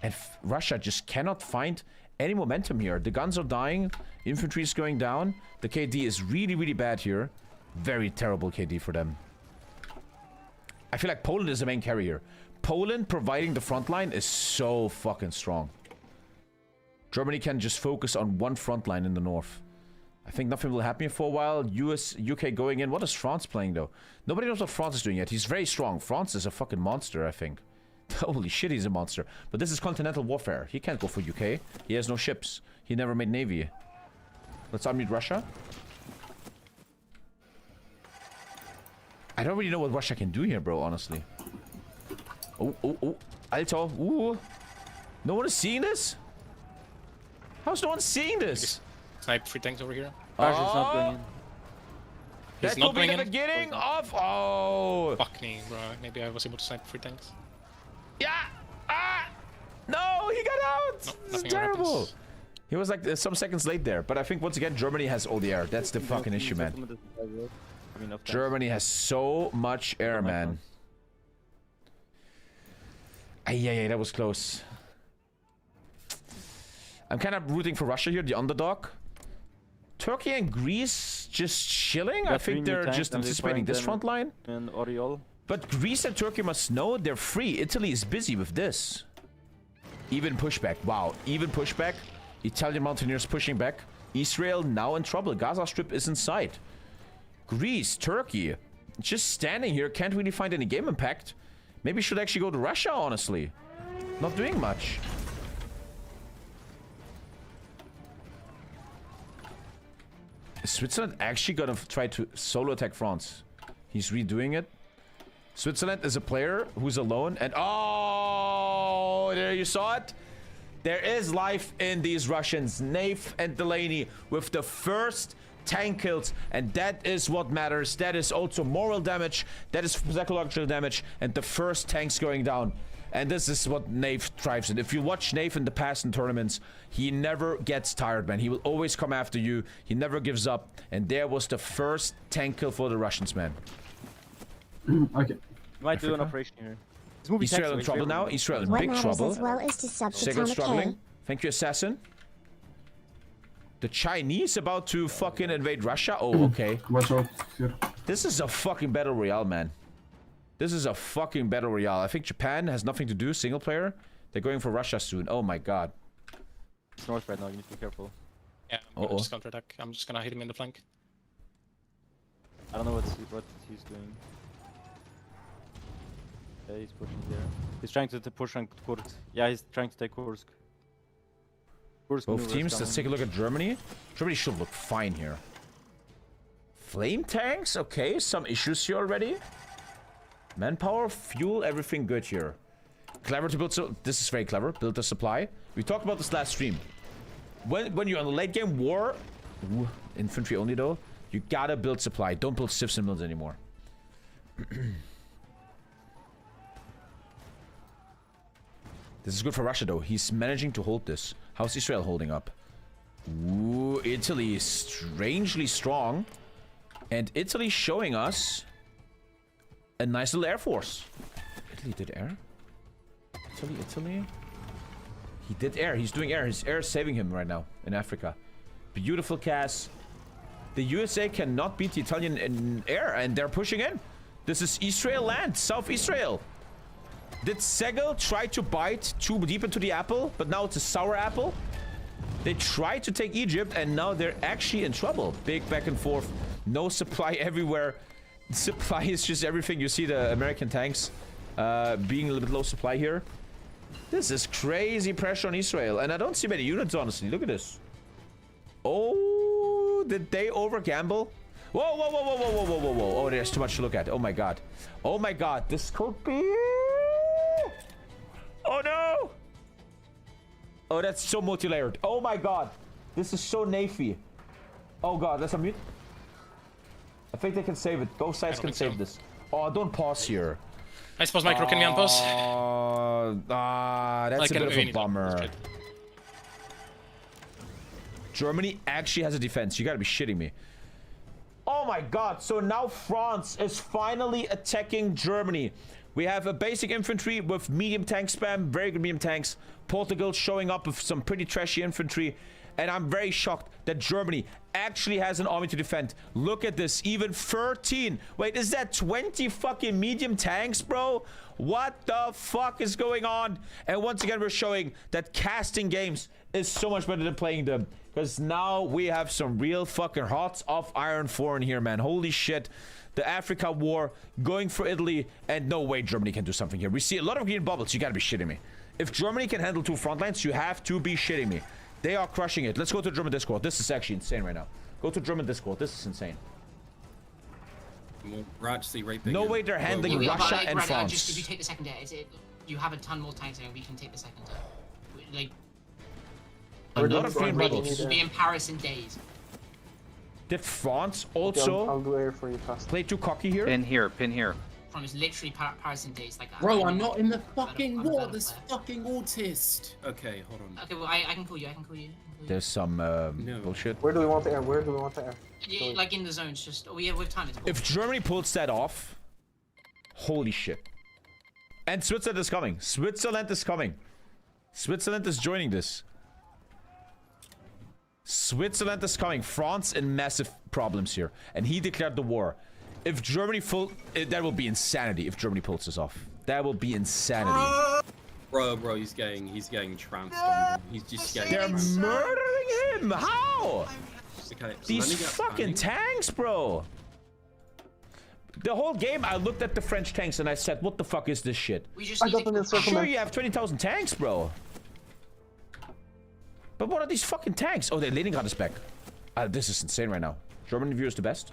And Russia just cannot find any momentum here. The guns are dying. Infantry is going down. The KD is really, really bad here. Very terrible KD for them. I feel like Poland is the main carrier. Poland providing the front line is so fucking strong. Germany can just focus on one front line in the north. I think nothing will happen here for a while. UK going in. What is France playing though? Nobody knows what France is doing yet. He's very strong. France is a fucking monster, I think. Holy shit, he's a monster. But this is continental warfare. He can't go for UK. He has no ships. He never made navy. Let's unmute Russia. I don't really know what Russia can do here, bro, honestly. Oh, oh, oh. Alto. Ooh. No one is seeing this? How's no one seeing this? Snipe 3 tanks over here. Russia's not going in. He's That not could be going the in. beginning of... Oh! Fuck me, bro. Maybe I was able to snipe 3 tanks. Yeah! Ah! No, he got out! No, This is nothing terrible. happens. He was like some seconds late there. But I think once again, Germany has all the air. That's the fucking issue, man. Germany has so much air, man. Yeah, that was close. I'm kind of rooting for Russia here, the underdog. Turkey and Greece just chilling. I think they're just anticipating this front line. And Oriol. But Greece and Turkey must know they're free. Italy is busy with this. Even pushback. Wow, even pushback. Italian mountaineers pushing back. Israel now in trouble. Gaza Strip is in sight. Greece, Turkey, just standing here, can't really find any game impact. Maybe should actually go to Russia, honestly. Not doing much. Is Switzerland actually gonna try to solo attack France? He's redoing it. Switzerland is a player who's alone and... Oh, there you saw it. There is life in these Russians. Naif and Delaney with the first tank kills, and that is what matters. That is also moral damage, that is psychological damage, and the first tanks going down. And this is what Naif thrives in. If you watch Naif in the past in tournaments, he never gets tired, man. He will always come after you. He never gives up. And there was the first tank kill for the Russians, man. Okay. Might do an operation here. Israel in trouble now. Israel in big trouble. As well is to sub to Segel struggling. TommyKay. Thank you, Assassin. The Chinese about to fucking invade Russia? Oh, okay. Watch out here. This is a fucking battle royale, man. This is a fucking battle royale. I think Japan has nothing to do, single player. They're going for Russia soon. Oh my god. It's north right now, you need to be careful. Yeah, I'm gonna just counterattack. I'm just gonna hit him in the flank. I don't know what he's doing. Yeah, he's pushing there. He's trying to push on Kursk. Yeah, he's trying to take Kursk. Both teams, let's take a look at Germany. Germany should look fine here. Flame tanks? Okay, some issues here already. Manpower, fuel, everything good here. Clever to build, so this is very clever. Build a supply. We talked about this last stream. When you're on a late game war, infantry only though, you gotta build supply. Don't build civs and mills anymore. This is good for Russia though. He's managing to hold this. How's Israel holding up? Ooh, Italy is strangely strong. And Italy showing us a nice little air force. Italy did air? Italy? He did air. He's doing air. His air is saving him right now in Africa. Beautiful cast. The USA cannot beat the Italian in air, and they're pushing in. This is Israel land, South Israel. Did Segel try to bite too deep into the apple, but now it's a sour apple? They tried to take Egypt, and now they're actually in trouble. Big back and forth. No supply everywhere. Supply is just everything. You see the American tanks being a little bit low supply here. This is crazy pressure on Israel. And I don't see many units, honestly. Look at this. Oh, did they over gamble? Whoa, whoa, whoa, whoa, whoa, whoa, whoa, whoa, whoa. Oh, there's too much to look at. Oh my god. Oh my god. This could be... Oh no! Oh, that's so multi-layered. Oh my god. This is so nafy. Oh god, let's unmute. I think they can save it. Both sides can save this. Oh, don't pause here. I suppose micro can be on pause. That's a bit of a bummer. Germany actually has a defense. You gotta be shitting me. Oh my god, so now France is finally attacking Germany. We have a basic infantry with medium tank spam, very good medium tanks. Portugal showing up with some pretty trashy infantry. And I'm very shocked that Germany actually has an army to defend. Look at this, even 13. Wait, is that 20 fucking medium tanks, bro? What the fuck is going on? And once again, we're showing that casting games is so much better than playing them. Because now we have some real fucking hearts of iron 4 in here, man. Holy shit. The Africa war going for Italy. And no way Germany can do something here. We see a lot of green bubbles. You gotta be shitting me. If Germany can handle 2 front lines, you have to be shitting me. They are crushing it. Let's go to German Discord. This is actually insane right now. Go to German Discord. This is insane. We're actually right big. No way they're handling Russia and France. Just if you take the second day, you have a ton more tanks and we can take the second day. Like, a lot of green bubbles. We'll be in Paris in days. Did France also I'll do air for you fast. play too cocky here? Pin here, pin here. From is literally Paris in days like that. Bro, I'm not in the fucking war. This fucking autist. Okay, hold on. Okay, well I can call you. I can call you. There's some bullshit. Where do we want the air? Where do we want the air? Yeah, like in the zones, just we have time. If Germany pulls that off, holy shit. And Switzerland is coming. Switzerland is coming. Switzerland is joining this. Switzerland is coming. France in massive problems here. And he declared the war. If Germany that will be insanity if Germany pulls this off. That will be insanity. Bro, he's getting trounced on. He's just getting. They're murdering him. How? Okay, These fucking tanks, bro. The whole game, I looked at the French tanks and I said, "What the fuck is this shit?" Sure, you have 20,000 tanks, bro. But what are these fucking tanks? Oh, they're Leningrad is back. This is insane right now. German view is the best.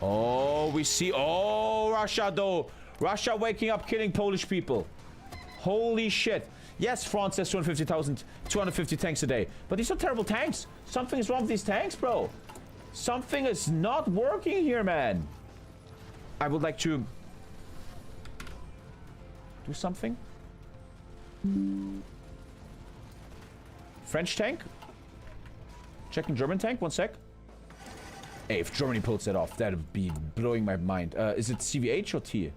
Oh, we see. Oh, Russia, though. Russia waking up, killing Polish people. Holy shit. Yes, France has 250 tanks a day. But these are terrible tanks. Something is wrong with these tanks, bro. Something is not working here, man. I would like to do something. French tank. Checking German tank. 1 sec. Hey, if Germany pulls that off, that would be blowing my mind. Is it CVH or T?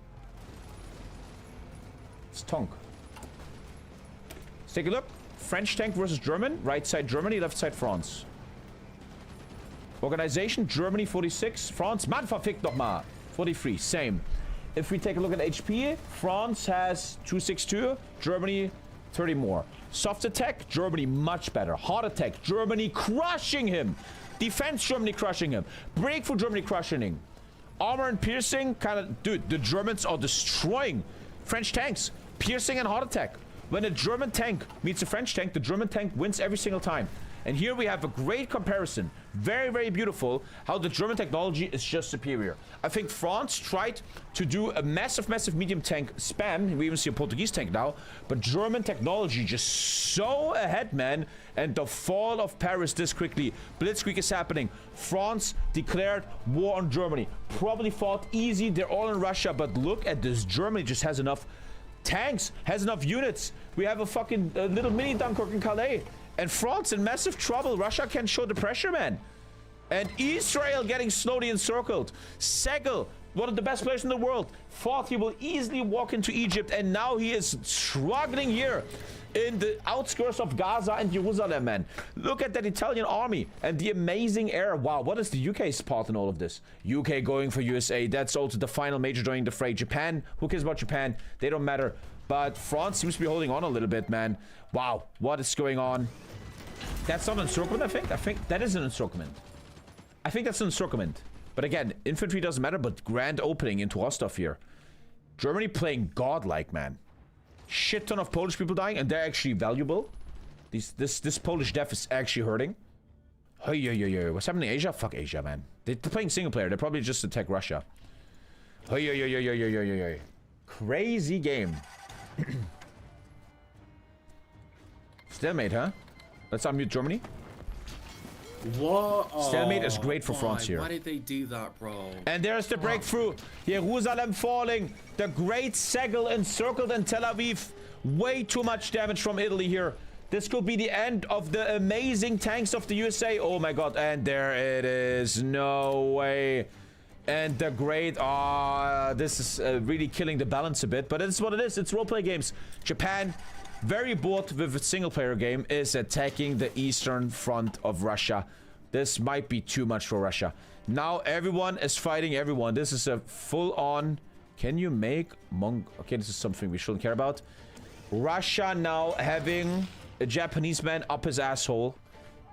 It's Tonk. Let's take a look. French tank versus German. Right side Germany, left side France. Organization, Germany 46. France, man verfickt nochmal. 43, same. If we take a look at HP, France has 262. Germany, 30 more. Soft attack, Germany much better. Hard attack, Germany crushing him. Defense, Germany crushing him. Breakthrough, Germany crushing him. Armor and piercing, kind of... Dude, the Germans are destroying French tanks. Piercing and hard attack. When a German tank meets a French tank, the German tank wins every single time. And here we have a great comparison. Very, very beautiful how the German technology is just superior. I think France tried to do a massive, massive medium tank spam. We even see a Portuguese tank now. But German technology just so ahead, man. And the fall of Paris this quickly. Blitzkrieg is happening. France declared war on Germany. Probably fought easy. They're all in Russia. But look at this. Germany just has enough tanks, has enough units. We have a fucking little mini Dunkirk in Calais. And France in massive trouble. Russia can't show the pressure, man. And Israel getting slowly encircled. Segel, one of the best players in the world, thought he will easily walk into Egypt. And now he is struggling here in the outskirts of Gaza and Jerusalem, man. Look at that Italian army and the amazing air. Wow, what is the UK's part in all of this? UK going for USA. That's also the final major joining the fray. Japan, who cares about Japan? They don't matter. But France seems to be holding on a little bit, man. Wow, what is going on? That's not an encirclement, I think. I think that is an encirclement. I think that's an encirclement. But again, infantry doesn't matter, but grand opening into our stuff here. Germany playing godlike, man. Shit ton of Polish people dying, and they're actually valuable. This Polish death is actually hurting. Hey, what's happening in Asia? Fuck Asia, man. They're playing single player. They probably just attack Russia. Hey. Crazy game. Stalemate, huh? Let's unmute Germany. What? Stalemate is great for why? France here. Why did they do that, bro? And there's the breakthrough. Jerusalem falling. The great Segel encircled in Tel Aviv. Way too much damage from Italy here. This could be the end of the amazing tanks of the USA. Oh my god. And there it is. No way. And the great... this is really killing the balance a bit. But it's what it is. It's roleplay games. Japan, very bored with a single-player game, is attacking the eastern front of Russia. This might be too much for Russia. Now everyone is fighting everyone. This is a full-on... Can you make... Okay, this is something we shouldn't care about. Russia now having a Japanese man up his asshole.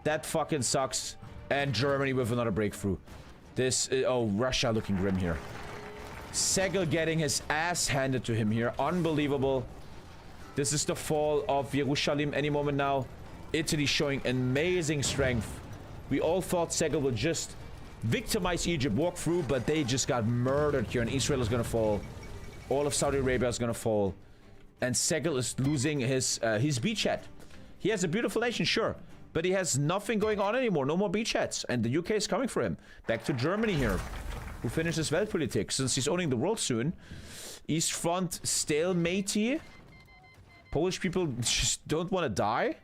That fucking sucks. And Germany with another breakthrough. This is... Oh, Russia looking grim here. Segel getting his ass handed to him here. Unbelievable. This is the fall of Jerusalem any moment now. Italy showing amazing strength. We all thought Segel would just victimize Egypt, walk through, but they just got murdered here. And Israel is gonna fall. All of Saudi Arabia is gonna fall. And Segel is losing his beachhead. He has a beautiful nation, sure. But he has nothing going on anymore. No more beachheads. And the UK is coming for him. Back to Germany here. Who finishes Weltpolitik since he's owning the world soon. East Front stalemate. Polish people just don't want to die.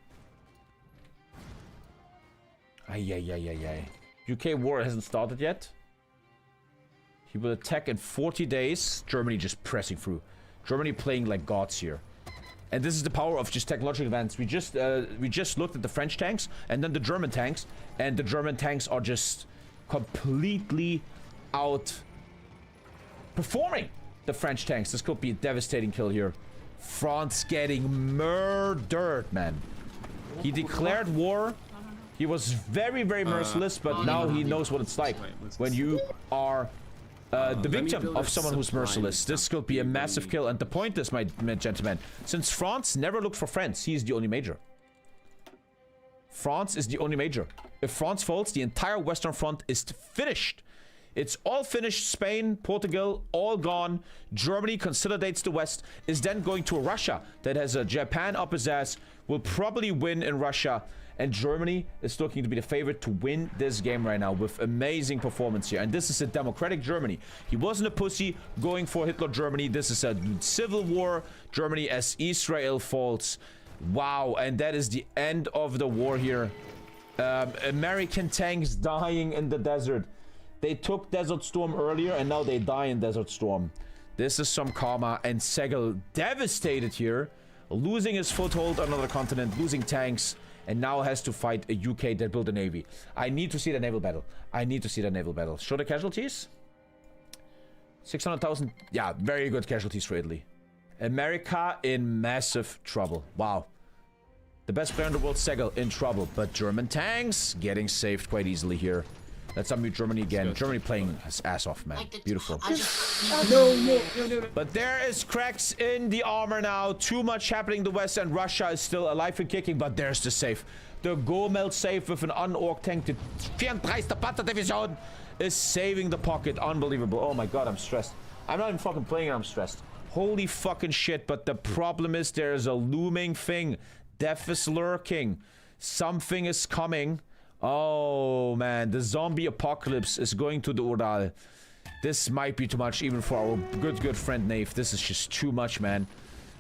Ay. UK war hasn't started yet. He will attack in 40 days. Germany just pressing through. Germany playing like gods here. And this is the power of just technological advance. We just looked at the French tanks and then the German tanks. And the German tanks are just completely out performing the French tanks. This could be a devastating kill here. France getting murdered, man. He declared war. He was very, very merciless, but now he knows what it's like when you are the victim of someone who's merciless. This could be a massive kill. And the point is, my gentlemen, since France never looked for friends, he is the only major. France is the only major. If France falls, the entire Western Front is finished. It's all finished. Spain, Portugal, all gone. Germany consolidates the West, is then going to Russia that has a Japan up his ass, will probably win in Russia. And Germany is looking to be the favorite to win this game right now with amazing performance here. And this is a democratic Germany. He wasn't a pussy going for Hitler Germany. This is a civil war Germany as Israel falls. Wow, and that is the end of the war here. American tanks dying in the desert. They took Desert Storm earlier and now they die in Desert Storm. This is some karma. And Segel devastated here. Losing his foothold on another continent. Losing tanks. And now has to fight a UK that built a navy. I need to see the naval battle. I need to see the naval battle. Show the casualties. 600,000. Yeah, very good casualties for Italy. America in massive trouble. Wow. The best player in the world, Segel, in trouble. But German tanks getting saved quite easily here. Let's unmute Germany again. Germany playing his ass off, man. Beautiful. No. But there is cracks in the armor now. Too much happening in the west, and Russia is still alive and kicking. But there's the save. The Gomel save with an unorked tank. The 34. Panzerdivision is saving the pocket. Unbelievable. Oh my god, I'm stressed. I'm not even fucking playing it, I'm stressed. Holy fucking shit. But the problem is there's a looming thing. Death is lurking. Something is coming. Oh man, the zombie apocalypse is going to the Ural. This might be too much even for our good friend Nave. This is just too much, man.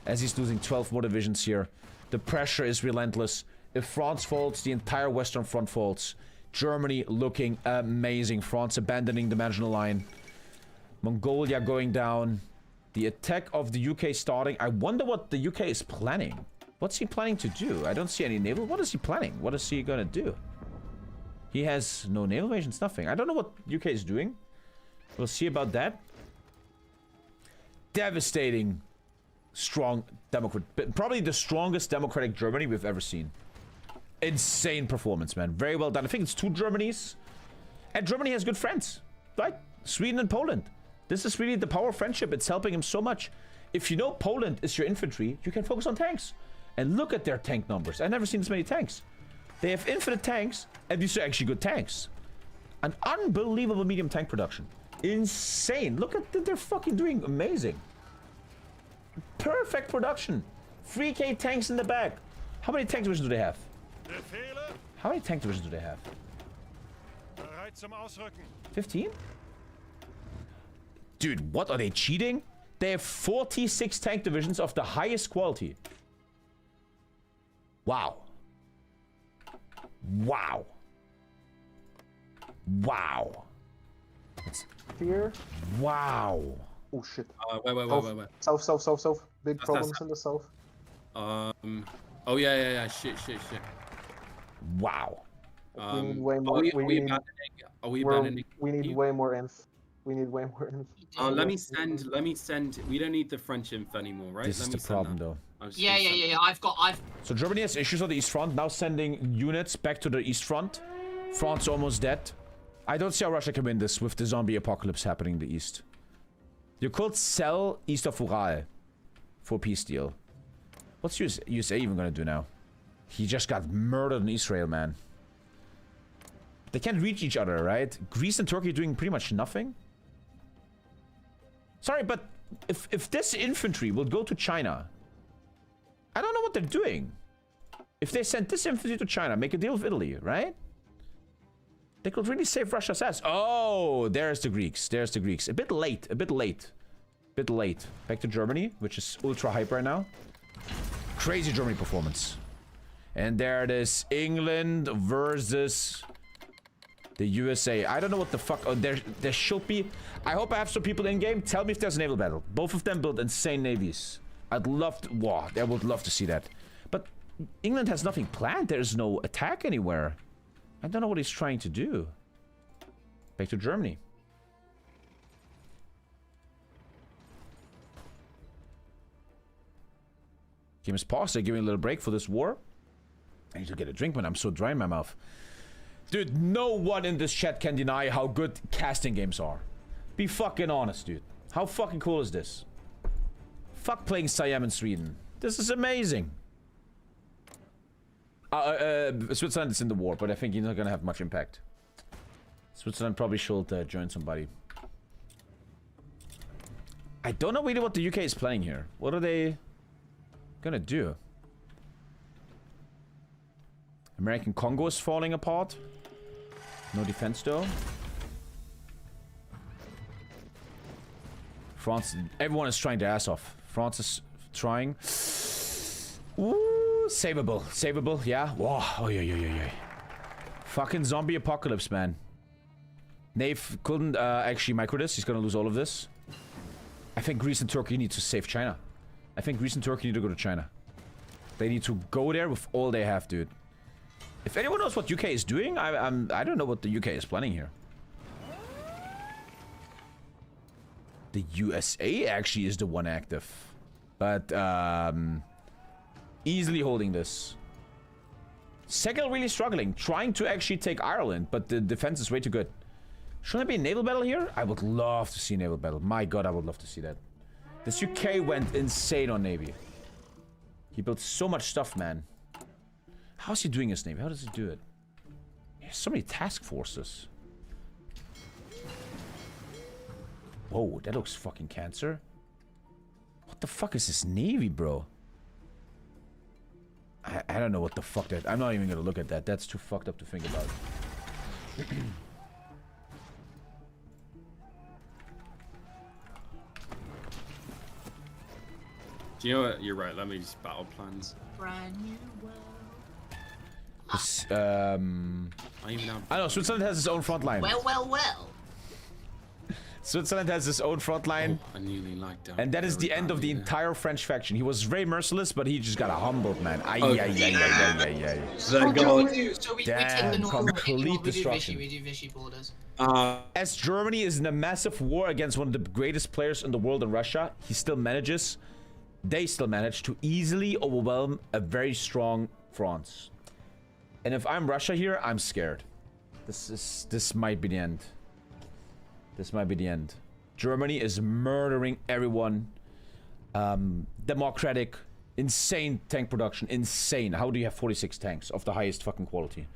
As he's losing 12 more divisions here. The pressure is relentless. If France falls, the entire Western Front falls. Germany looking amazing. France abandoning the marginal line. Mongolia going down. The attack of the UK starting. I wonder what the UK is planning. What's he planning to do? I don't see any naval. What is he planning? What is he gonna do? He has no naval invasions, nothing. I don't know what UK is doing. We'll see about that. Devastating, strong Democrat. Probably the strongest democratic Germany we've ever seen. Insane performance, man. Very well done. I think it's 2 Germanys. And Germany has good friends, right? Sweden and Poland. This is really the power of friendship. It's helping him so much. If you know Poland is your infantry, you can focus on tanks. And look at their tank numbers. I've never seen this many tanks. They have infinite tanks, and these are actually good tanks. An unbelievable medium tank production. Insane. Look at that, they're fucking doing amazing. Perfect production. 3K tanks in the back. How many tank divisions do they have? How many tank divisions do they have? 15? Dude, what are they cheating? They have 46 tank divisions of the highest quality. Wow. Wow. Wow. Here. Wow. Oh shit. Wait. South. Big That's problems in the south. Oh yeah. Shit. Wow. We need way more. We need way more inf. We need way more inf. Let me send. We don't need the French inf anymore, right? This is the problem, though. Yeah. I've. So Germany has issues on the East Front, now sending units back to the East Front. France almost dead. I don't see how Russia can win this with the zombie apocalypse happening in the East. You could sell east of Ural for peace deal. What's USA even gonna do now? He just got murdered in Israel, man. They can't reach each other, right? Greece and Turkey doing pretty much nothing? Sorry, but if this infantry will go to China, I don't know what they're doing. If they send this infantry to China, make a deal with Italy, right? They could really save Russia's ass. Oh, there's the Greeks. There's the Greeks. A bit late. Back to Germany, which is ultra hype right now. Crazy Germany performance. And there it is. England versus the USA. I don't know what the fuck. Oh, there should be. I hope I have some people in game. Tell me if there's a naval battle. Both of them build insane navies. I'd love to. Wow, I would love to see that. But England has nothing planned. There's no attack anywhere. I don't know what he's trying to do. Back to Germany. Game is paused. They're giving a little break for this war. I need to get a drink when I'm so dry in my mouth. Dude, no one in this chat can deny how good casting games are. Be fucking honest, dude. How fucking cool is this? Fuck playing Siam in Sweden. This is amazing. Switzerland is in the war, but I think he's not gonna have much impact. Switzerland probably should join somebody. I don't know really what the UK is planning here. What are they gonna do? American Congo is falling apart. No defense though. France, everyone is trying their ass off. France is trying. Ooh, savable, yeah. Whoa, oh yeah. Fucking zombie apocalypse, man. Nave couldn't actually micro this. He's gonna lose all of this. I think Greece and Turkey need to save China. I think Greece and Turkey need to go to China. They need to go there with all they have, dude. If anyone knows what UK is doing, I don't know what the UK is planning here. The USA actually is the one active. But, easily holding this. Segel really struggling, trying to actually take Ireland, but the defense is way too good. Shouldn't there be a naval battle here? I would love to see a naval battle. My god, I would love to see that. This UK went insane on Navy. He built so much stuff, man. How's he doing his Navy? How does he do it? He has so many task forces. Whoa, that looks fucking cancer. What the fuck is this Navy, bro? I don't know what the fuck that... I'm not even gonna look at that. That's too fucked up to think about. Do you know what? You're right. Let me just battle plans. Brand new world. This, I know, Switzerland has its own front line. Well. Switzerland has its own front line. I nearly liked that. And that is the end of the entire French faction. He was very merciless, but he just got humbled, man. Ay. So we take the northern complete destruction. We do Vichy borders. As Germany is in a massive war against one of the greatest players in the world in Russia, they still manage to easily overwhelm a very strong France. And if I'm Russia here, I'm scared. This might be the end. This might be the end. Germany is murdering everyone. Democratic, insane tank production, insane. How do you have 46 tanks of the highest fucking quality?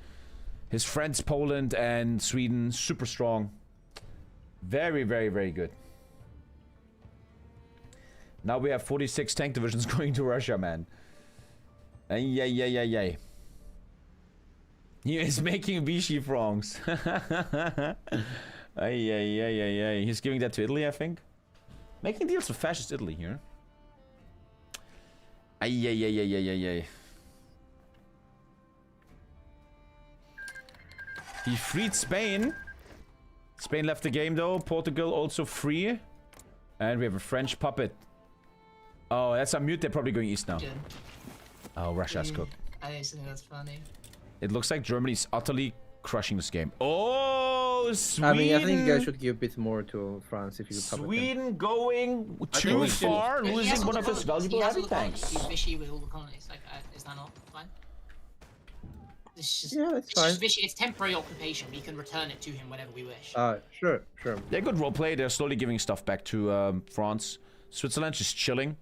His friends Poland and Sweden, super strong. Very, very, very good. Now we have 46 tank divisions going to Russia, man. Yay. He is making Vichy francs. Ay. He's giving that to Italy, I think. Making deals with fascist Italy here. Ay. He freed Spain. Spain left the game though. Portugal also free. And we have a French puppet. Oh, that's a mute. They're probably going east now. Oh, Russia's cooked. I think that's funny. It looks like Germany's utterly crushing this game. Oh, Sweden! I mean, I think you guys should give a bit more to France if you could. Sweden going too far, losing one of his valuable heavy tanks. Use Vichy with all the colonies. Like, is that not fine? It's just, yeah, that's fine. Vichy, it's temporary occupation. We can return it to him whenever we wish. Sure. They're good roleplay. They're slowly giving stuff back to France. Switzerland's just chilling.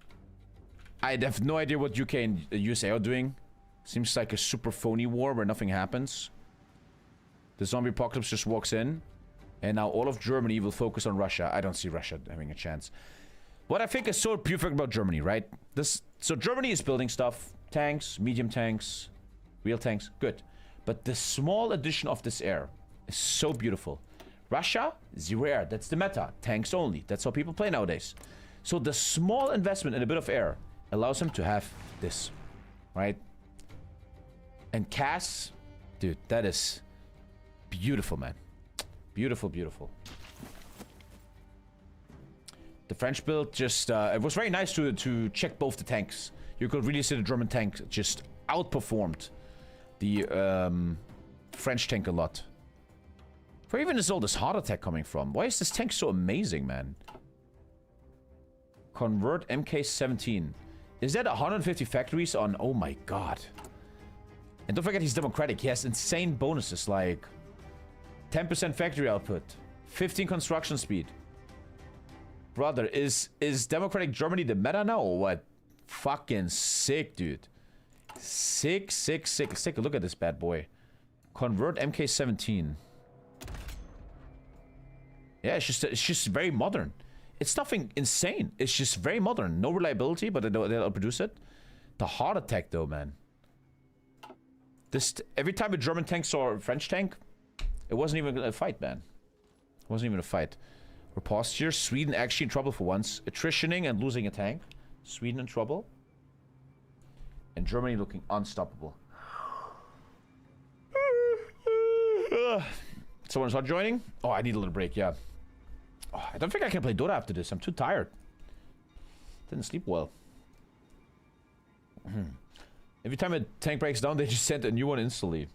I have no idea what UK and USA are doing. Seems like a super phony war where nothing happens. The zombie apocalypse just walks in. And now all of Germany will focus on Russia. I don't see Russia having a chance. What I think is so beautiful about Germany, right? So Germany is building stuff. Tanks, medium tanks, real tanks. Good. But the small addition of this air is so beautiful. Russia, 0 air. That's the meta. Tanks only. That's how people play nowadays. So the small investment in a bit of air allows him to have this, right? And Cass, dude, that is beautiful, man. Beautiful. The French build just, it was very nice to check both the tanks. You could really see the German tank just outperformed the French tank a lot. Where even is all this heart attack coming from? Why is this tank so amazing, man? Convert MK17. Is that 150 factories on? Oh my god. And don't forget he's democratic. He has insane bonuses like 10% factory output, 15 construction speed. Brother, is democratic Germany the meta now or what? Fucking sick, dude. Sick. Let's take a look at this bad boy. Convert MK17. Yeah, it's just very modern. It's nothing insane. It's just very modern. No reliability, but they'll produce it. The heart attack, though, man. Every time a German tank saw a French tank, it wasn't even a fight, man. It wasn't even a fight. We're paused here. Sweden actually in trouble for once. Attritioning and losing a tank. Sweden in trouble. And Germany looking unstoppable. Someone's not joining? Oh, I need a little break, yeah. Oh, I don't think I can play Dota after this. I'm too tired. Didn't sleep well. Every time a tank breaks down, they just send a new one instantly.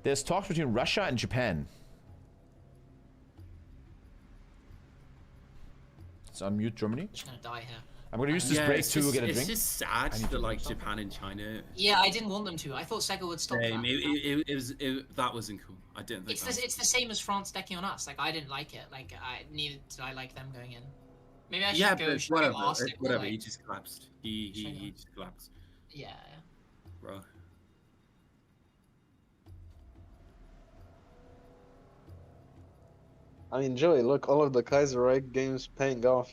There's talks between Russia and Japan. Let's unmute Germany. I'm just gonna die here. I'm gonna use this break to get a drink. It's just sad that like Japan and China. Yeah, I didn't want them to. I thought Sega would stop that. That wasn't cool. I didn't think it's the same as France decking on us. Like I didn't like it. Like neither did I like them going in. Maybe I should go. Whatever. He just collapsed. He just collapsed. Yeah. Bro. I mean, Joey, look, all of the Kaiserreich games paying off.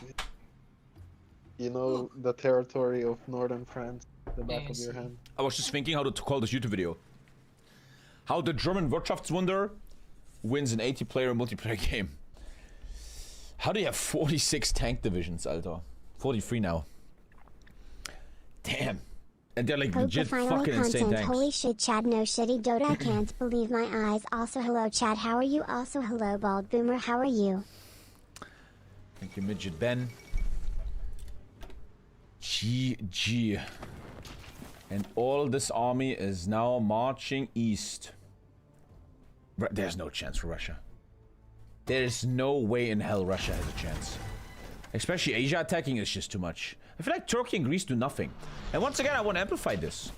You know the territory of northern France, the back of your hand. I was just thinking how to call this YouTube video. How the German Wirtschaftswunder wins an 80-player multiplayer game. How do you have 46 tank divisions, Alter? 43 now. Damn. And they're like legit fucking insane tanks. Holy shit, Chad, no shitty Dota, I can't believe my eyes. Also, hello, Chad, how are you? Also, hello, Bald Boomer, how are you? Thank you, Midget Ben. GG. And all this army is now marching east. There's no chance for Russia. There's no way in hell Russia has a chance. Especially Asia attacking is just too much. I feel like Turkey and Greece do nothing. And once again, I want to amplify this.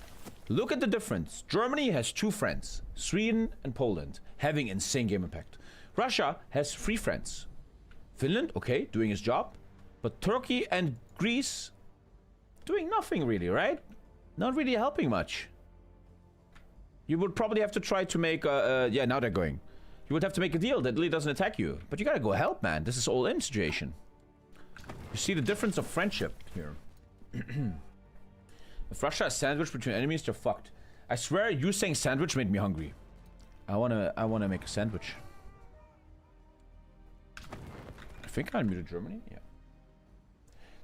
Look at the difference. Germany has 2 friends. Sweden and Poland having insane game impact. Russia has 3 friends. Finland, okay, doing his job. But Turkey and Greece doing nothing really, right? Not really helping much. You would probably have to try to make yeah, now they're going. You would have to make a deal that Italy doesn't attack you. But you gotta go help, man. This is all-in situation. You see the difference of friendship here. If Russia is sandwiched between enemies, they're fucked. I swear, you saying sandwich made me hungry. I wanna make a sandwich. I think I muted Germany. Yeah.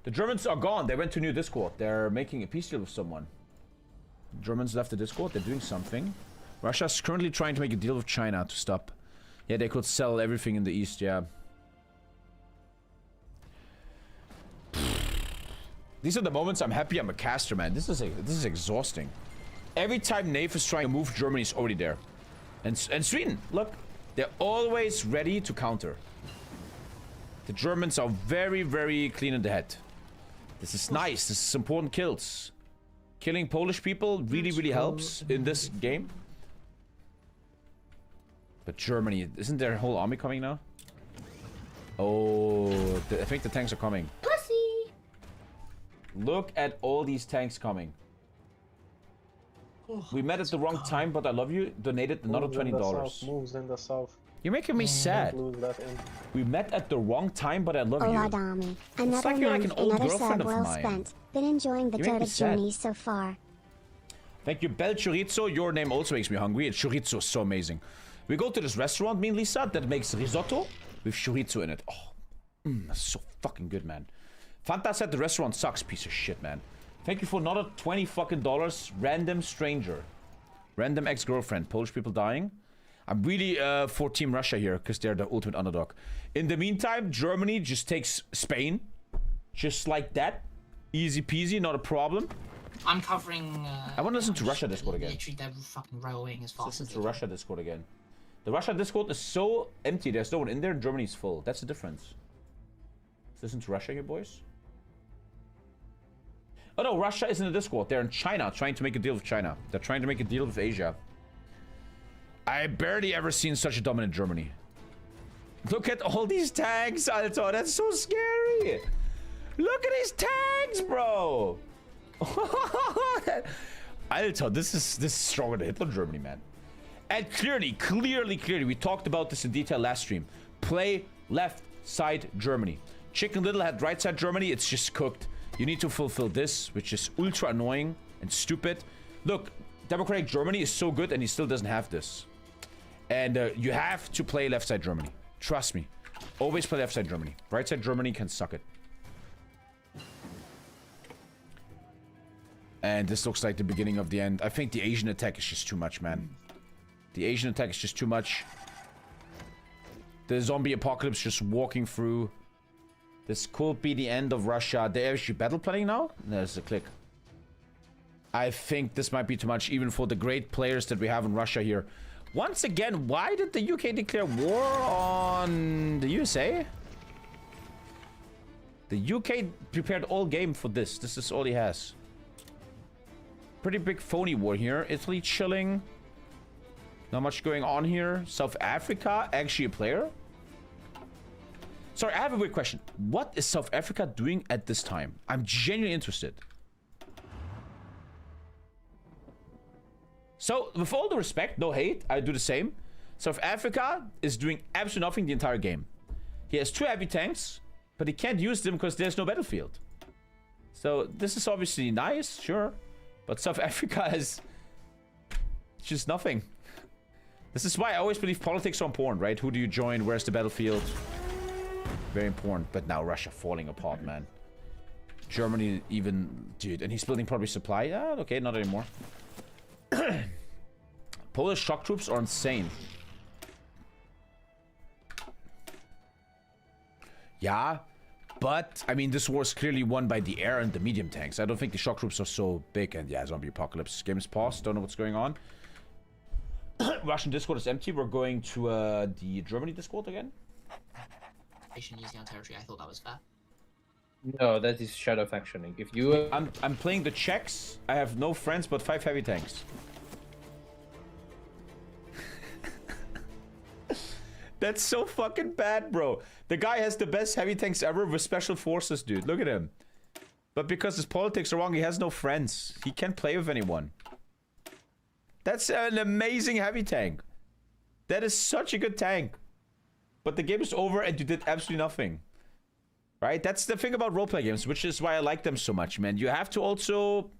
The Germans are gone. They went to new Discord. They're making a peace deal with someone. Germans left the Discord. They're doing something. Russia's currently trying to make a deal with China to stop. Yeah, they could sell everything in the east. Yeah. These are the moments I'm happy I'm a caster, man. This is exhausting. Every time Nave is trying to move, Germany's already there. And Sweden, look. They're always ready to counter. The Germans are very, very clean in the head. This is nice. This is important kills. Killing Polish people really, really helps in this game. But Germany, isn't their whole army coming now? Oh, I think the tanks are coming. Pussy! Look at all these tanks coming. We met at the wrong time, but I love you. Donated another $20. Moves in the south. You're making me sad. Lose that in. We met at the wrong time, but I love Hola, you. Dami. It's Another like you're like an month, old another girlfriend sub of well mine. spent. Been enjoying the You make me Dirty sad. journey so far. Thank you, Bel Chorizo. Your name also makes me hungry. And chorizo is so amazing. We go to this restaurant, me and Lisa, that makes risotto with chorizo in it. Oh, that's so fucking good, man. Fanta said the restaurant sucks, piece of shit, man. Thank you for another $20 fucking. Random stranger. Random ex-girlfriend. Polish people dying. I'm really for Team Russia here, because they're the ultimate underdog. In the meantime, Germany just takes Spain. Just like that. Easy peasy, not a problem. I'm covering. I want to listen to Russia Discord again. Literally, they're fucking rowing as fast Listen as to they can. Russia Discord again. The Russia Discord is so empty. There's no one in there. Germany's full. That's the difference. Let's listen to Russia here, boys. Oh no, Russia is in the Discord. They're in China, trying to make a deal with China. They're trying to make a deal with Asia. I barely ever seen such a dominant Germany. Look at all these tanks, Alto. That's so scary. Look at these tanks, bro. Alter, this is stronger than Hitler Germany, man. And clearly, we talked about this in detail last stream. Play left side Germany. Chicken Little had right side Germany. It's just cooked. You need to fulfill this, which is ultra annoying and stupid. Look, Democratic Germany is so good, and he still doesn't have this. And you have to play left side Germany. Trust me. Always play left side Germany. Right side Germany can suck it. And this looks like the beginning of the end. I think the Asian attack is just too much, man. The Asian attack is just too much. The zombie apocalypse just walking through. This could be the end of Russia. They're actually battle planning now? There's a click. I think this might be too much, even for the great players that we have in Russia here. Once again, why did the UK declare war on the USA? The UK prepared all game for this. This is all he has. Pretty big phony war here. Italy chilling. Not much going on here. South Africa, actually a player. Sorry, I have a weird question. What is South Africa doing at this time? I'm genuinely interested. So, with all the respect, no hate, I do the same. South Africa is doing absolutely nothing the entire game. He has 2 heavy tanks, but he can't use them because there's no battlefield. So, this is obviously nice, sure. But South Africa is just nothing. This is why I always believe politics are important, right? Who do you join? Where's the battlefield? Very important. But now Russia falling apart, man. Germany even... Dude, and he's building probably supply? Ah, okay, not anymore. Polish shock troops are insane. Yeah, but, I mean, this war is clearly won by the air and the medium tanks. I don't think the shock troops are so big. And yeah, zombie apocalypse. Game is paused. Don't know what's going on. Russian Discord is empty. We're going to the Germany Discord again. Using our territory. I thought that was fair. No, that is shadow factioning. If you... I'm playing the Czechs. I have no friends but 5 heavy tanks. That's so fucking bad, bro. The guy has the best heavy tanks ever with special forces, dude. Look at him. But because his politics are wrong, he has no friends. He can't play with anyone. That's an amazing heavy tank. That is such a good tank. But the game is over and you did absolutely nothing. Right? That's the thing about roleplay games, which is why I like them so much, man. You have to also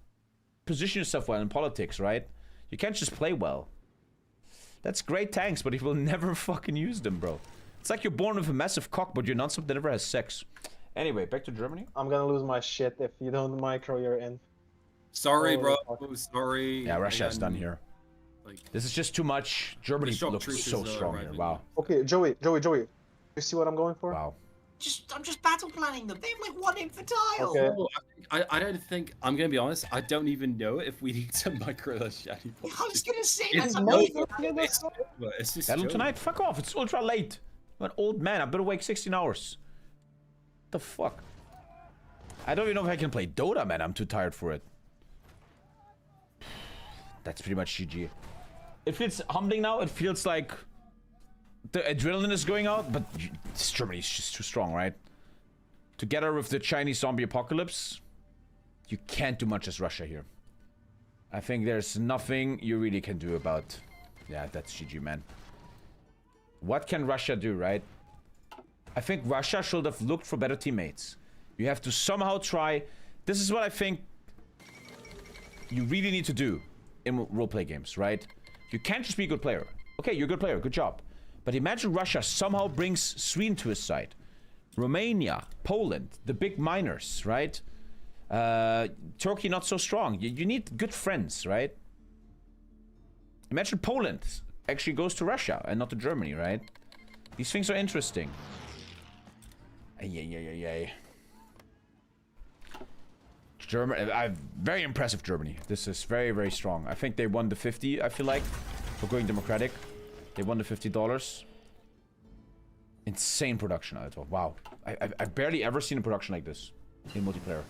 position yourself well in politics, right? You can't just play well. That's great tanks, but you will never fucking use them, bro. It's like you're born with a massive cock, but you're not something that never has sex. Anyway, back to Germany. I'm gonna lose my shit if you don't micro your in. Sorry, bro. Fuck. Sorry. Yeah, Russia's done here. Like, this is just too much. Germany looks so strong here. Wow. Okay, Joey. You see what I'm going for? Wow. I'm just battle planning them. They have like 1 infantile. Okay. Oh, I don't think, I'm gonna be honest, I don't even know if we need to micro that shitty. I was gonna say It's that's it's just Battle Joey. tonight? Fuck off. It's ultra late. I'm an old man. I've been awake 16 hours. What the fuck? I don't even know if I can play Dota, man. I'm too tired for it. That's pretty much GG. It feels humbling now. It feels like the adrenaline is going out, but Germany is just too strong, right? Together with the Chinese zombie apocalypse, you can't do much as Russia here. I think there's nothing you really can do about... Yeah, that's GG, man. What can Russia do, right? I think Russia should have looked for better teammates. You have to somehow try... This is what I think you really need to do in roleplay games, right? You can't just be a good player. Okay, you're a good player, good job. But imagine Russia somehow brings Sweden to his side. Romania, Poland, the big miners, right? Turkey not so strong. You need good friends, right? Imagine Poland actually goes to Russia and not to Germany, right? These things are interesting. Germany, very impressive Germany. This is very, very strong. I think they won the 50, I feel like, for going democratic. They won the $50. Insane production, I thought. Wow. I've barely ever seen a production like this in multiplayer.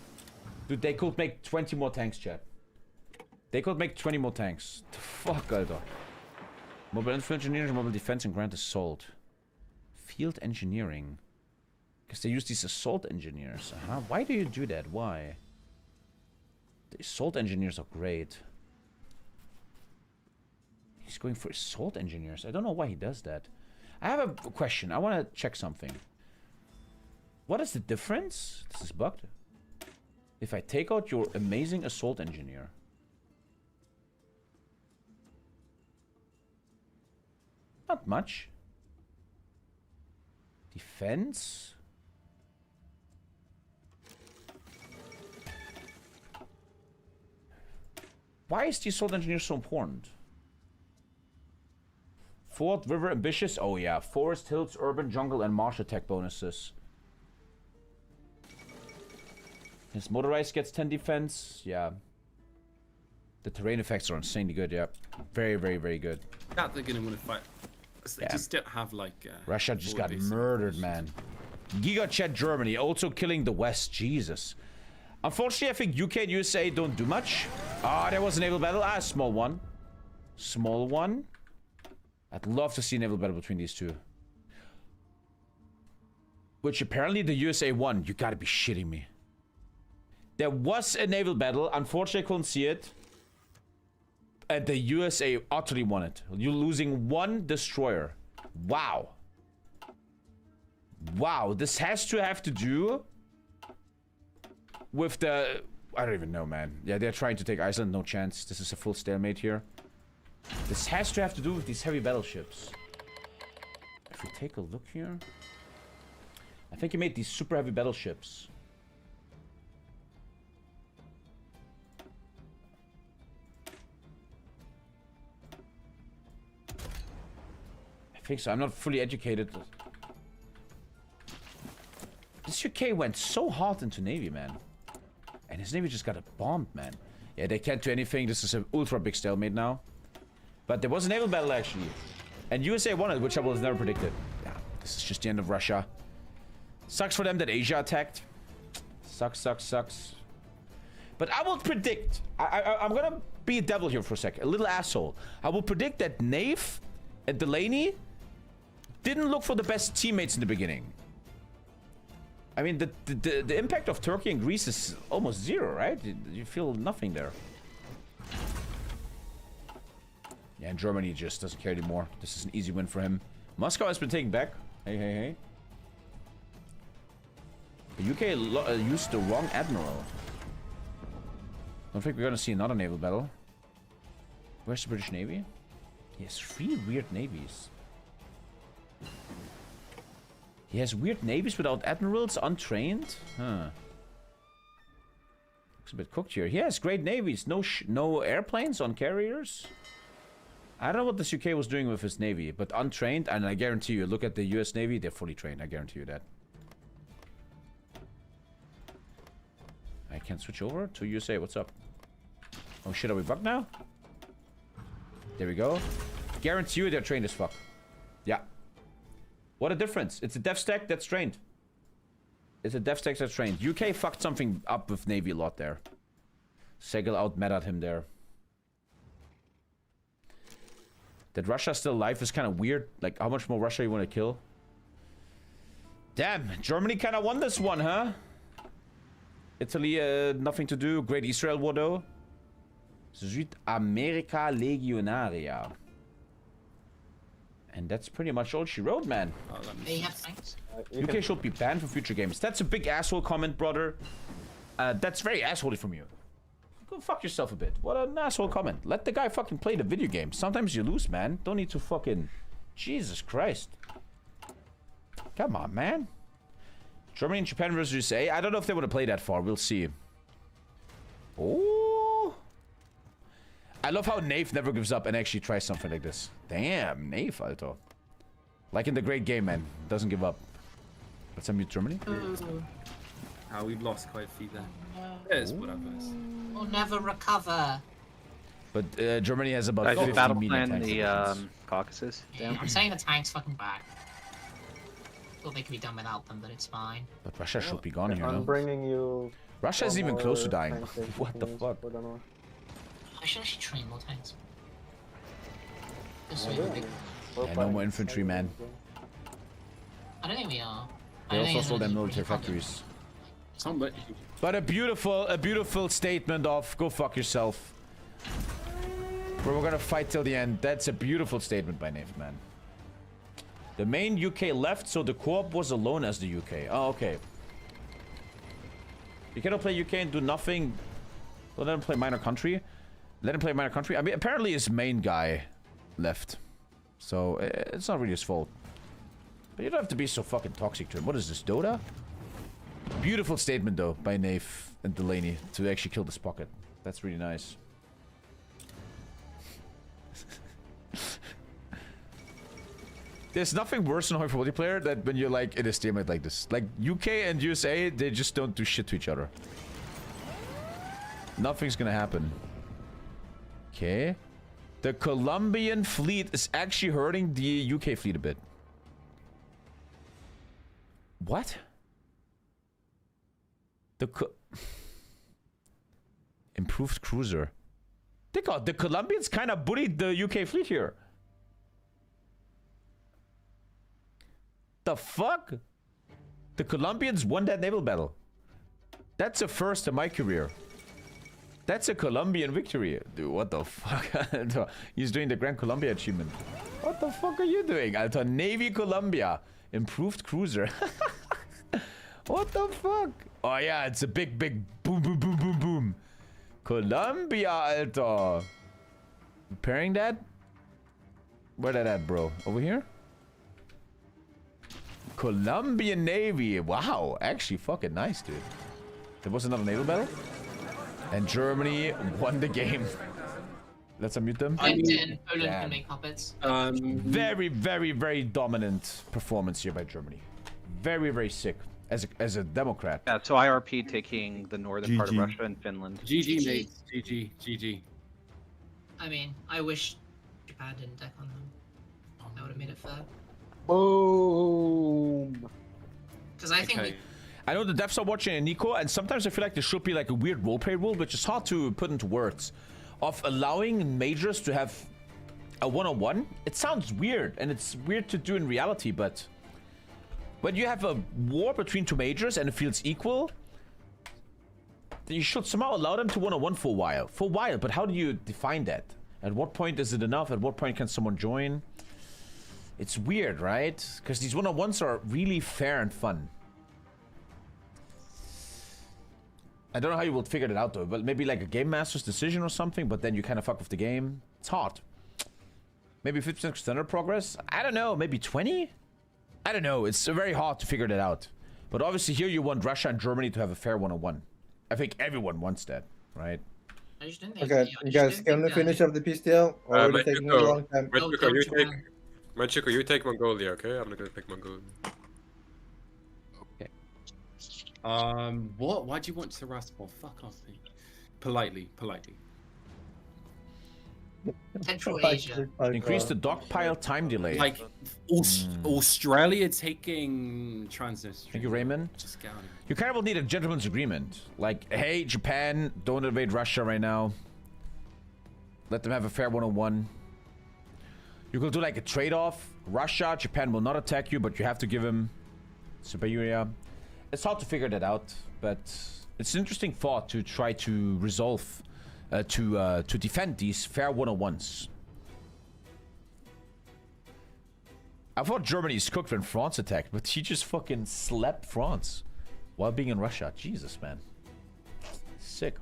Dude, they could make 20 more tanks, chat. They could make 20 more tanks. The fuck, Alter. Mobile infantry engineers, mobile defense, and ground assault. Field engineering. Because they use these assault engineers. Why do you do that? Why? The assault engineers are great. He's going for assault engineers. I don't know why he does that. I have a question. I want to check something. What is the difference? This is bugged. If I take out your amazing assault engineer. Not much. Defense. Why is the assault engineer so important? Fort, river, ambitious. Oh yeah, forest, hills, urban, jungle, and marsh attack bonuses. His motorized gets 10 defense. Yeah. The terrain effects are insanely good. Yeah, very, very, very good. Yeah, they're gonna want to fight. They just don't have like. Russia just got murdered, man. Giga Chat Germany also killing the West. Jesus. Unfortunately, I think UK and USA don't do much. Ah, there was a naval battle. Ah, small one. Small one. I'd love to see a naval battle between these two. Which apparently the USA won. You gotta be shitting me. There was a naval battle. Unfortunately, I couldn't see it. And the USA utterly won it. You're losing 1 destroyer. Wow. Wow. This has to have to do with the... I don't even know, man. Yeah, they're trying to take Iceland. No chance. This is a full stalemate here. This has to have to do with these heavy battleships. If we take a look here... I think he made these super heavy battleships. I think so. I'm not fully educated. This UK went so hard into Navy, man. And his Navy just got bombed, man. Yeah, they can't do anything. This is an ultra big stalemate now. But there was a naval battle, actually. And USA won it, which I would have never predicted. Yeah, this is just the end of Russia. Sucks for them that Asia attacked. Sucks, sucks, sucks. But I will predict... I'm gonna be a devil here for a sec. A little asshole. I will predict that Nave and Delaney didn't look for the best teammates in the beginning. I mean, the impact of Turkey and Greece is almost zero, right? You feel nothing there. Yeah, and Germany just doesn't care anymore. This is an easy win for him. Moscow has been taken back. Hey, hey, hey. The UK used the wrong admiral. Don't think we're gonna see another naval battle. Where's the British Navy? He has 3 weird navies. He has weird navies without admirals, untrained? Huh. Looks a bit cooked here. He has great navies. No airplanes on carriers? I don't know what this UK was doing with his navy, but untrained, and I guarantee you, look at the US Navy, they're fully trained. I guarantee you that. I can switch over to USA. What's up? Oh shit, are we bugged now? There we go. Guarantee you they're trained as fuck. Yeah. What a difference. It's a dev stack that's trained. It's a dev stack that's trained. UK fucked something up with Navy a lot there. Segal out-meted him there. That Russia's still alive is kind of weird. Like, how much more Russia you want to kill? Damn, Germany kind of won this one, huh? Italy, nothing to do. Great Israel war, though. Südamerika Legionaria. And that's pretty much all she wrote, man. They have tanks. UK should be banned from future games. That's a big asshole comment, brother. That's very assholey from you. Go fuck yourself a bit. What an asshole comment. Let the guy fucking play the video game. Sometimes you lose, man. Don't need to fucking... Jesus Christ. Come on, man. Germany and Japan versus USA. I don't know if they would have played that far. We'll see. Oh. I love how Nave never gives up and actually tries something like this. Damn, Nave, Alter. Like in the great game, man. Doesn't give up. Let's unmute Germany. We've lost quite a few there. There's whatever. We'll never recover. But Germany has about Guys, 50 battle medium plan tanks. the Caucasus. Yeah, I'm saying the tank's fucking back. Thought they could be done without them, but it's fine. But Russia should be gone here, I'm no? bringing you. Russia isn't even close to dying. What the fuck? I should actually train more tanks. Just so Yeah, you think- Yeah, no more infantry, man. I don't think we are. They also sold their military factories. But a beautiful statement of go fuck yourself. Where we're gonna fight till the end. That's a beautiful statement by Nave, man. The main UK left, so the co-op was alone as the UK. Oh, okay. You cannot play UK and do nothing. Well, let him play minor country. Let him play minor country. I mean, apparently his main guy left. So, it's not really his fault. But you don't have to be so fucking toxic to him. What is this, Dota? Beautiful statement, though, by Nave and Delaney to actually kill this pocket. That's really nice. There's nothing worse than for multiplayer than when you're like in a stalemate like this. Like UK and USA, they just don't do shit to each other. Nothing's gonna happen. Okay. The Colombian fleet is actually hurting the UK fleet a bit. What? Improved cruiser. The Colombians kind of bullied the UK fleet here. The fuck? The Colombians won that naval battle. That's a first in my career. That's a Colombian victory. Dude, what the fuck? He's doing the Grand Colombia achievement. What the fuck are you doing, Alter? Navy Colombia. Improved cruiser. What the fuck? Oh yeah, it's a big boom, boom, boom, boom, boom. Colombia, Alter. Repairing that? Where that at, bro? Over here? Colombian Navy. Wow, actually fucking nice, dude. There was another naval battle? And Germany won the game. Let's unmute them. Poland can make puppets. Very, very, very dominant performance here by Germany. Very, very sick. As a Democrat. Yeah, so IRP taking the northern part of Russia and Finland. GG, mate. GG. I mean, I wish Japan didn't deck on them. That would have made it fair. Boom. Because I think I know the devs are watching in Nico, and sometimes I feel like there should be like a weird roleplay rule, which is hard to put into words, of allowing majors to have a one-on-one. It sounds weird, and it's weird to do in reality, but when you have a war between two majors and it feels equal, you should somehow allow them to one-on-one for a while. For a while, but how do you define that? At what point is it enough? At what point can someone join? It's weird, right? Because these one-on-ones are really fair and fun. I don't know how you would figure it out though, but maybe like a game master's decision or something, but then you kind of fuck with the game. It's hard. Maybe 50% standard progress? I don't know. Maybe 20? I don't know. It's very hard to figure that out. But obviously here you want Russia and Germany to have a fair 1-on-1. I think everyone wants that, right? Okay, you guys, can we finish up the peace deal? Or will it take a long time? Manchuko, you take Mongolia, okay? I'm not gonna pick Mongolia. Okay. What? Why do you want Tiraspol? Fuck off, mate. Politely. Central Asia. Increase the dogpile time delay. Like, Australia taking Transnistria. Thank you, Raymond. Just go on. You kind of will need a gentleman's agreement. Like, hey, Japan, don't invade Russia right now. Let them have a fair 1-on-1. You could do like a trade-off. Russia, Japan will not attack you, but you have to give them Siberia. It's hard to figure that out, but it's an interesting thought to try to resolve, to defend these fair 1-on-1s. I thought Germany is cooked when France attacked, but he just fucking slapped France while being in Russia. Jesus, man. Sick.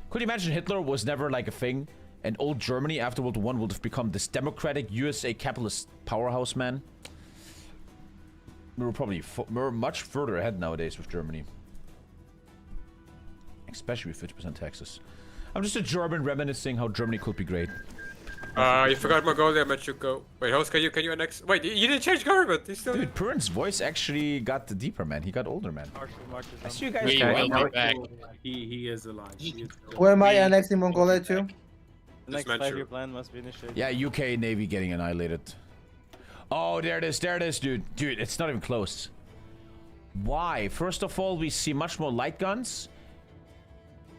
Could you imagine Hitler was never like a thing, and old Germany after World War I would have become this democratic USA capitalist powerhouse, man? We're probably much further ahead nowadays with Germany. Especially with 50% taxes. I'm just a German reminiscing how Germany could be great. You forgot Mongolia, Manchuko. Wait, host, can you annex? Wait, you didn't change government. He's still. Dude, Purin's voice actually got deeper, man. He got older, man. I see you guys. He is alive. Where am I annexing Mongolia to? Next 5-year plan must be initiated. Yeah, UK Navy getting annihilated. Oh, there it is, dude. Dude, it's not even close. Why? First of all, we see much more light guns.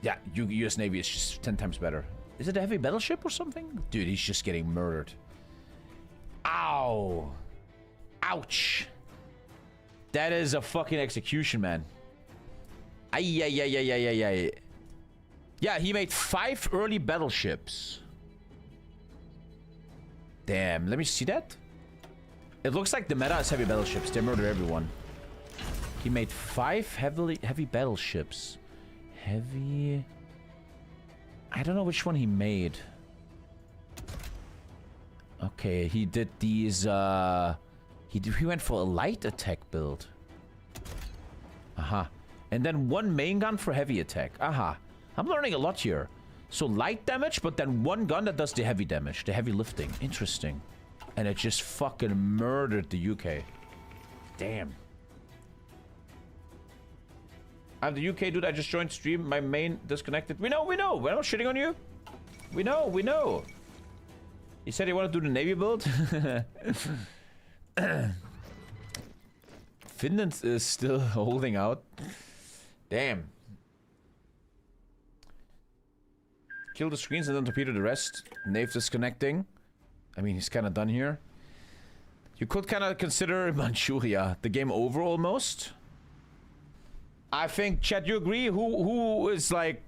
Yeah, US Navy is just 10 times better. Is it a heavy battleship or something? Dude, he's just getting murdered. Ow. Ouch. That is a fucking execution, man. Ay. Yeah, he made 5 early battleships. Damn, let me see that. It looks like the meta is heavy battleships. They murder everyone. He made 5 heavy battleships. Heavy... I don't know which one he made. Okay, he did these, he went for a light attack build. Aha. And then 1 main gun for heavy attack. Aha. I'm learning a lot here. So light damage, but then 1 gun that does the heavy damage. The heavy lifting. Interesting. And it just fucking murdered the UK. Damn. I'm the UK dude, I just joined stream. My main disconnected. We know. We're not shitting on you. We know. He said he wanted to do the Navy build. Finland is still holding out. Damn. Kill the screens and then torpedo the rest. Nave disconnecting. I mean, he's kind of done here. You could kind of consider Manchuria the game over almost. I think, Chad, you agree? Who is like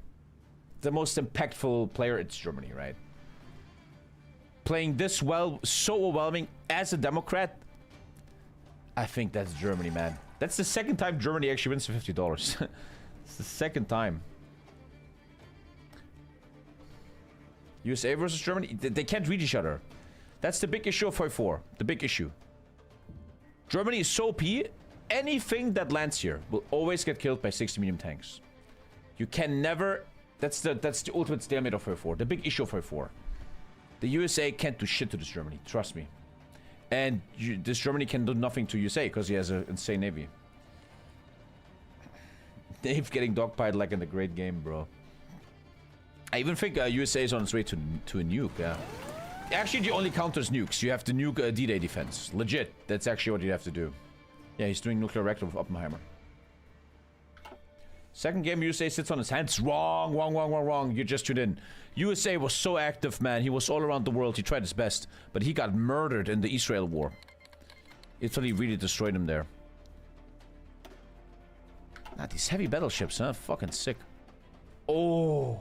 the most impactful player? It's Germany, right? Playing this well, so overwhelming as a Democrat. I think that's Germany, man. That's the second time Germany actually wins for $50. It's the second time. USA versus Germany, they can't read each other. That's the big issue of 5-4. The big issue. Germany is so OP. Anything that lands here will always get killed by 60 medium tanks. You can never... That's the ultimate stalemate of 5-4. The big issue of 5-4. The USA can't do shit to this Germany. Trust me. And this Germany can do nothing to USA because he has an insane navy. Dave getting dogpiled like in the great game, bro. I even think USA is on its way to a nuke, yeah. Actually, the only counter is nukes. You have to nuke D-Day defense. Legit. That's actually what you have to do. Yeah, he's doing nuclear reactor with Oppenheimer. Second game, USA sits on his hands. Wrong. You just tuned in. USA was so active, man. He was all around the world. He tried his best. But he got murdered in the Israel war. Italy really destroyed him there. Nah, these heavy battleships, huh? Fucking sick. Oh.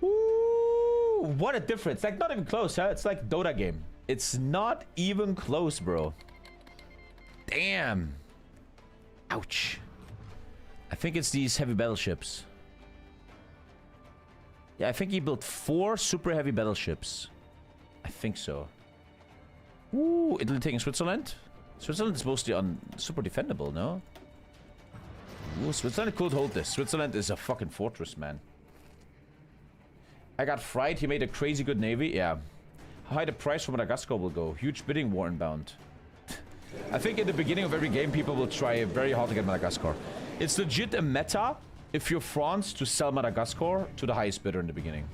Ooh, what a difference. Like, not even close, huh? It's like Dota game. It's not even close, bro. Damn. Ouch. I think it's these heavy battleships. Yeah, I think he built 4 super heavy battleships. I think so. Ooh, Italy taking Switzerland? Switzerland is mostly super defendable, no? Ooh, Switzerland could hold this. Switzerland is a fucking fortress, man. I got fried. He made a crazy good navy. Yeah. How high the price for Madagascar will go? Huge bidding war inbound. I think in the beginning of every game, people will try very hard to get Madagascar. It's legit a meta if you're France to sell Madagascar to the highest bidder in the beginning.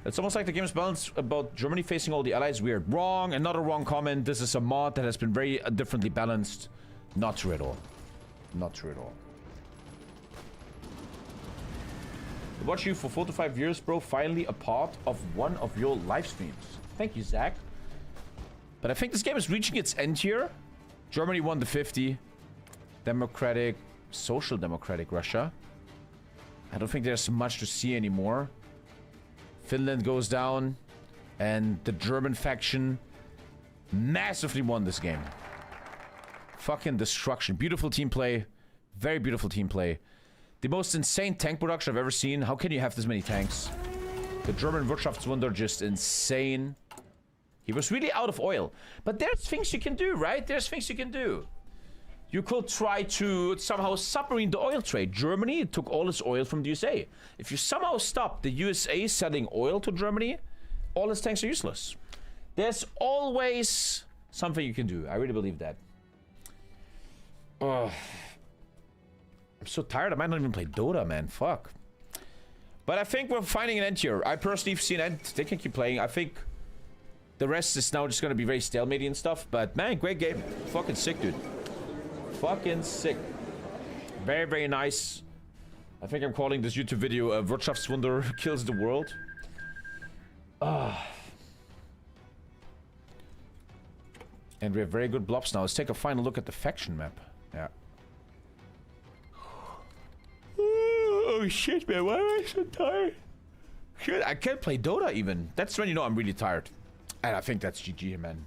It's almost like the game's balance about Germany facing all the allies. Weird. Wrong. Another wrong comment. This is a mod that has been very differently balanced. Not true at all. Not true at all. Watch you for 4 to 5 years, bro. Finally a part of one of your live streams. Thank you, Zach. But I think this game is reaching its end here. Germany won the 50. Democratic, Social Democratic Russia. I don't think there's much to see anymore. Finland goes down. And the German faction massively won this game. Fucking destruction. Beautiful team play. Very beautiful team play. The most insane tank production I've ever seen. How can you have this many tanks? The German Wirtschaftswunder, just insane. He was really out of oil. But there's things you can do, right? There's things you can do. You could try to somehow submarine the oil trade. Germany took all its oil from the USA. If you somehow stop the USA selling oil to Germany, all its tanks are useless. There's always something you can do. I really believe that. I'm so tired. I might not even play Dota, man. Fuck. But I think we're finding an end here. I personally see an end. They can keep playing. I think the rest is now just going to be very stalemate and stuff. But man, great game. Fucking sick, dude. Fucking sick. Very, very nice. I think I'm calling this YouTube video Wirtschaftswunder kills the world. And we have very good blobs now. Let's take a final look at the faction map. Yeah. Oh shit, man. Why am I so tired? Shit, I can't play Dota even. That's when you know I'm really tired. And I think that's GG, man.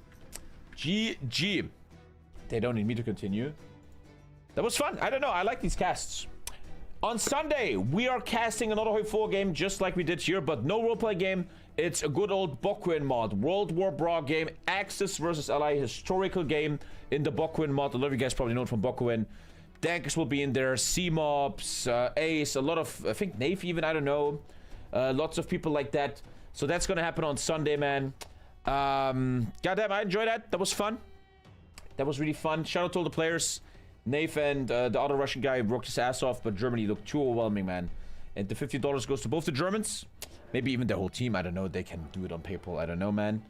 GG. They don't need me to continue. That was fun. I don't know. I like these casts. On Sunday, we are casting another Hoi 4 game just like we did here, but no roleplay game. It's a good old Bokwin mod. World War Bra game. Axis versus Ally. Historical game in the Bokwin mod. A lot of you guys probably know it from Bokwin. Dankers will be in there. C-Mobs, Ace, a lot of, I think Navy even, I don't know. Lots of people like that. So that's going to happen on Sunday, man. Goddamn, I enjoyed that. That was fun. That was really fun. Shout out to all the players. Nave and the other Russian guy worked his ass off, but Germany looked too overwhelming, man. And the $50 goes to both the Germans. Maybe even their whole team. I don't know. They can do it on PayPal. I don't know, man.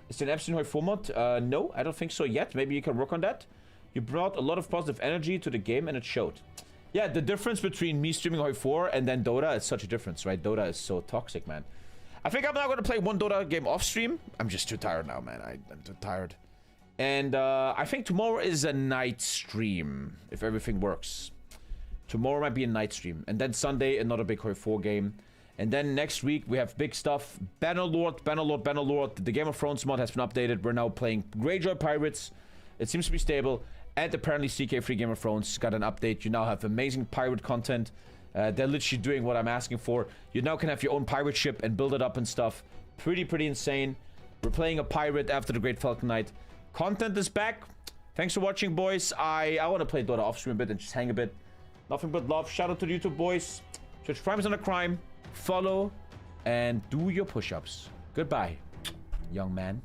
Is there an Epstein Hoi 4 mod? No, I don't think so yet. Maybe you can work on that. You brought a lot of positive energy to the game and it showed. Yeah, the difference between me streaming Hoi 4 and then Dota is such a difference, right? Dota is so toxic, man. I think I'm now going to play one Dota game off stream. I'm just too tired now, man. I'm too tired. And I think tomorrow is a night stream, if everything works. Tomorrow might be a night stream. And then Sunday, another big Hoi 4 game. And then next week, we have big stuff. Bannerlord, Bannerlord, Bannerlord. The Game of Thrones mod has been updated. We're now playing Greyjoy Pirates. It seems to be stable. And apparently CK3 Game of Thrones got an update. You now have amazing pirate content. They're literally doing what I'm asking for. You now can have your own pirate ship and build it up and stuff. Pretty insane. We're playing a pirate after the Great Falcon Knight. Content is back. Thanks for watching, boys. I want to play Dota off stream a bit and just hang a bit. Nothing but love. Shout out to the YouTube boys. Twitch Prime is on a crime. Follow and do your push-ups. Goodbye, young man.